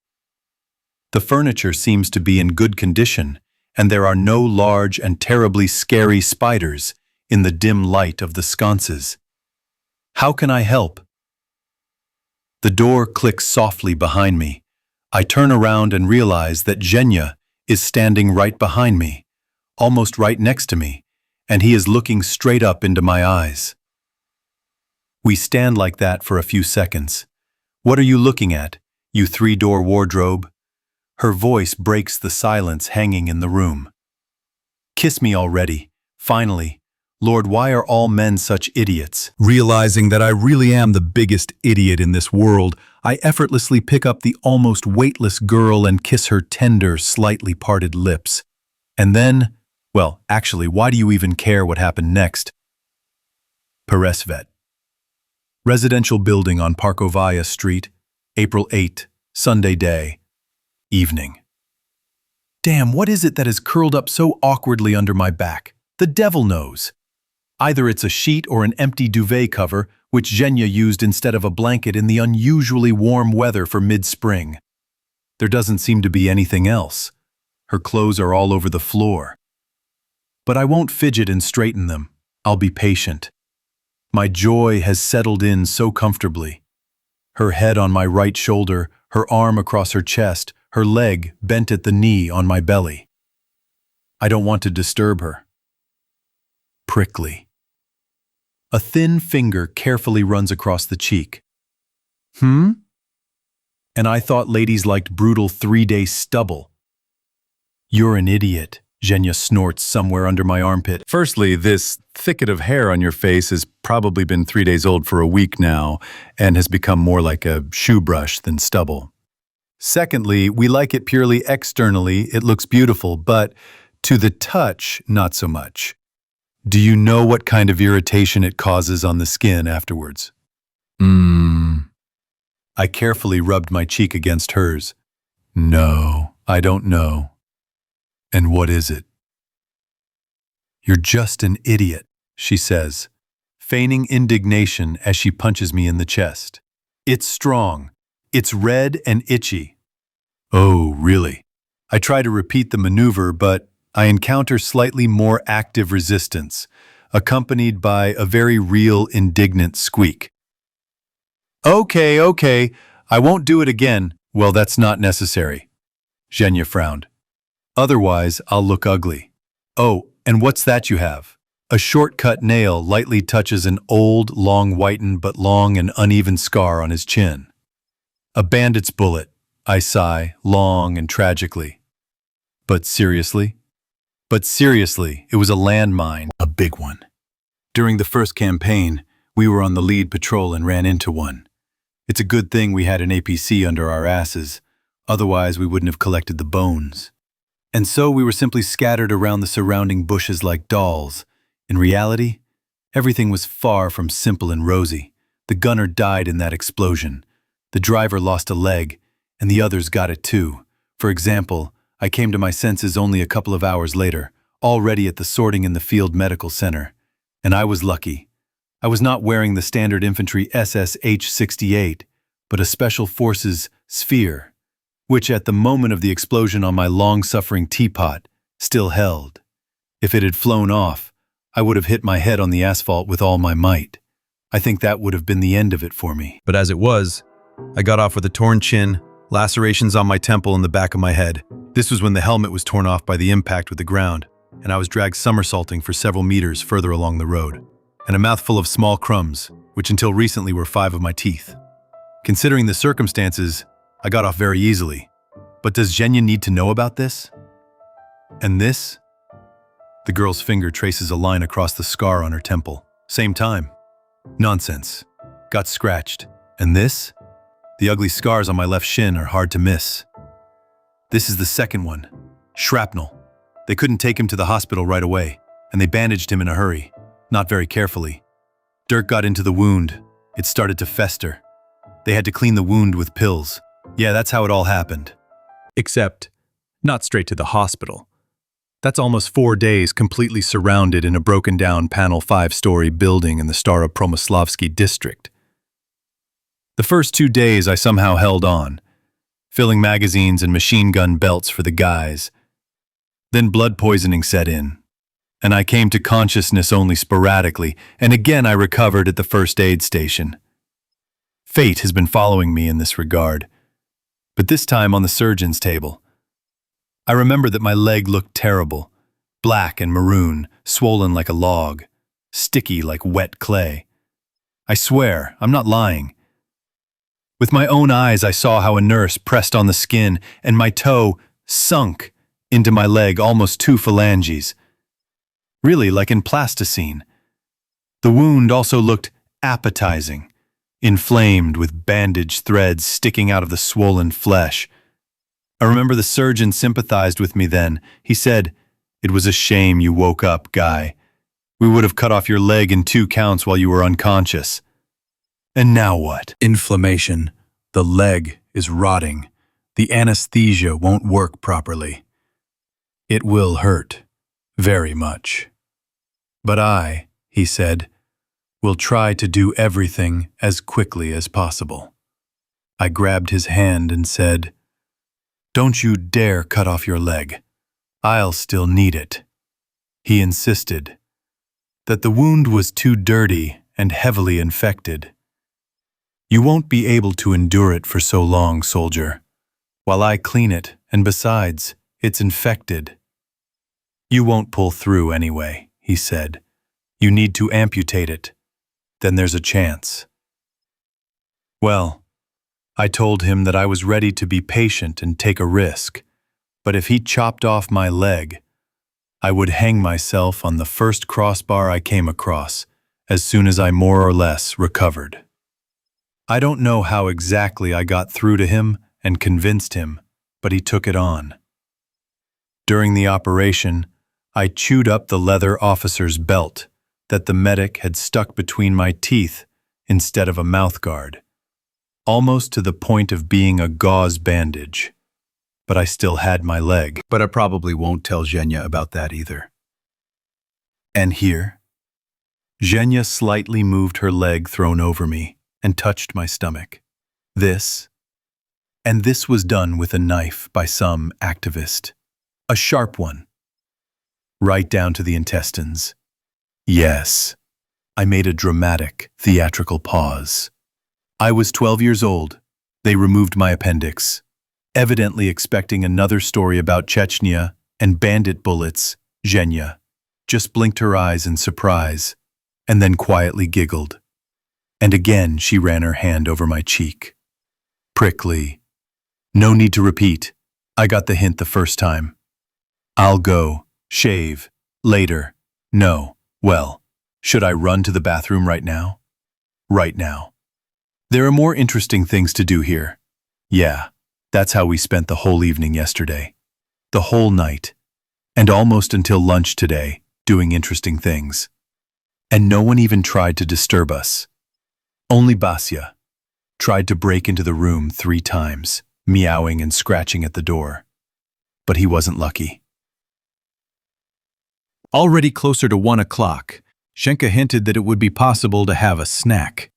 The furniture seems to be in good condition, and there are no large and terribly scary spiders in the dim light of the sconces. How can I help? The door clicks softly behind me. I turn around and realize that Zhenya is standing right behind me, almost right next to me, and he is looking straight up into my eyes. We stand like that for a few seconds. What are you looking at, you three-door wardrobe? Her voice breaks the silence hanging in the room. Kiss me already, finally. Lord, why are all men such idiots? Realizing that I really am the biggest idiot in this world, I effortlessly pick up the almost weightless girl and kiss her tender, slightly parted lips. And then, well, actually, why do you even care what happened next? Peresvet. Residential building on Parkovaya Street, April 8, Sunday day, evening. Damn, what is it that is curled up so awkwardly under my back? The devil knows. Either it's a sheet or an empty duvet cover, which Zhenya used instead of a blanket in the unusually warm weather for mid-spring. There doesn't seem to be anything else. Her clothes are all over the floor. But I won't fidget and straighten them. I'll be patient. My joy has settled in so comfortably. Her head on my right shoulder, her arm across her chest, her leg bent at the knee on my belly. I don't want to disturb her. Prickly. A thin finger carefully runs across the cheek. And I thought ladies liked brutal 3-day stubble. You're an idiot, Zhenya snorts somewhere under my armpit. Firstly, this thicket of hair on your face has probably been 3 days old for a week now and has become more like a shoe brush than stubble. Secondly, we like it purely externally. It looks beautiful, but to the touch, not so much. Do you know what kind of irritation it causes on the skin afterwards? I carefully rubbed my cheek against hers. No, I don't know. And what is it? You're just an idiot, she says, feigning indignation as she punches me in the chest. It's strong. It's red and itchy. Oh, really? I try to repeat the maneuver, but I encounter slightly more active resistance, accompanied by a very real indignant squeak. Okay, I won't do it again. Well, that's not necessary. Zhenya frowned. Otherwise, I'll look ugly. Oh, and what's that you have? A short-cut nail lightly touches an old, long whitened but long and uneven scar on his chin. A bandit's bullet, I sigh, long and tragically. But seriously? It was a landmine, a big one. During the first campaign, we were on the lead patrol and ran into one. It's a good thing we had an APC under our asses, otherwise we wouldn't have collected the bones. And so we were simply scattered around the surrounding bushes like dolls. In reality, everything was far from simple and rosy. The gunner died in that explosion. The driver lost a leg, and the others got it too. For example, I came to my senses only a couple of hours later, already at the Sorting in the Field Medical Center. And I was lucky. I was not wearing the standard infantry SSH-68, but a Special Forces sphere, which at the moment of the explosion on my long-suffering teapot still held. If it had flown off, I would have hit my head on the asphalt with all my might. I think that would have been the end of it for me. But as it was, I got off with a torn chin, lacerations on my temple and the back of my head. This was when the helmet was torn off by the impact with the ground, and I was dragged somersaulting for several meters further along the road. And a mouthful of small crumbs, which until recently were 5 of my teeth. Considering the circumstances, I got off very easily. But does Zhenya need to know about this? And this? The girl's finger traces a line across the scar on her temple. Same time. Nonsense. Got scratched. And this? The ugly scars on my left shin are hard to miss. This is the second one. Shrapnel. They couldn't take him to the hospital right away, and they bandaged him in a hurry. Not very carefully. Dirt got into the wound. It started to fester. They had to clean the wound with pills. Yeah, that's how it all happened. Except, not straight to the hospital. That's almost 4 days completely surrounded in a broken-down panel 5-story building in the Staropromoslavsky district. The first 2 days I somehow held on, filling magazines and machine gun belts for the guys. Then blood poisoning set in, and I came to consciousness only sporadically, and again I recovered at the first aid station. Fate has been following me in this regard, but this time on the surgeon's table. I remember that my leg looked terrible, black and maroon, swollen like a log, sticky like wet clay. I swear, I'm not lying. With my own eyes I saw how a nurse pressed on the skin and my toe sunk into my leg almost 2 phalanges. Really like in plasticine. The wound also looked appetizing, inflamed with bandage threads sticking out of the swollen flesh. I remember the surgeon sympathized with me then. He said, "It was a shame you woke up, Guy. We would have cut off your leg in 2 counts while you were unconscious." And now what? Inflammation. The leg is rotting. The anesthesia won't work properly. It will hurt. Very much. But I, he said, will try to do everything as quickly as possible. I grabbed his hand and said, "Don't you dare cut off your leg. I'll still need it." He insisted that the wound was too dirty and heavily infected. "You won't be able to endure it for so long, soldier, while I clean it, and besides, it's infected. You won't pull through anyway," he said. "You need to amputate it. Then there's a chance." Well, I told him that I was ready to be patient and take a risk, but if he chopped off my leg, I would hang myself on the first crossbar I came across as soon as I more or less recovered. I don't know how exactly I got through to him and convinced him, but he took it on. During the operation, I chewed up the leather officer's belt that the medic had stuck between my teeth instead of a mouthguard. almost to the point of being a gauze bandage. But I still had my leg. But I probably won't tell Zhenya about that either. And here, Zhenya slightly moved her leg thrown over me and touched my stomach. This was done with a knife by some activist. A sharp one. Right down to the intestines. Yes, I made a dramatic, theatrical pause. I was 12 years old. They removed my appendix, evidently expecting another story about Chechnya and bandit bullets. Zhenya just blinked her eyes in surprise, and then quietly giggled. And again she ran her hand over my cheek. Prickly. No need to repeat. I got the hint the first time. I'll go, shave, later. No, well, should I run to the bathroom right now? Right now. There are more interesting things to do here. Yeah, that's how we spent the whole evening yesterday. The whole night. And almost until lunch today, doing interesting things. And no one even tried to disturb us. Only Basya tried to break into the room 3 times, meowing and scratching at the door. But he wasn't lucky. Already closer to 1 o'clock, Shenka hinted that it would be possible to have a snack.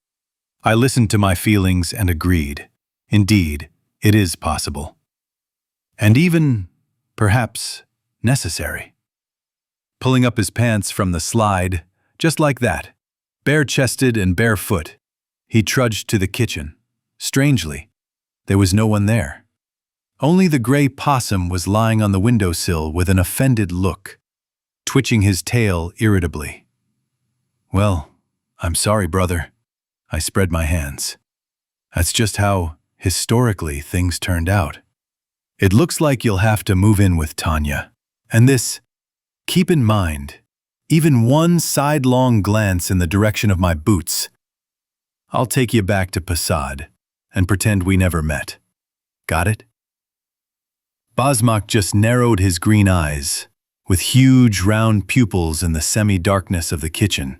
I listened to my feelings and agreed. Indeed, it is possible. And even, perhaps, necessary. Pulling up his pants from the slide, just like that, bare-chested and barefoot, he trudged to the kitchen. Strangely, there was no one there. Only the gray possum was lying on the windowsill with an offended look, twitching his tail irritably. Well, I'm sorry, brother. I spread my hands. That's just how, historically, things turned out. It looks like you'll have to move in with Tanya. And this, keep in mind, even one sidelong glance in the direction of my boots. I'll take you back to Passad and pretend we never met. Got it? Basmak just narrowed his green eyes, with huge round pupils in the semi-darkness of the kitchen,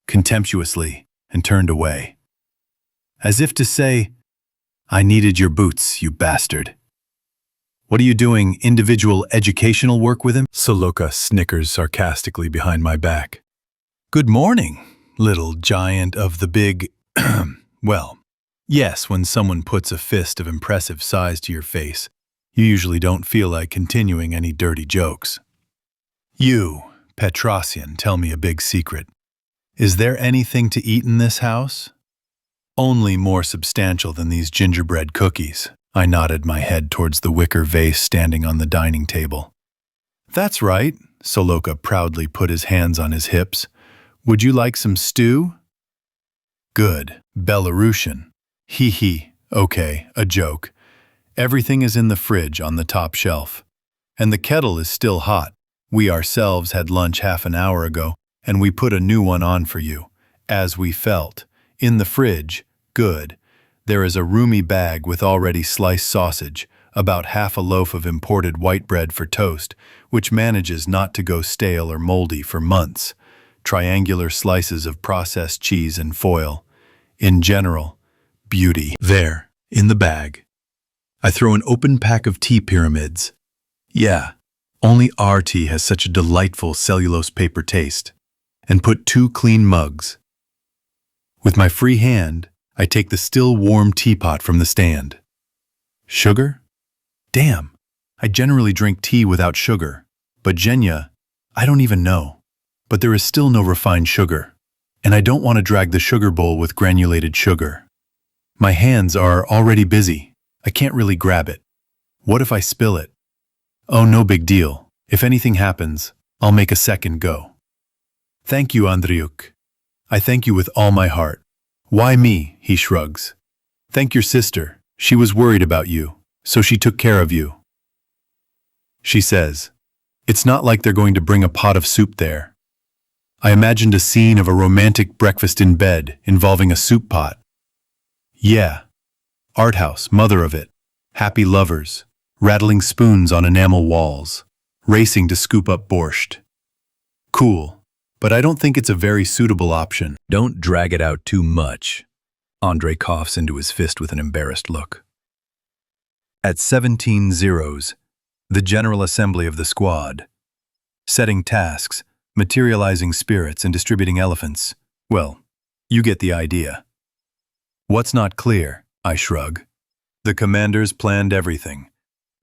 contemptuously, and turned away. As if to say, I needed your boots, you bastard. What are you doing, individual educational work with him? Soloka snickers sarcastically behind my back. Good morning, little giant of the big... Well, yes, when someone puts a fist of impressive size to your face, you usually don't feel like continuing any dirty jokes. You, Petrosian, tell me a big secret. Is there anything to eat in this house? Only more substantial than these gingerbread cookies. I nodded my head towards the wicker vase standing on the dining table. That's right, Soloka proudly put his hands on his hips. Would you like some stew? Good, Belarusian. Hee hee, okay, a joke. Everything is in the fridge on the top shelf. And the kettle is still hot. We ourselves had lunch half an hour ago, and we put a new one on for you, as we felt. In the fridge, good. There is a roomy bag with already sliced sausage, about half a loaf of imported white bread for toast, which manages not to go stale or moldy for months, triangular slices of processed cheese and foil. In general, beauty. There, in the bag. I throw an open pack of tea pyramids. Yeah, only our tea has such a delightful cellulose paper taste. And put 2 clean mugs. With my free hand, I take the still warm teapot from the stand. Sugar? Damn, I generally drink tea without sugar. But Zhenya, I don't even know. But there is still no refined sugar. And I don't want to drag the sugar bowl with granulated sugar. My hands are already busy. I can't really grab it. What if I spill it? Oh, no big deal. If anything happens, I'll make a second go. Thank you, Andriuk. I thank you with all my heart. Why me? He shrugs. Thank your sister. She was worried about you, so she took care of you. She says, it's not like they're going to bring a pot of soup there. I imagined a scene of a romantic breakfast in bed involving a soup pot. Yeah. Art house, mother of it. Happy lovers, rattling spoons on enamel walls, racing to scoop up borscht. Cool. But I don't think it's a very suitable option. Don't drag it out too much. Andre coughs into his fist with an embarrassed look. At 17 zeros, the General Assembly of the squad, setting tasks, materializing spirits, and distributing elephants. Well, you get the idea. What's not clear? I shrug. The commanders planned everything.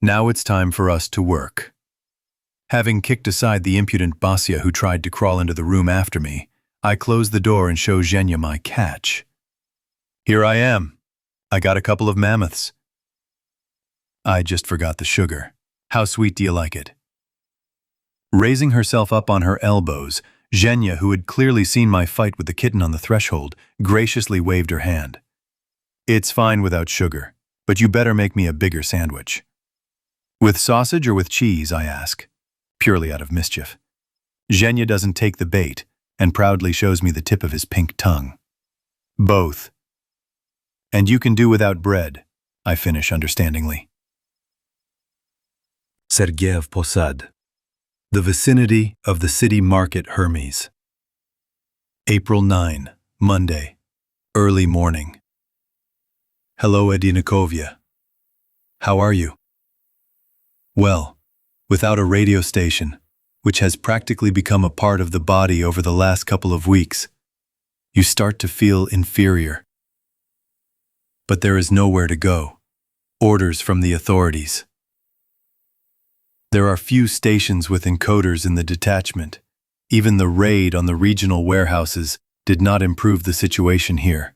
Now it's time for us to work. Having kicked aside the impudent Basia who tried to crawl into the room after me, I close the door and show Zhenya my catch. Here I am. I got a couple of mammoths. I just forgot the sugar. How sweet do you like it? Raising herself up on her elbows, Zhenya, who had clearly seen my fight with the kitten on the threshold, graciously waved her hand. It's fine without sugar, but you better make me a bigger sandwich. With sausage or with cheese, I ask, purely out of mischief. Zhenya doesn't take the bait and proudly shows me the tip of his pink tongue. Both. And you can do without bread, I finish understandingly. Sergeyev Posad, the vicinity of the city market Hermes. April 9, Monday, early morning. Hello, Edinikovia. How are you? Well, without a radio station, which has practically become a part of the body over the last couple of weeks, you start to feel inferior. But there is nowhere to go. Orders from the authorities. There are few stations with encoders in the detachment. Even the raid on the regional warehouses did not improve the situation here.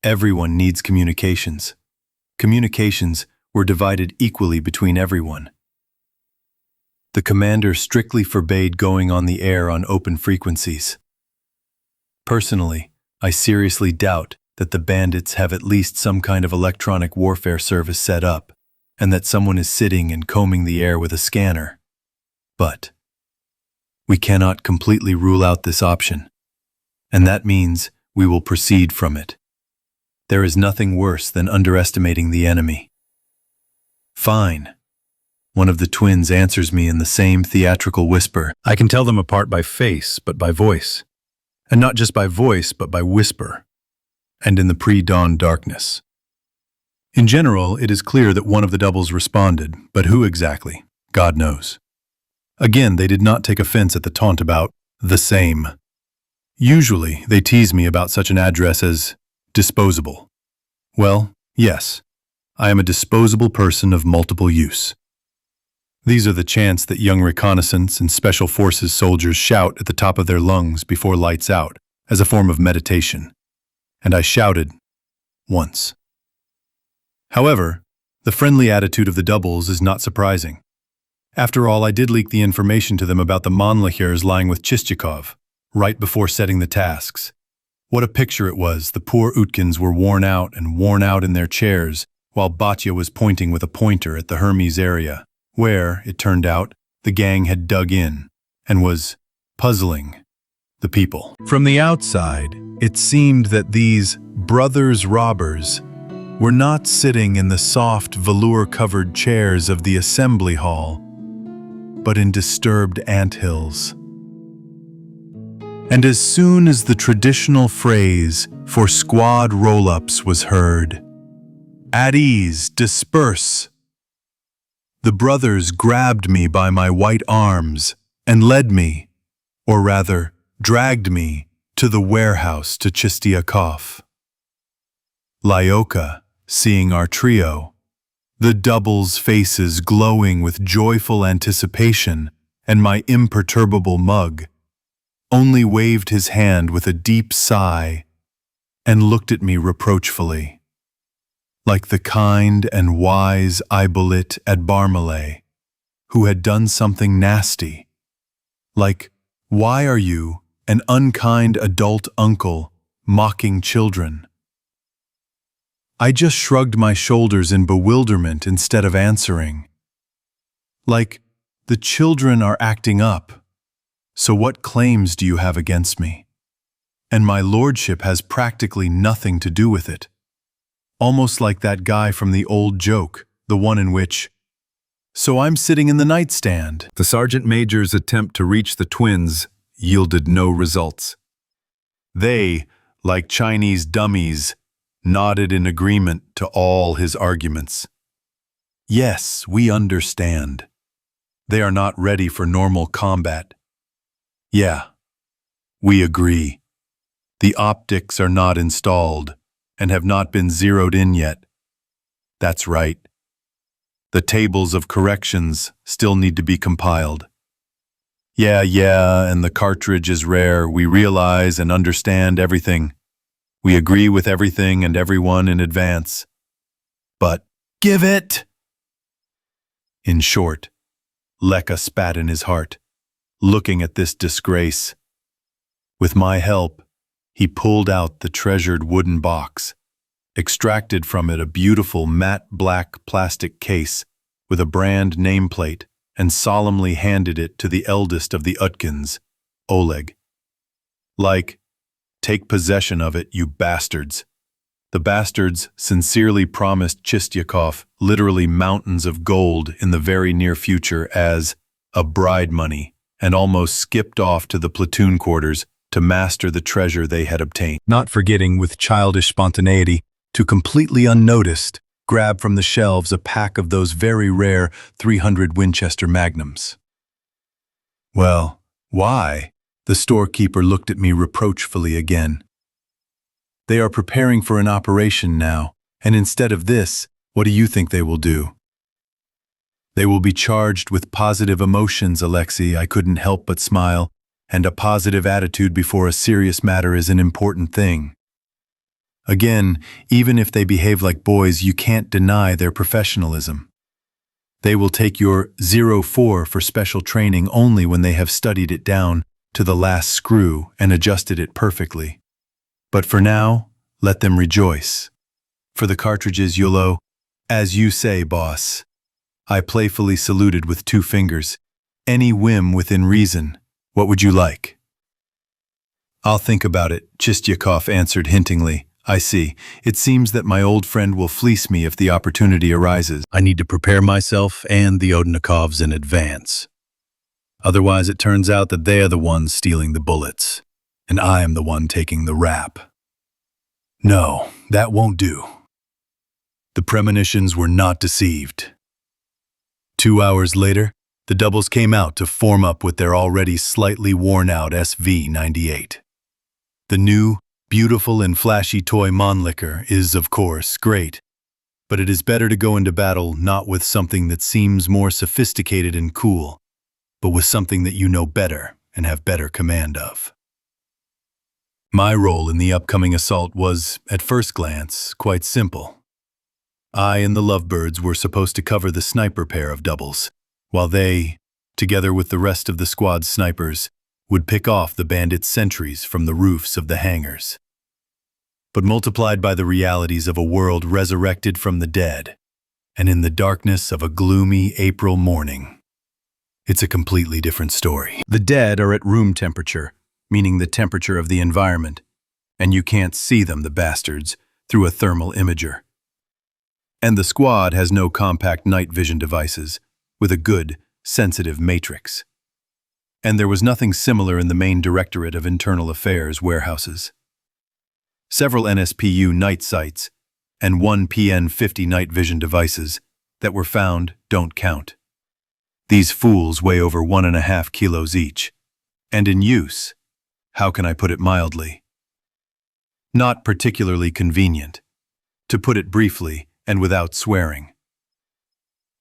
Everyone needs communications. Communications were divided equally between everyone. The commander strictly forbade going on the air on open frequencies. Personally, I seriously doubt that the bandits have at least some kind of electronic warfare service set up, and that someone is sitting and combing the air with a scanner. But we cannot completely rule out this option, and that means we will proceed from it. There is nothing worse than underestimating the enemy. Fine. One of the twins answers me in the same theatrical whisper. I can tell them apart by face, but by voice. And not just by voice, but by whisper. And in the pre-dawn darkness. In general, it is clear that one of the doubles responded, but who exactly? God knows. Again, they did not take offense at the taunt about the same. Usually, they tease me about such an address as disposable. Well, yes, I am a disposable person of multiple use. These are the chants that young reconnaissance and special forces soldiers shout at the top of their lungs before lights out, as a form of meditation. And I shouted once. However, the friendly attitude of the doubles is not surprising. After all, I did leak the information to them about the Monlahirs lying with Chistyakov, right before setting the tasks. What a picture it was. The poor Utkins were worn out in their chairs, while Batya was pointing with a pointer at the Hermes area, where, it turned out, the gang had dug in and was puzzling the people. From the outside, it seemed that these brothers robbers were not sitting in the soft velour-covered chairs of the assembly hall, but in disturbed anthills. And as soon as the traditional phrase for squad roll-ups was heard, "At ease, disperse," the brothers grabbed me by my white arms and led me, or rather, dragged me, to the warehouse to Chistyakov. Lyoka, seeing our trio, the doubles' faces glowing with joyful anticipation, and my imperturbable mug, only waved his hand with a deep sigh and looked at me reproachfully, like the kind and wise Ibolit at Barmalay, who had done something nasty, like, "Why are you, an unkind adult uncle, mocking children?" I just shrugged my shoulders in bewilderment instead of answering. Like, the children are acting up, so what claims do you have against me? And my lordship has practically nothing to do with it. Almost like that guy from the old joke, the one in which, "So I'm sitting in the nightstand." The sergeant major's attempt to reach the twins yielded no results. They, like Chinese dummies, nodded in agreement to all his arguments. Yes, we understand. They are not ready for normal combat. Yeah, we agree. The optics are not installed and have not been zeroed in yet. That's right. The tables of corrections still need to be compiled. Yeah, and the cartridge is rare. We realize and understand everything. We agree with everything and everyone in advance. But give it! In short, Leka spat in his heart, looking at this disgrace. With my help, he pulled out the treasured wooden box, extracted from it a beautiful matte black plastic case with a brand nameplate, and solemnly handed it to the eldest of the Utkins, Oleg. Like, take possession of it, you bastards. The bastards sincerely promised Chistyakov literally mountains of gold in the very near future as a bride money, and almost skipped off to the platoon quarters to master the treasure they had obtained, not forgetting with childish spontaneity to completely unnoticed grab from the shelves a pack of those very rare 300 Winchester Magnums. Well, why? The storekeeper looked at me reproachfully again. They are preparing for an operation now, and instead of this, what do you think they will do? They will be charged with positive emotions, Alexei. I couldn't help but smile, and a positive attitude before a serious matter is an important thing. Again, even if they behave like boys, you can't deny their professionalism. They will take your 04 for special training only when they have studied it down to the last screw and adjusted it perfectly. But for now, let them rejoice. For the cartridges, Yulo, as you say, boss. I playfully saluted with 2 fingers. Any whim within reason. What would you like? I'll think about it, Chistyakov answered hintingly. I see. It seems that my old friend will fleece me if the opportunity arises. I need to prepare myself and the Odnikovs in advance. Otherwise, it turns out that they are the ones stealing the bullets, and I am the one taking the rap. No, that won't do. The premonitions were not deceived. 2 hours later, the doubles came out to form up with their already slightly worn-out SV-98. The new, beautiful and flashy toy Mannlicher is, of course, great, but it is better to go into battle not with something that seems more sophisticated and cool, but with something that you know better and have better command of. My role in the upcoming assault was, at first glance, quite simple. I and the Lovebirds were supposed to cover the sniper pair of doubles, while they, together with the rest of the squad's snipers, would pick off the bandits' sentries from the roofs of the hangars. But multiplied by the realities of a world resurrected from the dead, and in the darkness of a gloomy April morning, it's a completely different story. The dead are at room temperature, meaning the temperature of the environment, and you can't see them, the bastards, through a thermal imager. And the squad has no compact night vision devices, with a good, sensitive matrix. And there was nothing similar in the main Directorate of Internal Affairs warehouses. Several NSPU night sights and 1 PN50 night vision devices that were found don't count. These fools weigh over 1.5 kilos each, and in use, how can I put it mildly? Not particularly convenient, to put it briefly and without swearing.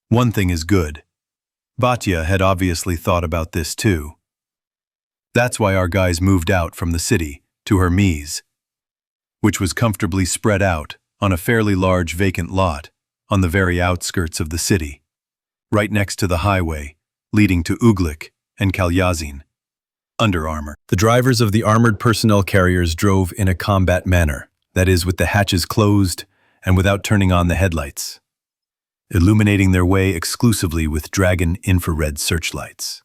One thing is good. Batya had obviously thought about this too. That's why our guys moved out from the city to her mise, which was comfortably spread out on a fairly large vacant lot on the very outskirts of the city, right next to the highway leading to Uglik and Kalyazin. Under armor. The drivers of the armored personnel carriers drove in a combat manner, that is, with the hatches closed and without turning on the headlights, illuminating their way exclusively with Dragon infrared searchlights,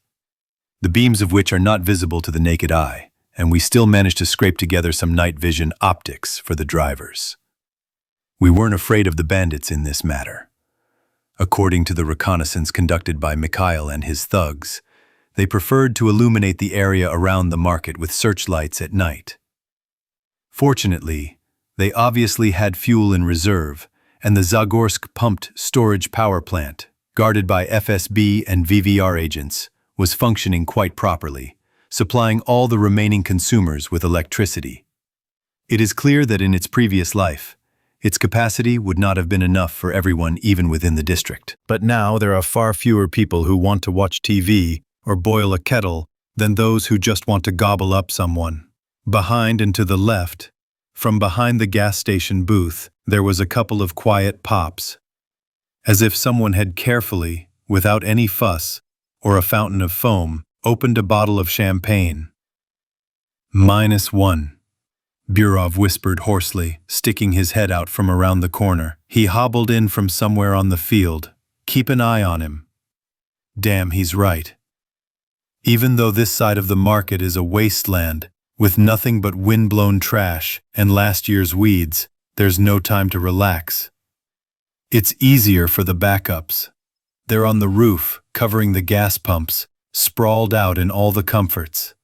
the beams of which are not visible to the naked eye, and we still managed to scrape together some night vision optics for the drivers. We weren't afraid of the bandits in this matter. According to the reconnaissance conducted by Mikhail and his thugs, they preferred to illuminate the area around the market with searchlights at night. Fortunately, They obviously had fuel in reserve, and the Zagorsk pumped storage power plant, guarded by FSB and VVR agents, was functioning quite properly, supplying all the remaining consumers with electricity. It is clear that in its previous life, its capacity would not have been enough for everyone even within the district. But now there are far fewer people who want to watch TV or boil a kettle than those who just want to gobble up someone. Behind and to the left, from behind the gas station booth, there was a couple of quiet pops, as if someone had carefully, without any fuss or a fountain of foam, opened a bottle of champagne. -1. Burov whispered hoarsely, sticking his head out from around the corner. He hobbled in from somewhere on the field. Keep an eye on him. Damn, he's right. Even though this side of the market is a wasteland, with nothing but wind-blown trash and last year's weeds, there's no time to relax. It's easier for the backups. They're on the roof, covering the gas pumps, sprawled out in all the comforts.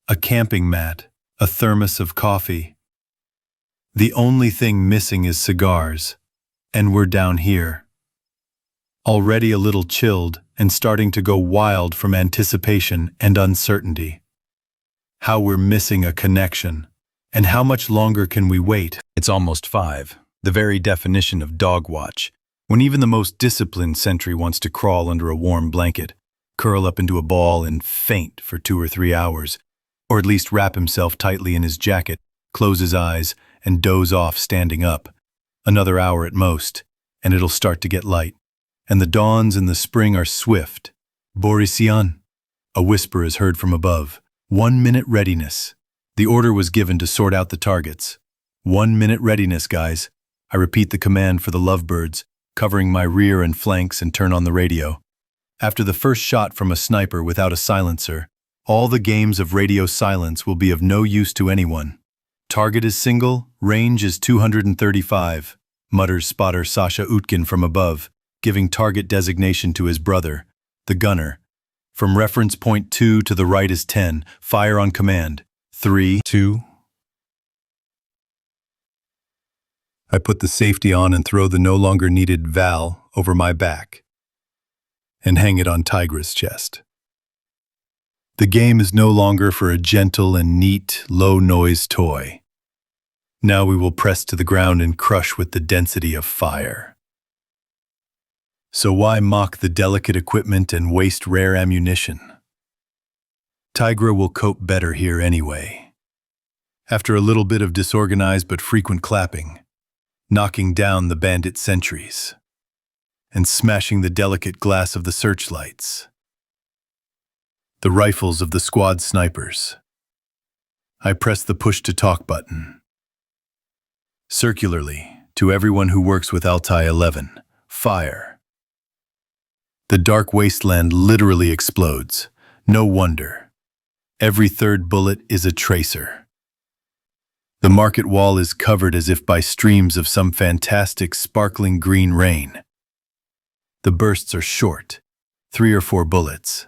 A camping mat, a thermos of coffee. The only thing missing is cigars, and we're down here. Already a little chilled and starting to go wild from anticipation and uncertainty. How we're missing a connection, and how much longer can we wait? It's almost 5, the very definition of dog watch, when even the most disciplined sentry wants to crawl under a warm blanket, curl up into a ball and faint for 2 or 3 hours, or at least wrap himself tightly in his jacket, close his eyes, and doze off standing up. Another hour at most, and it'll start to get light. And the dawns in the spring are swift. Borisyan, a whisper is heard from above. 1 minute readiness. The order was given to sort out the targets. 1 minute readiness, guys. I repeat the command for the lovebirds, covering my rear and flanks, and turn on the radio. After the first shot from a sniper without a silencer, all the games of radio silence will be of no use to anyone. Target is single, range is 235, mutters spotter Sasha Utkin from above, giving target designation to his brother, the gunner. From reference point 2 to the right is 10, fire on command. 3, 2. I put the safety on and throw the no longer needed Val over my back and hang it on Tigra's chest. The game is no longer for a gentle and neat, low-noise toy. Now we will press to the ground and crush with the density of fire. So why mock the delicate equipment and waste rare ammunition? Tigra will cope better here anyway. After a little bit of disorganized but frequent clapping, knocking down the bandit sentries, and smashing the delicate glass of the searchlights, the rifles of the squad snipers, I press the push-to-talk button. Circularly, to everyone who works with Altai 11, fire. The dark wasteland literally explodes. No wonder. Every third bullet is a tracer. The market wall is covered as if by streams of some fantastic sparkling green rain. The bursts are short, 3 or 4 bullets,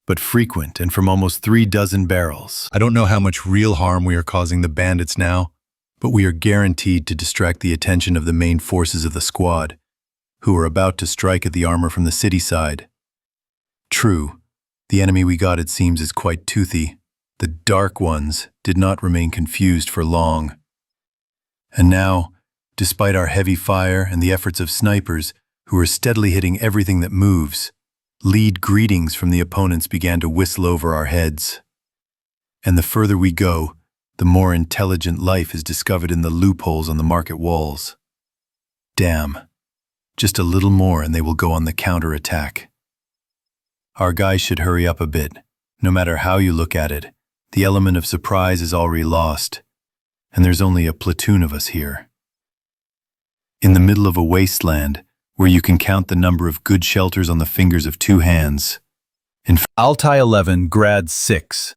but frequent and from almost 3 dozen barrels. I don't know how much real harm we are causing the bandits now, but we are guaranteed to distract the attention of the main forces of the squad, who are about to strike at the armor from the city side. True, the enemy we got, it seems, is quite toothy. The dark ones did not remain confused for long. And now, despite our heavy fire and the efforts of snipers, who are steadily hitting everything that moves, lead greetings from the opponents began to whistle over our heads. And the further we go, the more intelligent life is discovered in the loopholes on the market walls. Damn. Just a little more and they will go on the counter-attack. Our guys should hurry up a bit. No matter how you look at it, the element of surprise is already lost, and there's only a platoon of us here. In the middle of a wasteland, where you can count the number of good shelters on the fingers of 2 hands. In Altai 11, Grad 6.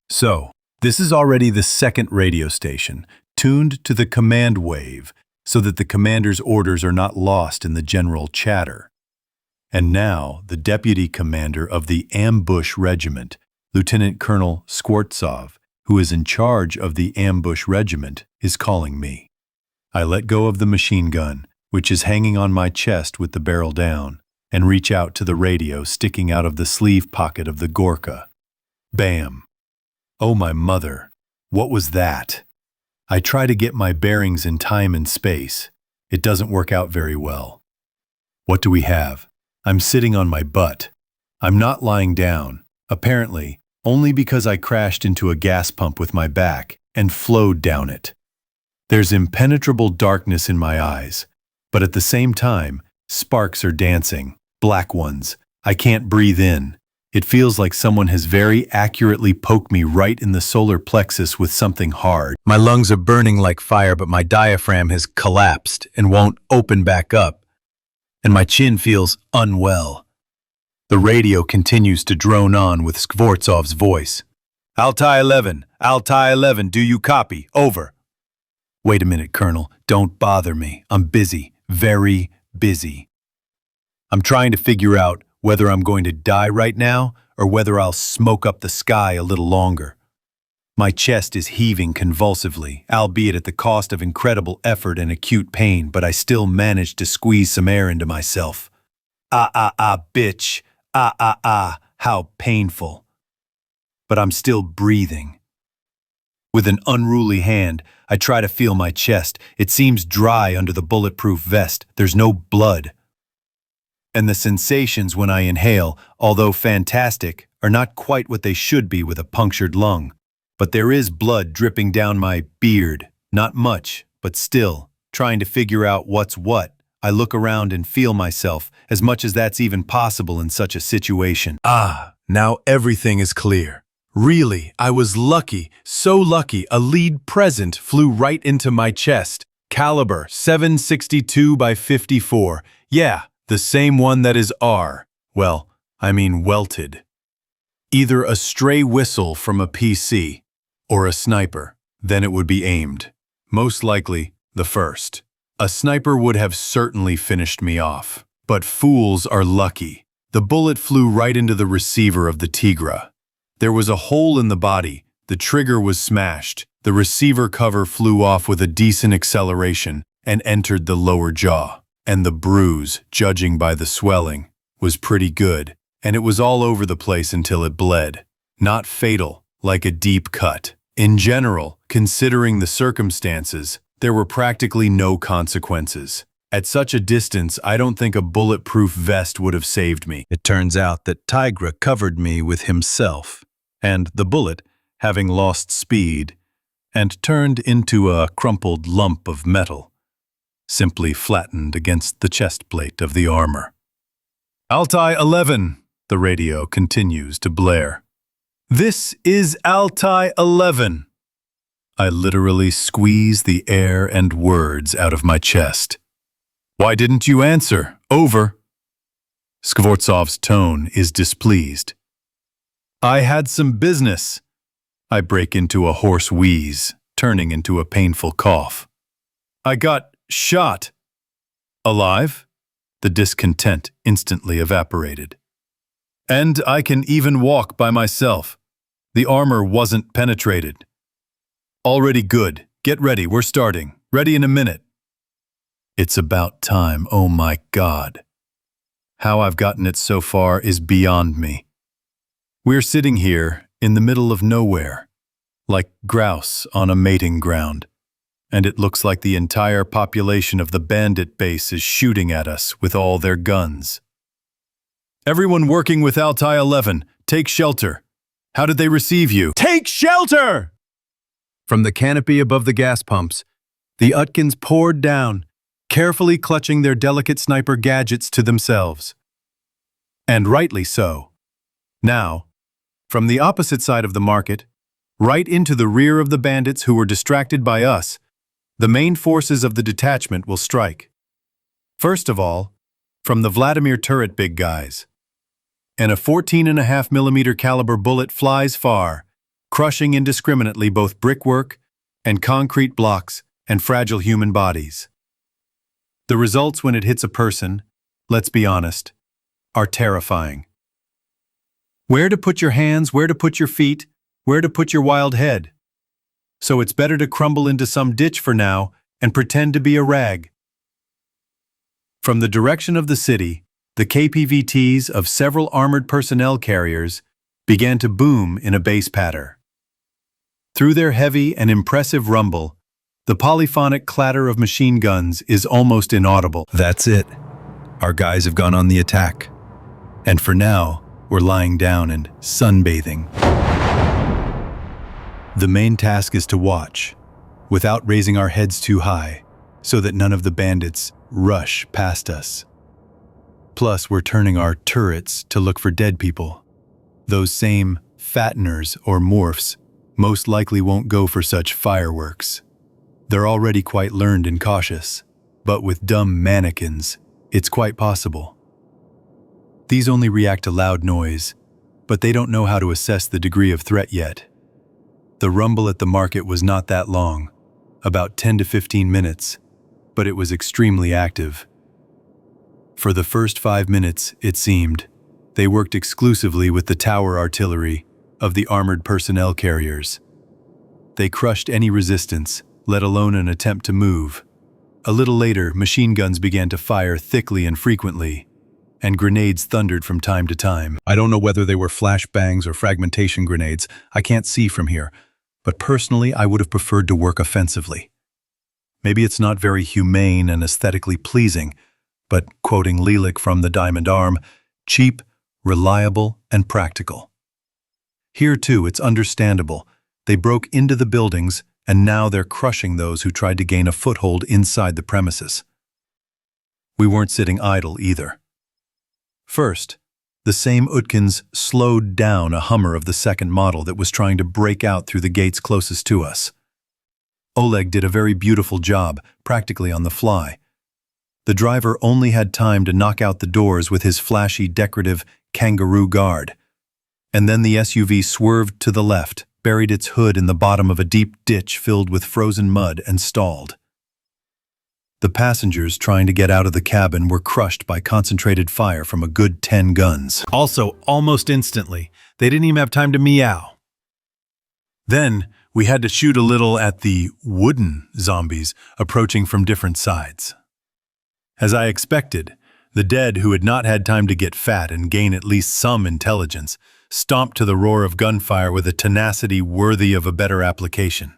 So, this is already the 2nd radio station, tuned to the command wave, so that the commander's orders are not lost in the general chatter. And now, the deputy commander of the Ambush Regiment, Lieutenant Colonel Skvortsov, who is in charge of the ambush regiment, is calling me. I let go of the machine gun, which is hanging on my chest with the barrel down, and reach out to the radio sticking out of the sleeve pocket of the Gorka. Bam! Oh, my mother! What was that? I try to get my bearings in time and space. It doesn't work out very well. What do we have? I'm sitting on my butt. I'm not lying down, apparently, only because I crashed into a gas pump with my back and flowed down it. There's impenetrable darkness in my eyes, but at the same time, sparks are dancing, black ones. I can't breathe in. It feels like someone has very accurately poked me right in the solar plexus with something hard. My lungs are burning like fire, but my diaphragm has collapsed and won't open back up, and my chin feels unwell. The radio continues to drone on with Skvortsov's voice. Altai 11, Altai 11, do you copy? Over. Wait a minute, Colonel. Don't bother me. I'm busy. Very busy. I'm trying to figure out whether I'm going to die right now or whether I'll smoke up the sky a little longer. My chest is heaving convulsively, albeit at the cost of incredible effort and acute pain, but I still manage to squeeze some air into myself. Bitch. How painful. But I'm still breathing. With an unruly hand, I try to feel my chest. It seems dry under the bulletproof vest. There's no blood. And the sensations when I inhale, although fantastic, are not quite what they should be with a punctured lung. But there is blood dripping down my beard. Not much, but still, trying to figure out what's what. I look around and feel myself, as much as that's even possible in such a situation. Now everything is clear. Really, I was lucky, so lucky, a lead present flew right into my chest. Caliber 762 by 54. Yeah, the same one that is welted. Either a stray whistle from a PC or a sniper. Then it would be aimed. Most likely, the first. A sniper would have certainly finished me off. But fools are lucky. The bullet flew right into the receiver of the Tigra. There was a hole in the body, the trigger was smashed, the receiver cover flew off with a decent acceleration and entered the lower jaw. And the bruise, judging by the swelling, was pretty good, and it was all over the place until it bled. Not fatal, like a deep cut. In general, considering the circumstances, there were practically no consequences. At such a distance, I don't think a bulletproof vest would have saved me. It turns out that Tigra covered me with himself, and the bullet, having lost speed and turned into a crumpled lump of metal, simply flattened against the chest plate of the armor. Altai 11, the radio continues to blare. This is Altai 11. I literally squeeze the air and words out of my chest. Why didn't you answer? Over. Skvortsov's tone is displeased. I had some business. I break into a hoarse wheeze, turning into a painful cough. I got shot. Alive? The discontent instantly evaporated. And I can even walk by myself. The armor wasn't penetrated. Already good. Get ready, we're starting. Ready in a minute. It's about time, oh my God. How I've gotten it so far is beyond me. We're sitting here in the middle of nowhere, like grouse on a mating ground, and it looks like the entire population of the bandit base is shooting at us with all their guns. Everyone working with Altai 11, take shelter. How did they receive you? Take shelter! From the canopy above the gas pumps, the Utkins poured down, carefully clutching their delicate sniper gadgets to themselves. And rightly so. Now, from the opposite side of the market, right into the rear of the bandits who were distracted by us, the main forces of the detachment will strike. First of all, from the Vladimir turret big guys. And a 14.5mm caliber bullet flies far, crushing indiscriminately both brickwork and concrete blocks and fragile human bodies. The results when it hits a person, let's be honest, are terrifying. Where to put your hands, where to put your feet, where to put your wild head? So it's better to crumble into some ditch for now and pretend to be a rag. From the direction of the city, the KPVTs of several armored personnel carriers began to boom in a bass patter. Through their heavy and impressive rumble, the polyphonic clatter of machine guns is almost inaudible. That's it. Our guys have gone on the attack. And for now, we're lying down and sunbathing. The main task is to watch, without raising our heads too high, so that none of the bandits rush past us. Plus, we're turning our turrets to look for dead people. Those same fatteners or morphs most likely won't go for such fireworks. They're already quite learned and cautious, but with dumb mannequins, it's quite possible. These only react to loud noise, but they don't know how to assess the degree of threat yet. The rumble at the market was not that long, about 10 to 15 minutes, but it was extremely active. For the first 5 minutes, it seemed, they worked exclusively with the tower artillery of the armored personnel carriers. They crushed any resistance, let alone an attempt to move. A little later, machine guns began to fire thickly and frequently, and grenades thundered from time to time. I don't know whether they were flashbangs or fragmentation grenades. I can't see from here. But personally, I would have preferred to work offensively. Maybe it's not very humane and aesthetically pleasing, but, quoting Lelik from The Diamond Arm, cheap, reliable, and practical. Here, too, it's understandable. They broke into the buildings, and now they're crushing those who tried to gain a foothold inside the premises. We weren't sitting idle either. First, the same Utkins slowed down a Hummer of the second model that was trying to break out through the gates closest to us. Oleg did a very beautiful job, practically on the fly. The driver only had time to knock out the doors with his flashy, decorative kangaroo guard. And then the SUV swerved to the left, buried its hood in the bottom of a deep ditch filled with frozen mud, and stalled. The passengers trying to get out of the cabin were crushed by concentrated fire from a good 10 guns. Also, almost instantly, they didn't even have time to meow. Then, we had to shoot a little at the wooden zombies approaching from different sides. As I expected, the dead who had not had time to get fat and gain at least some intelligence stomped to the roar of gunfire with a tenacity worthy of a better application.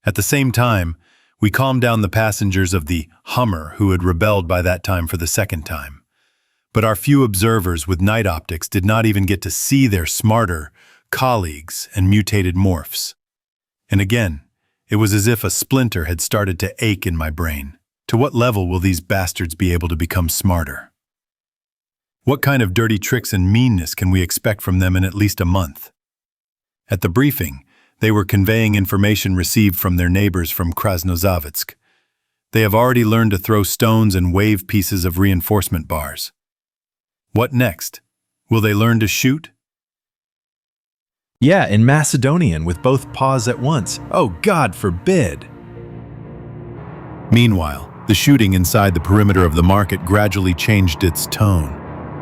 At the same time, we calmed down the passengers of the Hummer who had rebelled by that time for the second time. But our few observers with night optics did not even get to see their smarter colleagues and mutated morphs. And again, it was as if a splinter had started to ache in my brain. To what level will these bastards be able to become smarter? What kind of dirty tricks and meanness can we expect from them in at least a month? At the briefing, they were conveying information received from their neighbors from Krasnozavitsk. They have already learned to throw stones and wave pieces of reinforcement bars. What next? Will they learn to shoot? Yeah, in Macedonian with both paws at once. Oh, God forbid! Meanwhile, the shooting inside the perimeter of the market gradually changed its tone.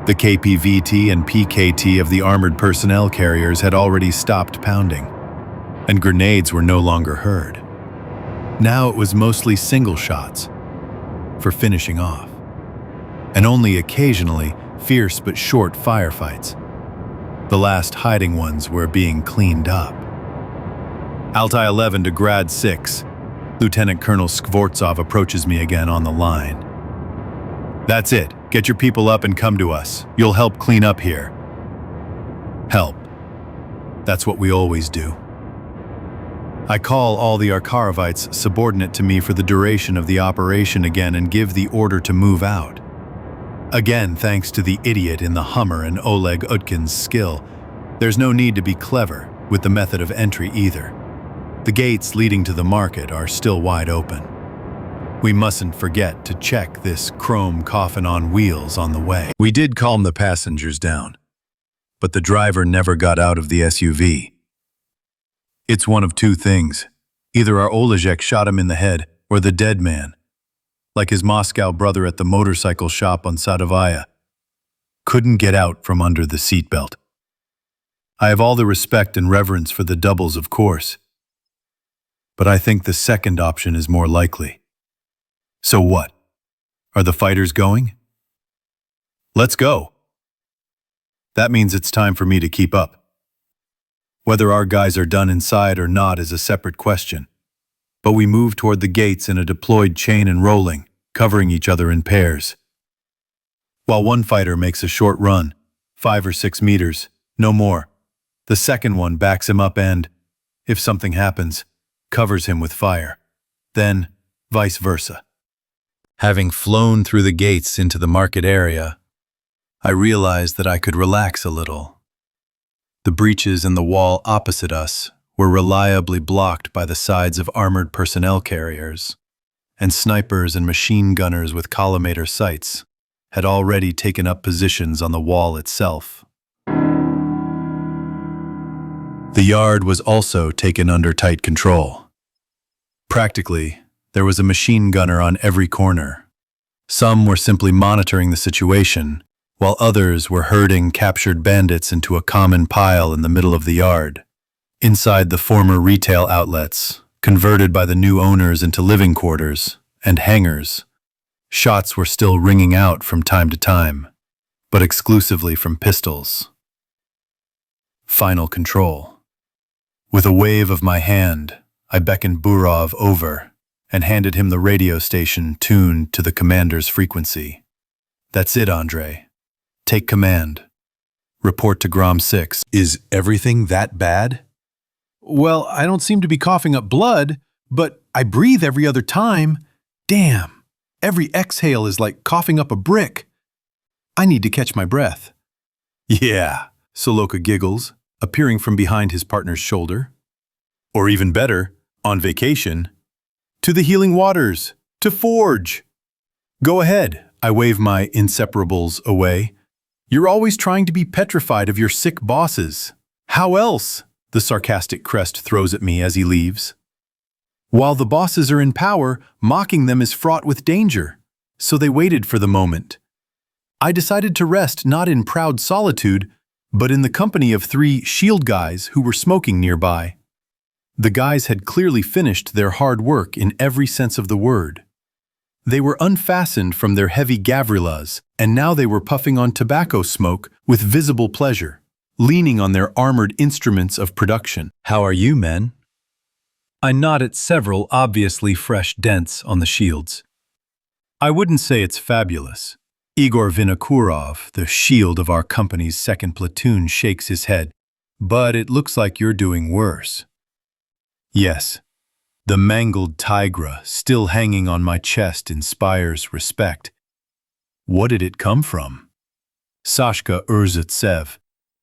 The KPVT and PKT of the armored personnel carriers had already stopped pounding, and grenades were no longer heard. Now it was mostly single shots for finishing off, and only occasionally fierce but short firefights. The last hiding ones were being cleaned up. Altai 11 to Grad 6. Lieutenant Colonel Skvortsov approaches me again on the line. That's it. Get your people up and come to us. You'll help clean up here. Help. That's what we always do. I call all the Arkarovites subordinate to me for the duration of the operation again and give the order to move out. Again, thanks to the idiot in the Hummer and Oleg Utkin's skill, there's no need to be clever with the method of entry either. The gates leading to the market are still wide open. We mustn't forget to check this chrome coffin on wheels on the way. We did calm the passengers down, but the driver never got out of the SUV. It's one of two things. Either our Olejek shot him in the head, or the dead man, like his Moscow brother at the motorcycle shop on Sadovaya, couldn't get out from under the seatbelt. I have all the respect and reverence for the doubles, of course. but I think the second option is more likely. So what? Are the fighters going? Let's go. That means it's time for me to keep up. Whether our guys are done inside or not is a separate question, but we move toward the gates in a deployed chain and rolling, covering each other in pairs. While one fighter makes a short run, 5 or 6 meters, no more, the second one backs him up and, if something happens, covers him with fire. Then, vice versa. Having flown through the gates into the market area, I realized that I could relax a little. The breaches in the wall opposite us were reliably blocked by the sides of armored personnel carriers, and snipers and machine gunners with collimator sights had already taken up positions on the wall itself. The yard was also taken under tight control. Practically, there was a machine gunner on every corner. Some were simply monitoring the situation, while others were herding captured bandits into a common pile in the middle of the yard. Inside the former retail outlets, converted by the new owners into living quarters and hangars, shots were still ringing out from time to time, but exclusively from pistols. Final control. With a wave of my hand, I beckoned Burov over and handed him the radio station tuned to the commander's frequency. That's it, Andre. Take command. Report to Grom 6. Is everything that bad? Well, I don't seem to be coughing up blood, but I breathe every other time. Damn, every exhale is like coughing up a brick. I need to catch my breath. Yeah, Soloka giggles, appearing from behind his partner's shoulder. Or even better, on vacation. To the healing waters, to Forge. Go ahead, I wave my inseparables away. You're always trying to be petrified of your sick bosses. How else? The sarcastic crest throws at me as he leaves. While the bosses are in power, mocking them is fraught with danger. So they waited for the moment. I decided to rest not in proud solitude, but in the company of 3 shield guys who were smoking nearby. The guys had clearly finished their hard work in every sense of the word. They were unfastened from their heavy gavrilas, and now they were puffing on tobacco smoke with visible pleasure, leaning on their armored instruments of production. How are you, men? I nod at several obviously fresh dents on the shields. I wouldn't say it's fabulous. Igor Vinokurov, the shield of our company's 2nd platoon, shakes his head. But it looks like you're doing worse. Yes, the mangled tigra still hanging on my chest inspires respect. What did it come from? Sashka Urzutsev,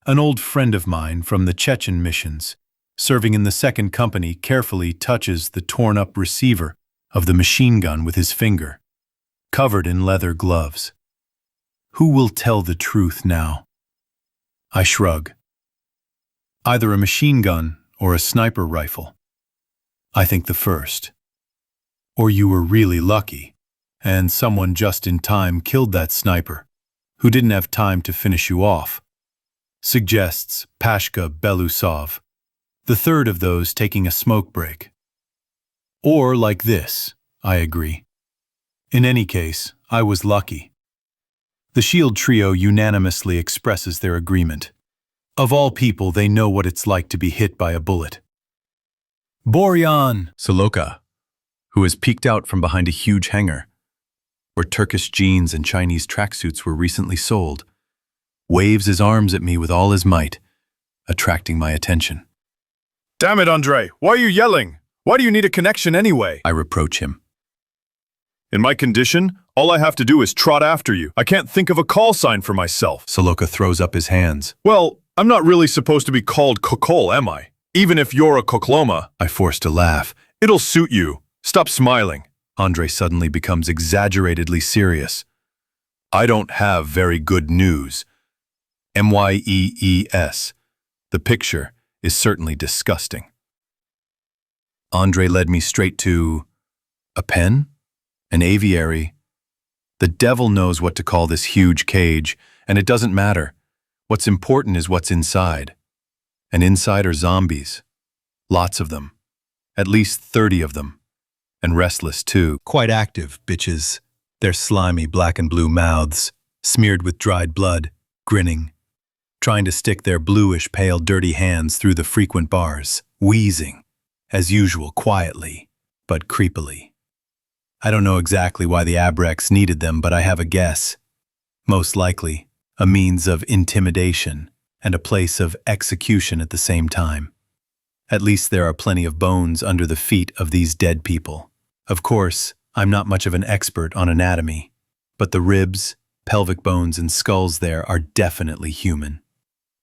an old friend of mine from the Chechen missions, serving in the 2nd company, carefully touches the torn-up receiver of the machine gun with his finger, covered in leather gloves. Who will tell the truth now? I shrug. Either a machine gun or a sniper rifle. I think the first. Or you were really lucky, and someone just in time killed that sniper, who didn't have time to finish you off, suggests Pashka Belusov, the third of those taking a smoke break. Or like this, I agree. In any case, I was lucky. The shield trio unanimously expresses their agreement. Of all people, they know what it's like to be hit by a bullet. Boryan Soloka, who has peeked out from behind a huge hangar, where Turkish jeans and Chinese tracksuits were recently sold, waves his arms at me with all his might, attracting my attention. Damn it, Andre! Why are you yelling? Why do you need a connection anyway? I reproach him. In my condition, all I have to do is trot after you. I can't think of a call sign for myself. Soloka throws up his hands. Well, I'm not really supposed to be called Kokol, am I? Even if you're a Kokloma. I force to laugh. It'll suit you. Stop smiling. Andre suddenly becomes exaggeratedly serious. I don't have very good news. MYEES. The picture is certainly disgusting. Andre led me straight to a pen, an aviary. The devil knows what to call this huge cage, and it doesn't matter. What's important is what's inside. And inside are zombies. Lots of them. At least 30 of them. And restless, too. Quite active, bitches. Their slimy black and blue mouths, smeared with dried blood, grinning, trying to stick their bluish pale dirty hands through the frequent bars, wheezing, as usual quietly, but creepily. I don't know exactly why the Abrex needed them, but I have a guess. Most likely, a means of intimidation and a place of execution at the same time. At least there are plenty of bones under the feet of these dead people. Of course, I'm not much of an expert on anatomy, but the ribs, pelvic bones, and skulls there are definitely human.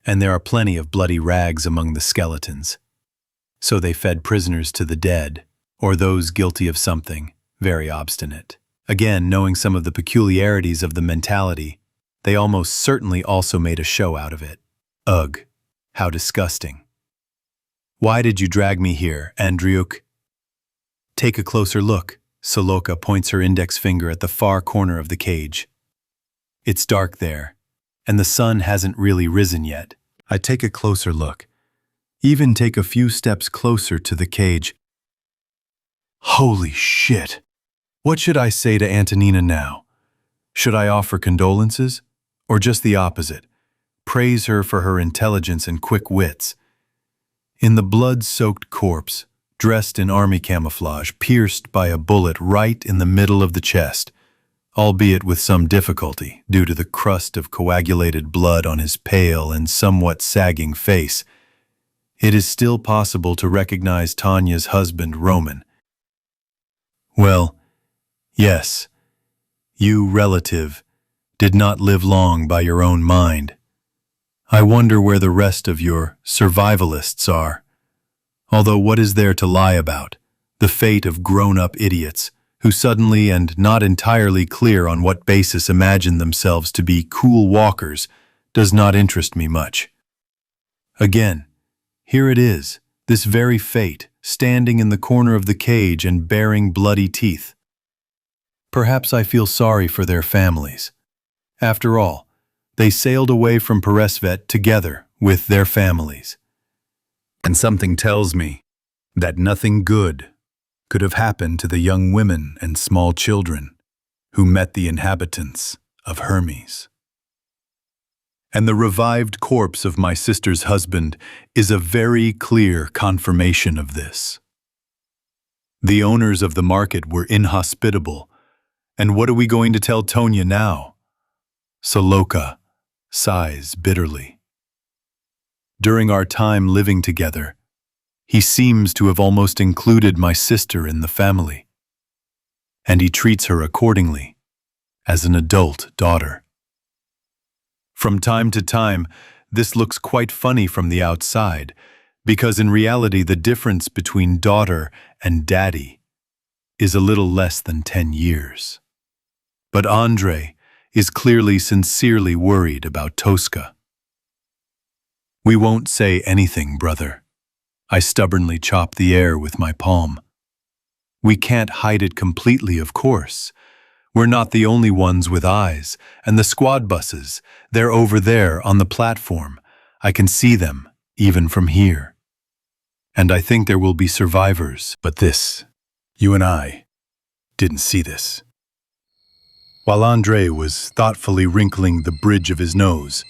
And there are plenty of bloody rags among the skeletons. So they fed prisoners to the dead, or those guilty of something very obstinate. Again, knowing some of the peculiarities of the mentality, they almost certainly also made a show out of it. Ugh, how disgusting. Why did you drag me here, Andriuk? Take a closer look. Soloka points her index finger at the far corner of the cage. It's dark there, and the sun hasn't really risen yet. I take a closer look. Even take a few steps closer to the cage. Holy shit! What should I say to Antonina now? Should I offer condolences? Or just the opposite? Praise her for her intelligence and quick wits. In the blood-soaked corpse, dressed in army camouflage, pierced by a bullet right in the middle of the chest, albeit with some difficulty due to the crust of coagulated blood on his pale and somewhat sagging face, it is still possible to recognize Tanya's husband, Roman. Well, yes, you, relative, did not live long by your own mind. I wonder where the rest of your survivalists are. Although what is there to lie about? The fate of grown-up idiots who suddenly and not entirely clear on what basis imagine themselves to be cool walkers does not interest me much. Again, here it is, this very fate, standing in the corner of the cage and baring bloody teeth. Perhaps I feel sorry for their families. After all, they sailed away from Peresvet together with their families. And something tells me that nothing good could have happened to the young women and small children who met the inhabitants of Hermes. And the revived corpse of my sister's husband is a very clear confirmation of this. The owners of the market were inhospitable, and what are we going to tell Tanya now? Soloka sighs bitterly. During our time living together, he seems to have almost included my sister in the family, and he treats her accordingly, as an adult daughter. From time to time, this looks quite funny from the outside, because in reality the difference between daughter and daddy is a little less than 10 years. But Andre is clearly sincerely worried about Tosca. We won't say anything, brother. I stubbornly chop the air with my palm. We can't hide it completely, of course. We're not the only ones with eyes, and the squad buses, they're over there on the platform. I can see them, even from here. And I think there will be survivors, but this, you and I, didn't see this. While Andre was thoughtfully wrinkling the bridge of his nose,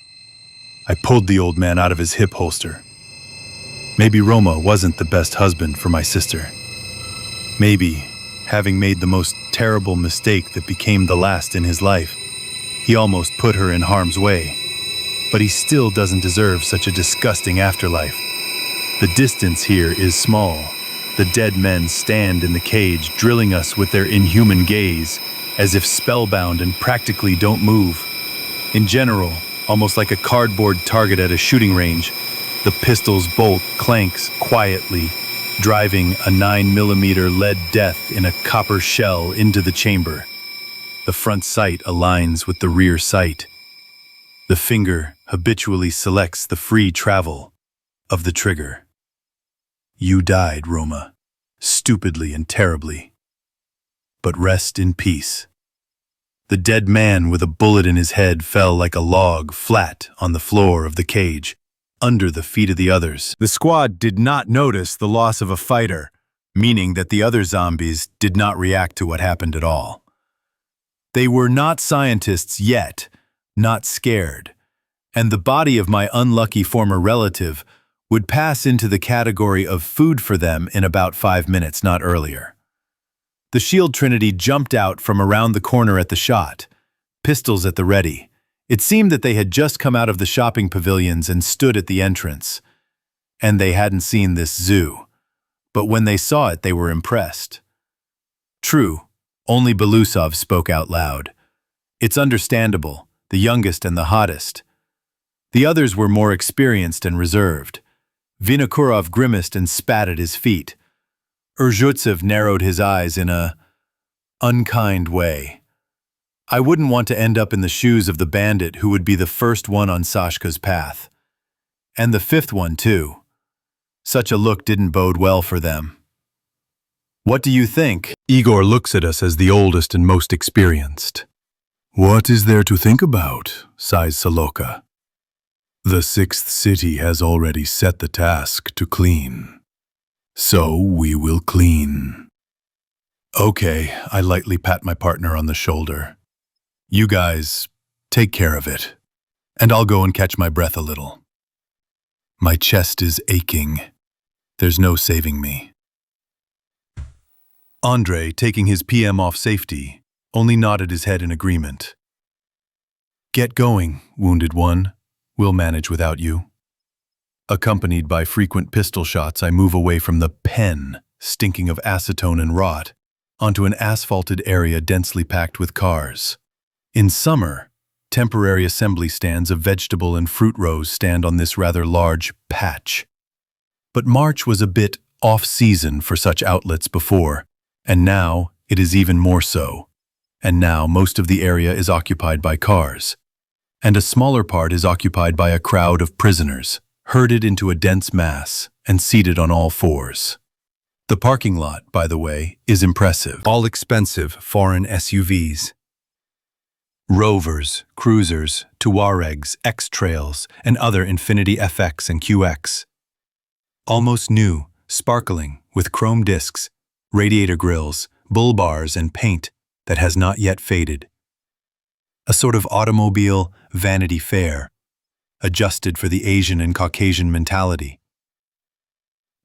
I pulled the old man out of his hip holster. Maybe Roma wasn't the best husband for my sister. Maybe, having made the most terrible mistake that became the last in his life, he almost put her in harm's way. But he still doesn't deserve such a disgusting afterlife. The distance here is small. The dead men stand in the cage, drilling us with their inhuman gaze, as if spellbound and practically don't move. In general, almost like a cardboard target at a shooting range, the pistol's bolt clanks quietly, driving a 9mm lead death in a copper shell into the chamber. The front sight aligns with the rear sight. The finger habitually selects the free travel of the trigger. You died, Roma, stupidly and terribly. But rest in peace. The dead man with a bullet in his head fell like a log flat on the floor of the cage, under the feet of the others. The squad did not notice the loss of a fighter, meaning that the other zombies did not react to what happened at all. They were not scientists yet, not scared, and the body of my unlucky former relative would pass into the category of food for them in about 5 minutes, not earlier. The shield trinity jumped out from around the corner at the shot, pistols at the ready. It seemed that they had just come out of the shopping pavilions and stood at the entrance. And they hadn't seen this zoo. But when they saw it, they were impressed. True, only Borisov spoke out loud. It's understandable, the youngest and the hottest. The others were more experienced and reserved. Vinokurov grimaced and spat at his feet. Urzhutsev narrowed his eyes in a unkind way. I wouldn't want to end up in the shoes of the bandit who would be the first one on Sashka's path. And the fifth one, too. Such a look didn't bode well for them. What do you think? Igor looks at us as the oldest and most experienced. What is there to think about? Sighs Saloka. The sixth city has already set the task to clean. So we will clean. Okay, I lightly pat my partner on the shoulder. You guys, take care of it. And I'll go and catch my breath a little. My chest is aching. There's no saving me. Andre, taking his PM off safety, only nodded his head in agreement. Get going, wounded one. We'll manage without you. Accompanied by frequent pistol shots, I move away from the pen, stinking of acetone and rot, onto an asphalted area densely packed with cars. In summer, temporary assembly stands of vegetable and fruit rows stand on this rather large patch. But March was a bit off-season for such outlets before, and now it is even more so. And now most of the area is occupied by cars, and a smaller part is occupied by a crowd of prisoners, herded into a dense mass and seated on all fours. The parking lot, by the way, is impressive. All expensive foreign SUVs. Rovers, Cruisers, Tuaregs, X-Trails, and other Infiniti FX and QX. Almost new, sparkling, with chrome discs, radiator grills, bull bars, and paint that has not yet faded. A sort of automobile Vanity Fair, adjusted for the Asian and Caucasian mentality.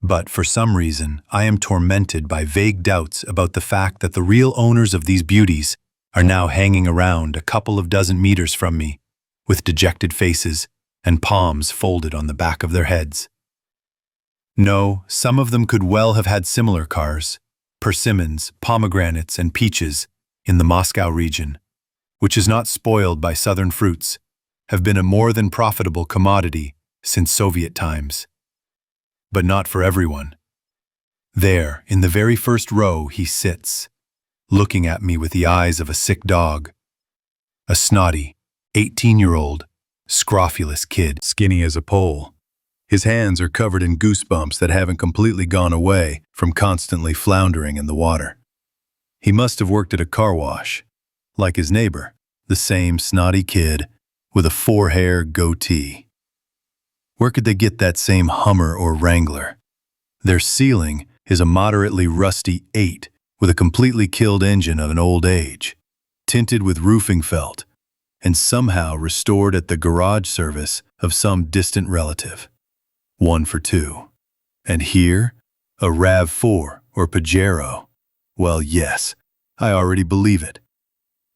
But for some reason, I am tormented by vague doubts about the fact that the real owners of these beauties are now hanging around a couple of dozen meters from me, with dejected faces and palms folded on the back of their heads. No, some of them could well have had similar cars, persimmons, pomegranates, and peaches in the Moscow region, which is not spoiled by southern fruits, have been a more than profitable commodity since Soviet times. But not for everyone. There, in the very first row, he sits, looking at me with the eyes of a sick dog. A snotty, 18-year-old, scrofulous kid, skinny as a pole. His hands are covered in goosebumps that haven't completely gone away from constantly floundering in the water. He must have worked at a car wash, like his neighbor, the same snotty kid with a four-hair goatee. Where could they get that same Hummer or Wrangler? Their ceiling is a moderately rusty 8 with a completely killed engine of an old age, tinted with roofing felt, and somehow restored at the garage service of some distant relative. 1 for 2. And here, a RAV4 or Pajero. Well, yes, I already believe it.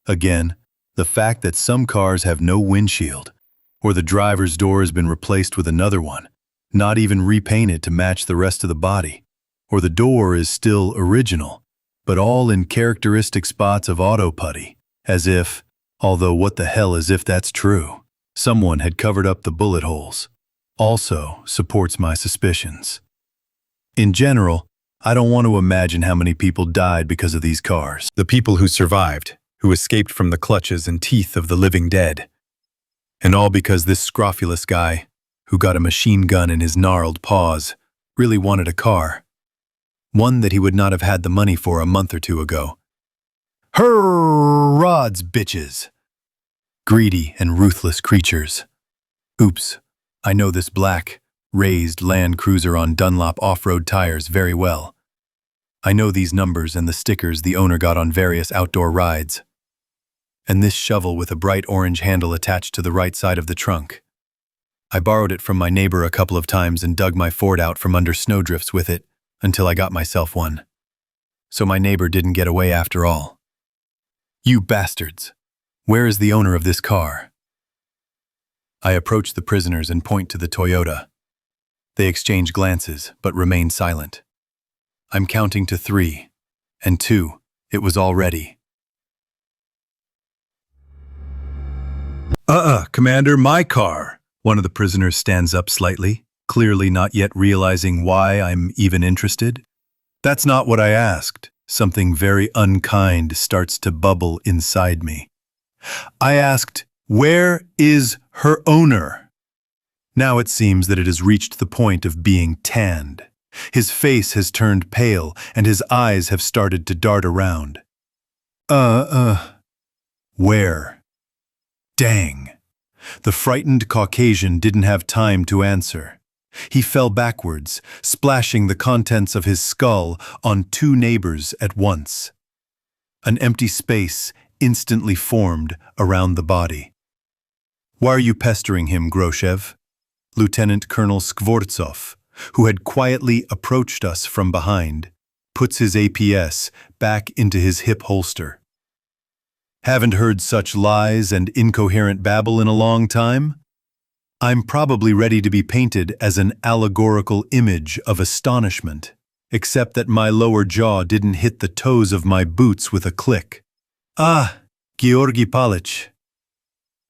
Again, the fact that some cars have no windshield, or the driver's door has been replaced with another one, not even repainted to match the rest of the body, or the door is still original, but all in characteristic spots of auto putty, as if, although what the hell as if that's true, someone had covered up the bullet holes, also supports my suspicions. In general, I don't want to imagine how many people died because of these cars. The people who survived, who escaped from the clutches and teeth of the living dead. And all because this scrofulous guy, who got a machine gun in his gnarled paws, really wanted a car. One that he would not have had the money for a month or two ago. Her rods, bitches! Greedy and ruthless creatures. Oops, I know this black, raised Land Cruiser on Dunlop off-road tires very well. I know these numbers and the stickers the owner got on various outdoor rides. And this shovel with a bright orange handle attached to the right side of the trunk. I borrowed it from my neighbor a couple of times and dug my Ford out from under snowdrifts with it until I got myself one. So my neighbor didn't get away after all. You bastards! Where is the owner of this car? I approach the prisoners and point to the Toyota. They exchange glances, but remain silent. I'm counting to 3, and 2, it was all ready. Commander, my car. One of the prisoners stands up slightly, clearly not yet realizing why I'm even interested. That's not what I asked. Something very unkind starts to bubble inside me. I asked, where is her owner? Now it seems that it has reached the point of being tanned. His face has turned pale, and his eyes have started to dart around. Where? Dang. The frightened Caucasian didn't have time to answer. He fell backwards, splashing the contents of his skull on 2 neighbors at once. An empty space instantly formed around the body. Why are you pestering him, Groshev? Lieutenant Colonel Skvortsov, who had quietly approached us from behind, puts his APS back into his hip holster. Haven't heard such lies and incoherent babble in a long time? I'm probably ready to be painted as an allegorical image of astonishment, except that my lower jaw didn't hit the toes of my boots with a click. Ah, Georgy Palich.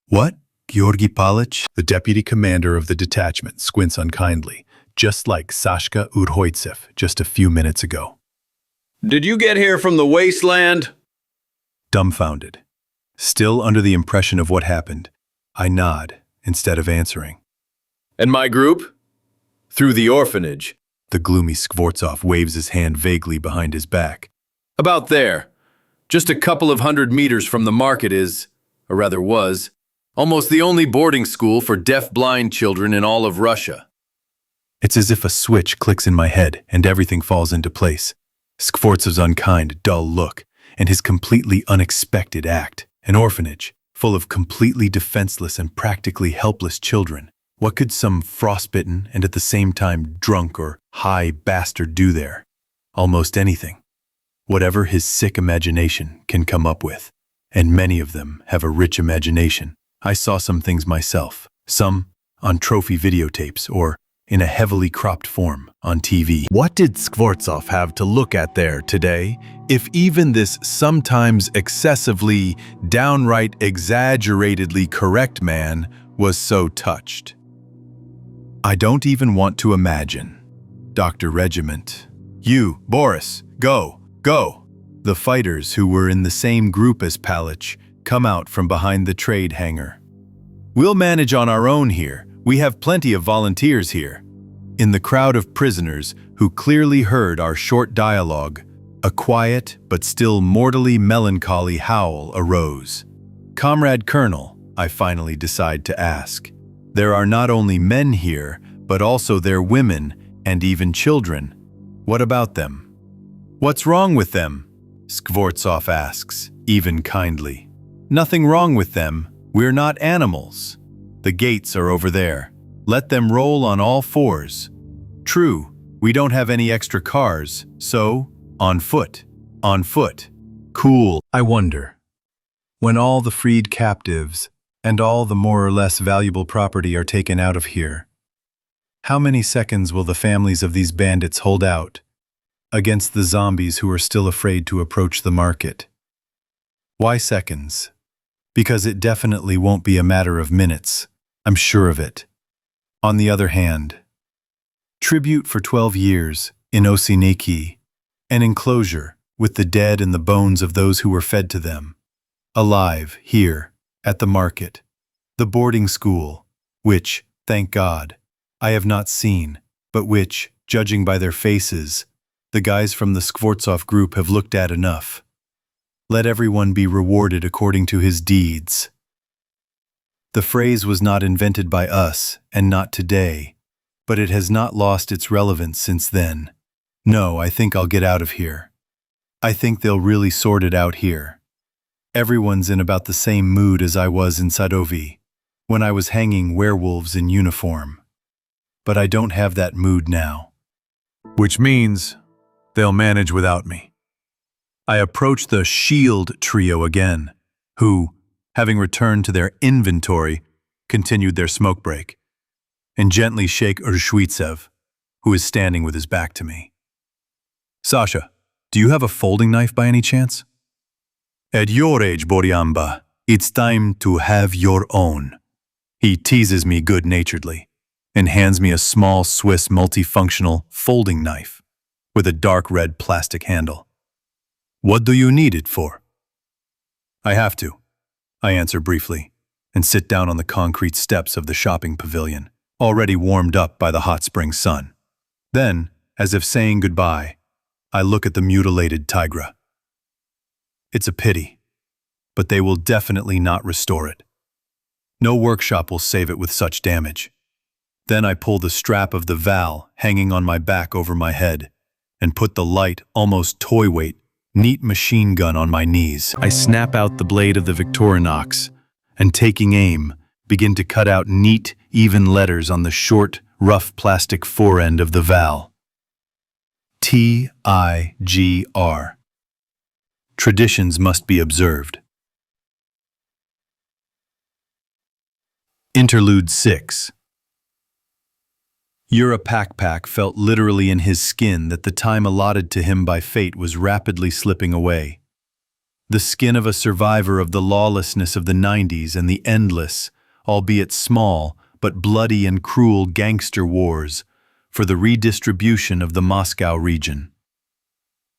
What? Georgy Palich? The deputy commander of the detachment squints unkindly, just like Sashka Udhoitsev just a few minutes ago. Did you get here from the wasteland? Dumbfounded. Still under the impression of what happened, I nod instead of answering. And my group? Through the orphanage. The gloomy Skvortsov waves his hand vaguely behind his back. About there. Just a couple of 100 meters from the market is, or rather was, almost the only boarding school for deaf-blind children in all of Russia. It's as if a switch clicks in my head and everything falls into place. Skvortsov's unkind, dull look, and his completely unexpected act. An orphanage, full of completely defenseless and practically helpless children. What could some frostbitten and at the same time drunk or high bastard do there? Almost anything. Whatever his sick imagination can come up with. And many of them have a rich imagination. I saw some things myself, some on trophy videotapes or in a heavily cropped form on TV. What did Skvortsov have to look at there today, if even this sometimes excessively, downright exaggeratedly correct man was so touched? I don't even want to imagine. Dr. Regiment. You, Boris, go, go. The fighters who were in the same group as Palich come out from behind the trade hangar. We'll manage on our own here. We have plenty of volunteers here. In the crowd of prisoners who clearly heard our short dialogue, a quiet but still mortally melancholy howl arose. Comrade Colonel, I finally decide to ask, there are not only men here, but also their women and even children. What about them? What's wrong with them? Skvortsov asks, even kindly. Nothing wrong with them. We're not animals. The gates are over there. Let them roll on all fours. True, we don't have any extra cars, so on foot, on foot. Cool. I wonder, when all the freed captives and all the more or less valuable property are taken out of here, how many seconds will the families of these bandits hold out against the zombies who are still afraid to approach the market? Why seconds? Because it definitely won't be a matter of minutes. I'm sure of it. On the other hand, tribute for 12 years in Osineki, an enclosure with the dead and the bones of those who were fed to them, alive here at the market, the boarding school, which, thank God, I have not seen, but which, judging by their faces, the guys from the Skvortsov group have looked at enough. Let everyone be rewarded according to his deeds. The phrase was not invented by us, and not today, but it has not lost its relevance since then. No, I think I'll get out of here. I think they'll really sort it out here. Everyone's in about the same mood as I was in Sadovi, when I was hanging werewolves in uniform. But I don't have that mood now. Which means they'll manage without me. I approach the SHIELD trio again, who, having returned to their inventory, continued their smoke break, and gently shake Urzhuitsev, who is standing with his back to me. Sasha, do you have a folding knife by any chance? At your age, Boryamba, it's time to have your own. He teases me good-naturedly and hands me a small Swiss multifunctional folding knife with a dark red plastic handle. What do you need it for? I have to, I answer briefly, and sit down on the concrete steps of the shopping pavilion, already warmed up by the hot spring sun. Then, as if saying goodbye, I look at the mutilated Tigra. It's a pity, but they will definitely not restore it. No workshop will save it with such damage. Then I pull the strap of the Val hanging on my back over my head and put the light, almost toy-weight, neat machine gun on my knees. I snap out the blade of the Victorinox and, taking aim, begin to cut out neat, even letters on the short, rough plastic forend of the Val. T-I-G-R. Traditions must be observed. Interlude 6. Yura Pakpak felt literally in his skin that the time allotted to him by fate was rapidly slipping away. The skin of a survivor of the lawlessness of the 90s and the endless, albeit small, but bloody and cruel gangster wars for the redistribution of the Moscow region.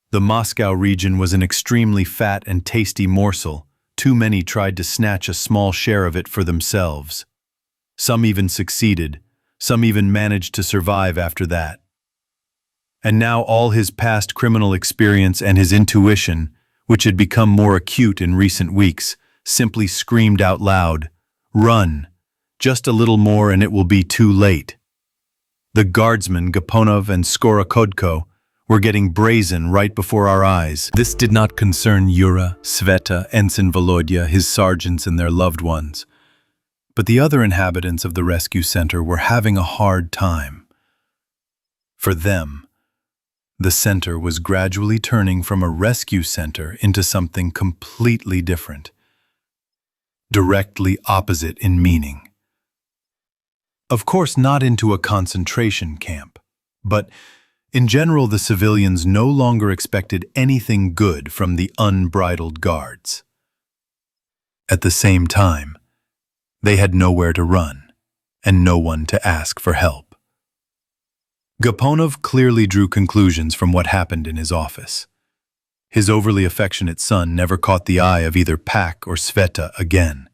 The Moscow region was an extremely fat and tasty morsel. Too many tried to snatch a small share of it for themselves. Some even succeeded. Some even managed to survive after that. And now all his past criminal experience and his intuition, which had become more acute in recent weeks, simply screamed out loud, "Run! Just a little more and it will be too late." The guardsmen, Gaponov and Skorokodko, were getting brazen right before our eyes. This did not concern Yura, Sveta, Ensign Volodya, his sergeants and their loved ones. But the other inhabitants of the rescue center were having a hard time. For them, the center was gradually turning from a rescue center into something completely different, directly opposite in meaning. Of course, not into a concentration camp, but in general, the civilians no longer expected anything good from the unbridled guards. At the same time, they had nowhere to run and no one to ask for help. Gaponov clearly drew conclusions from what happened in his office. His overly affectionate son never caught the eye of either Pak or Sveta again.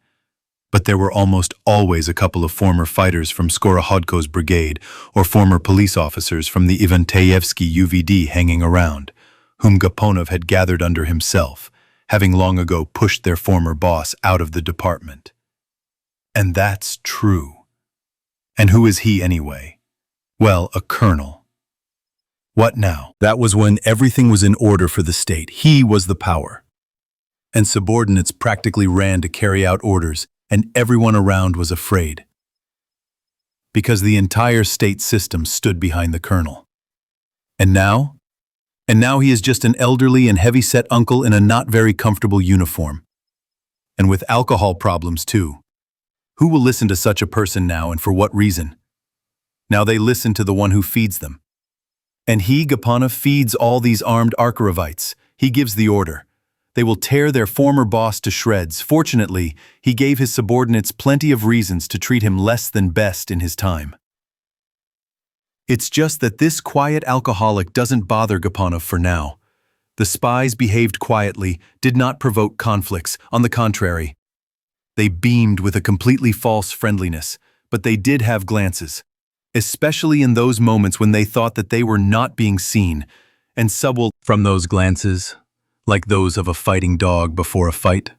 But there were almost always a couple of former fighters from Skorohodko's brigade or former police officers from the Ivanteyevsky UVD hanging around, whom Gaponov had gathered under himself, having long ago pushed their former boss out of the department. And that's true. And who is he anyway? Well, a colonel. What now? That was when everything was in order for the state. He was the power. And subordinates practically ran to carry out orders, and everyone around was afraid. Because the entire state system stood behind the colonel. And now? And now he is just an elderly and heavy-set uncle in a not very comfortable uniform. And with alcohol problems too. Who will listen to such a person now, and for what reason? Now they listen to the one who feeds them. And he, Gaponov, feeds all these armed Arkarovites. He gives the order. They will tear their former boss to shreds. Fortunately, he gave his subordinates plenty of reasons to treat him less than best in his time. It's just that this quiet alcoholic doesn't bother Gaponov for now. The spies behaved quietly, did not provoke conflicts. On the contrary, they beamed with a completely false friendliness, but they did have glances, especially in those moments when they thought that they were not being seen, and from those glances, like those of a fighting dog before a fight,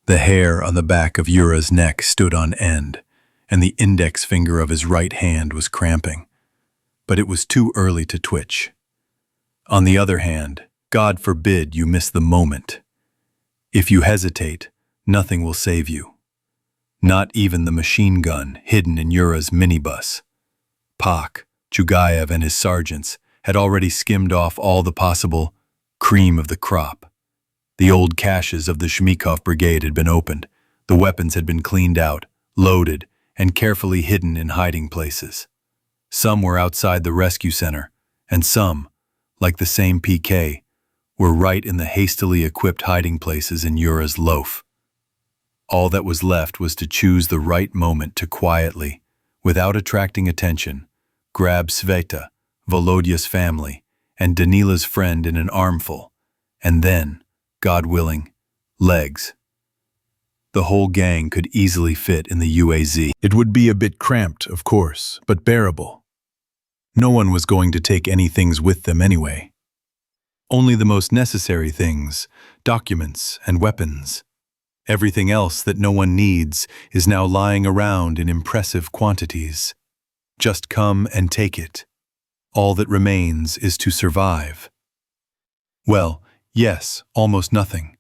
the hair on the back of Yura's neck stood on end, and the index finger of his right hand was cramping. But it was too early to twitch. On the other hand, God forbid you miss the moment. If you hesitate, nothing will save you. Not even the machine gun hidden in Yura's minibus. Pak, Chugayev and his sergeants had already skimmed off all the possible cream of the crop. The old caches of the Shmikov brigade had been opened, the weapons had been cleaned out, loaded, and carefully hidden in hiding places. Some were outside the rescue center, and some, like the same PK, were right in the hastily equipped hiding places in Yura's loaf. All that was left was to choose the right moment to quietly, without attracting attention, grab Sveta, Volodya's family, and Danila's friend in an armful, and then, God willing, legs. The whole gang could easily fit in the UAZ. It would be a bit cramped, of course, but bearable. No one was going to take any things with them anyway. Only the most necessary things, documents and weapons. Everything else that no one needs is now lying around in impressive quantities. Just come and take it. All that remains is to survive. Well, yes, almost nothing.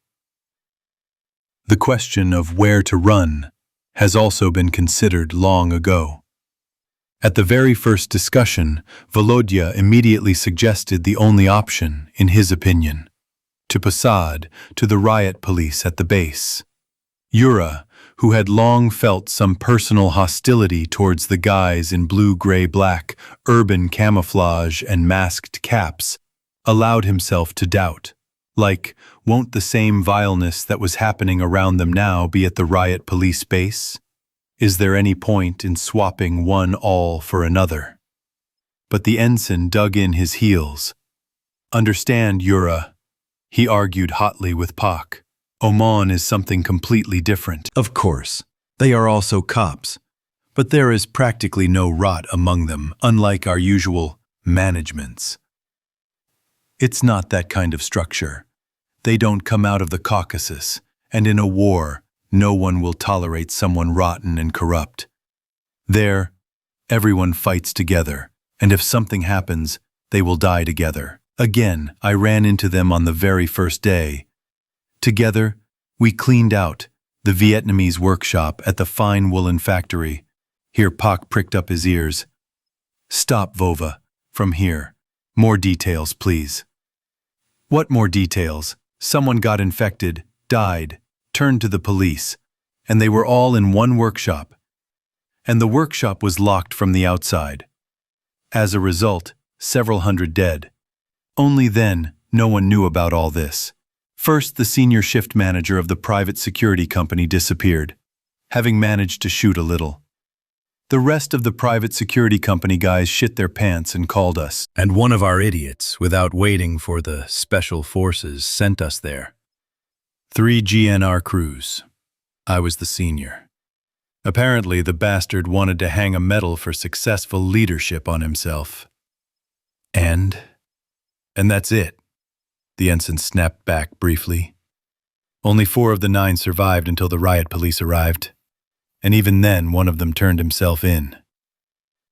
The question of where to run has also been considered long ago. At the very first discussion, Volodya immediately suggested the only option, in his opinion, to Posad, to the riot police at the base. Yura, who had long felt some personal hostility towards the guys in blue-gray-black, urban camouflage and masked caps, allowed himself to doubt. Like, won't the same vileness that was happening around them now be at the riot police base? Is there any point in swapping one all for another? But the ensign dug in his heels. Understand, Yura, he argued hotly with Pak. Oman is something completely different. Of course, they are also cops, but there is practically no rot among them, unlike our usual managements. It's not that kind of structure. They don't come out of the Caucasus, and in a war, no one will tolerate someone rotten and corrupt. There, everyone fights together, and if something happens, they will die together. Again, I ran into them on the very first day. Together, we cleaned out the Vietnamese workshop at the fine woolen factory. Here Pak pricked up his ears. Stop, Vova. From here. More details, please. What more details? Someone got infected, died, turned to the police, and they were all in one workshop. And the workshop was locked from the outside. As a result, several hundred dead. Only then, no one knew about all this. First, the senior shift manager of the private security company disappeared, having managed to shoot a little. The rest of the private security company guys shit their pants and called us. And one of our idiots, without waiting for the special forces, sent us there. 3 GNR crews. I was the senior. Apparently, the bastard wanted to hang a medal for successful leadership on himself. And that's it. The ensign snapped back briefly. Only 4 of the 9 survived until the riot police arrived. And even then, one of them turned himself in.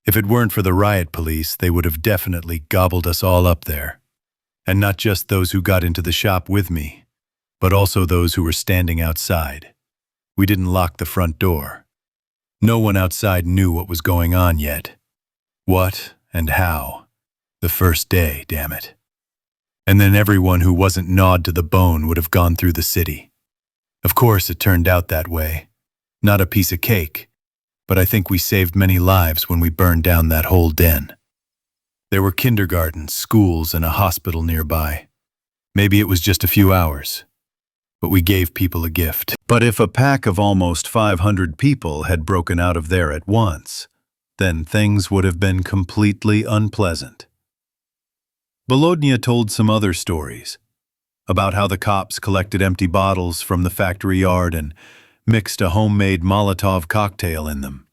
If it weren't for the riot police, they would have definitely gobbled us all up there. And not just those who got into the shop with me, but also those who were standing outside. We didn't lock the front door. No one outside knew what was going on yet. What and how. The first day, damn it. And then everyone who wasn't gnawed to the bone would have gone through the city. Of course, it turned out that way. Not a piece of cake, but I think we saved many lives when we burned down that whole den. There were kindergartens, schools, and a hospital nearby. Maybe it was just a few hours, but we gave people a gift. But if a pack of almost 500 people had broken out of there at once, then things would have been completely unpleasant. Volodya told some other stories about how the cops collected empty bottles from the factory yard and mixed a homemade Molotov cocktail in them.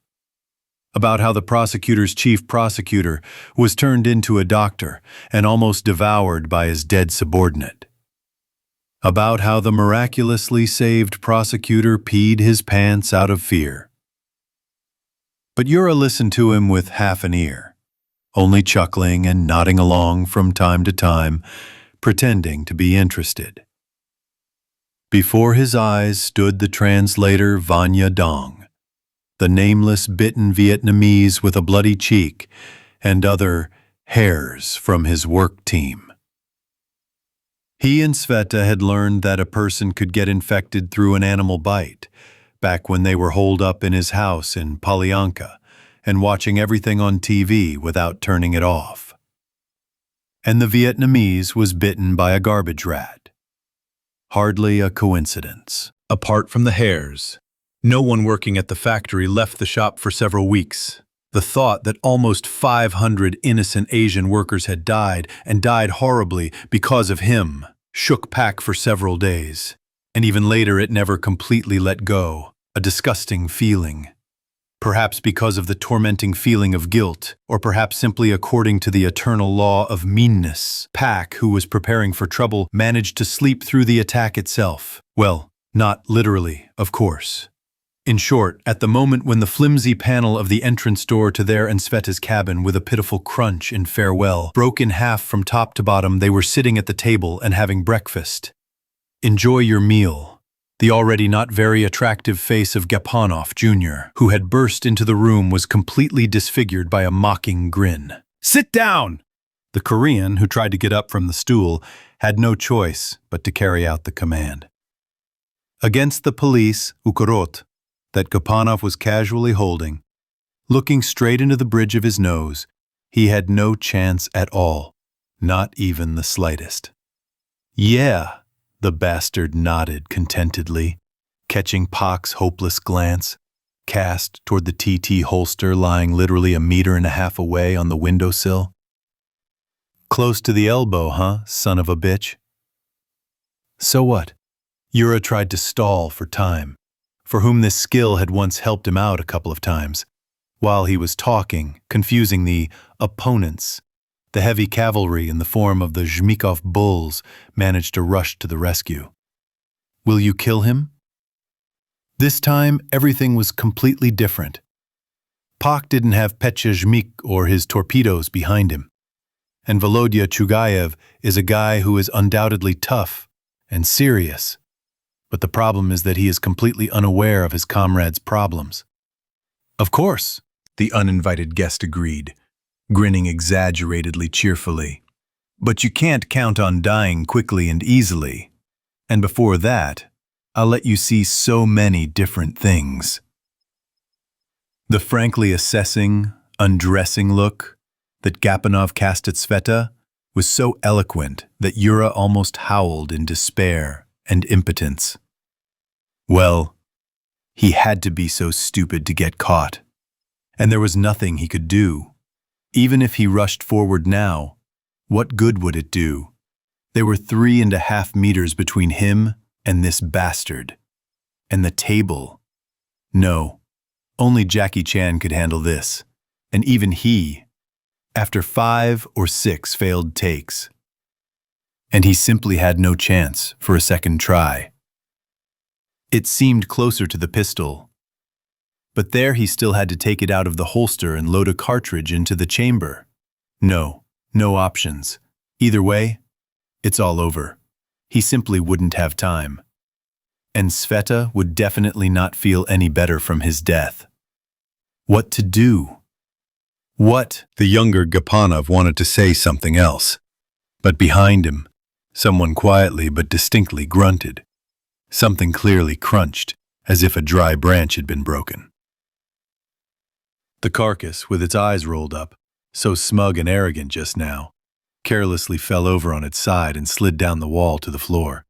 About how the prosecutor's chief prosecutor was turned into a doctor and almost devoured by his dead subordinate. About how the miraculously saved prosecutor peed his pants out of fear. But Yura listened to him with half an ear. only chuckling and nodding along from time to time, pretending to be interested. Before his eyes stood the translator Vanya Dong, the nameless bitten Vietnamese with a bloody cheek, and other hairs from his work team. He and Sveta had learned that a person could get infected through an animal bite, back when they were holed up in his house in Polyanka and watching everything on TV without turning it off. And the Vietnamese was bitten by a garbage rat. Hardly a coincidence. Apart from the hairs, no one working at the factory left the shop for several weeks. The thought that almost 500 innocent Asian workers had died, and died horribly because of him, shook Pak for several days. And even later it never completely let go, a disgusting feeling. Perhaps because of the tormenting feeling of guilt, or perhaps simply according to the eternal law of meanness, Pak, who was preparing for trouble, managed to sleep through the attack itself. Well, not literally, of course. In short, at the moment when the flimsy panel of the entrance door to their and Sveta's cabin with a pitiful crunch in farewell broke in half from top to bottom, they were sitting at the table and having breakfast. Enjoy your meal. The already not very attractive face of Gapanov, Jr., who had burst into the room, was completely disfigured by a mocking grin. Sit down! The Korean, who tried to get up from the stool, had no choice but to carry out the command. Against the police, Ukorot, that Gapanov was casually holding, looking straight into the bridge of his nose, he had no chance at all, not even the slightest. Yeah. The bastard nodded contentedly, catching Pak's hopeless glance, cast toward the TT holster lying literally 1.5 meters away on the windowsill. Close to the elbow, huh, son of a bitch? So what? Yura tried to stall for time, for whom this skill had once helped him out a couple of times, while he was talking, confusing the opponents. The heavy cavalry in the form of the Zhmikov bulls managed to rush to the rescue. Will you kill him? This time, everything was completely different. Pak didn't have Petya Zhmik or his torpedoes behind him. And Volodya Chugayev is a guy who is undoubtedly tough and serious. But the problem is that he is completely unaware of his comrades' problems. Of course, the uninvited guest agreed, grinning exaggeratedly cheerfully. But you can't count on dying quickly and easily. And before that, I'll let you see so many different things. The frankly assessing, undressing look that Gapanov cast at Sveta was so eloquent that Yura almost howled in despair and impotence. Well, he had to be so stupid to get caught. And there was nothing he could do. Even if he rushed forward now, what good would it do? There were 3.5 meters between him and this bastard. And the table. No, only Jackie Chan could handle this. And even he, after 5 or 6 failed takes. And he simply had no chance for a second try. It seemed closer to the pistol. But there he still had to take it out of the holster and load a cartridge into the chamber. No options. Either way, it's all over. He simply wouldn't have time. And Sveta would definitely not feel any better from his death. What to do? What? The younger Gapanov wanted to say something else. But behind him, someone quietly but distinctly grunted. Something clearly crunched, as if a dry branch had been broken. The carcass, with its eyes rolled up, so smug and arrogant just now, carelessly fell over on its side and slid down the wall to the floor.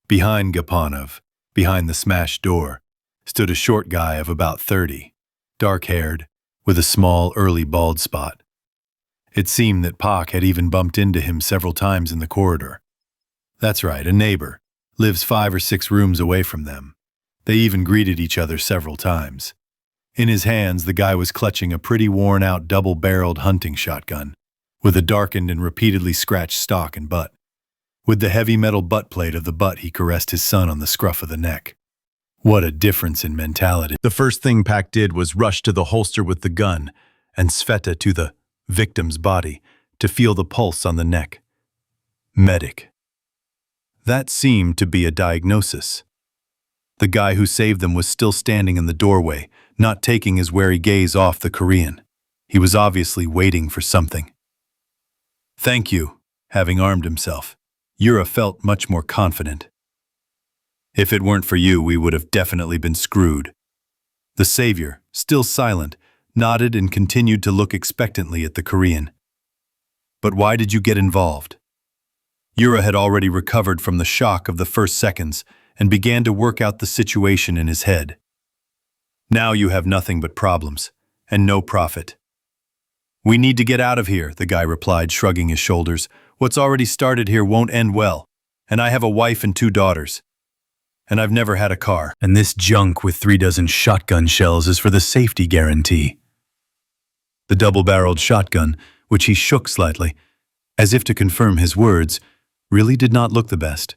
Behind Gapanov, behind the smashed door, stood a short guy of about 30, dark-haired, with a small, early bald spot. It seemed that Pak had even bumped into him several times in the corridor. That's right, a neighbor, lives 5 or 6 rooms away from them. They even greeted each other several times. In his hands, the guy was clutching a pretty worn-out double-barreled hunting shotgun, with a darkened and repeatedly scratched stock and butt. With the heavy metal butt plate of the butt, he caressed his son on the scruff of the neck. What a difference in mentality. The first thing Pak did was rush to the holster with the gun, and Sveta to the victim's body, to feel the pulse on the neck. Medic. That seemed to be a diagnosis. The guy who saved them was still standing in the doorway, not taking his wary gaze off the Korean. He was obviously waiting for something. Thank you, having armed himself. Yura felt much more confident. If it weren't for you, we would have definitely been screwed. The savior, still silent, nodded and continued to look expectantly at the Korean. But why did you get involved? Yura had already recovered from the shock of the first seconds and began to work out the situation in his head. Now you have nothing but problems, and no profit. We need to get out of here, the guy replied, shrugging his shoulders. What's already started here won't end well, and I have a wife and 2 daughters. And I've never had a car. And this junk with 3 dozen shotgun shells is for the safety guarantee. The double-barreled shotgun, which he shook slightly, as if to confirm his words, really did not look the best.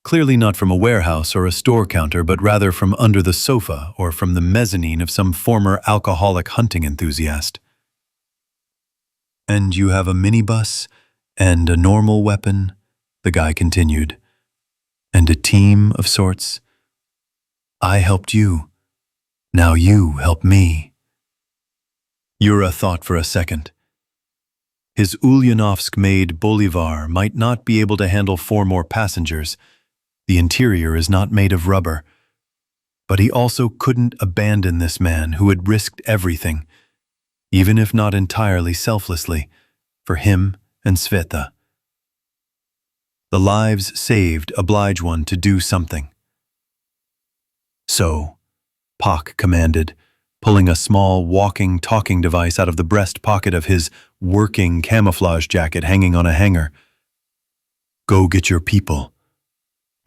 Clearly not from a warehouse or a store counter, but rather from under the sofa or from the mezzanine of some former alcoholic hunting enthusiast. And you have a minibus and a normal weapon, the guy continued. And a team of sorts. I helped you. Now you help me. Yura thought for a second. His Ulyanovsk-made Bolivar might not be able to handle 4 more passengers. The interior is not made of rubber. But he also couldn't abandon this man who had risked everything, even if not entirely selflessly, for him and Sveta. The lives saved oblige one to do something. So, Pak commanded, pulling a small walking talking device out of the breast pocket of his working camouflage jacket hanging on a hanger. Go get your people.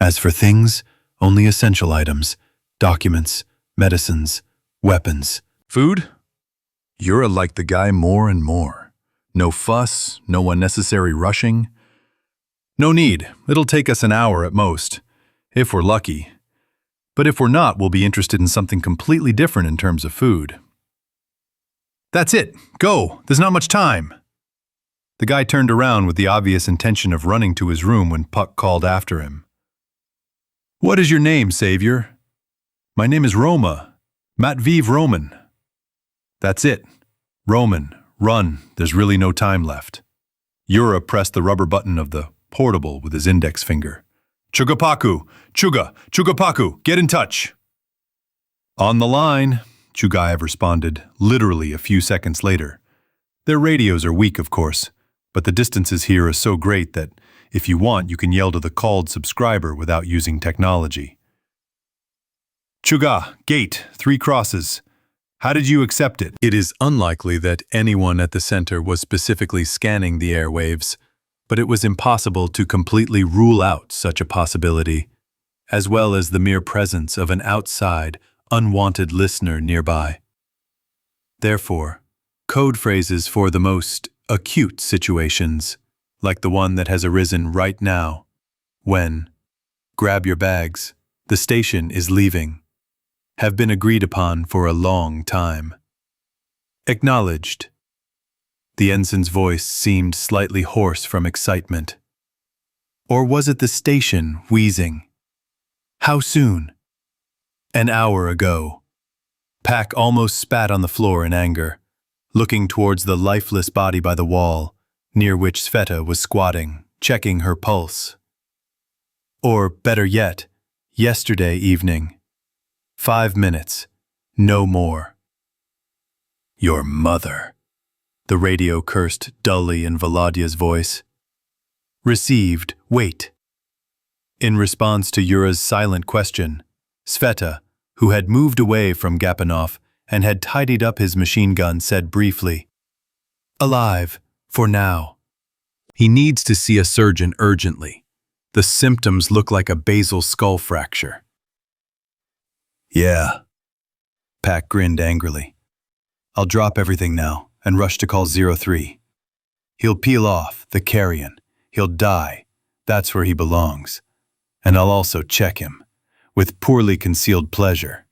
As for things, only essential items, documents, medicines, weapons. Food? Yura liked the guy more and more. No fuss, no unnecessary rushing. No need. It'll take us an hour at most, if we're lucky. But if we're not, we'll be interested in something completely different in terms of food. That's it. Go. There's not much time. The guy turned around with the obvious intention of running to his room when Puck called after him. What is your name, Savior? My name is Roma. Matviv Roman. That's it. Roman, run. There's really no time left. Yura pressed the rubber button of the portable with his index finger. Chugapaku! Chugapaku! Get in touch! On the line, Chugayev responded, literally a few seconds later. Their radios are weak, of course, but the distances here are so great that, if you want, you can yell to the called subscriber without using technology. Chuga, gate, 3 crosses. How did you accept it? It is unlikely that anyone at the center was specifically scanning the airwaves, but it was impossible to completely rule out such a possibility, as well as the mere presence of an outside, unwanted listener nearby. Therefore, code phrases for the most acute situations, like the one that has arisen right now, when, grab your bags, the station is leaving, have been agreed upon for a long time. Acknowledged. The ensign's voice seemed slightly hoarse from excitement. Or was it the station wheezing? How soon? An hour ago. Pak almost spat on the floor in anger, looking towards the lifeless body by the wall, near which Sveta was squatting, checking her pulse. Or, better yet, yesterday evening. 5 minutes, no more. Your mother. The radio cursed dully in Volodya's voice. Received, wait. In response to Yura's silent question, Sveta, who had moved away from Gapanov and had tidied up his machine gun, said briefly, Alive, for now. He needs to see a surgeon urgently. The symptoms look like a basal skull fracture. Yeah. Pak grinned angrily. I'll drop everything now and rush to call 03. He'll peel off, the carrion. He'll die. That's where he belongs. And I'll also check him, with poorly concealed pleasure.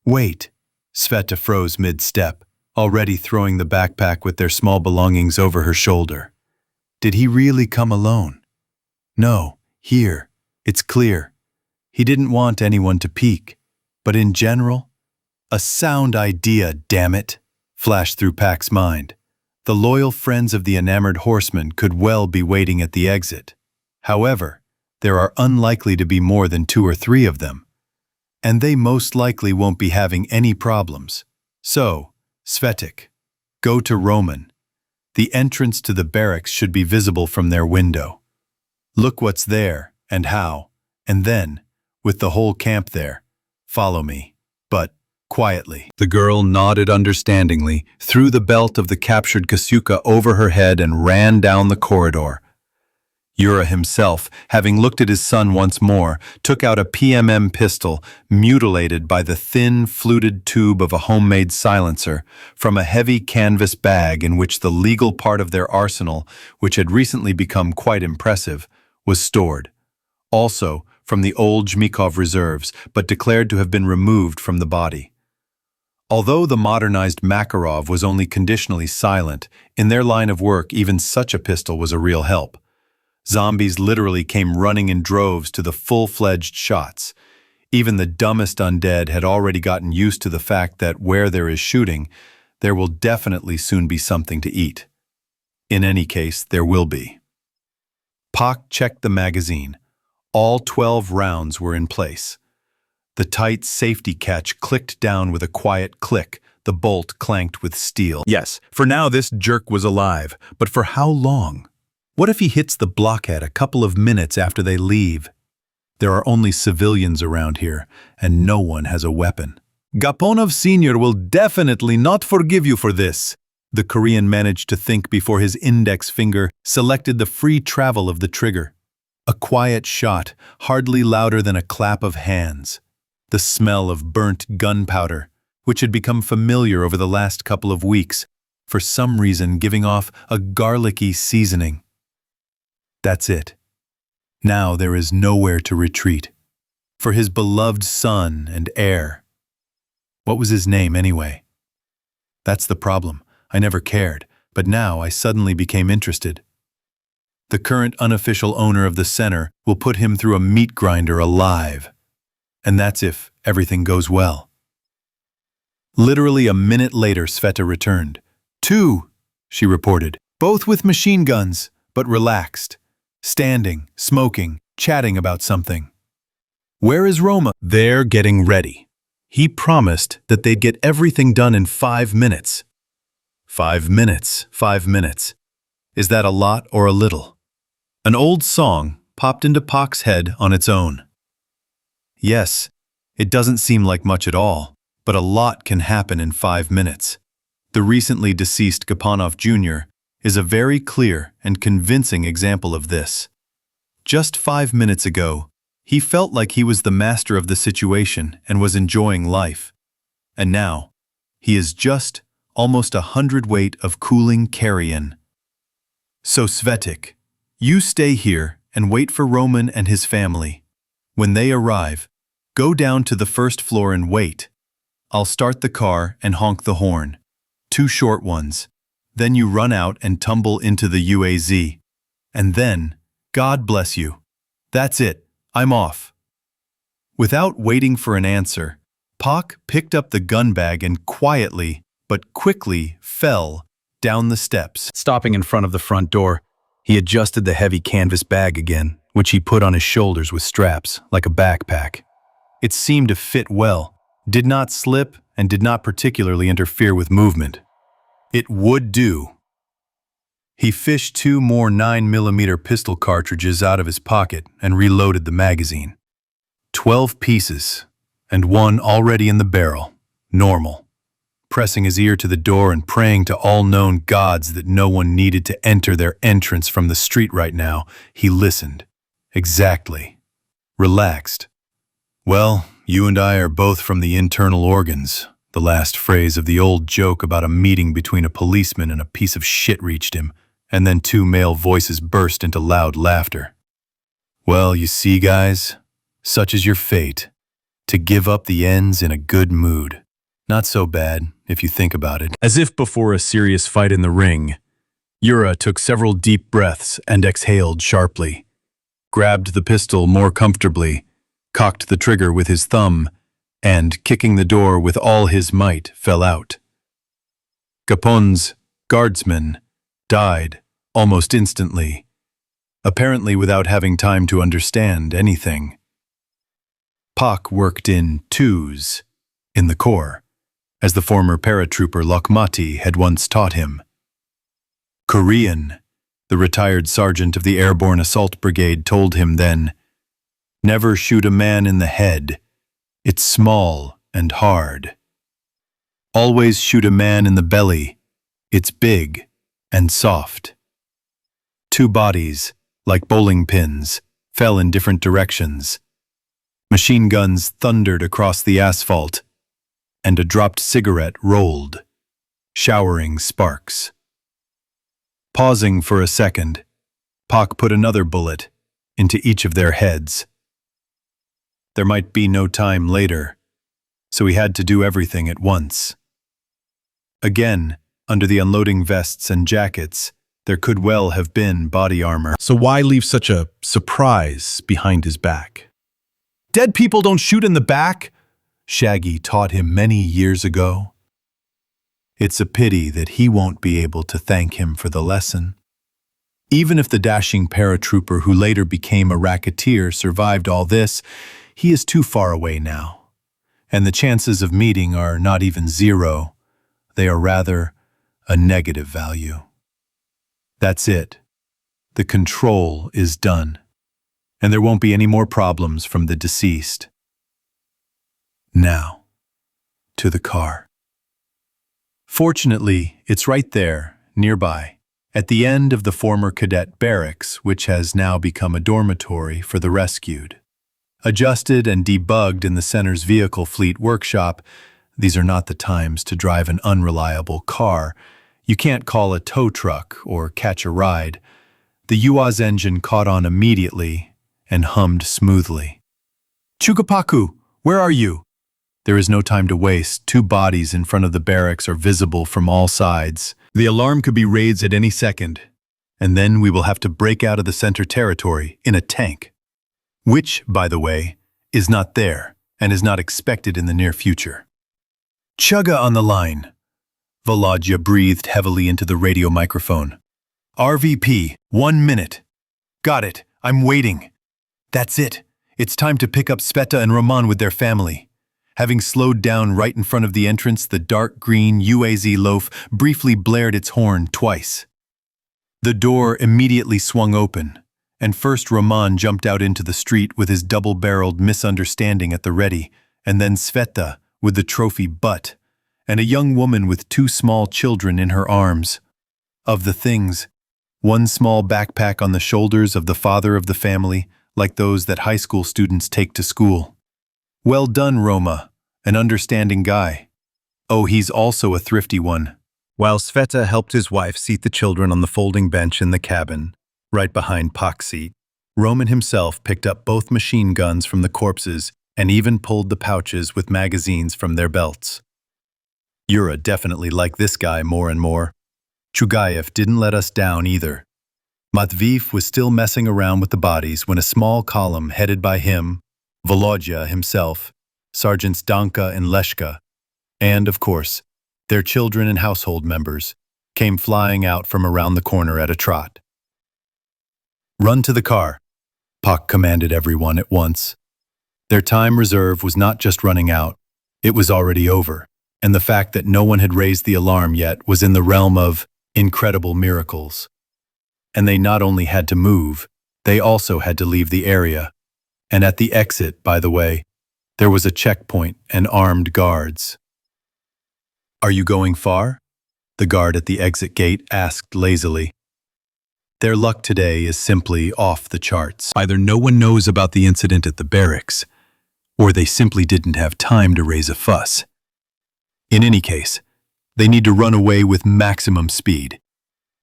Wait. Sveta froze mid-step, already throwing the backpack with their small belongings over her shoulder. Did he really come alone? No, here, it's clear. He didn't want anyone to peek, but in general, a sound idea, damn it, flashed through Pack's mind. The loyal friends of the enamored horseman could well be waiting at the exit. However, there are unlikely to be more than 2 or 3 of them, and they most likely won't be having any problems. So, Svetik, go to Roman. The entrance to the barracks should be visible from their window. Look what's there and how, and then, with the whole camp there, follow me, but quietly. The girl nodded understandingly, threw the belt of the captured Kasuka over her head and ran down the corridor. Yura himself, having looked at his son once more, took out a PMM pistol, mutilated by the thin, fluted tube of a homemade silencer, from a heavy canvas bag in which the legal part of their arsenal, which had recently become quite impressive, was stored. Also, from the old Zhmikov reserves, but declared to have been removed from the body. Although the modernized Makarov was only conditionally silent, in their line of work even such a pistol was a real help. Zombies literally came running in droves to the full-fledged shots. Even the dumbest undead had already gotten used to the fact that where there is shooting, there will definitely soon be something to eat. In any case, there will be. Pak checked the magazine. All 12 rounds were in place. The tight safety catch clicked down with a quiet click. The bolt clanked with steel. Yes, for now this jerk was alive, but for how long? What if he hits the blockhead a couple of minutes after they leave? There are only civilians around here, and no one has a weapon. Gaponov Sr. will definitely not forgive you for this, the Korean managed to think before his index finger selected the free travel of the trigger. A quiet shot, hardly louder than a clap of hands. The smell of burnt gunpowder, which had become familiar over the last couple of weeks, for some reason giving off a garlicky seasoning. That's it. Now there is nowhere to retreat. For his beloved son and heir. What was his name anyway? That's the problem. I never cared, but now I suddenly became interested. The current unofficial owner of the center will put him through a meat grinder alive. And that's if everything goes well. Literally a minute later, Sveta returned. 2, she reported, both with machine guns, but relaxed. Standing, smoking, chatting about something. Where is Roma? They're getting ready. He promised that they'd get everything done in 5 minutes. 5 minutes, 5 minutes. Is that a lot or a little? An old song popped into Pak's head on its own. Yes, it doesn't seem like much at all, but a lot can happen in 5 minutes. The recently deceased Gaponov Jr. is a very clear and convincing example of this. Just 5 minutes ago, he felt like he was the master of the situation and was enjoying life. And now, he is just almost 100 weight of cooling carrion. So Svetik, you stay here and wait for Roman and his family. When they arrive, go down to the first floor and wait. I'll start the car and honk the horn. 2 short ones. Then you run out and tumble into the UAZ. And then, God bless you. That's it, I'm off. Without waiting for an answer, Pak picked up the gun bag and quietly, but quickly, fell down the steps. Stopping in front of the front door, he adjusted the heavy canvas bag again, which he put on his shoulders with straps, like a backpack. It seemed to fit well, did not slip, and did not particularly interfere with movement. It would do. He fished 2 more 9mm pistol cartridges out of his pocket and reloaded the magazine. 12 pieces, and 1 already in the barrel. Normal. Pressing his ear to the door and praying to all known gods that no one needed to enter their entrance from the street right now, he listened. Exactly. Relaxed. Well, you and I are both from the internal organs. The last phrase of the old joke about a meeting between a policeman and a piece of shit reached him, and then 2 male voices burst into loud laughter. Well, you see, guys, such is your fate, to give up the ends in a good mood. Not so bad. if you think about it. As if before a serious fight in the ring, Yura took several deep breaths and exhaled sharply, grabbed the pistol more comfortably, cocked the trigger with his thumb, and, kicking the door with all his might, fell out. Gapon's guardsman died almost instantly, apparently without having time to understand anything. Pak worked in twos in the Corps, as the former paratrooper Lokmati had once taught him. Korean, the retired sergeant of the Airborne Assault Brigade, told him then, "Never shoot a man in the head. It's small and hard. Always shoot a man in the belly. It's big and soft." Two bodies, like bowling pins, fell in different directions. Machine guns thundered across the asphalt, and a dropped cigarette rolled, showering sparks. Pausing for a second, Pak put another bullet into each of their heads. There might be no time later, so he had to do everything at once. Again, under the unloading vests and jackets, there could well have been body armor. So why leave such a surprise behind his back? Dead people don't shoot in the back, Shaggy taught him many years ago. It's a pity that he won't be able to thank him for the lesson. Even if the dashing paratrooper who later became a racketeer survived all this, he is too far away now, and the chances of meeting are not even zero. They are rather a negative value. That's it. The control is done, and there won't be any more problems from the deceased. Now, to the car. Fortunately, it's right there, nearby, at the end of the former cadet barracks, which has now become a dormitory for the rescued. Adjusted and debugged in the center's vehicle fleet workshop, these are not the times to drive an unreliable car. You can't call a tow truck or catch a ride. The UAZ engine caught on immediately and hummed smoothly. "Chukapaku, where are you?" There is no time to waste. Two bodies in front of the barracks are visible from all sides. The alarm could be raised at any second, and then we will have to break out of the center territory in a tank. Which, by the way, is not there and is not expected in the near future. "Chugga on the line." Volodya breathed heavily into the radio microphone. "RVP, 1 minute. Got it, I'm waiting. That's it. It's time to pick up Sveta and Roman with their family." Having slowed down right in front of the entrance, the dark green UAZ loaf briefly blared its horn twice. The door immediately swung open, and first Roman jumped out into the street with his double-barreled misunderstanding at the ready, and then Sveta with the trophy butt, and a young woman with 2 small children in her arms. Of the things, one small backpack on the shoulders of the father of the family, like those that high school students take to school. Well done, Roma, an understanding guy. Oh, he's also a thrifty one. While Sveta helped his wife seat the children on the folding bench in the cabin, right behind Pak's seat, Roman himself picked up both machine guns from the corpses and even pulled the pouches with magazines from their belts. Yura definitely liked this guy more and more. Chugayev didn't let us down either. Matveev was still messing around with the bodies when a small column headed by him, Volodya himself, Sergeants Danka and Leshka, and, of course, their children and household members, came flying out from around the corner at a trot. "Run to the car," Pak commanded everyone at once. Their time reserve was not just running out, it was already over, and the fact that no one had raised the alarm yet was in the realm of incredible miracles. And they not only had to move, they also had to leave the area. And at the exit, by the way, there was a checkpoint and armed guards. "Are you going far?" the guard at the exit gate asked lazily. Their luck today is simply off the charts. Either no one knows about the incident at the barracks, or they simply didn't have time to raise a fuss. In any case, they need to run away with maximum speed.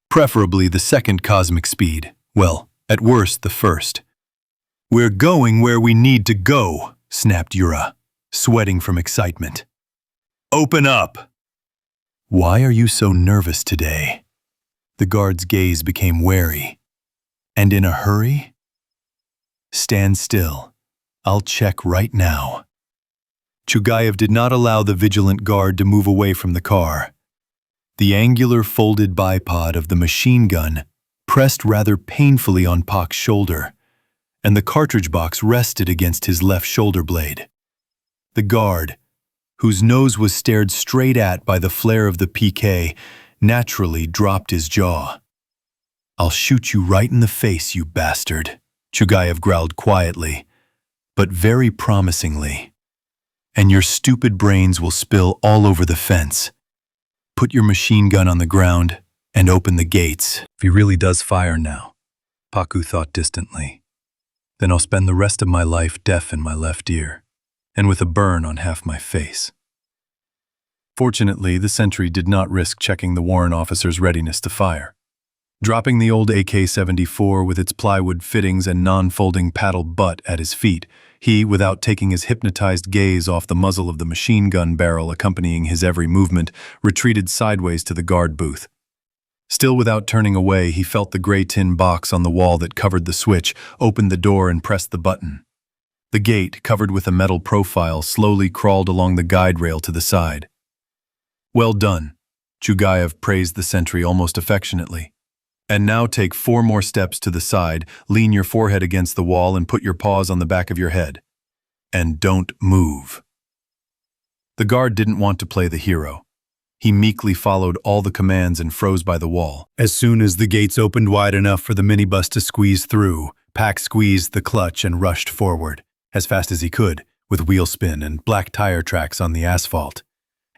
Preferably the second cosmic speed. Well, at worst, the first. "We're going where we need to go," snapped Yura, sweating from excitement. "Open up!" Why are you so nervous today? The guard's gaze became wary. And in a hurry? Stand still. I'll check right now. Chugayev did not allow the vigilant guard to move away from the car. The angular folded bipod of the machine gun pressed rather painfully on Pak's shoulder, and the cartridge box rested against his left shoulder blade. The guard, whose nose was stared straight at by the flare of the PK, naturally dropped his jaw. "I'll shoot you right in the face, you bastard," Chugayev growled quietly, but very promisingly. "And your stupid brains will spill all over the fence. Put your machine gun on the ground and open the gates." "If he really does fire now," Paku thought distantly, "then I'll spend the rest of my life deaf in my left ear, and with a burn on half my face." Fortunately, the sentry did not risk checking the warrant officer's readiness to fire. Dropping the old AK-74 with its plywood fittings and non-folding paddle butt at his feet, he, without taking his hypnotized gaze off the muzzle of the machine gun barrel accompanying his every movement, retreated sideways to the guard booth. Still without turning away, he felt the gray tin box on the wall that covered the switch, opened the door and pressed the button. The gate, covered with a metal profile, slowly crawled along the guide rail to the side. "Well done," Chugayev praised the sentry almost affectionately. "And now take 4 more steps to the side, lean your forehead against the wall and put your paws on the back of your head. And don't move." The guard didn't want to play the hero. He meekly followed all the commands and froze by the wall. As soon as the gates opened wide enough for the minibus to squeeze through, Pak squeezed the clutch and rushed forward, as fast as he could, with wheel spin and black tire tracks on the asphalt.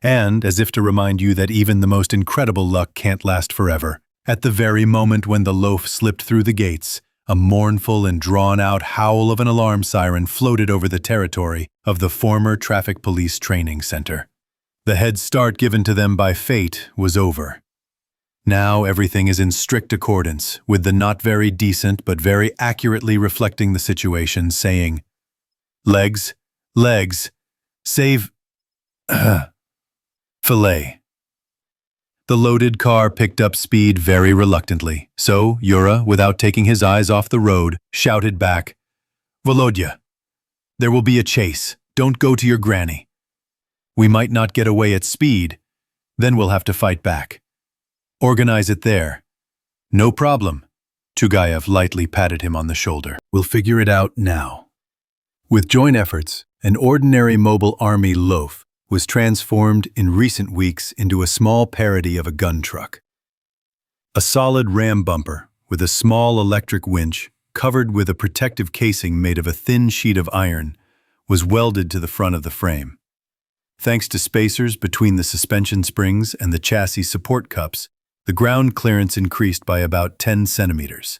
And, as if to remind you that even the most incredible luck can't last forever, at the very moment when the loaf slipped through the gates, a mournful and drawn-out howl of an alarm siren floated over the territory of the former Traffic Police Training Center. The head start given to them by fate was over. Now everything is in strict accordance with the not very decent but very accurately reflecting the situation, saying, "Legs, legs, save, fillet." The loaded car picked up speed very reluctantly, so Yura, without taking his eyes off the road, shouted back, "Volodya, there will be a chase. Don't go to your granny. We might not get away at speed, then we'll have to fight back. Organize it there." "No problem." Chugayev lightly patted him on the shoulder. "We'll figure it out now." With joint efforts, an ordinary mobile army loaf was transformed in recent weeks into a small parody of a gun truck. A solid ram bumper with a small electric winch covered with a protective casing made of a thin sheet of iron was welded to the front of the frame. Thanks to spacers between the suspension springs and the chassis support cups, the ground clearance increased by about 10 centimeters.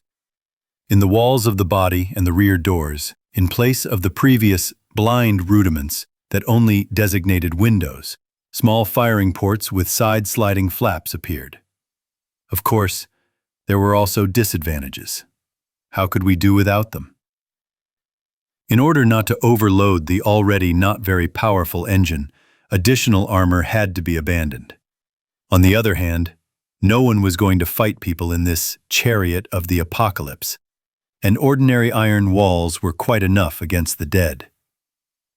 In the walls of the body and the rear doors, in place of the previous blind rudiments that only designated windows, small firing ports with side-sliding flaps appeared. Of course, there were also disadvantages. How could we do without them? In order not to overload the already not very powerful engine, additional armor had to be abandoned. On the other hand, no one was going to fight people in this chariot of the apocalypse, and ordinary iron walls were quite enough against the dead.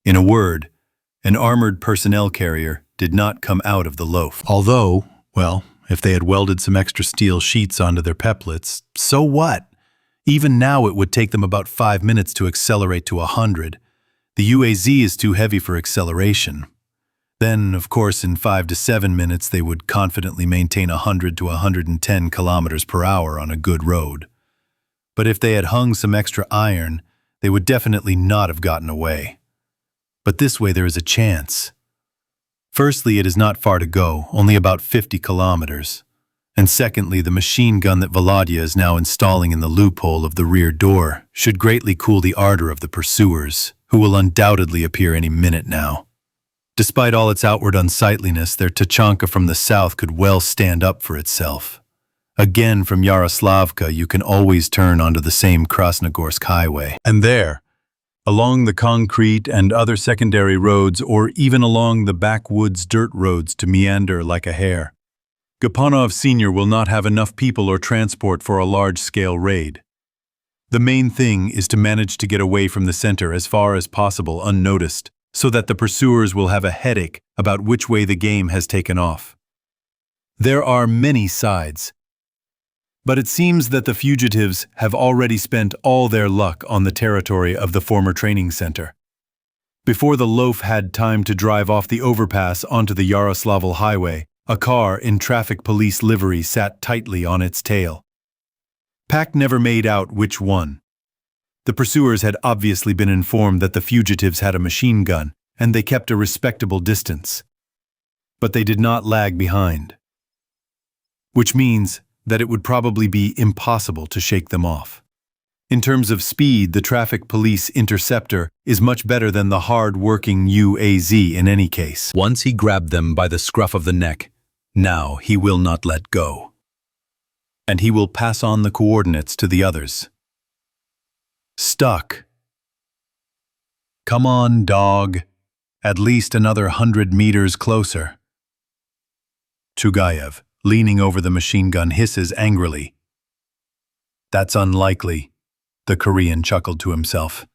In a word, an armored personnel carrier did not come out of the loaf. Although, well, if they had welded some extra steel sheets onto their peplets, so what? Even now it would take them about 5 minutes to accelerate to 100. The UAZ is too heavy for acceleration. Then, of course, in 5 to 7 minutes they would confidently maintain 100 to 110 kilometers per hour on a good road. But if they had hung some extra iron, they would definitely not have gotten away. But this way there is a chance. Firstly, it is not far to go, only about 50 kilometers. And secondly, the machine gun that Volodya is now installing in the loophole of the rear door should greatly cool the ardor of the pursuers, who will undoubtedly appear any minute now. Despite all its outward unsightliness, their Tachanka from the south could well stand up for itself. Again, from Yaroslavka, you can always turn onto the same Krasnogorsk highway. And there, along the concrete and other secondary roads, or even along the backwoods dirt roads to meander like a hare, Gapanov Sr. will not have enough people or transport for a large-scale raid. The main thing is to manage to get away from the center as far as possible unnoticed, so that the pursuers will have a headache about which way the game has taken off. There are many sides, but it seems that the fugitives have already spent all their luck on the territory of the former training center. Before the loaf had time to drive off the overpass onto the Yaroslavl highway, a car in traffic police livery sat tightly on its tail. Pack never made out which one. The pursuers had obviously been informed that the fugitives had a machine gun, and they kept a respectable distance. But they did not lag behind. Which means that it would probably be impossible to shake them off. In terms of speed, the traffic police interceptor is much better than the hard-working UAZ in any case. Once he grabbed them by the scruff of the neck, now he will not let go. And he will pass on the coordinates to the others. Stuck. Come on, dog. At least another 100 meters closer. Chugayev, leaning over the machine gun, hisses angrily. That's unlikely, the Korean chuckled to himself.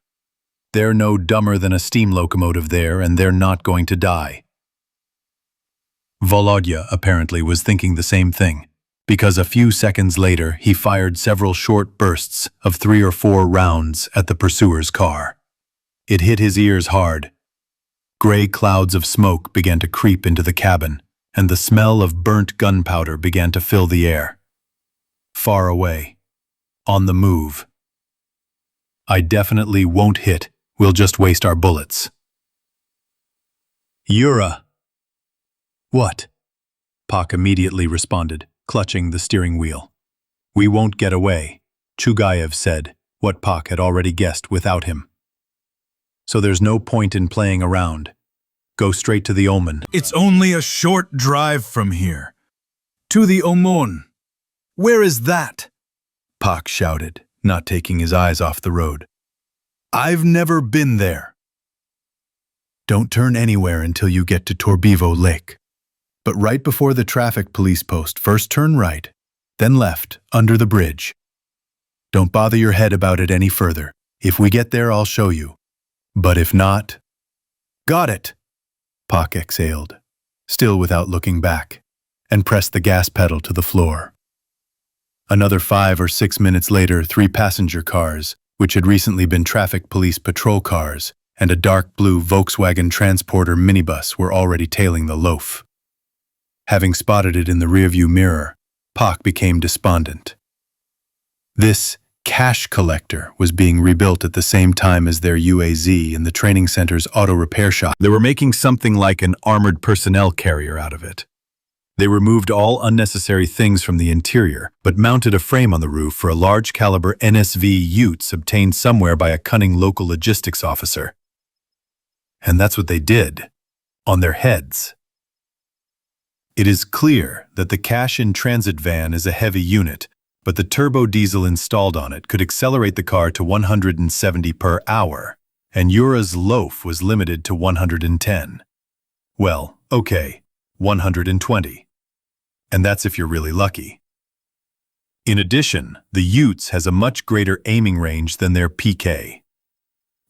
They're no dumber than a steam locomotive there, and they're not going to die. Volodya apparently was thinking the same thing, because a few seconds later he fired several short bursts of 3 or 4 rounds at the pursuer's car. It hit his ears hard. Gray clouds of smoke began to creep into the cabin, and the smell of burnt gunpowder began to fill the air. Far away. On the move. I definitely won't hit. We'll just waste our bullets. Yura. What? Pak immediately responded, clutching the steering wheel. We won't get away, Chugayev said, what Pak had already guessed without him. So there's no point in playing around. Go straight to the Oman. It's only a short drive from here. To the Omon. Where is that? Pak shouted, not taking his eyes off the road. I've never been there. Don't turn anywhere until you get to Torbivo Lake. But right before the traffic police post, first turn right, then left, under the bridge. Don't bother your head about it any further. If we get there, I'll show you. But if not... Got it! Pak exhaled, still without looking back, and pressed the gas pedal to the floor. Another 5 or 6 minutes later, 3 passenger cars, which had recently been traffic police patrol cars, and a dark blue Volkswagen Transporter minibus were already tailing the loaf. Having spotted it in the rearview mirror, Pak became despondent. This cash collector was being rebuilt at the same time as their UAZ in the training center's auto repair shop. They were making something like an armored personnel carrier out of it. They removed all unnecessary things from the interior, but mounted a frame on the roof for a large-caliber NSV Utes obtained somewhere by a cunning local logistics officer. And that's what they did, on their heads. It is clear that the cash-in-transit van is a heavy unit, but the turbo diesel installed on it could accelerate the car to 170 per hour, and Yura's loaf was limited to 110. Well, okay, 120. And that's if you're really lucky. In addition, the Utes has a much greater aiming range than their PK.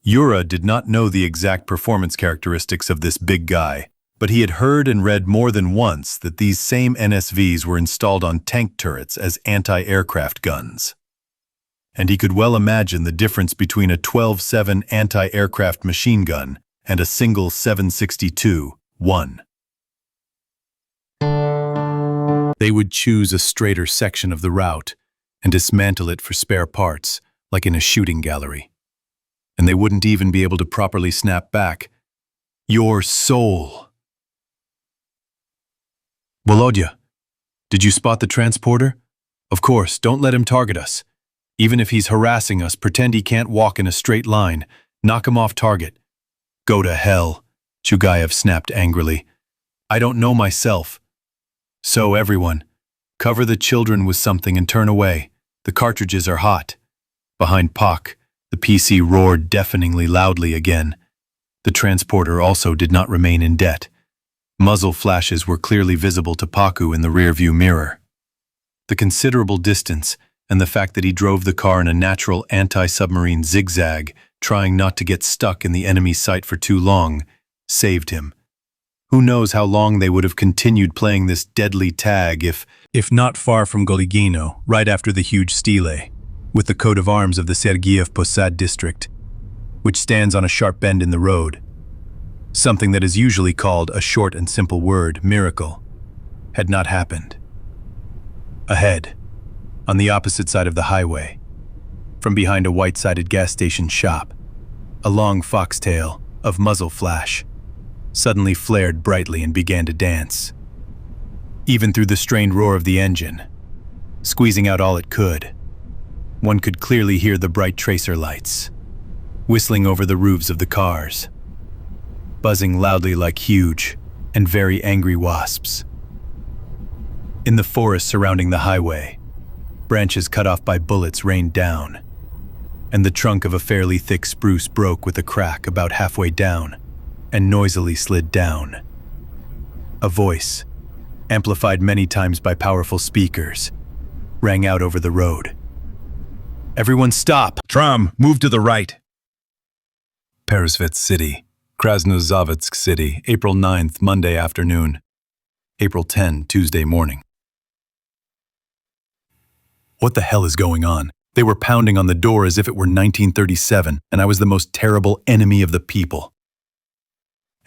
Yura did not know the exact performance characteristics of this big guy, but he had heard and read more than once that these same NSVs were installed on tank turrets as anti-aircraft guns. And he could well imagine the difference between a 12-7 anti-aircraft machine gun and a single 7.62-1. They would choose a straighter section of the route and dismantle it for spare parts, like in a shooting gallery. And they wouldn't even be able to properly snap back. Your soul! Volodya, did you spot the transporter? Of course, don't let him target us. Even if he's harassing us, pretend he can't walk in a straight line. Knock him off target. Go to hell, Chugayev snapped angrily. I don't know myself. So, everyone, cover the children with something and turn away. The cartridges are hot. Behind Pak, the PC roared deafeningly loudly again. The transporter also did not remain in debt. Muzzle flashes were clearly visible to Paku in the rearview mirror. The considerable distance and the fact that he drove the car in a natural anti-submarine zigzag, trying not to get stuck in the enemy's sight for too long, saved him. Who knows how long they would have continued playing this deadly tag if not far from Goligino, right after the huge stele, with the coat of arms of the Sergiev Posad district, which stands on a sharp bend in the road. Something that is usually called a short and simple word, miracle, had not happened. Ahead, on the opposite side of the highway, from behind a white-sided gas station shop, a long foxtail of muzzle flash suddenly flared brightly and began to dance. Even through the strained roar of the engine, squeezing out all it could, one could clearly hear the bright tracer lights, whistling over the roofs of the cars, buzzing loudly like huge and very angry wasps. In the forest surrounding the highway, branches cut off by bullets rained down, and the trunk of a fairly thick spruce broke with a crack about halfway down and noisily slid down. A voice, amplified many times by powerful speakers, rang out over the road. "Everyone stop! Tram, move to the right." Peresvets City, Krasnozavodsk City, April 9th, Monday afternoon. April 10, Tuesday morning. What the hell is going on? They were pounding on the door as if it were 1937, and I was the most terrible enemy of the people.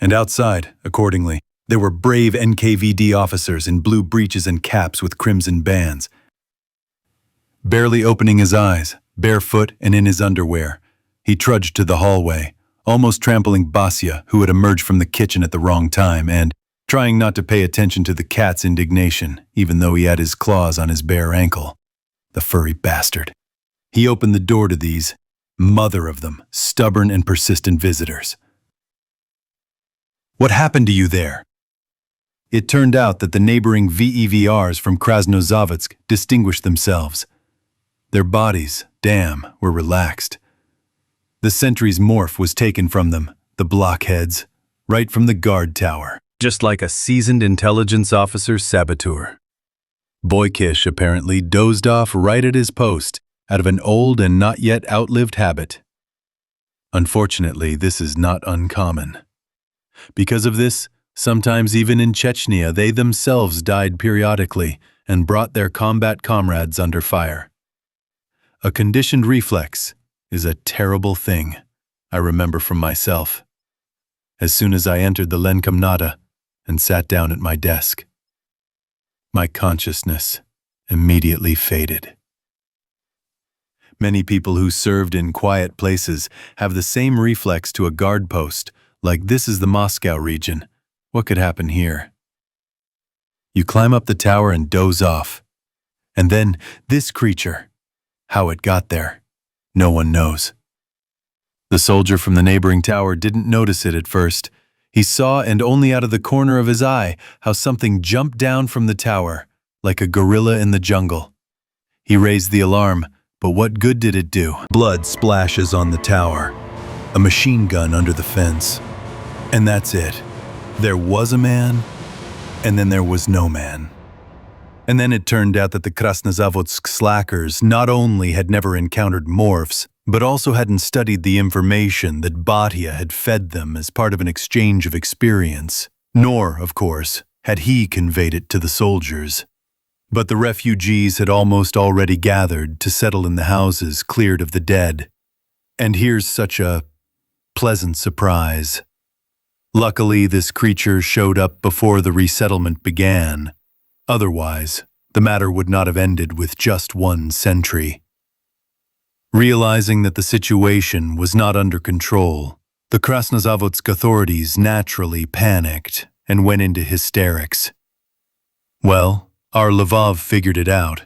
And outside, accordingly, there were brave NKVD officers in blue breeches and caps with crimson bands. Barely opening his eyes, barefoot and in his underwear, he trudged to the hallway, almost trampling Basia, who had emerged from the kitchen at the wrong time, and trying not to pay attention to the cat's indignation, even though he had his claws on his bare ankle. The furry bastard. He opened the door to these, mother of them, stubborn and persistent visitors. "What happened to you there?" It turned out that the neighboring VEVRs from Krasnozavodsk distinguished themselves. Their bodies, damn, were relaxed. The sentry's morph was taken from them, the blockheads, right from the guard tower, just like a seasoned intelligence officer's saboteur. Boykish apparently dozed off right at his post, out of an old and not yet outlived habit. Unfortunately, this is not uncommon. Because of this, sometimes even in Chechnya they themselves died periodically and brought their combat comrades under fire. A conditioned reflex is a terrible thing, I remember from myself. As soon as I entered the Lenkomnata and sat down at my desk, my consciousness immediately faded. Many people who served in quiet places have the same reflex to a guard post, like this is the Moscow region. What could happen here? You climb up the tower and doze off. And then this creature, how it got there, no one knows. The soldier from the neighboring tower didn't notice it at first. He saw, and only out of the corner of his eye, how something jumped down from the tower, like a gorilla in the jungle. He raised the alarm, but what good did it do? Blood splashes on the tower, a machine gun under the fence. And that's it. There was a man, and then there was no man. And then it turned out that the Krasnozavodsk slackers not only had never encountered morphs, but also hadn't studied the information that Batia had fed them as part of an exchange of experience. Nor, of course, had he conveyed it to the soldiers. But the refugees had almost already gathered to settle in the houses cleared of the dead. And here's such a pleasant surprise. Luckily, this creature showed up before the resettlement began. Otherwise, the matter would not have ended with just one sentry. Realizing that the situation was not under control, the Krasnozavodsk authorities naturally panicked and went into hysterics. Well, our Lvov figured it out.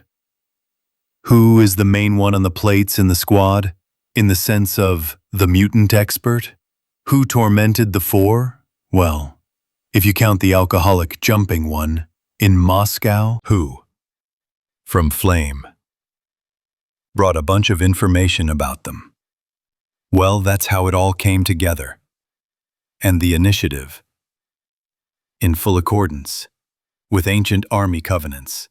Who is the main one on the plates in the squad, in the sense of the mutant expert? Who tormented the four? Well, if you count the alcoholic jumping one, in Moscow, who? From Flame. Brought a bunch of information about them. Well, that's how it all came together. And the initiative. in full accordance with ancient army covenants,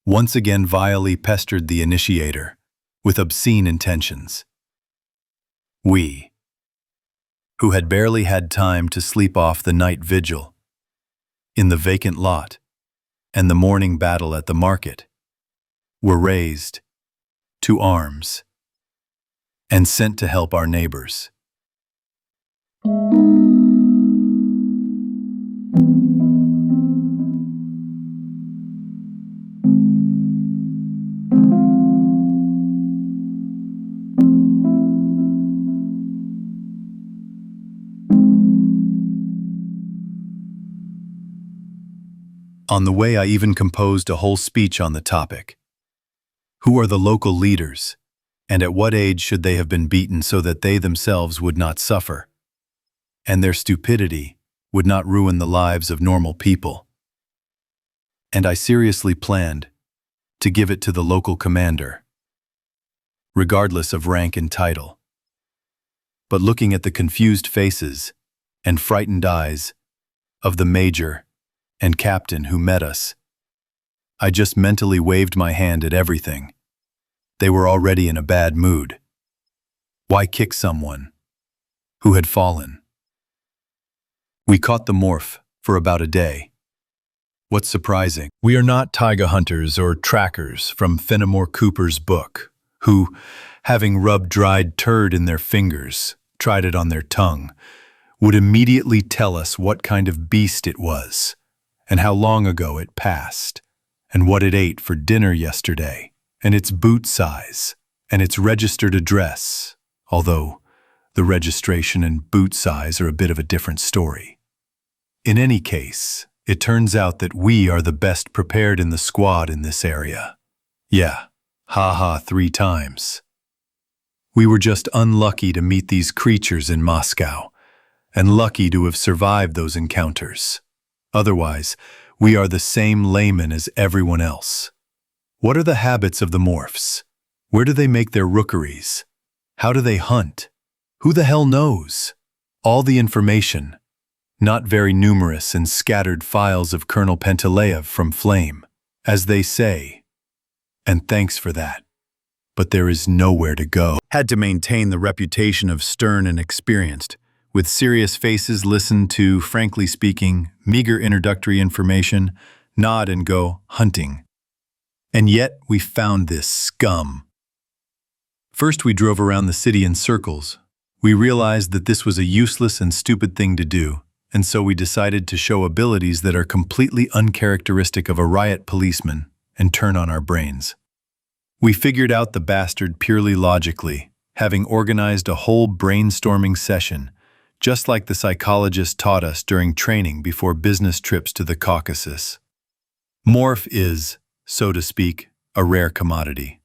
once again vilely pestered the initiator with obscene intentions. We, who had barely had time to sleep off the night vigil in the vacant lot and the morning battle at the market, were raised to arms and sent to help our neighbors. On the way, I even composed a whole speech on the topic. Who are the local leaders, and at what age should they have been beaten so that they themselves would not suffer, and their stupidity would not ruin the lives of normal people? And I seriously planned to give it to the local commander, regardless of rank and title. But looking at the confused faces and frightened eyes of the major and captain who met us, I just mentally waved my hand at everything. They were already in a bad mood. Why kick someone who had fallen? We caught the morph for about a day. What's surprising? We are not taiga hunters or trackers from Fenimore Cooper's book, who, having rubbed dried turd in their fingers, tried it on their tongue, would immediately tell us what kind of beast it was, and how long ago it passed, and what it ate for dinner yesterday, and its boot size, and its registered address, although the registration and boot size are a bit of a different story. In any case, it turns out that we are the best prepared in the squad in this area. Yeah, haha 3 times. We were just unlucky to meet these creatures in Moscow, and lucky to have survived those encounters. Otherwise, we are the same laymen as everyone else. What are the habits of the morphs? Where do they make their rookeries? How do they hunt? Who the hell knows? All the information, not very numerous and scattered files of Colonel Panteleev from Flame, as they say. And thanks for that. But there is nowhere to go. Had to maintain the reputation of stern and experienced. With serious faces, listen to, frankly speaking, meager introductory information, nod and go hunting. And yet we found this scum. First we drove around the city in circles. We realized that this was a useless and stupid thing to do, and so we decided to show abilities that are completely uncharacteristic of a riot policeman and turn on our brains. We figured out the bastard purely logically, having organized a whole brainstorming session, just like the psychologist taught us during training before business trips to the Caucasus. Morph is, so to speak, a rare commodity.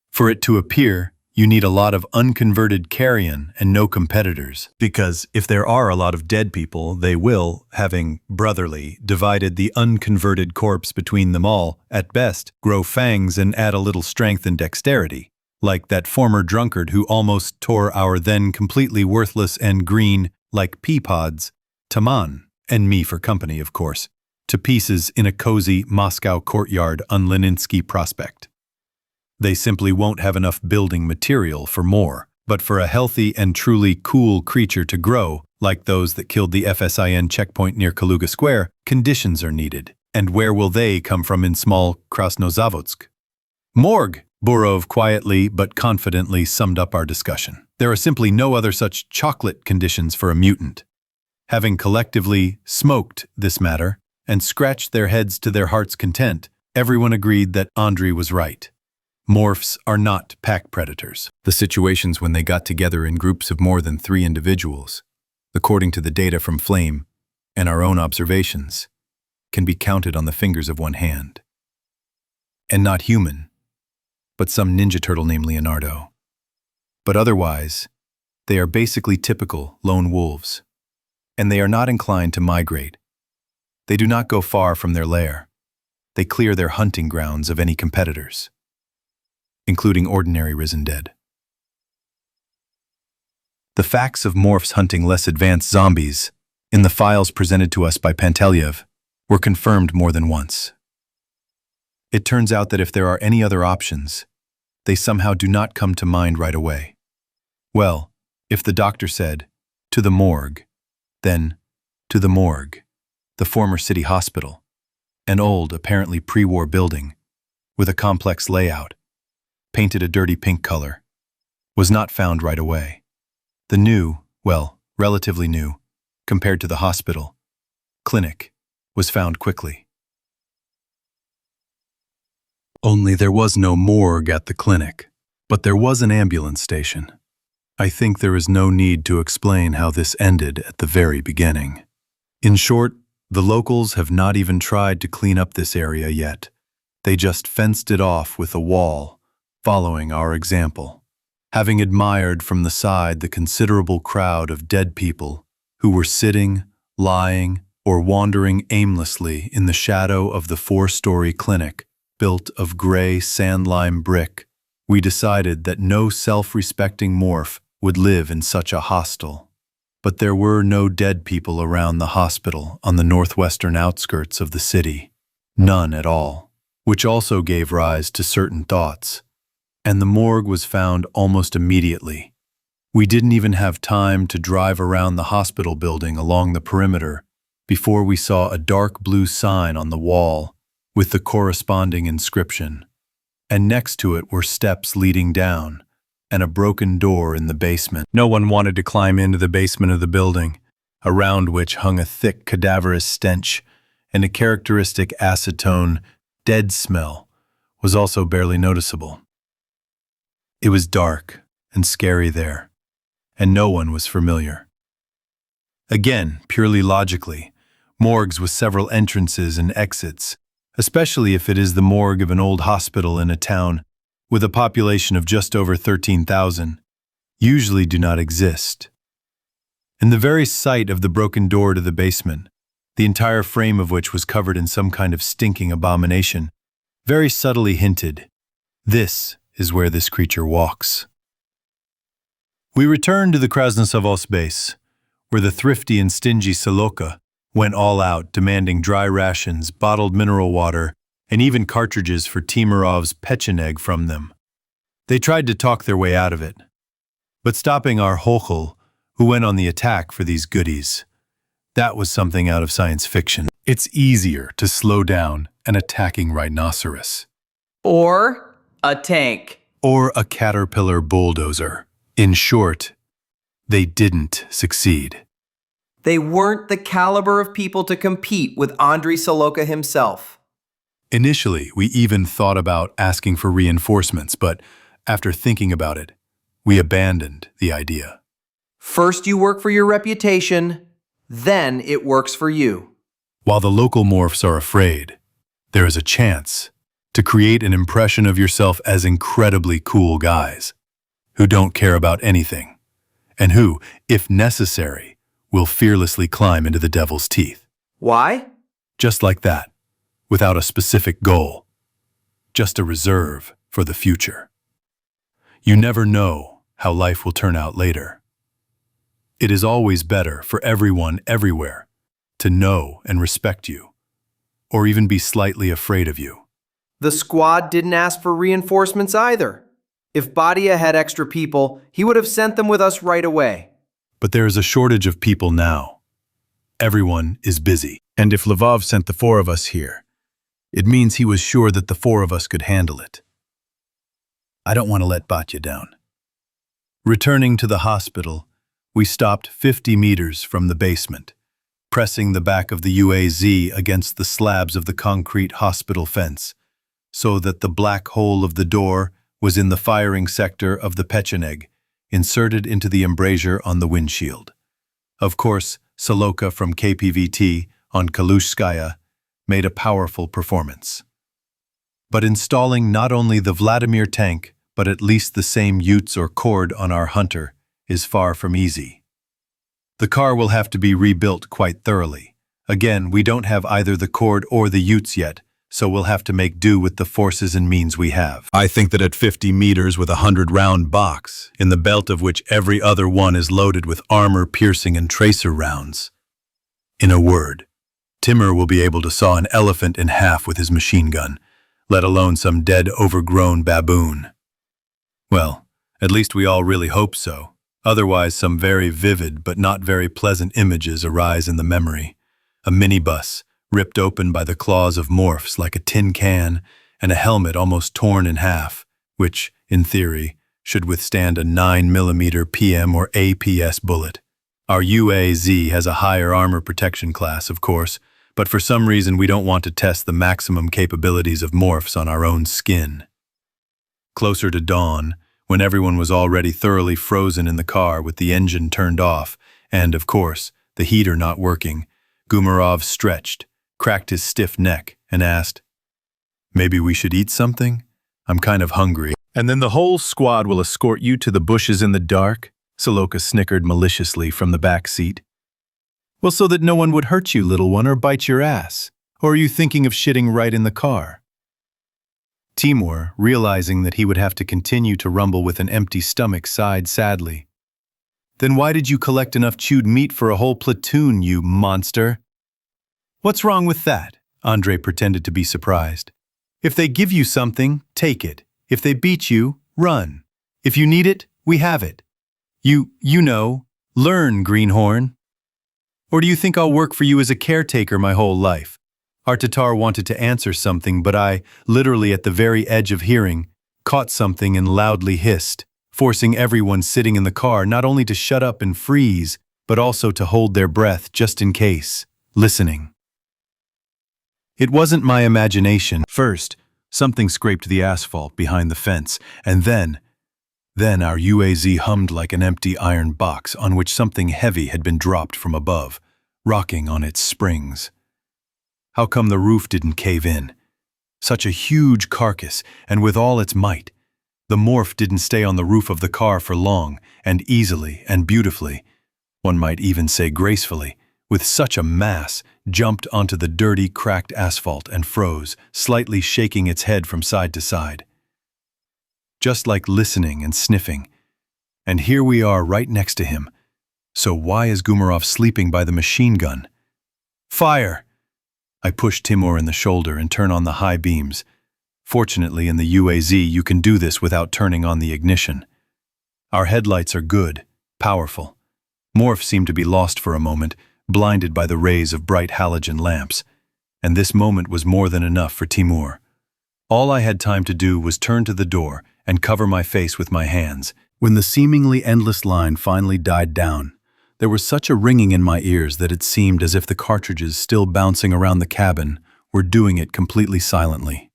For it to appear, you need a lot of unconverted carrion and no competitors, because if there are a lot of dead people, they will, having brotherly divided the unconverted corpse between them all, at best, grow fangs and add a little strength and dexterity, like that former drunkard who almost tore our then completely worthless and green, like pea pods, Taman, and me for company, of course, to pieces in a cozy Moscow courtyard on Leninsky Prospect. They simply won't have enough building material for more, but for a healthy and truly cool creature to grow, like those that killed the FSIN checkpoint near Kaluga Square, conditions are needed. And where will they come from in small Krasnozavodsk? Morgue! Borov quietly but confidently summed up our discussion. There are simply no other such chocolate conditions for a mutant. Having collectively smoked this matter and scratched their heads to their heart's content, everyone agreed that Andrei was right. Morphs are not pack predators. The situations when they got together in groups of more than 3 individuals, according to the data from Flame and our own observations, can be counted on the fingers of one hand. And not human, but some ninja turtle named Leonardo. But otherwise, they are basically typical lone wolves, and they are not inclined to migrate. They do not go far from their lair. They clear their hunting grounds of any competitors, including ordinary risen dead. The facts of morphs hunting less advanced zombies in the files presented to us by Pantelyev were confirmed more than once. It turns out that if there are any other options, they somehow do not come to mind right away. Well, if the doctor said, to the morgue, then to the morgue, the former city hospital, an old, apparently pre-war building, with a complex layout, painted a dirty pink color, was not found right away. The new, well, relatively new, compared to the hospital, clinic, was found quickly. Only there was no morgue at the clinic, but there was an ambulance station. I think there is no need to explain how this ended at the very beginning. In short, the locals have not even tried to clean up this area yet. They just fenced it off with a wall, following our example. Having admired from the side the considerable crowd of dead people who were sitting, lying, or wandering aimlessly in the shadow of the 4-story clinic built of gray sand-lime brick, we decided that no self-respecting morph would live in such a hostel. But there were no dead people around the hospital on the northwestern outskirts of the city. None at all, which also gave rise to certain thoughts. And the morgue was found almost immediately. We didn't even have time to drive around the hospital building along the perimeter before we saw a dark blue sign on the wall with the corresponding inscription. And next to it were steps leading down and a broken door in the basement. No one wanted to climb into the basement of the building, around which hung a thick cadaverous stench, and a characteristic acetone, dead smell was also barely noticeable. It was dark and scary there, and no one was familiar. Again, purely logically, morgues with several entrances and exits, especially if it is the morgue of an old hospital in a town with a population of just over 13,000, usually do not exist. In the very sight of the broken door to the basement, the entire frame of which was covered in some kind of stinking abomination, very subtly hinted, this is where this creature walks. We returned to the Krasnosavos base, where the thrifty and stingy Saloka went all out, demanding dry rations, bottled mineral water, and even cartridges for Timurov's pecheneg from them. They tried to talk their way out of it, but stopping our Hochel, who went on the attack for these goodies, that was something out of science fiction. It's easier to slow down an attacking rhinoceros. Or a tank. Or a caterpillar bulldozer. In short, they didn't succeed. They weren't the caliber of people to compete with Andriy Saloka himself. Initially, we even thought about asking for reinforcements, but after thinking about it, we abandoned the idea. First you work for your reputation, then it works for you. While the local morphs are afraid, there is a chance to create an impression of yourself as incredibly cool guys who don't care about anything, and who, if necessary, will fearlessly climb into the devil's teeth. Why? Just like that. Without a specific goal, just a reserve for the future. You never know how life will turn out later. It is always better for everyone everywhere to know and respect you, or even be slightly afraid of you. The squad didn't ask for reinforcements either. If Badia had extra people, he would have sent them with us right away. But there is a shortage of people now. Everyone is busy. And if Lvov sent the 4 of us here, it means he was sure that the 4 of us could handle it. I don't want to let Batya down. Returning to the hospital, we stopped 50 meters from the basement, pressing the back of the UAZ against the slabs of the concrete hospital fence, so that the black hole of the door was in the firing sector of the pecheneg, inserted into the embrasure on the windshield. Of course, Saloka from KPVT on Kalushskaya made a powerful performance. But installing not only the Vladimir tank, but at least the same Utes or cord on our Hunter is far from easy. The car will have to be rebuilt quite thoroughly. Again, we don't have either the cord or the Utes yet, so we'll have to make do with the forces and means we have. I think that at 50 meters with a 100-round box, in the belt of which every other one is loaded with armor-piercing and tracer rounds, In a word, Timur will be able to saw an elephant in half with his machine gun, let alone some dead, overgrown baboon. Well, at least we all really hope so. Otherwise, some very vivid but not very pleasant images arise in the memory. A minibus, ripped open by the claws of morphs like a tin can, and a helmet almost torn in half, which, in theory, should withstand a 9mm PM or APS bullet. Our UAZ has a higher armor protection class, of course, but for some reason we don't want to test the maximum capabilities of morphs on our own skin. Closer to dawn, when everyone was already thoroughly frozen in the car with the engine turned off and, of course, the heater not working, Gumarov stretched, cracked his stiff neck, and asked, "Maybe we should eat something? I'm kind of hungry." "And then the whole squad will escort you to the bushes in the dark?" Saloka snickered maliciously from the back seat. "Well, so that no one would hurt you, little one, or bite your ass. Or are you thinking of shitting right in the car?" Timur, realizing that he would have to continue to rumble with an empty stomach, sighed sadly. "Then why did you collect enough chewed meat for a whole platoon, you monster?" "What's wrong with that?" Andrei pretended to be surprised. "If they give you something, take it. If they beat you, run. If you need it, we have it. You know, learn, greenhorn. Or do you think I'll work for you as a caretaker my whole life?" Our Tatar wanted to answer something, but I, literally at the very edge of hearing, caught something and loudly hissed, forcing everyone sitting in the car not only to shut up and freeze, but also to hold their breath just in case, listening. It wasn't my imagination. First, something scraped the asphalt behind the fence, and then our UAZ hummed like an empty iron box on which something heavy had been dropped from above, rocking on its springs. How come the roof didn't cave in? Such a huge carcass, and with all its might. The morph didn't stay on the roof of the car for long, and easily and beautifully, one might even say gracefully, with such a mass, jumped onto the dirty, cracked asphalt and froze, slightly shaking its head from side to side. Just like listening and sniffing. And here we are right next to him. So why is Gumarov sleeping by the machine gun? "Fire!" I push Timur in the shoulder and turn on the high beams. Fortunately, in the UAZ, you can do this without turning on the ignition. Our headlights are good, powerful. Morph seemed to be lost for a moment, blinded by the rays of bright halogen lamps. And this moment was more than enough for Timur. All I had time to do was turn to the door and cover my face with my hands. When the seemingly endless line finally died down, there was such a ringing in my ears that it seemed as if the cartridges still bouncing around the cabin were doing it completely silently.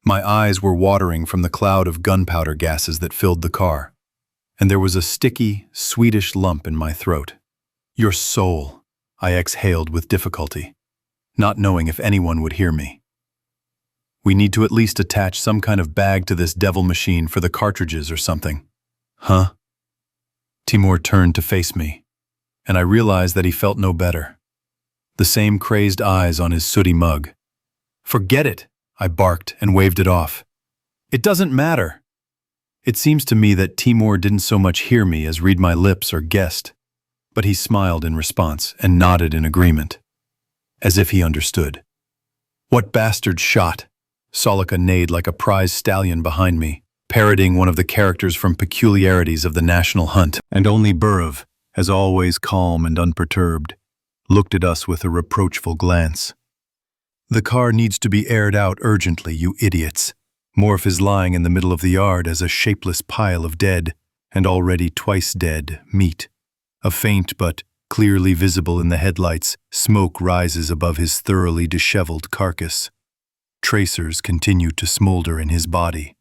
My eyes were watering from the cloud of gunpowder gases that filled the car, and there was a sticky, sweetish lump in my throat. "Your soul," I exhaled with difficulty, not knowing if anyone would hear me. "We need to at least attach some kind of bag to this devil machine for the cartridges or something." "Huh?" Timur turned to face me, and I realized that he felt no better. The same crazed eyes on his sooty mug. "Forget it," I barked and waved it off. "It doesn't matter." It seems to me that Timur didn't so much hear me as read my lips or guessed, but he smiled in response and nodded in agreement, as if he understood. "What bastard shot?" Solika neighed like a prize stallion behind me, parodying one of the characters from Peculiarities of the National Hunt. And only Burov, as always calm and unperturbed, looked at us with a reproachful glance. "The car needs to be aired out urgently, you idiots. Morph is lying in the middle of the yard as a shapeless pile of dead, and already twice dead, meat. A faint but clearly visible in the headlights, smoke rises above his thoroughly disheveled carcass. Tracers continue to smolder in his body.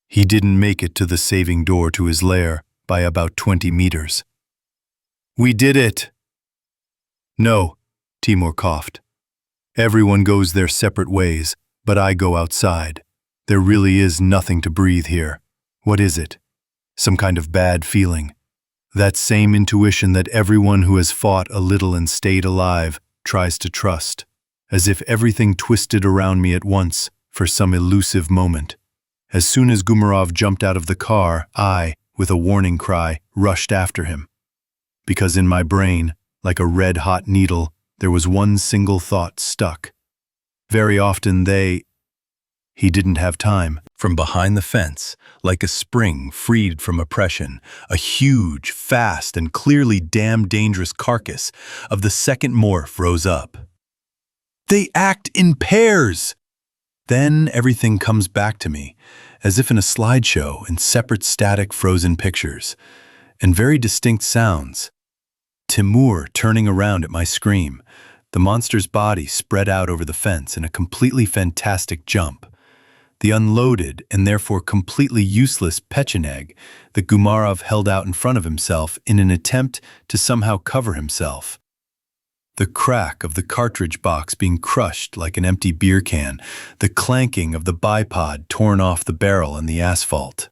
He didn't make it to the saving door to his lair by about 20 meters. We did it! No, Timur coughed. Everyone goes their separate ways, but I go outside. There really is nothing to breathe here. What is it? Some kind of bad feeling. That same intuition that everyone who has fought a little and stayed alive tries to trust, as if everything twisted around me at once for some elusive moment. As soon as Gumarov jumped out of the car, I, with a warning cry, rushed after him. Because in my brain, like a red-hot needle, there was one single thought stuck. Very often He didn't have time. From behind the fence, like a spring freed from oppression, a huge, fast, and clearly damn dangerous carcass of the second morph rose up. They act in pairs! Then everything comes back to me, as if in a slideshow in separate static frozen pictures, and very distinct sounds. Timur turning around at my scream, the monster's body spread out over the fence in a completely fantastic jump. The unloaded and therefore completely useless pecheneg that Gumarov held out in front of himself in an attempt to somehow cover himself. The crack of the cartridge box being crushed like an empty beer can, the clanking of the bipod torn off the barrel and the asphalt.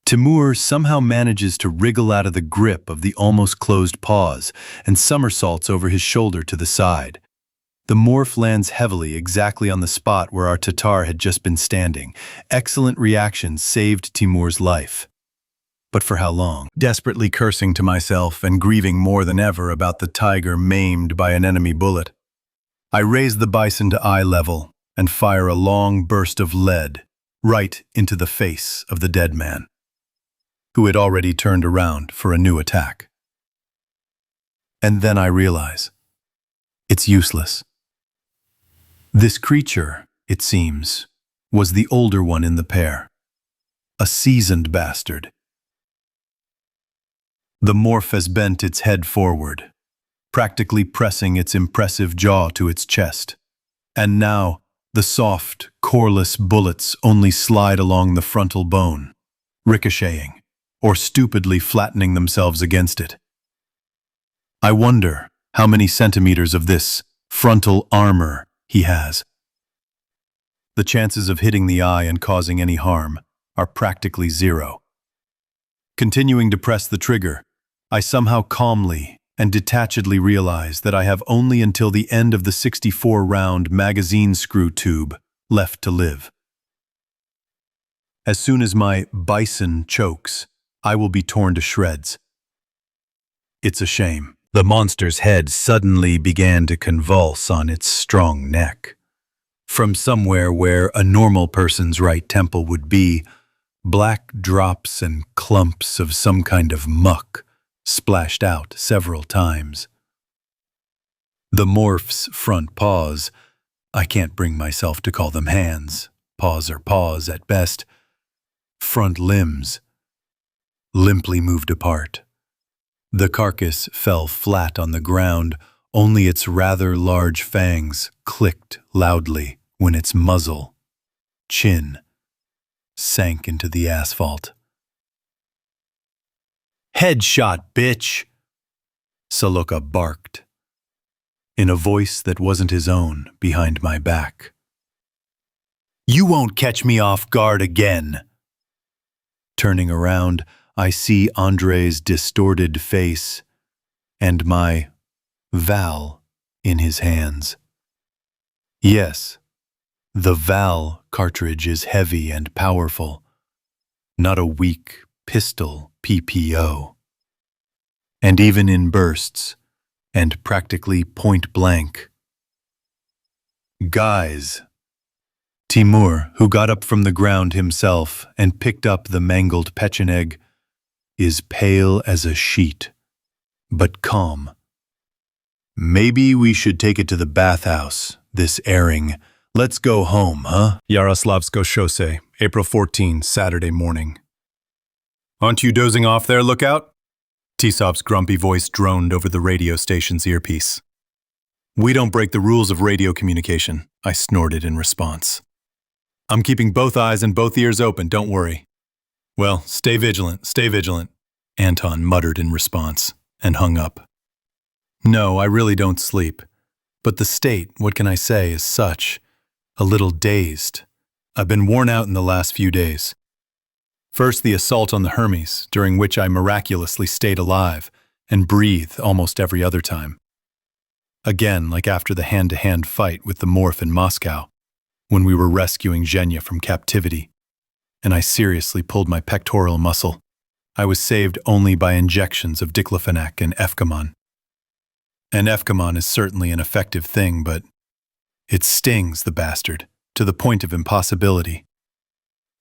Timur somehow manages to wriggle out of the grip of the almost closed paws and somersaults over his shoulder to the side. The morph lands heavily exactly on the spot where our Tatar had just been standing. Excellent reaction saved Timur's life. But for how long? Desperately cursing to myself and grieving more than ever about the tiger maimed by an enemy bullet, I raise the bison to eye level and fire a long burst of lead right into the face of the dead man, who had already turned around for a new attack. And then I realize it's useless. This creature, it seems, was the older one in the pair, a seasoned bastard. The morph has bent its head forward, practically pressing its impressive jaw to its chest. And now, the soft, coreless bullets only slide along the frontal bone, ricocheting, or stupidly flattening themselves against it. I wonder how many centimeters of this frontal armor he has. The chances of hitting the eye and causing any harm are practically zero. Continuing to press the trigger, I somehow calmly and detachedly realize that I have only until the end of the 64-round magazine screw tube left to live. As soon as my bison chokes, I will be torn to shreds. It's a shame. The monster's head suddenly began to convulse on its strong neck. From somewhere where a normal person's right temple would be, black drops and clumps of some kind of muck splashed out several times. The morph's front paws, I can't bring myself to call them hands, paws are paws at best, front limbs, limply moved apart. The carcass fell flat on the ground, only its rather large fangs clicked loudly when its muzzle, chin, sank into the asphalt. "Headshot, bitch!" Saloka barked, in a voice that wasn't his own behind my back. "You won't catch me off guard again!" Turning around, I see Andrei's distorted face and my Val in his hands. Yes, the Val cartridge is heavy and powerful, not a weak pistol PPO. And even in bursts, and practically point blank. Guys, Timur, who got up from the ground himself and picked up the mangled pecheneg, is pale as a sheet, but calm. Maybe we should take it to the bathhouse, this airing. Let's go home, huh? Yaroslavsko Chaussee, April 14, Saturday morning. Aren't you dozing off there, Lookout? Tisov's grumpy voice droned over the radio station's earpiece. We don't break the rules of radio communication, I snorted in response. I'm keeping both eyes and both ears open, don't worry. Well, stay vigilant, Anton muttered in response, and hung up. No, I really don't sleep. But the state, what can I say, is such. A little dazed. I've been worn out in the last few days. First the assault on the Hermes, during which I miraculously stayed alive and breathed almost every other time. Again, like after the hand-to-hand fight with the morph in Moscow, when we were rescuing Zhenya from captivity, and I seriously pulled my pectoral muscle. I was saved only by injections of diclofenac and Efgamon. An Efkamon is certainly an effective thing, but it stings the bastard to the point of impossibility.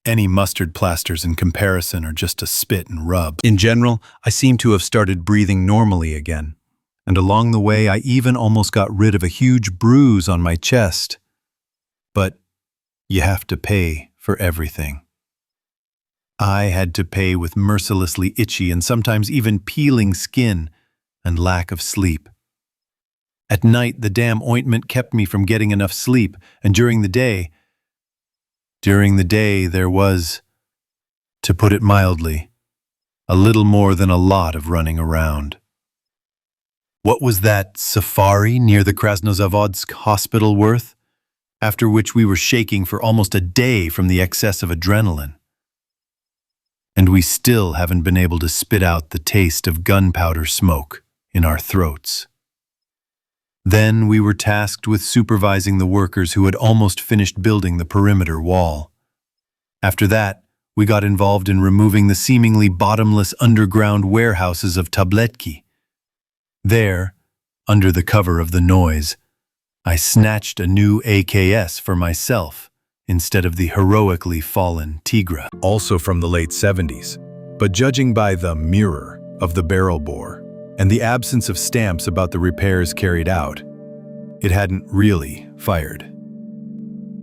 Any mustard plasters in comparison are just a spit and rub. In general, I seem to have started breathing normally again, and along the way I even almost got rid of a huge bruise on my chest. But you have to pay for everything. I had to pay with mercilessly itchy and sometimes even peeling skin and lack of sleep. At night, the damn ointment kept me from getting enough sleep, and during the day there was, to put it mildly, a little more than a lot of running around. What was that safari near the Krasnozavodsk hospital worth? After which we were shaking for almost a day from the excess of adrenaline. And we still haven't been able to spit out the taste of gunpowder smoke in our throats. Then we were tasked with supervising the workers who had almost finished building the perimeter wall. After that, we got involved in removing the seemingly bottomless underground warehouses of Tabletki. There, under the cover of the noise, I snatched a new AKS for myself instead of the heroically fallen Tigra. Also from the late 70s, but judging by the mirror of the barrel bore and the absence of stamps about the repairs carried out, it hadn't really fired.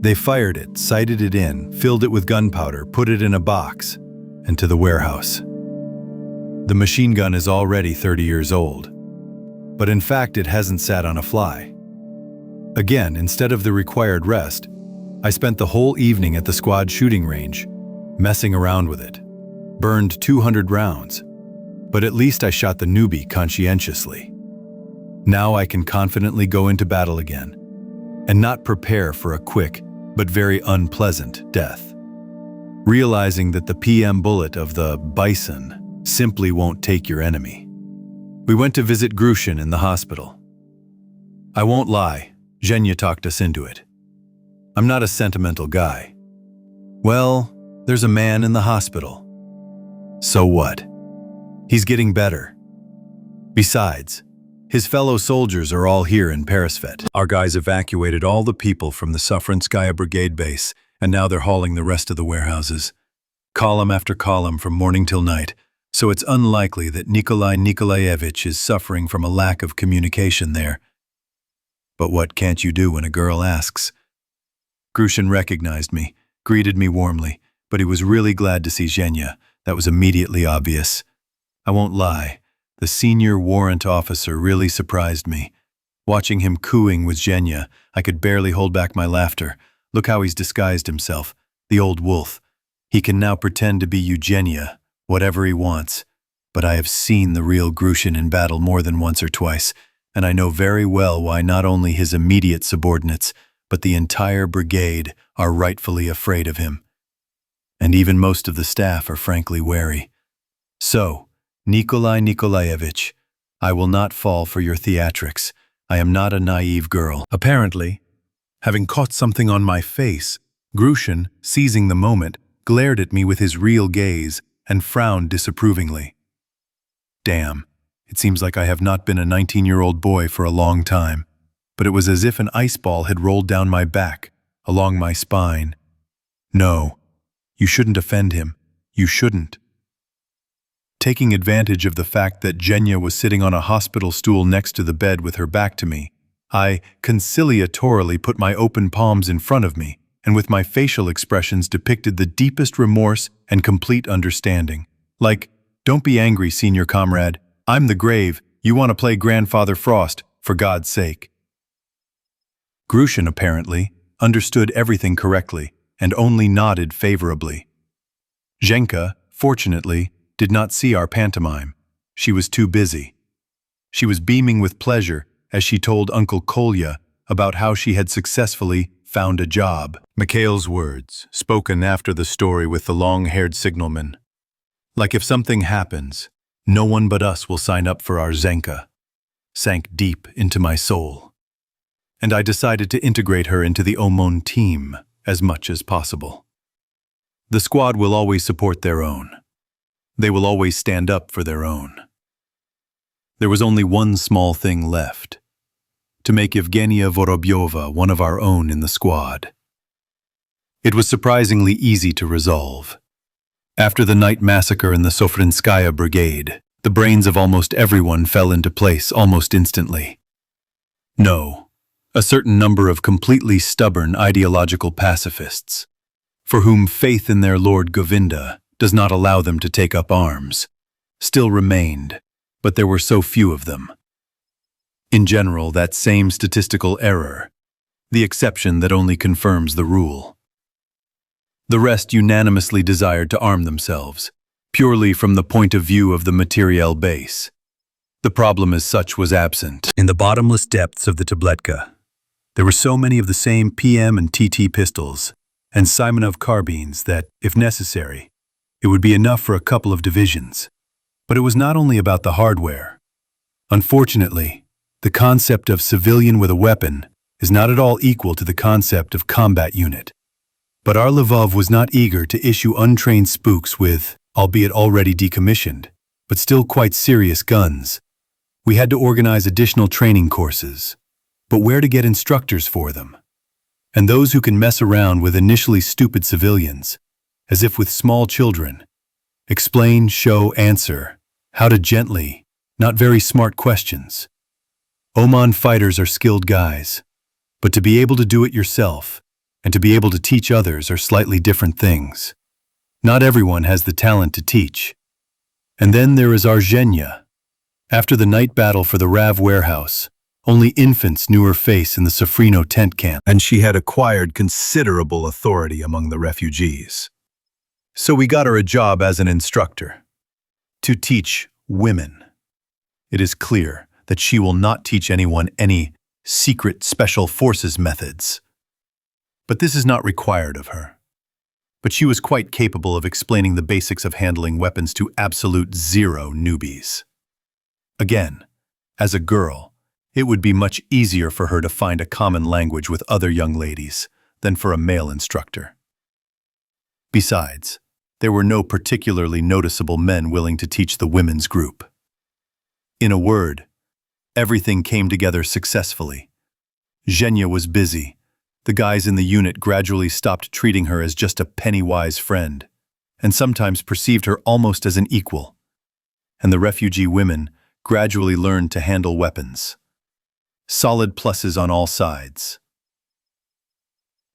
They fired it, sighted it in, filled it with gunpowder, put it in a box, and to the warehouse. The machine gun is already 30 years old, but in fact it hasn't sat on a fly. Again, instead of the required rest, I spent the whole evening at the squad shooting range, messing around with it. Burned 200 rounds, but at least I shot the newbie conscientiously. Now I can confidently go into battle again, and not prepare for a quick but very unpleasant death. Realizing that the PM bullet of the Bison simply won't take your enemy. We went to visit Grushin in the hospital. I won't lie, Zhenya talked us into it. I'm not a sentimental guy. Well, there's a man in the hospital. So what? He's getting better. Besides, his fellow soldiers are all here in Peresvet. Our guys evacuated all the people from the Sufranskaya Brigade base, and now they're hauling the rest of the warehouses. Column after column from morning till night, so it's unlikely that Nikolai Nikolaevich is suffering from a lack of communication there. But what can't you do when a girl asks? Grushin recognized me, greeted me warmly, but he was really glad to see Zhenya. That was immediately obvious. I won't lie, the senior warrant officer really surprised me. Watching him cooing with Zhenya, I could barely hold back my laughter. Look how he's disguised himself, the old wolf. He can now pretend to be Eugenia, whatever he wants. But I have seen the real Grushin in battle more than once or twice, and I know very well why not only his immediate subordinates, but the entire brigade are rightfully afraid of him. And even most of the staff are frankly wary. So, Nikolai Nikolaevich, I will not fall for your theatrics. I am not a naive girl. Apparently, having caught something on my face, Grushin, seizing the moment, glared at me with his real gaze and frowned disapprovingly. Damn, it seems like I have not been a 19-year-old boy for a long time, but it was as if an ice ball had rolled down my back, along my spine. No, you shouldn't offend him. You shouldn't. Taking advantage of the fact that Zhenya was sitting on a hospital stool next to the bed with her back to me, I conciliatorily put my open palms in front of me and with my facial expressions depicted the deepest remorse and complete understanding. Like, don't be angry, senior comrade. I'm the grave. You want to play Grandfather Frost, for God's sake. Grushin, apparently, understood everything correctly and only nodded favorably. Zhenka, fortunately, did not see our pantomime. She was too busy. She was beaming with pleasure as she told Uncle Kolya about how she had successfully found a job. Mikhail's words, spoken after the story with the long-haired signalman. Like if something happens, no one but us will sign up for our Zenka, sank deep into my soul. And I decided to integrate her into the Omon team as much as possible. The squad will always support their own. They will always stand up for their own. There was only one small thing left: to make Evgenia Vorobyova one of our own in the squad. It was surprisingly easy to resolve. After the night massacre in the Sofrinskaya brigade, the brains of almost everyone fell into place almost instantly. No, a certain number of completely stubborn ideological pacifists, for whom faith in their Lord Govinda does not allow them to take up arms, still remained, but there were so few of them. In general, that same statistical error, the exception that only confirms the rule. The rest unanimously desired to arm themselves, purely from the point of view of the materiel base. The problem as such was absent. In the bottomless depths of the Tabletka, there were so many of the same PM and TT pistols and Simonov carbines that, if necessary, it would be enough for a couple of divisions. But it was not only about the hardware. Unfortunately, the concept of civilian with a weapon is not at all equal to the concept of combat unit. But our Lvov was not eager to issue untrained spooks with, albeit already decommissioned, but still quite serious guns. We had to organize additional training courses, but where to get instructors for them? And those who can mess around with initially stupid civilians, as if with small children, explain, show, answer, how to gently, not very smart questions. Oman fighters are skilled guys, but to be able to do it yourself and to be able to teach others are slightly different things. Not everyone has the talent to teach. And then there is our Zhenya. After the night battle for the Rav warehouse, only infants knew her face in the Sofrino tent camp, and she had acquired considerable authority among the refugees. So we got her a job as an instructor, to teach women. It is clear that she will not teach anyone any secret special forces methods. But this is not required of her. But she was quite capable of explaining the basics of handling weapons to absolute zero newbies. Again, as a girl, it would be much easier for her to find a common language with other young ladies than for a male instructor. Besides, there were no particularly noticeable men willing to teach the women's group. In a word, everything came together successfully. Zhenya was busy. The guys in the unit gradually stopped treating her as just a penny-wise friend, and sometimes perceived her almost as an equal. And the refugee women gradually learned to handle weapons. Solid pluses on all sides.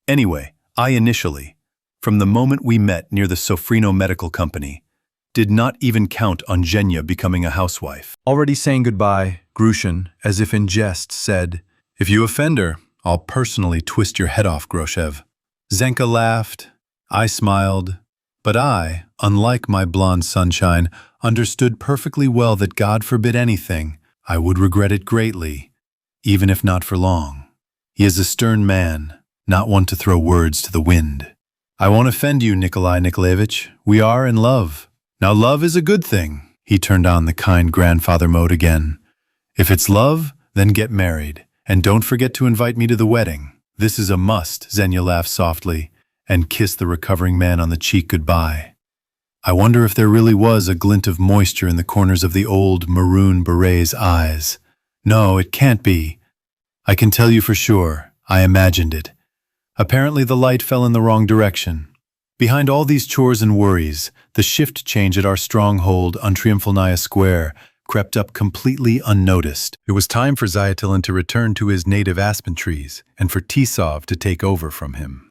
Anyway, I initially, from the moment we met near the Sofrino Medical Company, did not even count on Zhenya becoming a housewife. Already saying goodbye, Grushin, as if in jest, said, "If you offend her, I'll personally twist your head off, Groshev." Zenka laughed. I smiled. But I, unlike my blonde sunshine, understood perfectly well that God forbid anything, I would regret it greatly, even if not for long. He is a stern man, not one to throw words to the wind. "I won't offend you, Nikolai Nikolaevich. We are in love. Now love is a good thing." He turned on the kind grandfather mode again. "If it's love, then get married. And don't forget to invite me to the wedding. This is a must," Zhenya laughed softly and kissed the recovering man on the cheek goodbye. I wonder if there really was a glint of moisture in the corners of the old maroon beret's eyes. No, it can't be. I can tell you for sure, I imagined it. Apparently the light fell in the wrong direction. Behind all these chores and worries, the shift change at our stronghold on Triumphalnaya Square crept up completely unnoticed. It was time for Zyatilin to return to his native aspen trees and for Tisov to take over from him.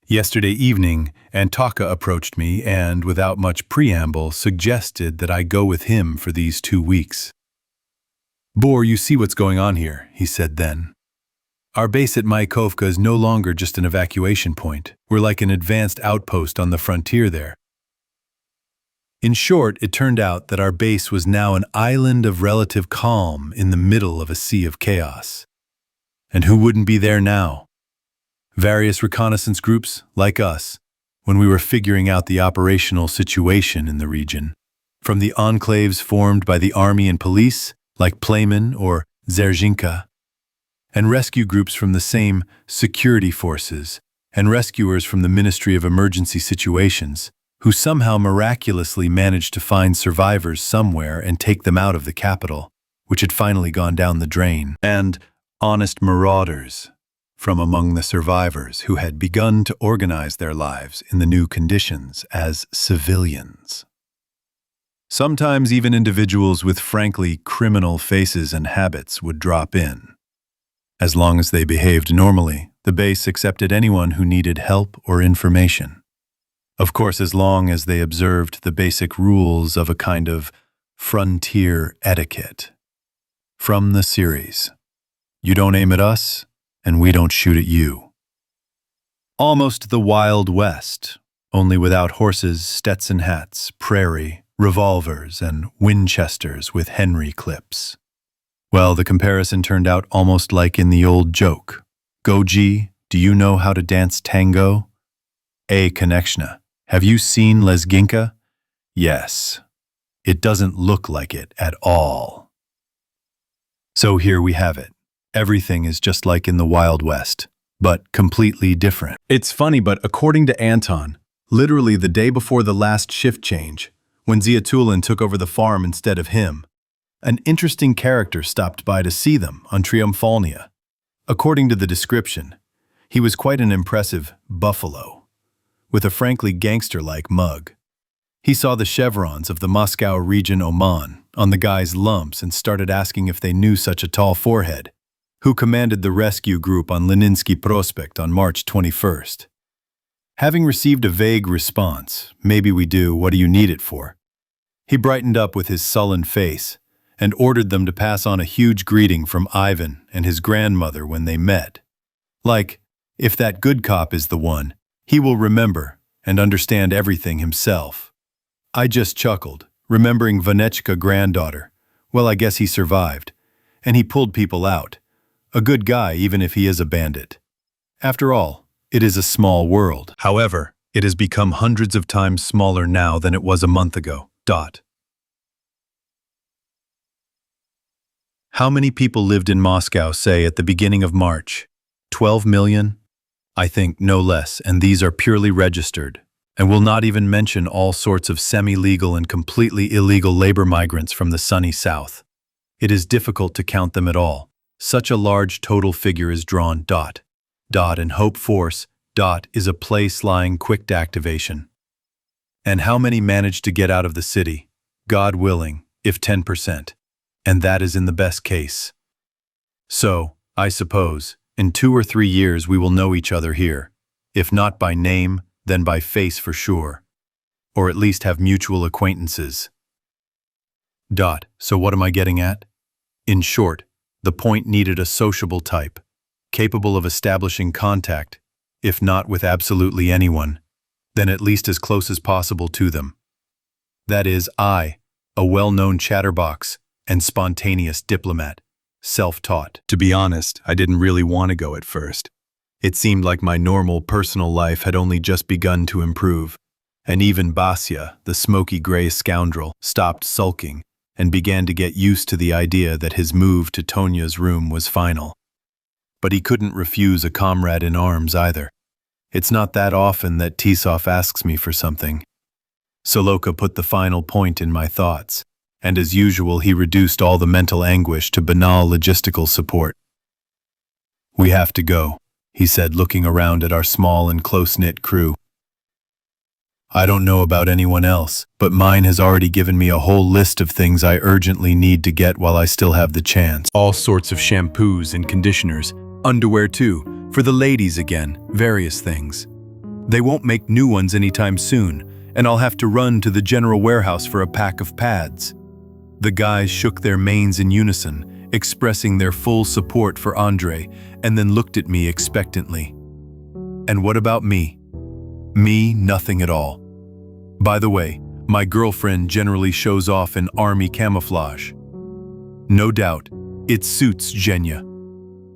Yesterday evening, Antaka approached me and, without much preamble, suggested that I go with him for these 2 weeks. "Bor, you see what's going on here," he said then. "Our base at Mayakovka is no longer just an evacuation point. We're like an advanced outpost on the frontier there. In short, it turned out that our base was now an island of relative calm in the middle of a sea of chaos. And who wouldn't be there now? Various reconnaissance groups, like us, when we were figuring out the operational situation in the region, from the enclaves formed by the army and police, like Playman or Zerzhinka, and rescue groups from the same security forces, and rescuers from the Ministry of Emergency Situations, who somehow miraculously managed to find survivors somewhere and take them out of the capital, which had finally gone down the drain, and honest marauders from among the survivors who had begun to organize their lives in the new conditions as civilians. Sometimes even individuals with frankly criminal faces and habits would drop in. As long as they behaved normally, the base accepted anyone who needed help or information. Of course, as long as they observed the basic rules of a kind of frontier etiquette. From the series, you don't aim at us, and we don't shoot at you. Almost the Wild West, only without horses, Stetson hats, prairie, revolvers, and Winchesters with Henry clips. Well, the comparison turned out almost like in the old joke. Goji, do you know how to dance tango? Konechna, have you seen Lezginka? Yes. It doesn't look like it at all. So here we have it. Everything is just like in the Wild West, but completely different. It's funny, but according to Anton, literally the day before the last shift change, when Ziatulin took over the farm instead of him, an interesting character stopped by to see them on Triumphalnia. According to the description, he was quite an impressive buffalo, with a frankly gangster-like mug. He saw the chevrons of the Moscow region Oman on the guy's lumps and started asking if they knew such a tall forehead, who commanded the rescue group on Leninsky Prospect on March 21st. Having received a vague response, maybe we do, what do you need it for? He brightened up with his sullen face and ordered them to pass on a huge greeting from Ivan and his grandmother when they met. Like, if that good cop is the one, he will remember and understand everything himself. I just chuckled, remembering Vanechka granddaughter. Well, I guess he survived, and he pulled people out. A good guy, even if he is a bandit. After all, it is a small world. However, it has become hundreds of times smaller now than it was a month ago. How many people lived in Moscow, say, at the beginning of March? 12 million? I think no less, and these are purely registered, and will not even mention all sorts of semi-legal and completely illegal labor migrants from the sunny south. It is difficult to count them at all. Such a large total figure is drawn. And Hope Force. Is a place lying quick activation. And how many manage to get out of the city? God willing, if 10%. And that is in the best case. So, I suppose, in 2 or 3 years we will know each other here. If not by name, then by face for sure. Or at least have mutual acquaintances. So what am I getting at? In short, the point needed a sociable type, capable of establishing contact, if not with absolutely anyone, then at least as close as possible to them. That is, I, a well-known chatterbox and spontaneous diplomat, self-taught. To be honest, I didn't really want to go at first. It seemed like my normal personal life had only just begun to improve, and even Basya, the smoky gray scoundrel, stopped sulking and began to get used to the idea that his move to Tonya's room was final. But he couldn't refuse a comrade in arms either. It's not that often that Tisov asks me for something. Soloka put the final point in my thoughts, and as usual he reduced all the mental anguish to banal logistical support. We have to go, he said, looking around at our small and close-knit crew. I don't know about anyone else, but mine has already given me a whole list of things I urgently need to get while I still have the chance. All sorts of shampoos and conditioners, underwear too, for the ladies again, various things. They won't make new ones anytime soon, and I'll have to run to the general warehouse for a pack of pads. The guys shook their manes in unison, expressing their full support for Andre, and then looked at me expectantly. And what about me? Me, nothing at all. By the way, my girlfriend generally shows off in army camouflage. No doubt, it suits Zhenya.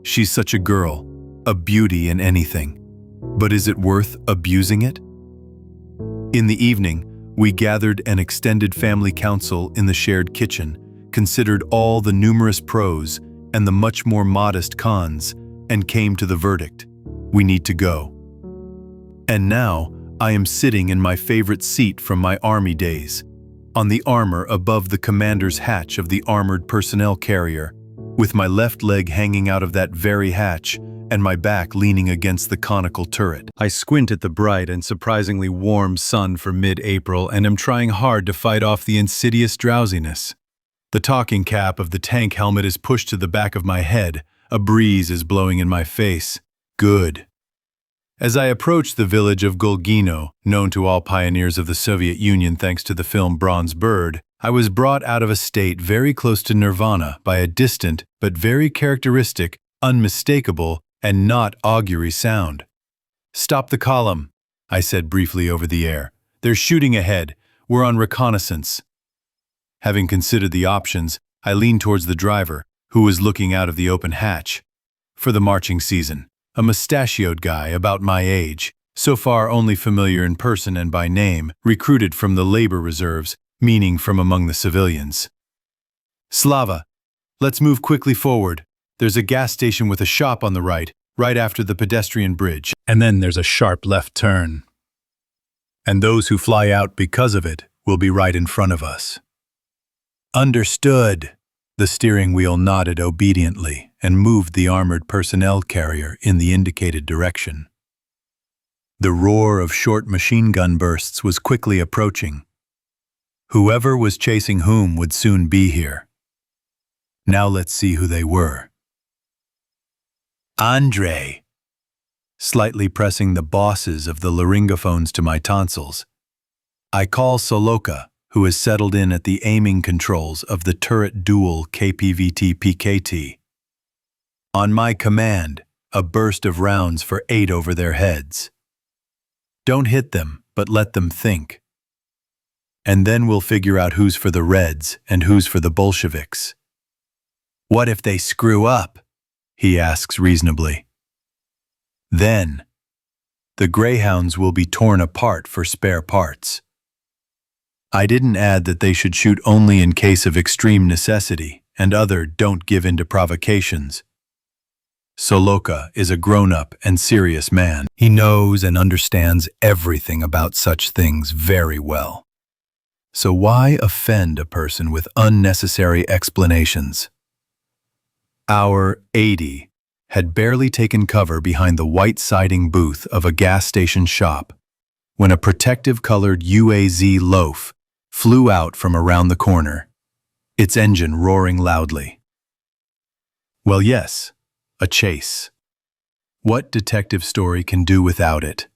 She's such a girl, a beauty in anything. But is it worth abusing it? In the evening, we gathered an extended family council in the shared kitchen, considered all the numerous pros and the much more modest cons, and came to the verdict: we need to go. And now, I am sitting in my favorite seat from my army days, on the armor above the commander's hatch of the armored personnel carrier, with my left leg hanging out of that very hatch and my back leaning against the conical turret. I squint at the bright and surprisingly warm sun for mid-April and am trying hard to fight off the insidious drowsiness. The talking cap of the tank helmet is pushed to the back of my head. A breeze is blowing in my face. Good. As I approach the village of Golgino, known to all pioneers of the Soviet Union thanks to the film Bronze Bird, I was brought out of a state very close to nirvana by a distant but very characteristic, unmistakable, and not augury sound. "Stop the column," I said briefly over the air. "They're shooting ahead. We're on reconnaissance." Having considered the options, I leaned towards the driver, who was looking out of the open hatch. For the marching season, a mustachioed guy about my age, so far only familiar in person and by name, recruited from the labor reserves, meaning from among the civilians. "Slava, let's move quickly forward. There's a gas station with a shop on the right after the pedestrian bridge. And then there's a sharp left turn. And those who fly out because of it will be right in front of us." "Understood." The steering wheel nodded obediently and moved the armored personnel carrier in the indicated direction. The roar of short machine gun bursts was quickly approaching. Whoever was chasing whom would soon be here. Now let's see who they were. "Andre," slightly pressing the bosses of the laryngophones to my tonsils. I call Soloka, who is settled in at the aiming controls of the turret dual KPVT-PKT. On my command, a burst of rounds for 8 over their heads. Don't hit them, but let them think. And then we'll figure out who's for the Reds and who's for the Bolsheviks. "What if they screw up?" he asks reasonably. "Then, the Greyhounds will be torn apart for spare parts." I didn't add that they should shoot only in case of extreme necessity and other don't give in to provocations. Soloka is a grown-up and serious man. He knows and understands everything about such things very well. So why offend a person with unnecessary explanations? Our 80 had barely taken cover behind the white siding booth of a gas station shop when a protective-colored UAZ loaf flew out from around the corner, its engine roaring loudly. Well, yes, a chase. What detective story can do without it?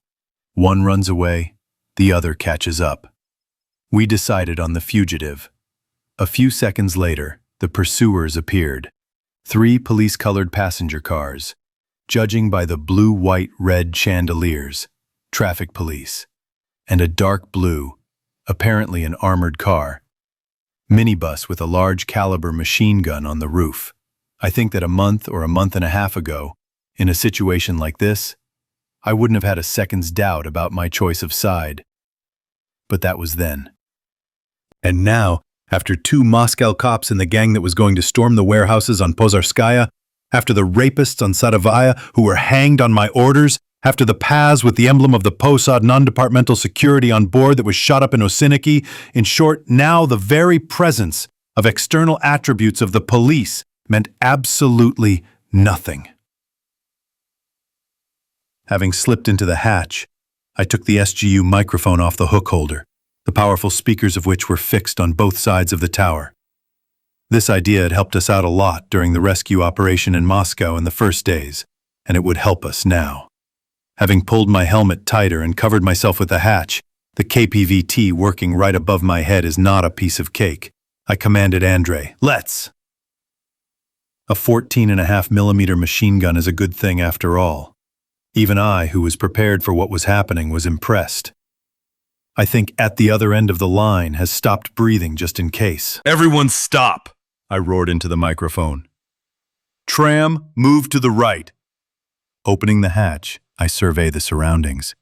One runs away, the other catches up. We decided on the fugitive. A few seconds later, the pursuers appeared. 3 police-colored passenger cars, judging by the blue-white-red chandeliers, traffic police, and a dark blue, apparently an armored car, minibus with a large-caliber machine gun on the roof. I think that a month or a month and a half ago, in a situation like this, I wouldn't have had a second's doubt about my choice of side. But that was then. And now, after 2 Moscow cops in the gang that was going to storm the warehouses on Pozarskaya, after the rapists on Sadovaya who were hanged on my orders, after the paths with the emblem of the Posad non-departmental security on board that was shot up in Osiniki, in short, now the very presence of external attributes of the police meant absolutely nothing. Having slipped into the hatch, I took the SGU microphone off the hook holder, the powerful speakers of which were fixed on both sides of the tower. This idea had helped us out a lot during the rescue operation in Moscow in the first days, and it would help us now. Having pulled my helmet tighter and covered myself with the hatch, the KPVT working right above my head is not a piece of cake. I commanded Andre, "Let's!" A 14.5mm machine gun is a good thing after all. Even I, who was prepared for what was happening, was impressed. I think at the other end of the line has stopped breathing just in case. "Everyone stop!" I roared into the microphone. "Tram, move to the right." Opening the hatch, I survey the surroundings.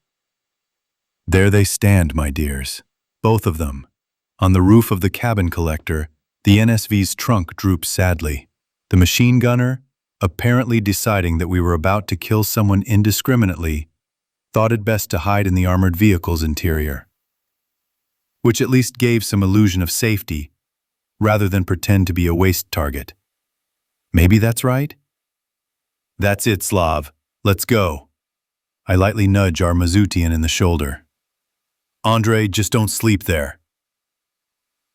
There they stand, my dears, both of them. On the roof of the cabin collector, the NSV's trunk droops sadly. The machine gunner, apparently deciding that we were about to kill someone indiscriminately, thought it best to hide in the armored vehicle's interior, which at least gave some illusion of safety, rather than pretend to be a waste target. Maybe that's right? That's it, Slav. Let's go. I lightly nudge our Mazutian in the shoulder. Andre, just don't sleep there.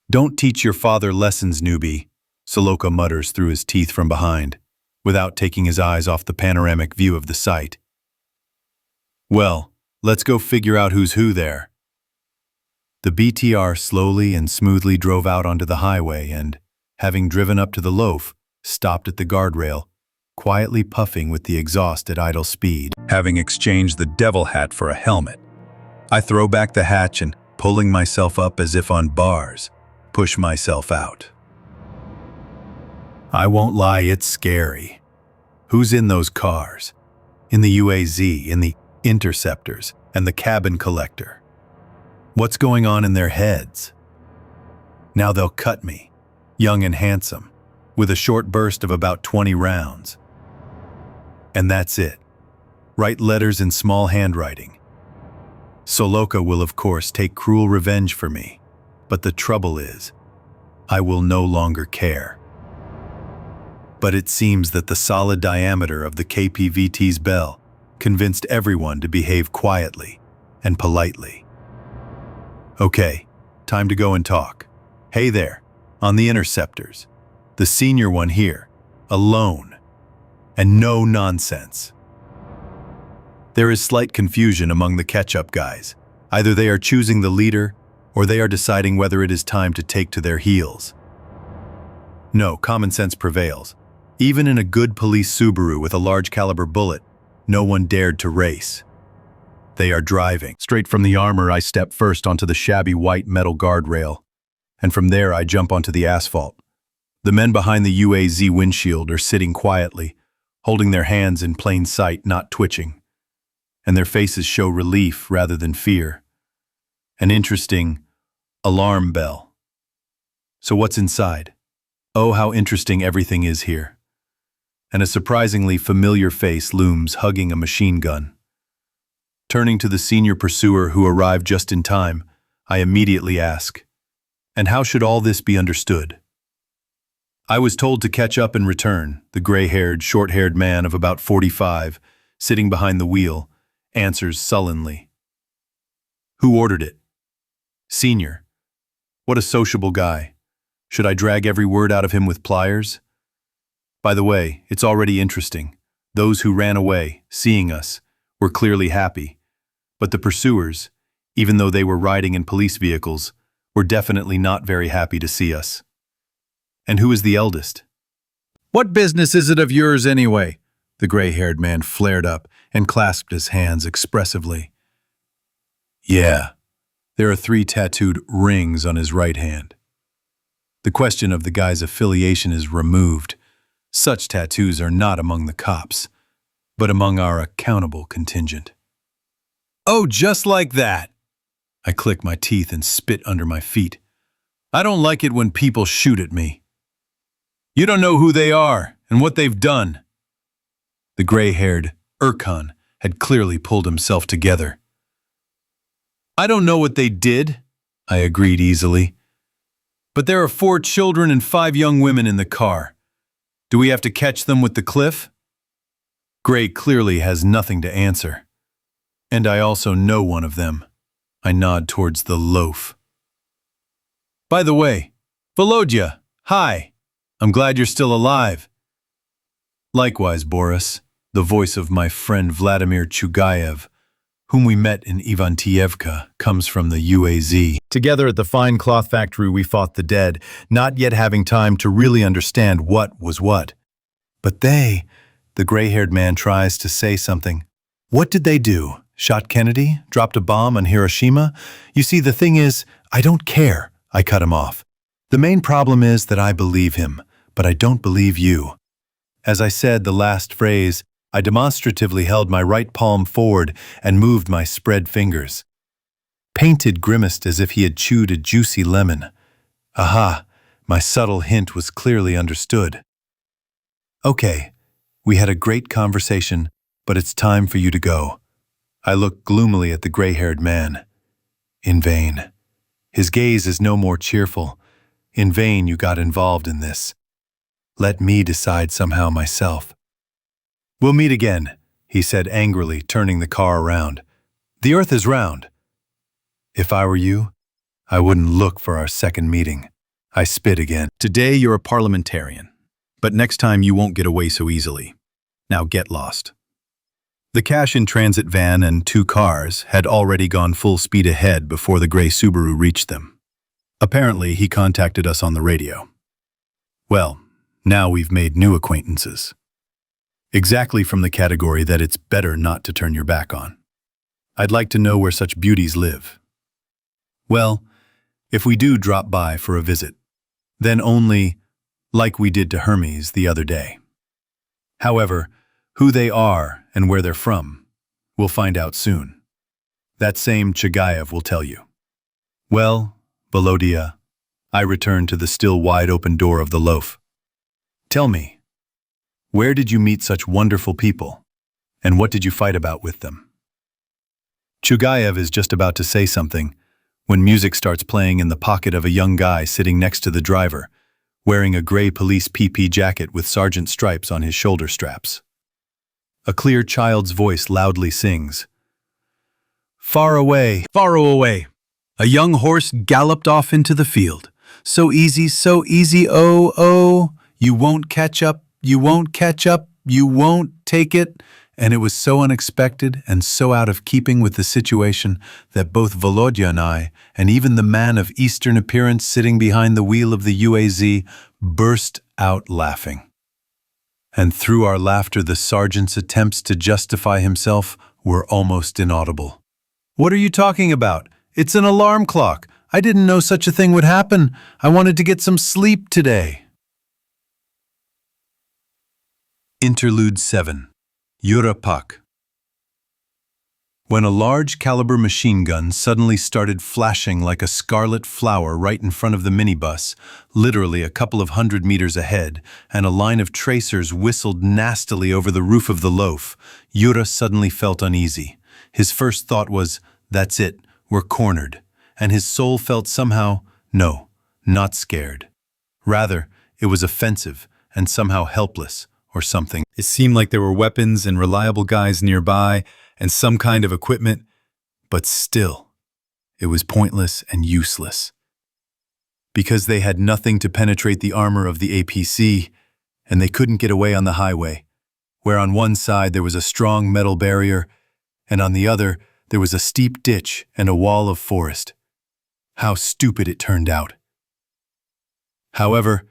Don't teach your father lessons, newbie, Soloka mutters through his teeth from behind, without taking his eyes off the panoramic view of the site. Well, let's go figure out who's who there. The BTR slowly and smoothly drove out onto the highway and, having driven up to the loaf, stopped at the guardrail, quietly puffing with the exhaust at idle speed. Having exchanged the devil hat for a helmet, I throw back the hatch and, pulling myself up as if on bars, push myself out. I won't lie, it's scary. Who's in those cars? In the UAZ, in the interceptors, and the cabin collector? What's going on in their heads? Now they'll cut me, young and handsome, with a short burst of about 20 rounds. And that's it. Write letters in small handwriting. Soloka will of course take cruel revenge for me, but the trouble is, I will no longer care. But it seems that the solid diameter of the KPVT's bell convinced everyone to behave quietly and politely. Okay, time to go and talk. Hey there, on the interceptors. The senior one here, alone. And no nonsense. There is slight confusion among the catch-up guys. Either they are choosing the leader, or they are deciding whether it is time to take to their heels. No, common sense prevails. Even in a good police Subaru with a large caliber bullet, no one dared to race. They are driving. Straight from the armor, I step first onto the shabby white metal guardrail, and from there I jump onto the asphalt. The men behind the UAZ windshield are sitting quietly, holding their hands in plain sight, not twitching, and their faces show relief rather than fear. An interesting alarm bell. So what's inside? Oh, how interesting everything is here. And a surprisingly familiar face looms hugging a machine gun. Turning to the senior pursuer who arrived just in time, I immediately ask, and how should all this be understood? I was told to catch up and return, the gray-haired, short-haired man of about 45, sitting behind the wheel, answers sullenly. Who ordered it? Senior. What a sociable guy. Should I drag every word out of him with pliers? By the way, it's already interesting. Those who ran away, seeing us, were clearly happy. But the pursuers, even though they were riding in police vehicles, were definitely not very happy to see us. And who is the eldest? What business is it of yours anyway? The gray-haired man flared up and clasped his hands expressively. Yeah, there are 3 tattooed rings on his right hand. The question of the guy's affiliation is removed. Such tattoos are not among the cops, but among our accountable contingent. Oh, just like that! I click my teeth and spit under my feet. I don't like it when people shoot at me. You don't know who they are and what they've done. The gray-haired Erkan had clearly pulled himself together. I don't know what they did, I agreed easily. But there are 4 children and 5 young women in the car. Do we have to catch them with the cliff? Gray clearly has nothing to answer. And I also know one of them. I nod towards the loaf. By the way, Volodya, hi. I'm glad you're still alive. Likewise, Boris, the voice of my friend Vladimir Chugayev, whom we met in Ivantievka, comes from the UAZ. Together at the fine cloth factory we fought the dead, not yet having time to really understand what was what. But they, the gray-haired man tries to say something. What did they do? Shot Kennedy? Dropped a bomb on Hiroshima? You see, the thing is, I don't care. I cut him off. The main problem is that I believe him, but I don't believe you. As I said the last phrase, I demonstratively held my right palm forward and moved my spread fingers. Painted grimaced as if he had chewed a juicy lemon. Aha, my subtle hint was clearly understood. Okay, we had a great conversation, but it's time for you to go. I look gloomily at the gray-haired man. In vain. His gaze is no more cheerful. In vain you got involved in this. Let me decide somehow myself. We'll meet again, he said angrily, turning the car around. The earth is round. If I were you, I wouldn't look for our second meeting. I spit again. Today you're a parliamentarian, but next time you won't get away so easily. Now get lost. The cash-in-transit van and 2 cars had already gone full speed ahead before the gray Subaru reached them. Apparently, he contacted us on the radio. Well, now we've made new acquaintances. Exactly from the category that it's better not to turn your back on. I'd like to know where such beauties live. Well, if we do drop by for a visit, then only like we did to Hermes the other day. However, who they are and where they're from, we'll find out soon. That same Chagayev will tell you. Well, Volodya, I returned to the still wide-open door of the loaf. Tell me, where did you meet such wonderful people, and what did you fight about with them? Chugayev is just about to say something when music starts playing in the pocket of a young guy sitting next to the driver, wearing a gray police PP jacket with sergeant stripes on his shoulder straps. A clear child's voice loudly sings, "Far away, far away." A young horse galloped off into the field. So easy, oh, oh. You won't catch up, you won't catch up, you won't take it. And it was so unexpected and so out of keeping with the situation that both Volodya and I, and even the man of Eastern appearance sitting behind the wheel of the UAZ, burst out laughing. And through our laughter, the sergeant's attempts to justify himself were almost inaudible. "What are you talking about? It's an alarm clock. I didn't know such a thing would happen. I wanted to get some sleep today." Interlude 7. Yurapak. When a large caliber machine gun suddenly started flashing like a scarlet flower right in front of the minibus, literally a couple of 100 meters ahead, and a line of tracers whistled nastily over the roof of the loaf, Yura suddenly felt uneasy. His first thought was, "That's it, we're cornered." And his soul felt somehow, no, not scared. Rather, it was offensive and somehow helpless, or something. It seemed like there were weapons and reliable guys nearby and some kind of equipment, but still, it was pointless and useless. Because they had nothing to penetrate the armor of the APC, and they couldn't get away on the highway, where on one side there was a strong metal barrier, and on the other there was a steep ditch and a wall of forest. How stupid it turned out. However,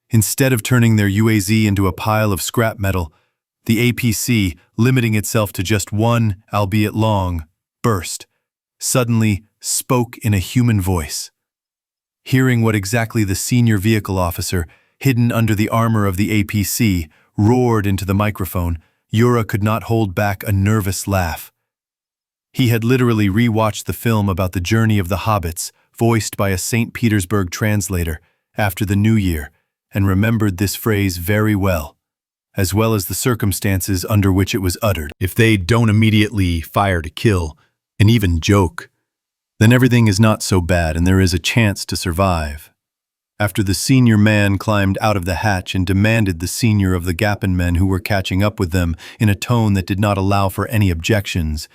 instead of turning their UAZ into a pile of scrap metal, the APC, limiting itself to just one, albeit long, burst, suddenly spoke in a human voice. Hearing what exactly the senior vehicle officer, hidden under the armor of the APC, roared into the microphone, Yura could not hold back a nervous laugh. He had literally re-watched the film about the journey of the hobbits, voiced by a St. Petersburg translator, after the New Year, and remembered this phrase very well as the circumstances under which it was uttered. If they don't immediately fire to kill, and even joke, then everything is not so bad and there is a chance to survive. After the senior man climbed out of the hatch and demanded the senior of the Gapin men who were catching up with them in a tone that did not allow for any objections,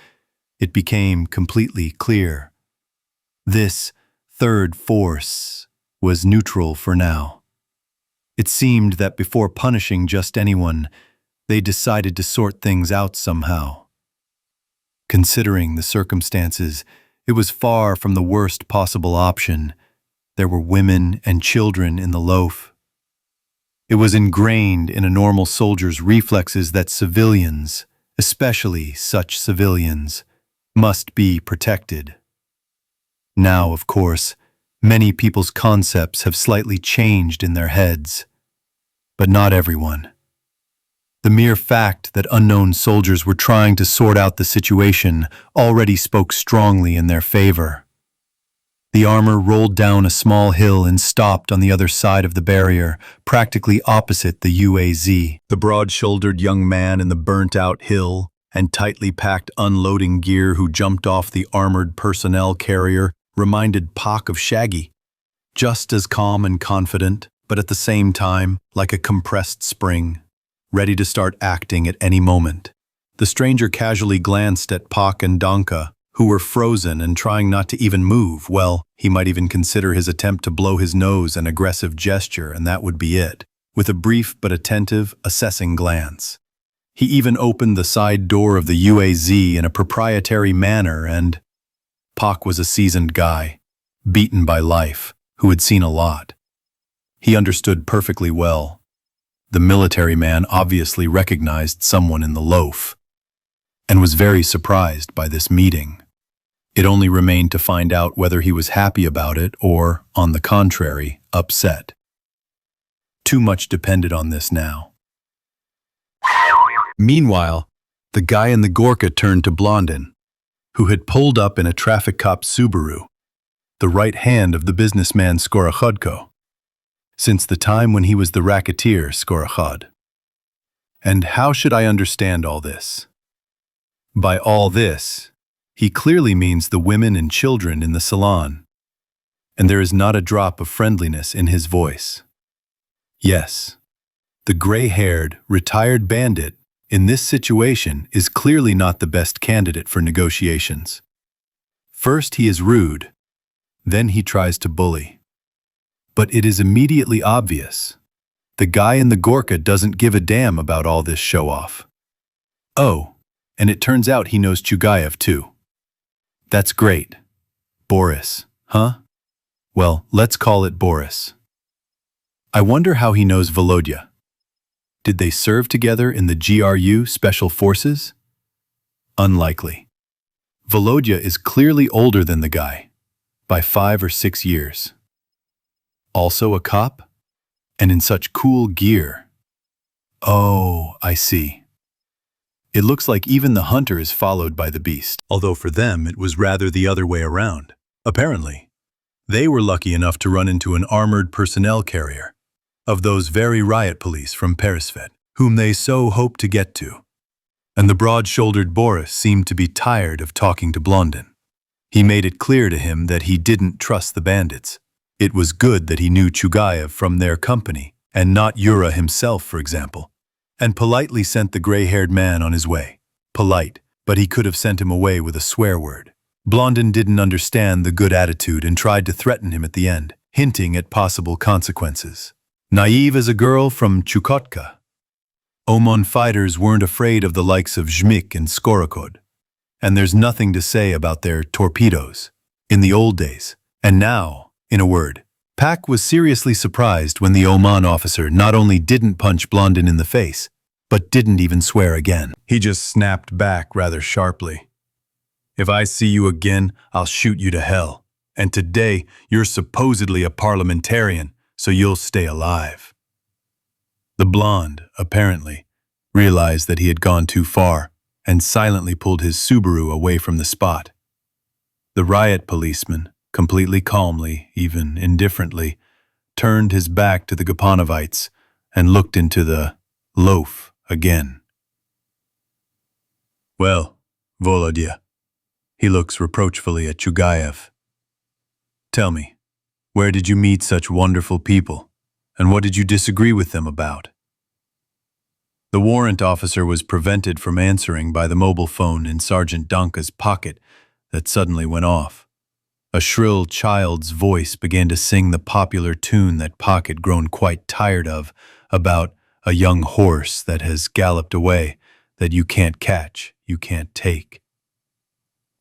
it became completely clear. This third force was neutral for now. It seemed that before punishing just anyone, they decided to sort things out somehow. Considering the circumstances, it was far from the worst possible option. There were women and children in the loaf. It was ingrained in a normal soldier's reflexes that civilians, especially such civilians, must be protected. Now, of course, many people's concepts have slightly changed in their heads. But not everyone. The mere fact that unknown soldiers were trying to sort out the situation already spoke strongly in their favor. The armor rolled down a small hill and stopped on the other side of the barrier, practically opposite the UAZ. The broad-shouldered young man in the burnt-out hill, and tightly packed unloading gear who jumped off the armored personnel carrier reminded Pak of Shaggy. Just as calm and confident, but at the same time like a compressed spring, ready to start acting at any moment. The stranger casually glanced at Pak and Danka, who were frozen and trying not to even move. Well, he might even consider his attempt to blow his nose an aggressive gesture, and that would be it, with a brief but attentive, assessing glance. He even opened the side door of the UAZ in a proprietary manner, and Pak was a seasoned guy, beaten by life, who had seen a lot. He understood perfectly well. The military man obviously recognized someone in the loaf, and was very surprised by this meeting. It only remained to find out whether he was happy about it or, on the contrary, upset. Too much depended on this now. Meanwhile, the guy in the Gorka turned to Blondin, who had pulled up in a traffic cop Subaru, the right hand of the businessman Skorohodko, since the time when he was the racketeer Skorohod. And how should I understand all this? By all this, he clearly means the women and children in the salon, and there is not a drop of friendliness in his voice. Yes, the gray-haired, retired bandit in this situation is clearly not the best candidate for negotiations. First he is rude, then he tries to bully. But it is immediately obvious. The guy in the Gorka doesn't give a damn about all this show-off. Oh, and it turns out he knows Chugayev too. That's great. Boris, huh? Well, let's call it Boris. I wonder how he knows Volodya. Did they serve together in the GRU Special Forces? Unlikely. Volodya is clearly older than the guy, by 5 or 6 years. Also a cop? And in such cool gear. Oh, I see. It looks like even the hunter is followed by the beast, although for them it was rather the other way around. Apparently, they were lucky enough to run into an armored personnel carrier of those very riot police from Peresvet, whom they so hoped to get to. And the broad-shouldered Boris seemed to be tired of talking to Blondin. He made it clear to him that he didn't trust the bandits. It was good that he knew Chugayev from their company, and not Yura himself, for example, and politely sent the gray-haired man on his way. Polite, but he could have sent him away with a swear word. Blondin didn't understand the good attitude and tried to threaten him at the end, hinting at possible consequences. Naive as a girl from Chukotka, Omon fighters weren't afraid of the likes of Zhmik and Skorokhod, and there's nothing to say about their torpedoes in the old days. And now, in a word, Pak was seriously surprised when the Oman officer not only didn't punch Blondin in the face, but didn't even swear again. He just snapped back rather sharply. If I see you again, I'll shoot you to hell. And today, you're supposedly a parliamentarian, so you'll stay alive. The blonde, apparently, realized that he had gone too far and silently pulled his Subaru away from the spot. The riot policeman, completely calmly, even indifferently, turned his back to the Gapanovites and looked into the loaf again. Well, Volodya, he looks reproachfully at Chugayev. Tell me, where did you meet such wonderful people, and what did you disagree with them about? The warrant officer was prevented from answering by the mobile phone in Sergeant Danka's pocket that suddenly went off. A shrill child's voice began to sing the popular tune that Pak had grown quite tired of, about a young horse that has galloped away, that you can't catch, you can't take.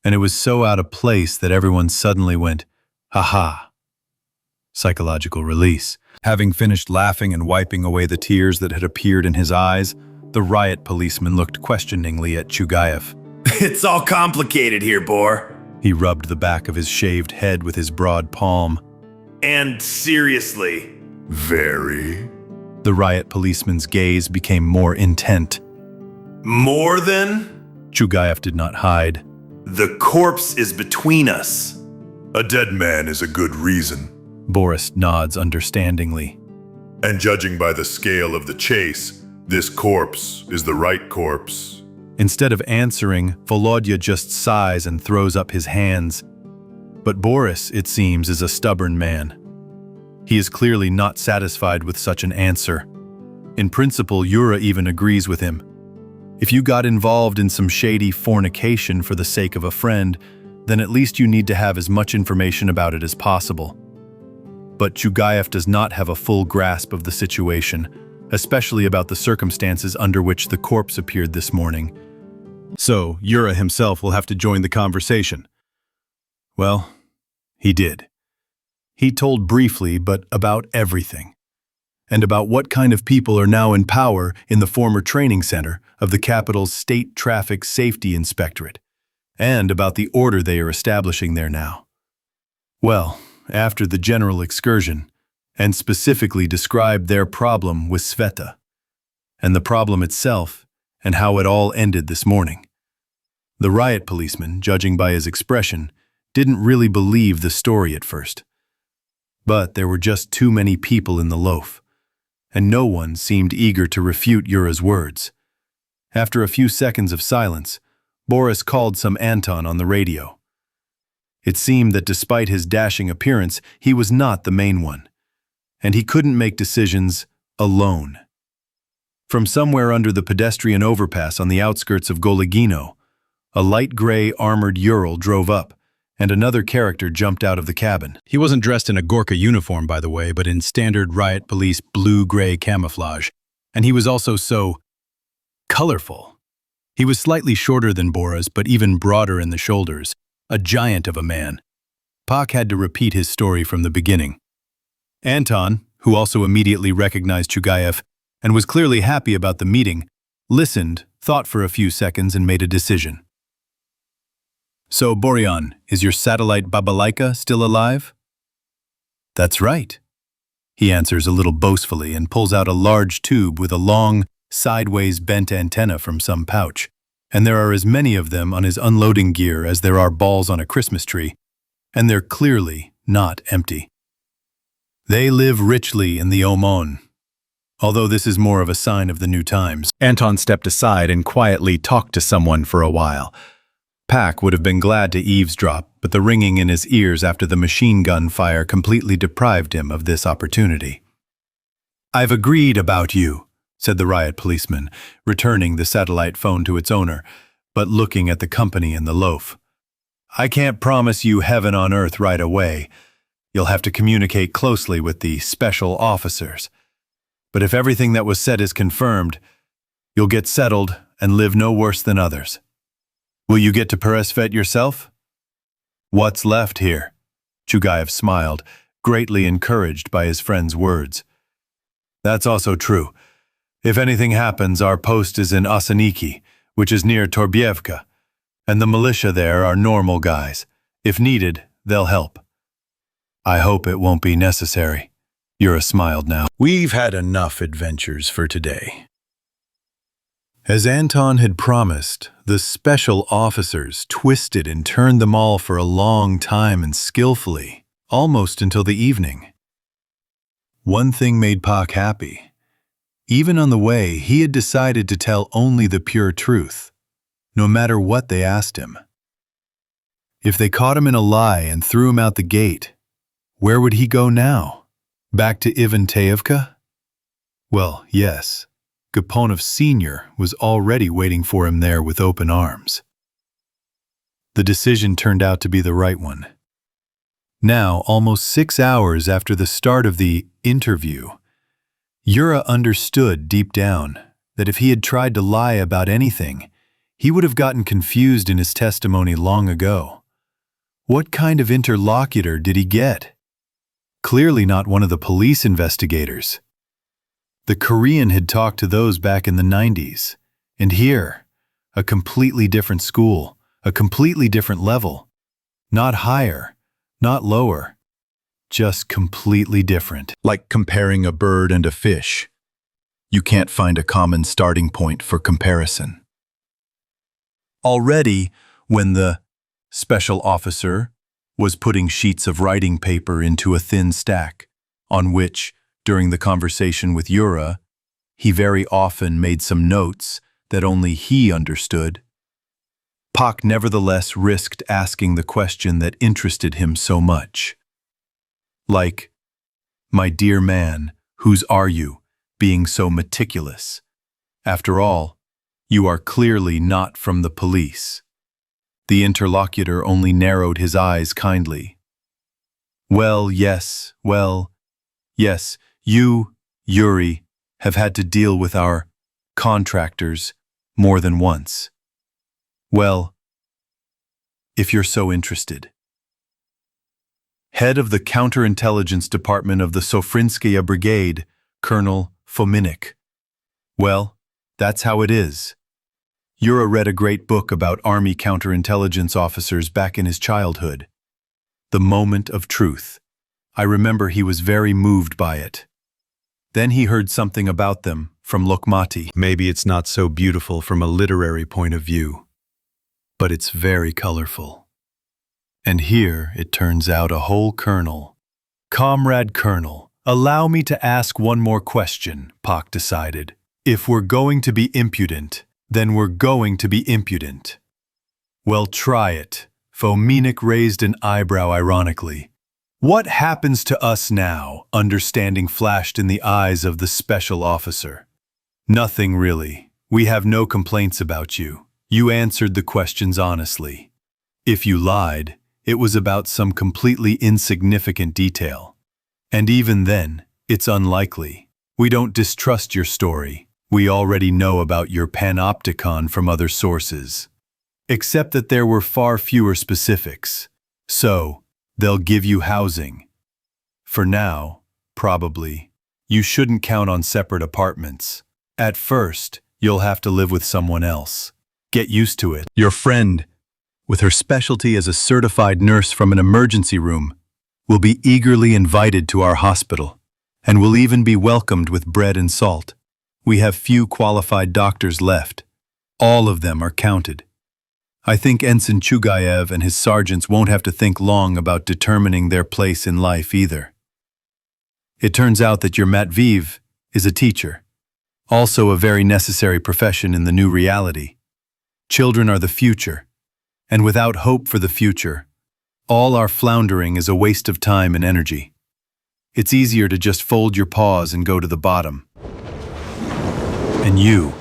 And it was so out of place that everyone suddenly went, ha-ha. Psychological release. Having finished laughing and wiping away the tears that had appeared in his eyes, the riot policeman looked questioningly at Chugayev. It's all complicated here, Bor. He rubbed the back of his shaved head with his broad palm. And seriously. Very. The riot policeman's gaze became more intent. More than? Chugayev did not hide. The corpse is between us. A dead man is a good reason. Boris nods understandingly. And judging by the scale of the chase, this corpse is the right corpse. Instead of answering, Volodya just sighs and throws up his hands. But Boris, it seems, is a stubborn man. He is clearly not satisfied with such an answer. In principle, Yura even agrees with him. If you got involved in some shady fornication for the sake of a friend, then at least you need to have as much information about it as possible. But Chugayev does not have a full grasp of the situation, especially about the circumstances under which the corpse appeared this morning. So, Yura himself will have to join the conversation. Well, he did. He told briefly, but about everything. And about what kind of people are now in power in the former training center of the capital's State Traffic Safety Inspectorate, and about the order they are establishing there now. Well, after the general excursion, and specifically described their problem with Sveta, and the problem itself, and how it all ended this morning. The riot policeman, judging by his expression, didn't really believe the story at first. But there were just too many people in the loaf, and no one seemed eager to refute Yura's words. After a few seconds of silence, Boris called some Anton on the radio. It seemed that despite his dashing appearance, he was not the main one, and he couldn't make decisions alone. From somewhere under the pedestrian overpass on the outskirts of Goligino, a light gray armored Ural drove up, and another character jumped out of the cabin. He wasn't dressed in a Gorka uniform, by the way, but in standard riot police blue-gray camouflage, and he was also so colorful. He was slightly shorter than Boris, but even broader in the shoulders, a giant of a man. Pak had to repeat his story from the beginning. Anton, who also immediately recognized Chugayev and was clearly happy about the meeting, listened, thought for a few seconds, and made a decision. So, Boryan, is your satellite Babalaika still alive? That's right. He answers a little boastfully and pulls out a large tube with a long, sideways bent antenna from some pouch, and there are as many of them on his unloading gear as there are balls on a Christmas tree, and they're clearly not empty. They live richly in the Omon, although this is more of a sign of the new times. Anton stepped aside and quietly talked to someone for a while. Pak would have been glad to eavesdrop, but the ringing in his ears after the machine gun fire completely deprived him of this opportunity. "I've agreed about you," said the riot policeman, returning the satellite phone to its owner, but looking at the company in the loaf. "I can't promise you heaven on earth right away. You'll have to communicate closely with the special officers. But if everything that was said is confirmed, you'll get settled and live no worse than others. Will you get to Peresvet yourself?" "What's left here?" Chugayev smiled, greatly encouraged by his friend's words. "That's also true. If anything happens, our post is in Osaniki, which is near Torbievka, and the militia there are normal guys. If needed, they'll help." "I hope it won't be necessary." Yura smiled now. "We've had enough adventures for today." As Anton had promised, the special officers twisted and turned them all for a long time and skillfully, almost until the evening. One thing made Pak happy. Even on the way, he had decided to tell only the pure truth, no matter what they asked him. If they caught him in a lie and threw him out the gate, where would he go now? Back to Ivanteyevka? Well, yes. Gaponov Sr. was already waiting for him there with open arms. The decision turned out to be the right one. Now, almost 6 hours after the start of the interview, Yura understood deep down that if he had tried to lie about anything, he would have gotten confused in his testimony long ago. What kind of interlocutor did he get? Clearly not one of the police investigators. The Korean had talked to those back in the 90s, and here, a completely different school, a completely different level. Not higher, not lower, just completely different. Like comparing a bird and a fish. You can't find a common starting point for comparison. Already, when the special officer was putting sheets of writing paper into a thin stack, on which, during the conversation with Yura, he very often made some notes that only he understood. Pak nevertheless risked asking the question that interested him so much. Like, "My dear man, whose are you, being so meticulous? After all, you are clearly not from the police." The interlocutor only narrowed his eyes kindly. Well, yes, you, Yuri, have had to deal with our contractors more than once. Well, if you're so interested. Head of the Counterintelligence Department of the Sofrinskaya Brigade, Colonel Fominik. Well, that's how it is. Yura read a great book about Army counterintelligence officers back in his childhood. The Moment of Truth. I remember he was very moved by it. Then he heard something about them from Lokmati. Maybe it's not so beautiful from a literary point of view, but it's very colorful. And here it turns out a whole colonel. Comrade Colonel, allow me to ask one more question, Pak decided. If we're going to be impudent, then we're going to be impudent. Well, try it. Fominik raised an eyebrow ironically. What happens to us now? Understanding flashed in the eyes of the special officer. Nothing really. We have no complaints about you. You answered the questions honestly. If you lied, it was about some completely insignificant detail. And even then, it's unlikely. We don't distrust your story. We already know about your panopticon from other sources. Except that there were far fewer specifics. So, they'll give you housing. For now, probably, you shouldn't count on separate apartments. At first, you'll have to live with someone else. Get used to it. Your friend, with her specialty as a certified nurse from an emergency room, will be eagerly invited to our hospital, and will even be welcomed with bread and salt. We have few qualified doctors left. All of them are counted. I think Ensign Chugayev and his sergeants won't have to think long about determining their place in life either. It turns out that your Matviv is a teacher, also a very necessary profession in the new reality. Children are the future, and without hope for the future, all our floundering is a waste of time and energy. It's easier to just fold your paws and go to the bottom. And you,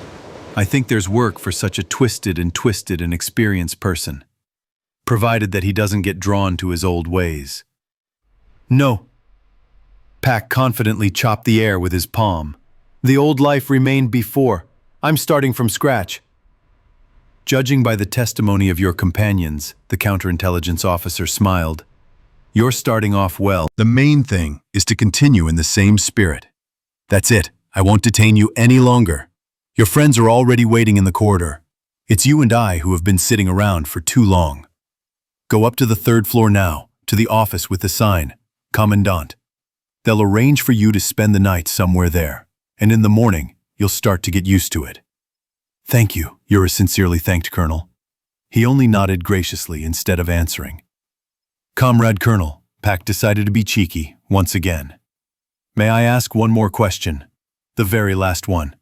I think there's work for such a twisted and experienced person, provided that he doesn't get drawn to his old ways. No. Pak confidently chopped the air with his palm. The old life remained before. I'm starting from scratch. Judging by the testimony of your companions, the counterintelligence officer smiled. You're starting off well. The main thing is to continue in the same spirit. That's it. I won't detain you any longer. Your friends are already waiting in the corridor. It's you and I who have been sitting around for too long. Go up to the 3rd floor now, to the office with the sign, Commandant. They'll arrange for you to spend the night somewhere there, and in the morning, you'll start to get used to it. Thank you, Yura sincerely thanked Colonel. He only nodded graciously instead of answering. Comrade Colonel, Pak decided to be cheeky once again. May I ask one more question? The very last one.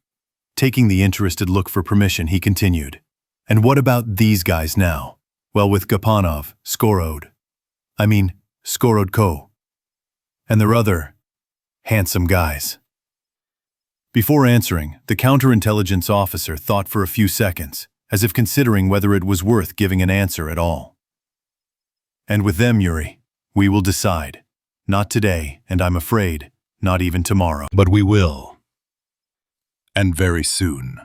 Taking the interested look for permission, he continued. And what about these guys now? Well, with Gapanov, Skorodko. And their other handsome guys. Before answering, the counterintelligence officer thought for a few seconds, as if considering whether it was worth giving an answer at all. And with them, Yuri, we will decide. Not today, and I'm afraid, not even tomorrow. But we will. And very soon.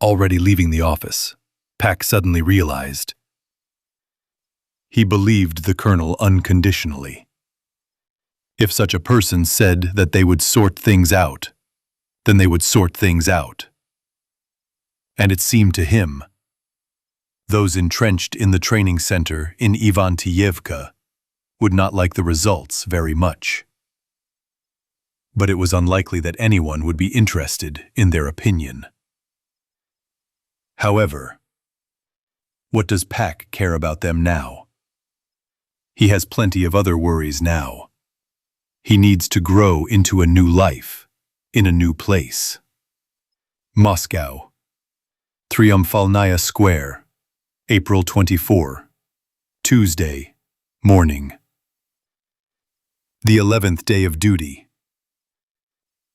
Already leaving the office, Pak suddenly realized. He believed the colonel unconditionally. If such a person said that they would sort things out, then they would sort things out. And it seemed to him, those entrenched in the training center in Ivantiyevka would not like the results very much. But it was unlikely that anyone would be interested in their opinion. However, what does Pak care about them now? He has plenty of other worries now. He needs to grow into a new life, in a new place. Moscow. Triumfalnaya Square, April 24, Tuesday, morning. The 11th day of duty.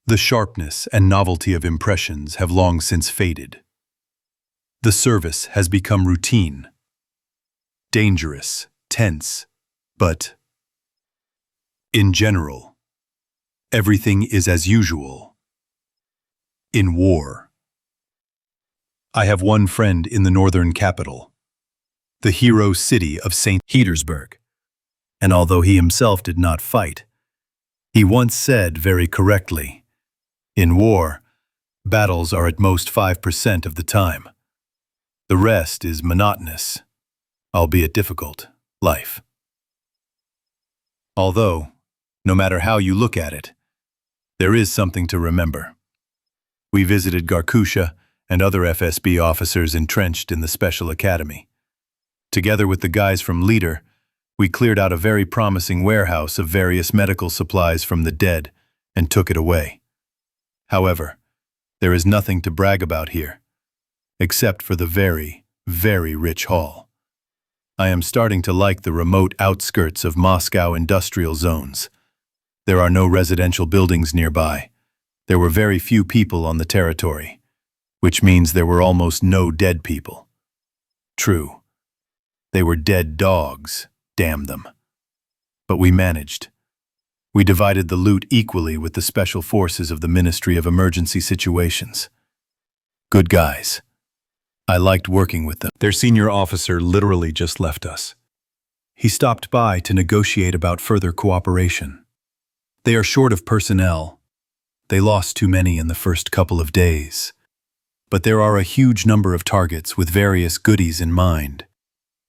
The sharpness and novelty of impressions have long since faded. The service has become routine. Dangerous, tense, but in general, everything is as usual. In war. I have one friend in the northern capital, the hero city of St. Petersburg, and although he himself did not fight, he once said very correctly, in war, battles are at most 5% of the time. The rest is monotonous, albeit difficult, life. Although, no matter how you look at it, there is something to remember. We visited Garkusha and other FSB officers entrenched in the Special Academy. Together with the guys from Leader, we cleared out a very promising warehouse of various medical supplies from the dead and took it away. However, there is nothing to brag about here, except for the very, very rich hall. I am starting to like the remote outskirts of Moscow industrial zones. There are no residential buildings nearby. There were very few people on the territory, which means there were almost no dead people. True, they were dead dogs, damn them. But we managed. We divided the loot equally with the special forces of the Ministry of Emergency Situations. Good guys. I liked working with them. Their senior officer literally just left us. He stopped by to negotiate about further cooperation. They are short of personnel. They lost too many in the first couple of days. But there are a huge number of targets with various goodies in mind.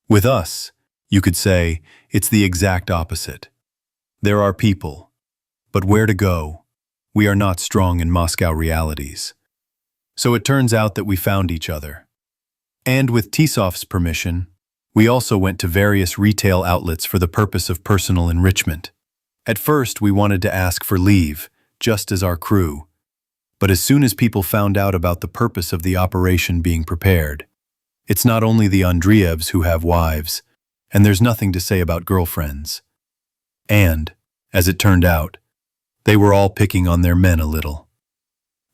With us, you could say, it's the exact opposite. There are people, but where to go? We are not strong in Moscow realities. So it turns out that we found each other. And with Tisov's permission, we also went to various retail outlets for the purpose of personal enrichment. At first, we wanted to ask for leave, just as our crew. But as soon as people found out about the purpose of the operation being prepared, it's not only the Andreevs who have wives, and there's nothing to say about girlfriends. And, as it turned out, they were all picking on their men a little.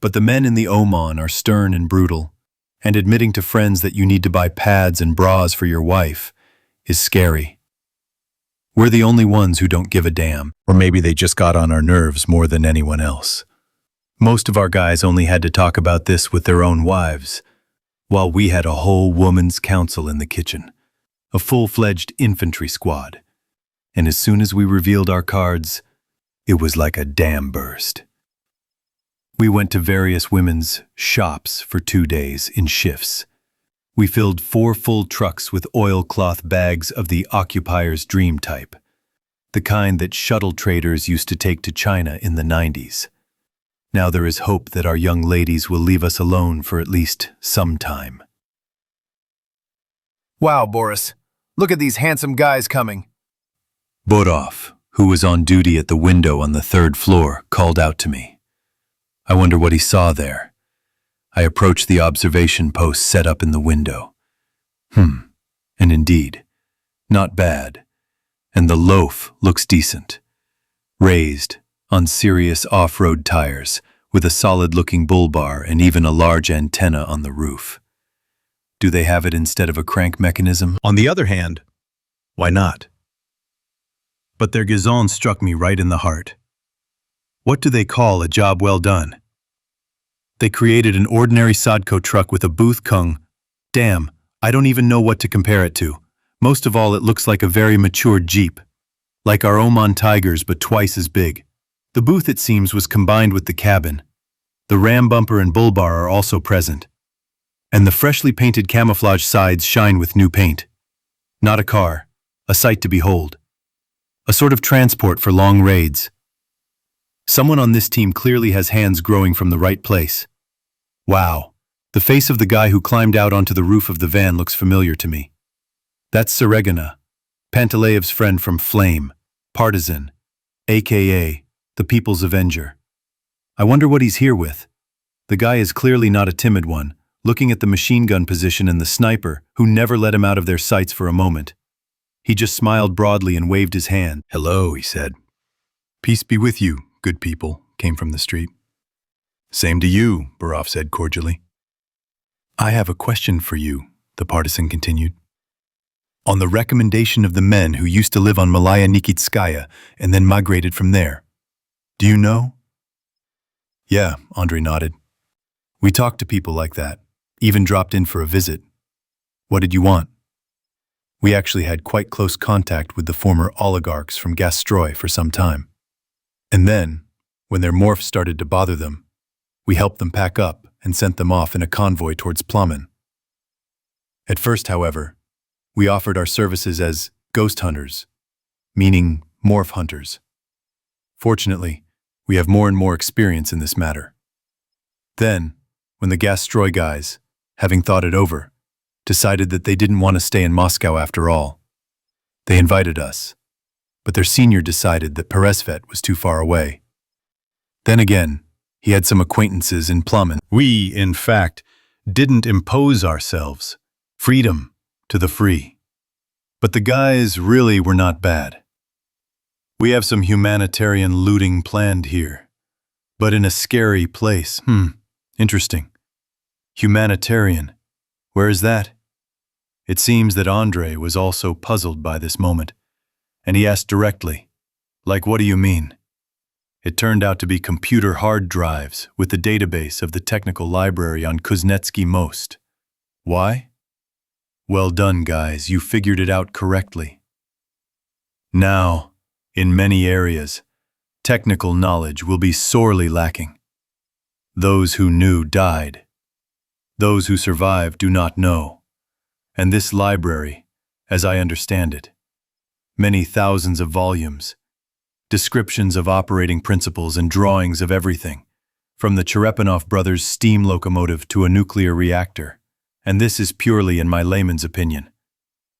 But the men in the Oman are stern and brutal, and admitting to friends that you need to buy pads and bras for your wife is scary. We're the only ones who don't give a damn, or maybe they just got on our nerves more than anyone else. Most of our guys only had to talk about this with their own wives, while we had a whole woman's council in the kitchen, a full-fledged infantry squad. And as soon as we revealed our cards, it was like a dam burst. We went to various women's shops for 2 days in shifts. We filled 4 full trucks with oilcloth bags of the occupier's dream type, the kind that shuttle traders used to take to China in the 90s. Now there is hope that our young ladies will leave us alone for at least some time. Wow, Boris. Look at these handsome guys coming. Borov, who was on duty at the window on the 3rd floor, called out to me. I wonder what he saw there. I approached the observation post set up in the window. And indeed, not bad. And the loaf looks decent. Raised, on serious off-road tires, with a solid-looking bull bar and even a large antenna on the roof. Do they have it instead of a crank mechanism? On the other hand, why not? But their gazon struck me right in the heart. What do they call a job well done? They created an ordinary Sadko truck with a booth kung. Damn, I don't even know what to compare it to. Most of all, it looks like a very matured Jeep. Like our Oman Tigers, but twice as big. The booth, it seems, was combined with the cabin. The ram bumper and bull bar are also present. And the freshly painted camouflage sides shine with new paint. Not a car, a sight to behold. A sort of transport for long raids. Someone on this team clearly has hands growing from the right place. Wow, the face of the guy who climbed out onto the roof of the van looks familiar to me. That's Seregina, Pantaleyev's friend from Flame, Partisan, aka the People's Avenger. I wonder what he's here with. The guy is clearly not a timid one, looking at the machine gun position and the sniper, who never let him out of their sights for a moment. He just smiled broadly and waved his hand. "Hello," he said. "Peace be with you, good people," came from the street. "Same to you," Borov said cordially. "I have a question for you," the partisan continued. "On the recommendation of the men who used to live on Malaya Nikitskaya and then migrated from there. Do you know?" "Yeah," Andrei nodded. "We talked to people like that, even dropped in for a visit. What did you want?" We actually had quite close contact with the former oligarchs from Gastroy for some time. And then, when their morphs started to bother them, we helped them pack up and sent them off in a convoy towards Plamen. At first, however, we offered our services as ghost hunters, meaning morph hunters. Fortunately, we have more and more experience in this matter. Then, when the Gastroy guys, having thought it over, decided that they didn't want to stay in Moscow after all, they invited us, but their senior decided that Peresvet was too far away. Then again, he had some acquaintances in Plamen. We, in fact, didn't impose ourselves, freedom to the free. But the guys really were not bad. We have some humanitarian looting planned here, but in a scary place. Interesting. Humanitarian. Where is that? It seems that Andrei was also puzzled by this moment, and he asked directly, "Like, what do you mean?" It turned out to be computer hard drives with the database of the technical library on Kuznetsky Most. Why? Well done, guys, you figured it out correctly. Now, in many areas, technical knowledge will be sorely lacking. Those who knew died. Those who survived do not know. And this library, as I understand it, many thousands of volumes, descriptions of operating principles and drawings of everything, from the Cherepanov brothers' steam locomotive to a nuclear reactor. And this is purely in my layman's opinion.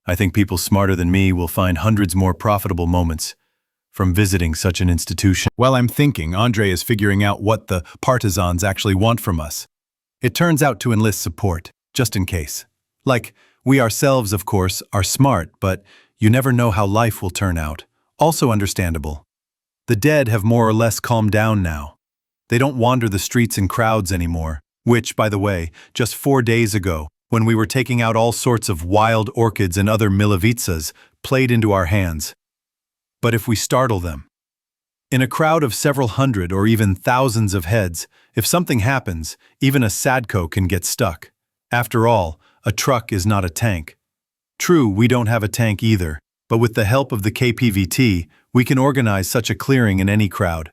I think people smarter than me will find hundreds more profitable moments from visiting such an institution. Well, I'm thinking Andrei is figuring out what the partisans actually want from us. It turns out to enlist support, just in case. Like, we ourselves, of course, are smart, but you never know how life will turn out. Also understandable. The dead have more or less calmed down now. They don't wander the streets in crowds anymore, which, by the way, just 4 days ago, when we were taking out all sorts of wild orchids and other milovitsas, played into our hands. But if we startle them, in a crowd of several hundred or even thousands of heads, if something happens, even a Sadko can get stuck. After all, a truck is not a tank. True, we don't have a tank either, but with the help of the KPVT, we can organize such a clearing in any crowd.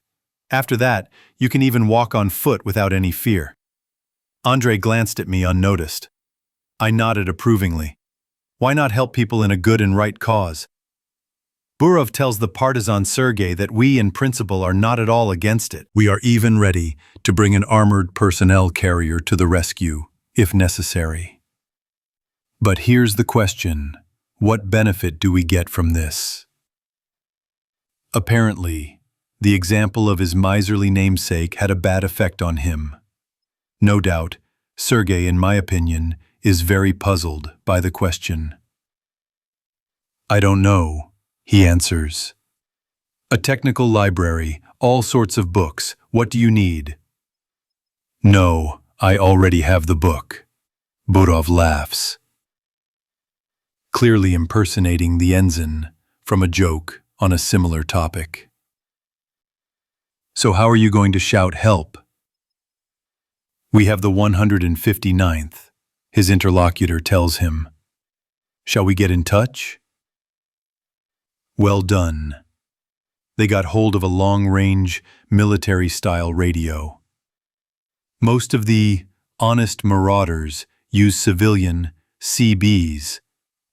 After that, you can even walk on foot without any fear. Andrei glanced at me unnoticed. I nodded approvingly. Why not help people in a good and right cause? Burov tells the partisan Sergei that we in principle are not at all against it. We are even ready to bring an armored personnel carrier to the rescue, if necessary. But here's the question, what benefit do we get from this? Apparently, the example of his miserly namesake had a bad effect on him. No doubt, Sergei, in my opinion, is very puzzled by the question. I don't know, he answers. A technical library, all sorts of books, what do you need? No, I already have the book. Burov laughs, clearly impersonating the ensign from a joke on a similar topic. So how are you going to shout help? We have the 159th, his interlocutor tells him. Shall we get in touch? Well done. They got hold of a long-range, military-style radio. Most of the honest marauders use civilian CBs,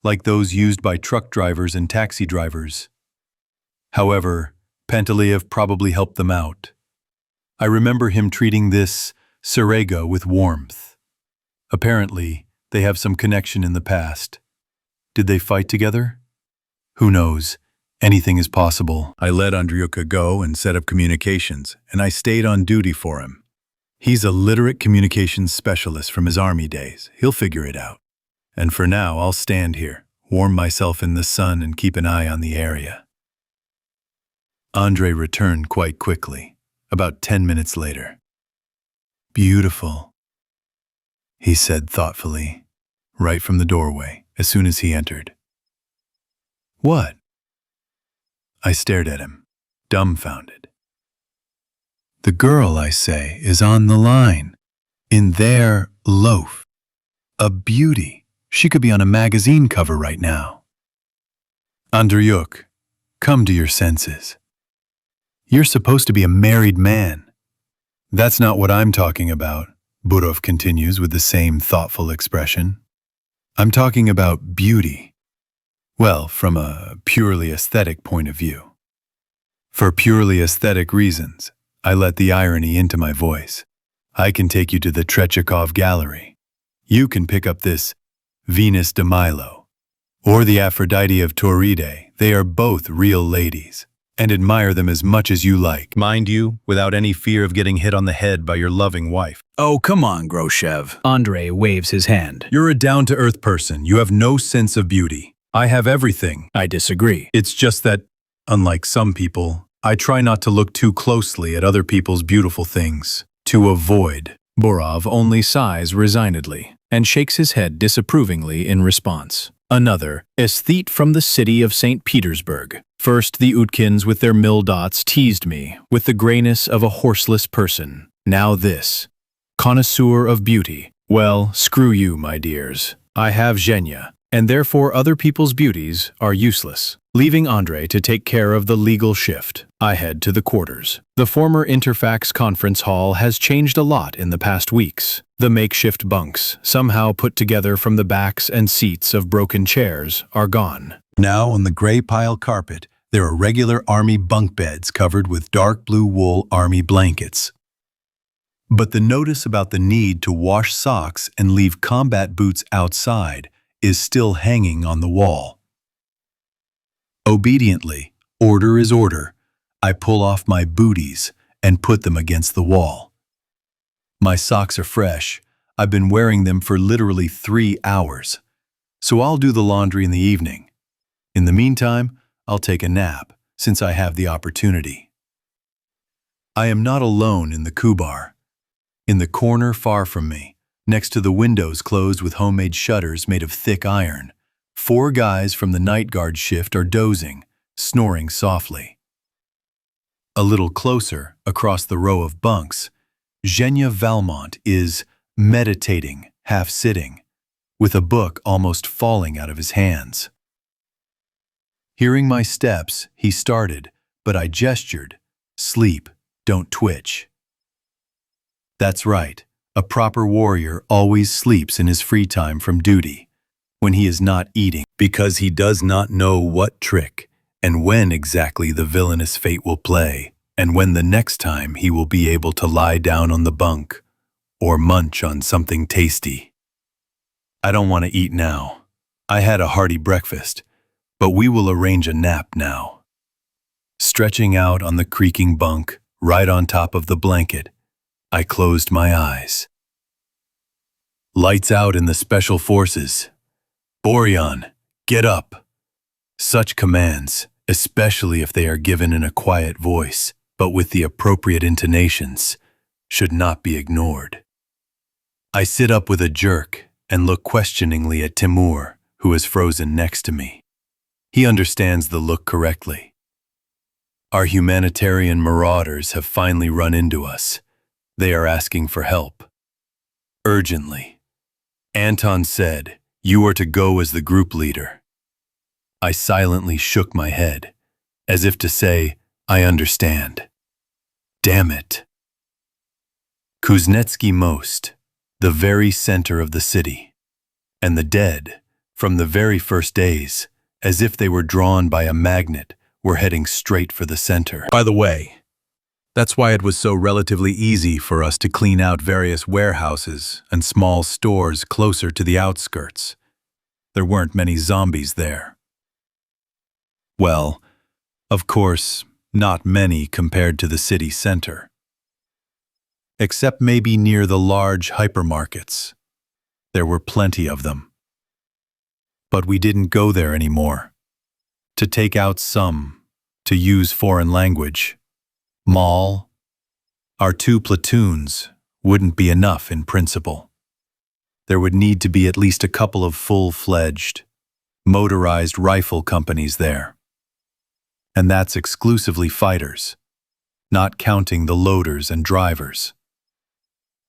like those used by truck drivers and taxi drivers. However, Panteliev probably helped them out. I remember him treating this Serega with warmth. Apparently, they have some connection in the past. Did they fight together? Who knows? Anything is possible. I let Andriuka go and set up communications, and I stayed on duty for him. He's a literate communications specialist from his army days. He'll figure it out. And for now, I'll stand here, warm myself in the sun and keep an eye on the area. Andre returned quite quickly, about 10 minutes later. Beautiful, he said thoughtfully, right from the doorway, as soon as he entered. What? I stared at him, dumbfounded. The girl, I say, is on the line, in their loaf. A beauty. She could be on a magazine cover right now. Andreyuk, come to your senses. You're supposed to be a married man. That's not what I'm talking about, Burov continues with the same thoughtful expression. I'm talking about beauty. Well, from a purely aesthetic point of view. For purely aesthetic reasons, I let the irony into my voice. I can take you to the Tretyakov Gallery. You can pick up this Venus de Milo, or the Aphrodite of Tauride. They are both real ladies, and admire them as much as you like. Mind you, without any fear of getting hit on the head by your loving wife. Oh, come on, Groshev. Andre waves his hand. You're a down-to-earth person. You have no sense of beauty. I have everything. I disagree. It's just that, unlike some people, I try not to look too closely at other people's beautiful things. To avoid. Borov only sighs resignedly and shakes his head disapprovingly in response. Another, aesthete from the city of St. Petersburg. First, the Utkins with their mill dots teased me with the grayness of a horseless person. Now this, connoisseur of beauty. Well, screw you, my dears. I have Zhenya, and therefore other people's beauties are useless. Leaving Andre to take care of the legal shift, I head to the quarters. The former Interfax conference hall has changed a lot in the past weeks. The makeshift bunks, somehow put together from the backs and seats of broken chairs, are gone. Now on the gray pile carpet, there are regular army bunk beds covered with dark blue wool army blankets. But the notice about the need to wash socks and leave combat boots outside is still hanging on the wall. Obediently, order is order. I pull off my booties and put them against the wall. My socks are fresh. I've been wearing them for literally 3 hours. So I'll do the laundry in the evening. In the meantime, I'll take a nap, since I have the opportunity. I am not alone in the kubar. In the corner far from me, next to the windows closed with homemade shutters made of thick iron, 4 guys from the night guard shift are dozing, snoring softly. A little closer, across the row of bunks, Zhenya Valmont is meditating, half sitting, with a book almost falling out of his hands. Hearing my steps, he started, but I gestured, "Sleep, don't twitch." That's right, a proper warrior always sleeps in his free time from duty, when he is not eating, because he does not know what trick and when exactly the villainous fate will play, and when the next time he will be able to lie down on the bunk or munch on something tasty. I don't want to eat now. I had a hearty breakfast, but we will arrange a nap now. Stretching out on the creaking bunk, right on top of the blanket, I closed my eyes. Lights out in the Special Forces. Boryan, get up. Such commands, especially if they are given in a quiet voice, but with the appropriate intonations, should not be ignored. I sit up with a jerk and look questioningly at Timur, who is frozen next to me. He understands the look correctly. Our humanitarian marauders have finally run into us. They are asking for help. Urgently. Anton said, "You are to go as the group leader." I silently shook my head, as if to say, I understand. Damn it. Kuznetsky Most, the very center of the city, and the dead, from the very first days, as if they were drawn by a magnet, were heading straight for the center. By the way, that's why it was so relatively easy for us to clean out various warehouses and small stores closer to the outskirts. There weren't many zombies there. Well, of course, not many compared to the city center. except maybe near the large hypermarkets. There were plenty of them. But we didn't go there anymore. To take out some, to use foreign language. Mall. Our 2 platoons wouldn't be enough in principle. There would need to be at least a couple of full-fledged, motorized rifle companies there. And that's exclusively fighters, not counting the loaders and drivers.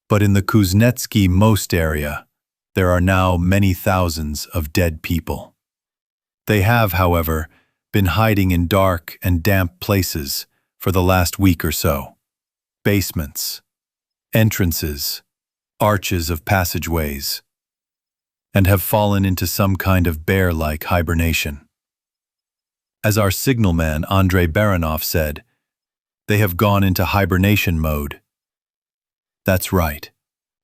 But in the Kuznetsky Most area, there are now many thousands of dead people. They have, however, been hiding in dark and damp places for the last week or so. Basements, entrances, arches of passageways, and have fallen into some kind of bear-like hibernation. As our signalman Andrei Baranov said, they have gone into hibernation mode. That's right,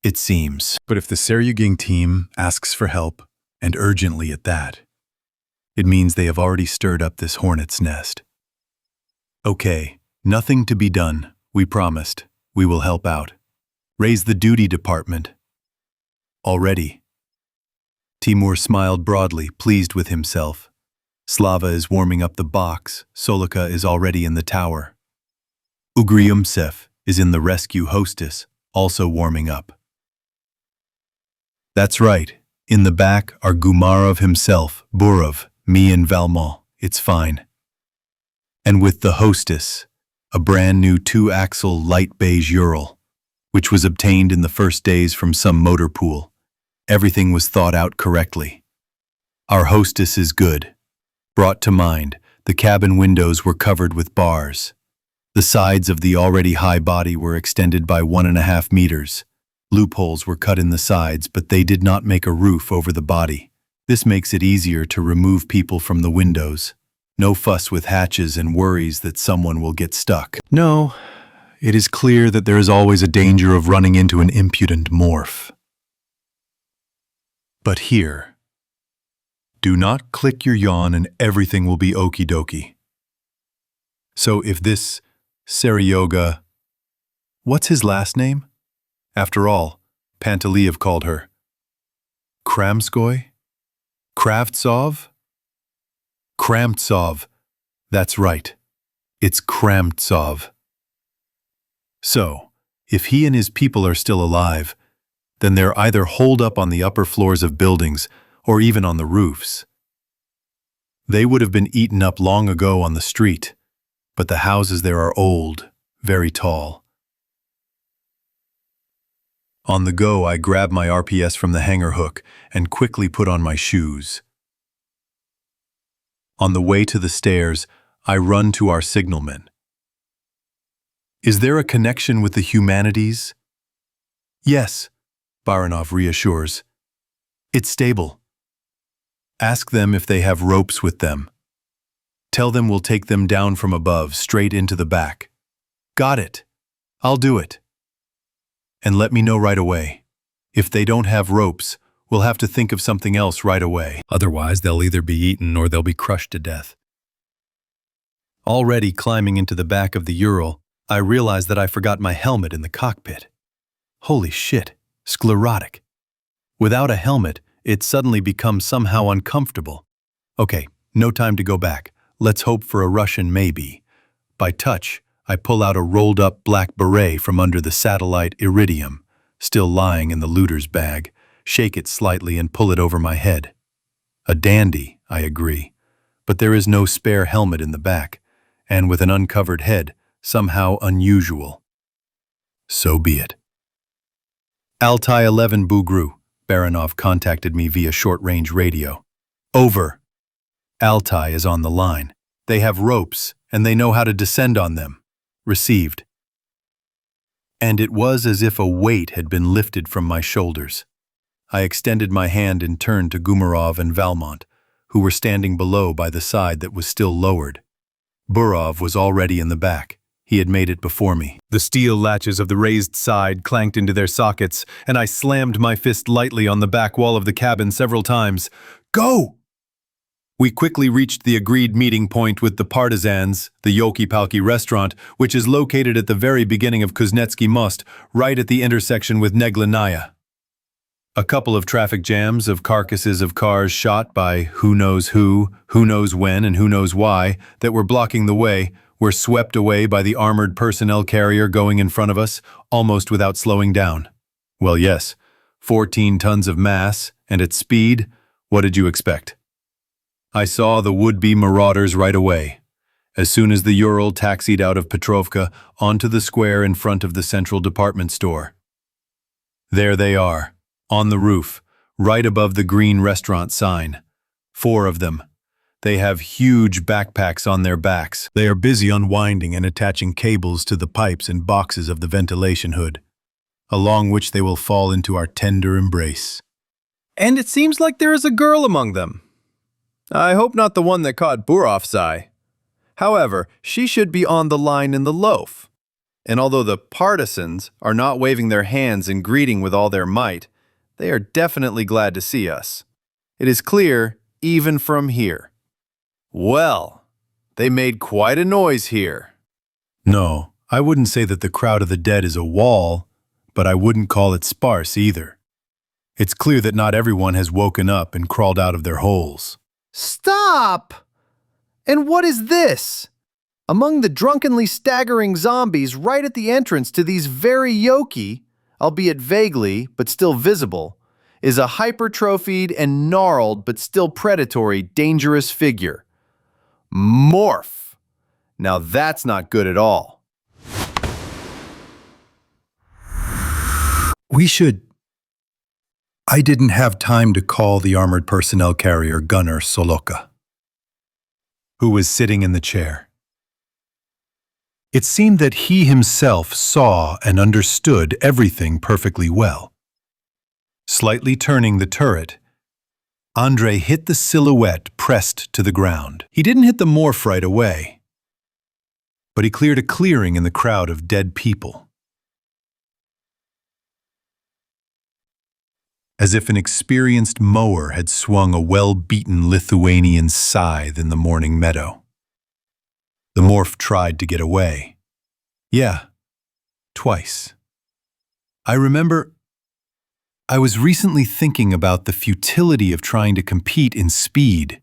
it seems. But if the Seryugin team asks for help, and urgently at that, it means they have already stirred up this hornet's nest. Okay, nothing to be done, we promised. We will help out. Raise the duty department. Already. Timur smiled broadly, pleased with himself. Slava is warming up the box. Solika is already in the tower. Ugryumtsev is in the rescue hostess, also warming up. That's right. In the back are Gumarov himself, Burov, me and Valmont. It's fine. And with the hostess, a brand new 2-axle light beige Ural, which was obtained in the first days from some motor pool. Everything was thought out correctly. Our hostess is good. Brought to mind, the cabin windows were covered with bars. The sides of the already high body were extended by 1.5 meters. Loopholes were cut in the sides, but they did not make a roof over the body. This makes it easier to remove people from the windows. No fuss with hatches and worries that someone will get stuck. No, it is clear that there is always a danger of running into an impudent morph. But here, do not click your yawn and everything will be okie dokie. So if this Seryoga, what's his last name? After all, Panteliev called her Kramskoy? Kravtsov? Kramtsov. That's right. It's Kramtsov. So, if he and his people are still alive, then they're either holed up on the upper floors of buildings or even on the roofs. They would have been eaten up long ago on the street, but the houses there are old, very tall. On the go, I grab my RPS from the hanger hook and quickly put on my shoes. On the way to the stairs, I run to our signalman. Is there a connection with the humanities? Yes, Baranov reassures. It's stable. Ask them if they have ropes with them. Tell them we'll take them down from above, straight into the back. Got it. I'll do it. And let me know right away. If they don't have ropes, we'll have to think of something else right away. Otherwise, they'll either be eaten or they'll be crushed to death. Already climbing into the back of the Ural, I realized that I forgot my helmet in the cockpit. Holy shit, sclerotic. Without a helmet, it suddenly becomes somehow uncomfortable. Okay, no time to go back. Let's hope for a Russian maybe. By touch, I pull out a rolled-up black beret from under the satellite Iridium, still lying in the looter's bag, shake it slightly and pull it over my head. A dandy, I agree, but there is no spare helmet in the back, and with an uncovered head, somehow unusual. So be it. Altai 11 Bugru, Baranov contacted me via short-range radio. Over. Altai is on the line. They have ropes, and they know how to descend on them. Received. And it was as if a weight had been lifted from my shoulders. I extended my hand in turn to Gumarov and Valmont, who were standing below by the side that was still lowered. Burov was already in the back. He had made it before me. The steel latches of the raised side clanked into their sockets, and I slammed my fist lightly on the back wall of the cabin several times. Go! We quickly reached the agreed meeting point with the Partisans, the Yoki-Palki restaurant, which is located at the very beginning of Kuznetsky Most, right at the intersection with Neglinaya. A couple of traffic jams of carcasses of cars shot by who knows when, and who knows why, that were blocking the way, were swept away by the armored personnel carrier going in front of us, almost without slowing down. Well, yes, 14 tons of mass, and at speed, what did you expect? I saw the would-be marauders right away, as soon as the Ural taxied out of Petrovka onto the square in front of the central department store. There they are, on the roof, right above the green restaurant sign. 4 of them. They have huge backpacks on their backs. They are busy unwinding and attaching cables to the pipes and boxes of the ventilation hood, along which they will fall into our tender embrace. And it seems like there is a girl among them. I hope not the one that caught Burov's eye. However, she should be on the line in the loaf. And although the partisans are not waving their hands in greeting with all their might, they are definitely glad to see us. It is clear, even from here. Well, they made quite a noise here. No, I wouldn't say that the crowd of the dead is a wall, but I wouldn't call it sparse either. It's clear that not everyone has woken up and crawled out of their holes. Stop! And what is this? Among the drunkenly staggering zombies right at the entrance to these very yoki, albeit vaguely, but still visible, is a hypertrophied and gnarled but still predatory, dangerous figure. Morph. Now that's not good at all. I didn't have time to call the armored personnel carrier gunner Soloka, who was sitting in the chair. It seemed that he himself saw and understood everything perfectly well. Slightly turning the turret, Andrei hit the silhouette pressed to the ground. He didn't hit the morph right away, but he cleared a clearing in the crowd of dead people. As if an experienced mower had swung a well-beaten Lithuanian scythe in the morning meadow. The morph tried to get away. Yeah, twice. I remember I was recently thinking about the futility of trying to compete in speed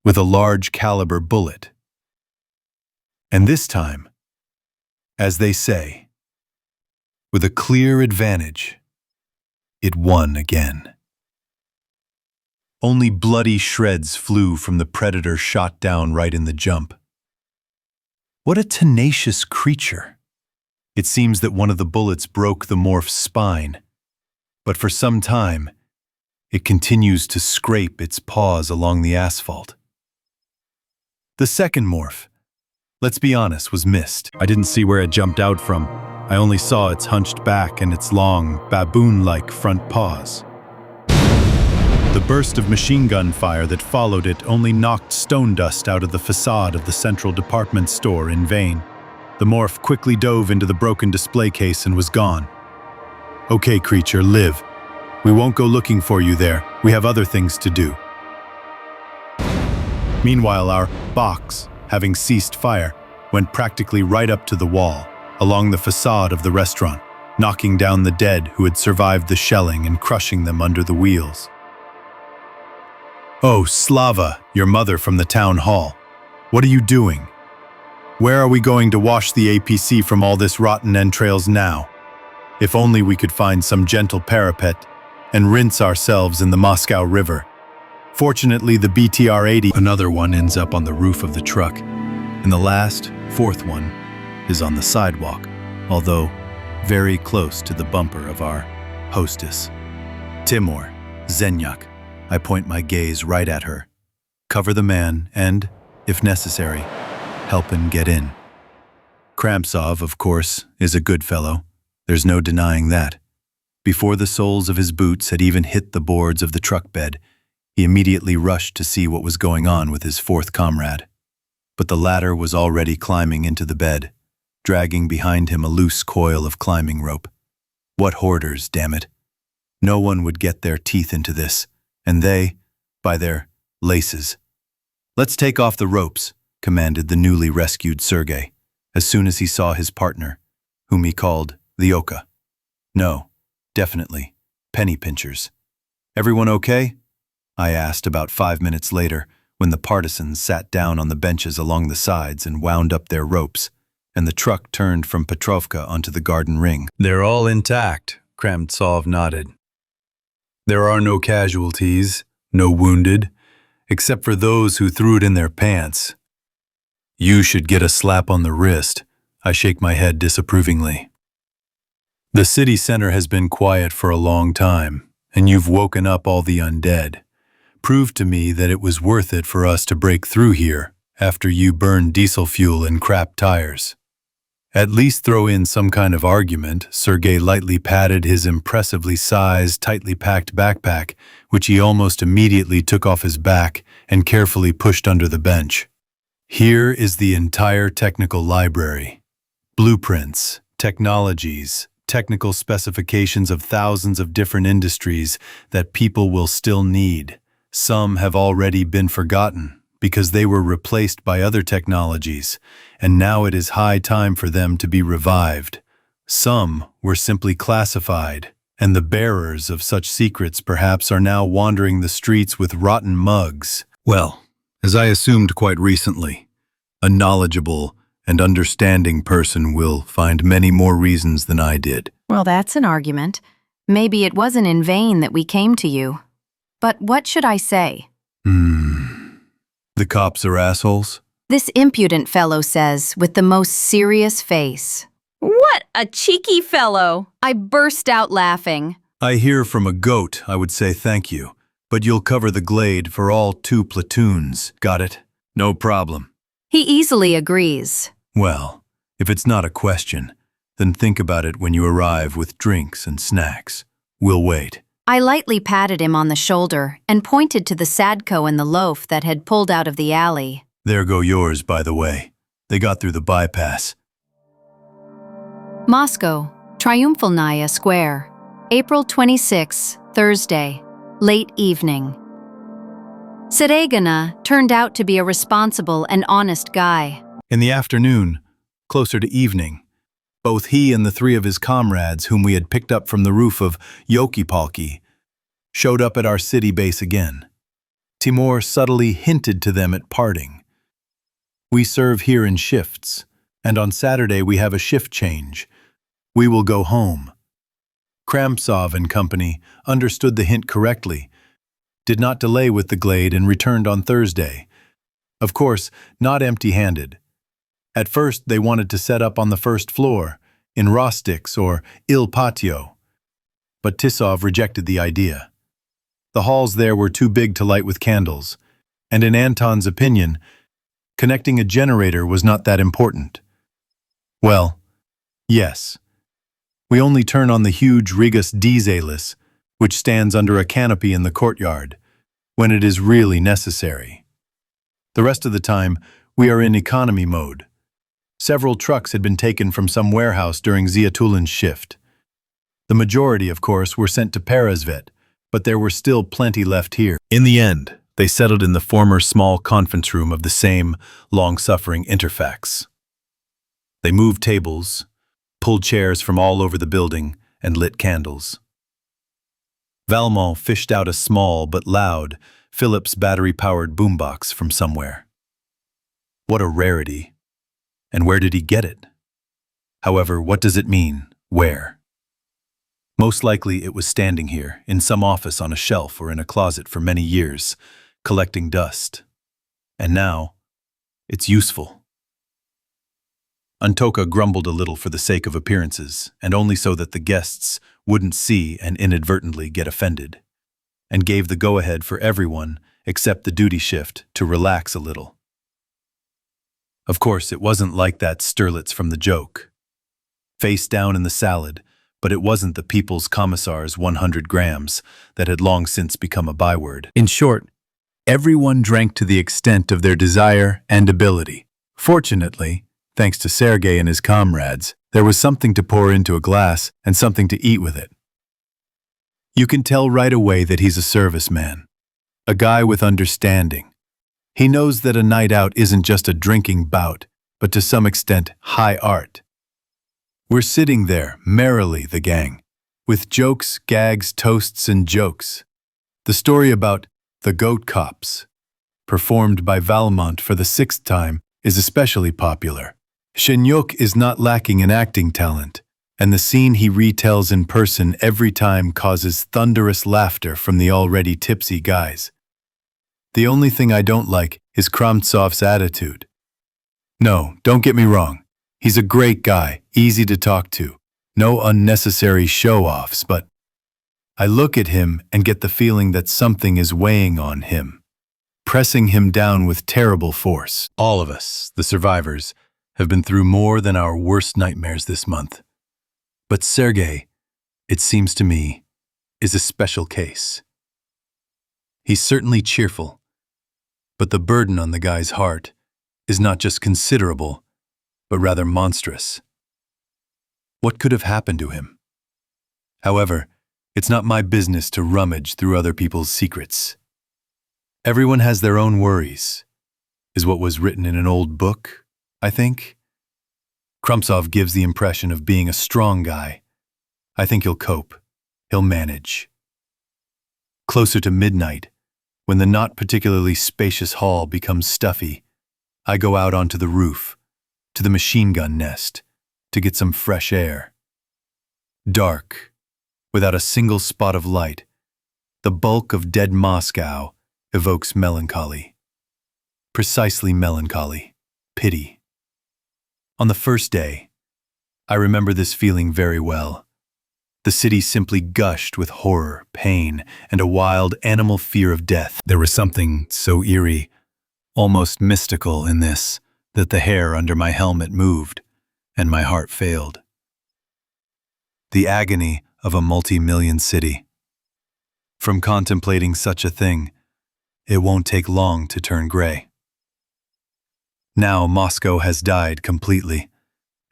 with a large caliber bullet. And this time, as they say, with a clear advantage, it won again. Only bloody shreds flew from the predator shot down right in the jump. What a tenacious creature. It seems that one of the bullets broke the morph's spine, but for some time, it continues to scrape its paws along the asphalt. The second morph, let's be honest, was missed. I didn't see where it jumped out from. I only saw its hunched back and its long, baboon-like front paws. The burst of machine gun fire that followed it only knocked stone dust out of the facade of the central department store in vain. The morph quickly dove into the broken display case and was gone. Okay, creature, live. We won't go looking for you there. We have other things to do. Meanwhile, our box, having ceased fire, went practically right up to the wall, along the facade of the restaurant, knocking down the dead who had survived the shelling and crushing them under the wheels. Oh, Slava, your mother from the town hall. What are you doing? Where are we going to wash the APC from all this rotten entrails now? If only we could find some gentle parapet and rinse ourselves in the Moscow River. Fortunately, the BTR-80, another one ends up on the roof of the truck, and the last, fourth one, is on the sidewalk, although very close to the bumper of our hostess. Timur, Zenyak, I point my gaze right at her, cover the man, and, if necessary, help him get in. Kramsov, of course, is a good fellow. There's no denying that. Before the soles of his boots had even hit the boards of the truck bed, he immediately rushed to see what was going on with his fourth comrade. But the latter was already climbing into the bed, dragging behind him a loose coil of climbing rope. What hoarders, damn it. No one would get their teeth into this, and they, by their laces, Let's take off the ropes, commanded the newly rescued Sergei, as soon as he saw his partner, whom he called the Oka. No, definitely, penny pinchers. Everyone okay? I asked about 5 minutes later, when the partisans sat down on the benches along the sides and wound up their ropes, and the truck turned from Petrovka onto the garden ring. They're all intact, Kramtsov nodded. There are no casualties, no wounded, except for those who threw it in their pants. You should get a slap on the wrist. I shake my head disapprovingly. The city center has been quiet for a long time, and you've woken up all the undead. Proved to me that it was worth it for us to break through here after you burned diesel fuel and crap tires. At least throw in some kind of argument. Sergei lightly patted his impressively sized, tightly packed backpack, which he almost immediately took off his back and carefully pushed under the bench. Here is the entire technical library. Blueprints, technologies, technical specifications of thousands of different industries that people will still need. Some have already been forgotten because they were replaced by other technologies, and now it is high time for them to be revived. Some were simply classified, and the bearers of such secrets perhaps are now wandering the streets with rotten mugs. Well, as I assumed quite recently, a knowledgeable and understanding person will find many more reasons than I did. Well, that's an argument. Maybe it wasn't in vain that we came to you. But what should I say? The cops are assholes? This impudent fellow says, with the most serious face. What a cheeky fellow! I burst out laughing. I hear from a goat, I would say thank you, but you'll cover the glade for all 2 platoons. Got it? No problem. He easily agrees. Well, if it's not a question, then think about it when you arrive with drinks and snacks. We'll wait. I lightly patted him on the shoulder and pointed to the Sadko and the loaf that had pulled out of the alley. There go yours, by the way. They got through the bypass. Moscow, Triumphalnaya Square, April 26, Thursday, late evening. Seregina turned out to be a responsible and honest guy. In the afternoon, closer to evening, both he and the 3 of his comrades whom we had picked up from the roof of Yokipalki showed up at our city base again. Timur subtly hinted to them at parting. We serve here in shifts, and on Saturday we have a shift change. We will go home. Kramtsov and company understood the hint correctly, did not delay with the glade and returned on Thursday. Of course, not empty-handed. At first they wanted to set up on the first floor, in Rostix or Il Patio, but Tisov rejected the idea. The halls there were too big to light with candles, and in Anton's opinion, connecting a generator was not that important. Well, yes. We only turn on the huge Rigas Dieselis, which stands under a canopy in the courtyard, when it is really necessary. The rest of the time, we are in economy mode. Several trucks had been taken from some warehouse during Ziatulin's shift. The majority, of course, were sent to Peresvet, but there were still plenty left here. In the end, they settled in the former small conference room of the same long-suffering Interfax. They moved tables, pulled chairs from all over the building, and lit candles. Valmont fished out a small but loud Philips battery-powered boombox from somewhere. What a rarity. And where did he get it? However, what does it mean, where? Most likely it was standing here, in some office on a shelf or in a closet for many years, collecting dust. And now, it's useful. Antoka grumbled a little for the sake of appearances, and only so that the guests wouldn't see and inadvertently get offended, and gave the go-ahead for everyone, except the duty shift, to relax a little. Of course, it wasn't like that Sterlitz from the joke. Face down in the salad, but it wasn't the People's Commissar's 100 grams that had long since become a byword. In short, everyone drank to the extent of their desire and ability. Fortunately, thanks to Sergei and his comrades, there was something to pour into a glass and something to eat with it. You can tell right away that he's a serviceman, a guy with understanding, He knows that a night out isn't just a drinking bout, but to some extent high art. We're sitting there, merrily, the gang, with jokes, gags, toasts, and jokes. The story about the Goat Cops, performed by Valmont for the 6th time, is especially popular. Shenyuk is not lacking in acting talent, and the scene he retells in person every time causes thunderous laughter from the already tipsy guys. The only thing I don't like is Kramtsov's attitude. No, don't get me wrong. He's a great guy, easy to talk to. No unnecessary show-offs, but I look at him and get the feeling that something is weighing on him, pressing him down with terrible force. All of us, the survivors, have been through more than our worst nightmares this month. But Sergei, it seems to me, is a special case. He's certainly cheerful, but the burden on the guy's heart is not just considerable, but rather monstrous. What could have happened to him? However, it's not my business to rummage through other people's secrets. Everyone has their own worries, is what was written in an old book, I think. Kramtsov gives the impression of being a strong guy. I think he'll cope. He'll manage. Closer to midnight, when the not particularly spacious hall becomes stuffy, I go out onto the roof, to the machine gun nest, to get some fresh air. Dark, without a single spot of light, the bulk of dead Moscow evokes melancholy. Precisely melancholy, pity. On the first day, I remember this feeling very well. The city simply gushed with horror, pain, and a wild animal fear of death. There was something so eerie, almost mystical in this, that the hair under my helmet moved, and my heart failed. The agony of a multi-million city. From contemplating such a thing, it won't take long to turn gray. Now Moscow has died completely,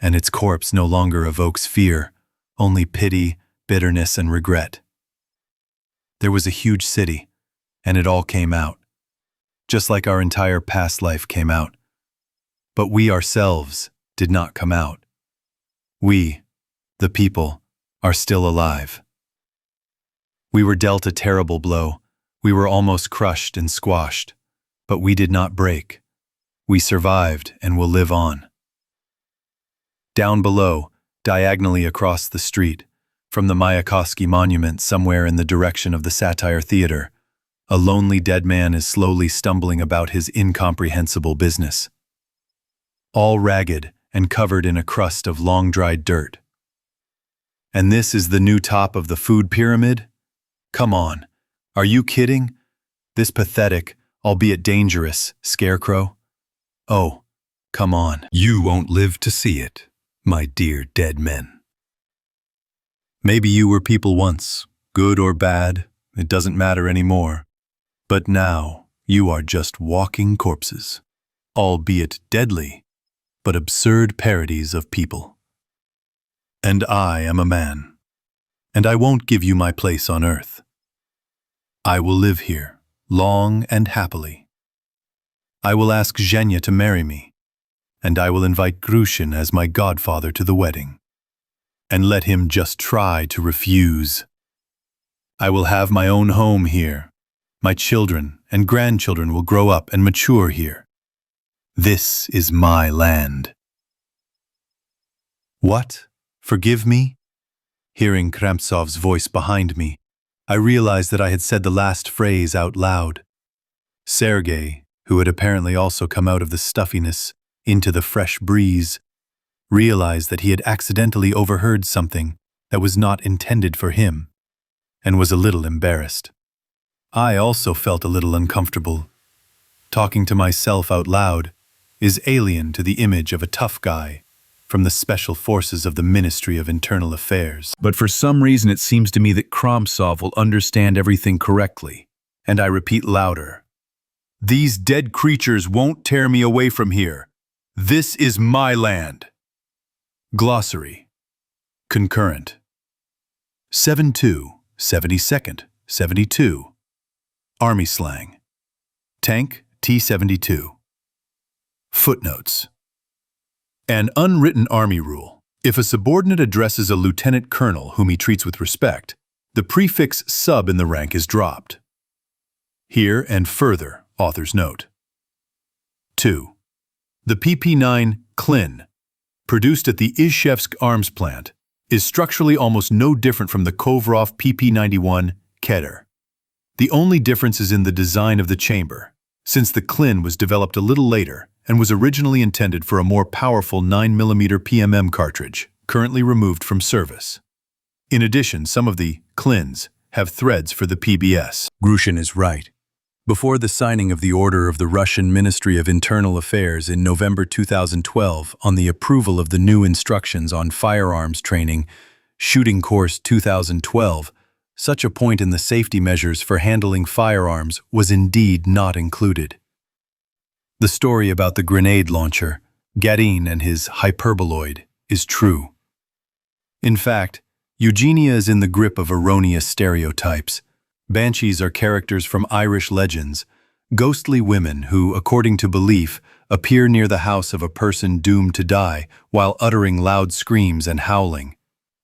and its corpse no longer evokes fear, only pity, bitterness, and regret. There was a huge city, and it all came out, just like our entire past life came out. But we ourselves did not come out. We, the people, are still alive. We were dealt a terrible blow. We were almost crushed and squashed, but we did not break. We survived and will live on. Down below, diagonally across the street, from the Mayakovsky Monument somewhere in the direction of the Satire Theater, a lonely dead man is slowly stumbling about his incomprehensible business. All ragged and covered in a crust of long-dried dirt. And this is the new top of the food pyramid? Come on, are you kidding? This pathetic, albeit dangerous, scarecrow? Oh, come on. You won't live to see it, my dear dead men. Maybe you were people once, good or bad, it doesn't matter anymore. But now you are just walking corpses, albeit deadly, but absurd parodies of people. And I am a man, and I won't give you my place on earth. I will live here, long and happily. I will ask Zhenya to marry me, and I will invite Grushin as my godfather to the wedding, and let him just try to refuse. I will have my own home here. My children and grandchildren will grow up and mature here. This is my land. What? Forgive me? Hearing Kramtsov's voice behind me, I realized that I had said the last phrase out loud. Sergei, who had apparently also come out of the stuffiness into the fresh breeze, realized that he had accidentally overheard something that was not intended for him, and was a little embarrassed. I also felt a little uncomfortable. Talking to myself out loud is alien to the image of a tough guy from the special forces of the Ministry of Internal Affairs. But for some reason it seems to me that Kramtsov will understand everything correctly, and I repeat louder. These dead creatures won't tear me away from here. This is my land. Glossary. Concurrent. 7-2, 72nd, 72. Army slang. Tank, T-72. Footnotes. An unwritten Army rule. If a subordinate addresses a lieutenant colonel whom he treats with respect, the prefix sub in the rank is dropped. Here and further, author's note. 2. The PP-9 Klin, produced at the Izhevsk arms plant, is structurally almost no different from the Kovrov PP-91 Keter. The only difference is in the design of the chamber, since the Klin was developed a little later and was originally intended for a more powerful 9mm PMM cartridge, currently removed from service. In addition, some of the Klins have threads for the PBS. Grushin is right. Before the signing of the order of the Russian Ministry of Internal Affairs in November 2012 on the approval of the new instructions on firearms training, Shooting Course 2012, such a point in the safety measures for handling firearms was indeed not included. The story about the grenade launcher, Garin and his hyperboloid, is true. In fact, Eugenia is in the grip of erroneous stereotypes. Banshees are characters from Irish legends, ghostly women who, according to belief, appear near the house of a person doomed to die while uttering loud screams and howling.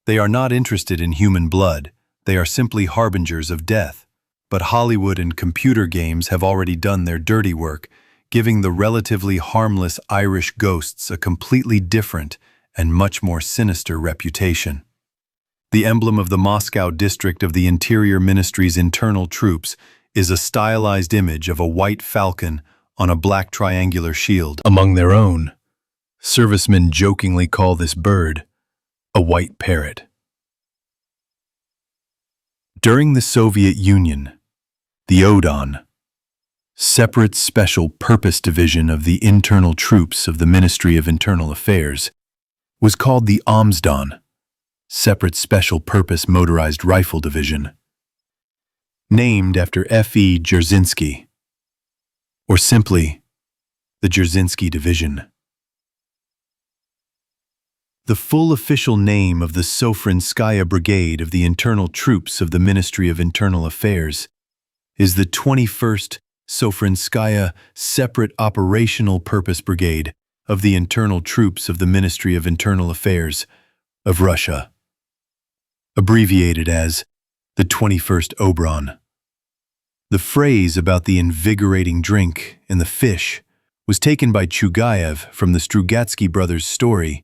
They are not interested in human blood, they are simply harbingers of death. But Hollywood and computer games have already done their dirty work, giving the relatively harmless Irish ghosts a completely different and much more sinister reputation. The emblem of the Moscow district of the Interior Ministry's internal troops is a stylized image of a white falcon on a black triangular shield. Among their own, servicemen jokingly call this bird a white parrot. During the Soviet Union, the ODON, Separate Special Purpose Division of the Internal Troops of the Ministry of Internal Affairs, was called the Omsdon, Separate Special Purpose Motorized Rifle Division, named after F.E. Dzerzhinsky, or simply the Dzerzhinsky Division. The full official name of the Sofrinskaya Brigade of the Internal Troops of the Ministry of Internal Affairs is the 21st Sofrinskaya Separate Operational Purpose Brigade of the Internal Troops of the Ministry of Internal Affairs of Russia, abbreviated as the 21st Obron. The phrase about the invigorating drink and the fish was taken by Chugayev from the Strugatsky brothers' story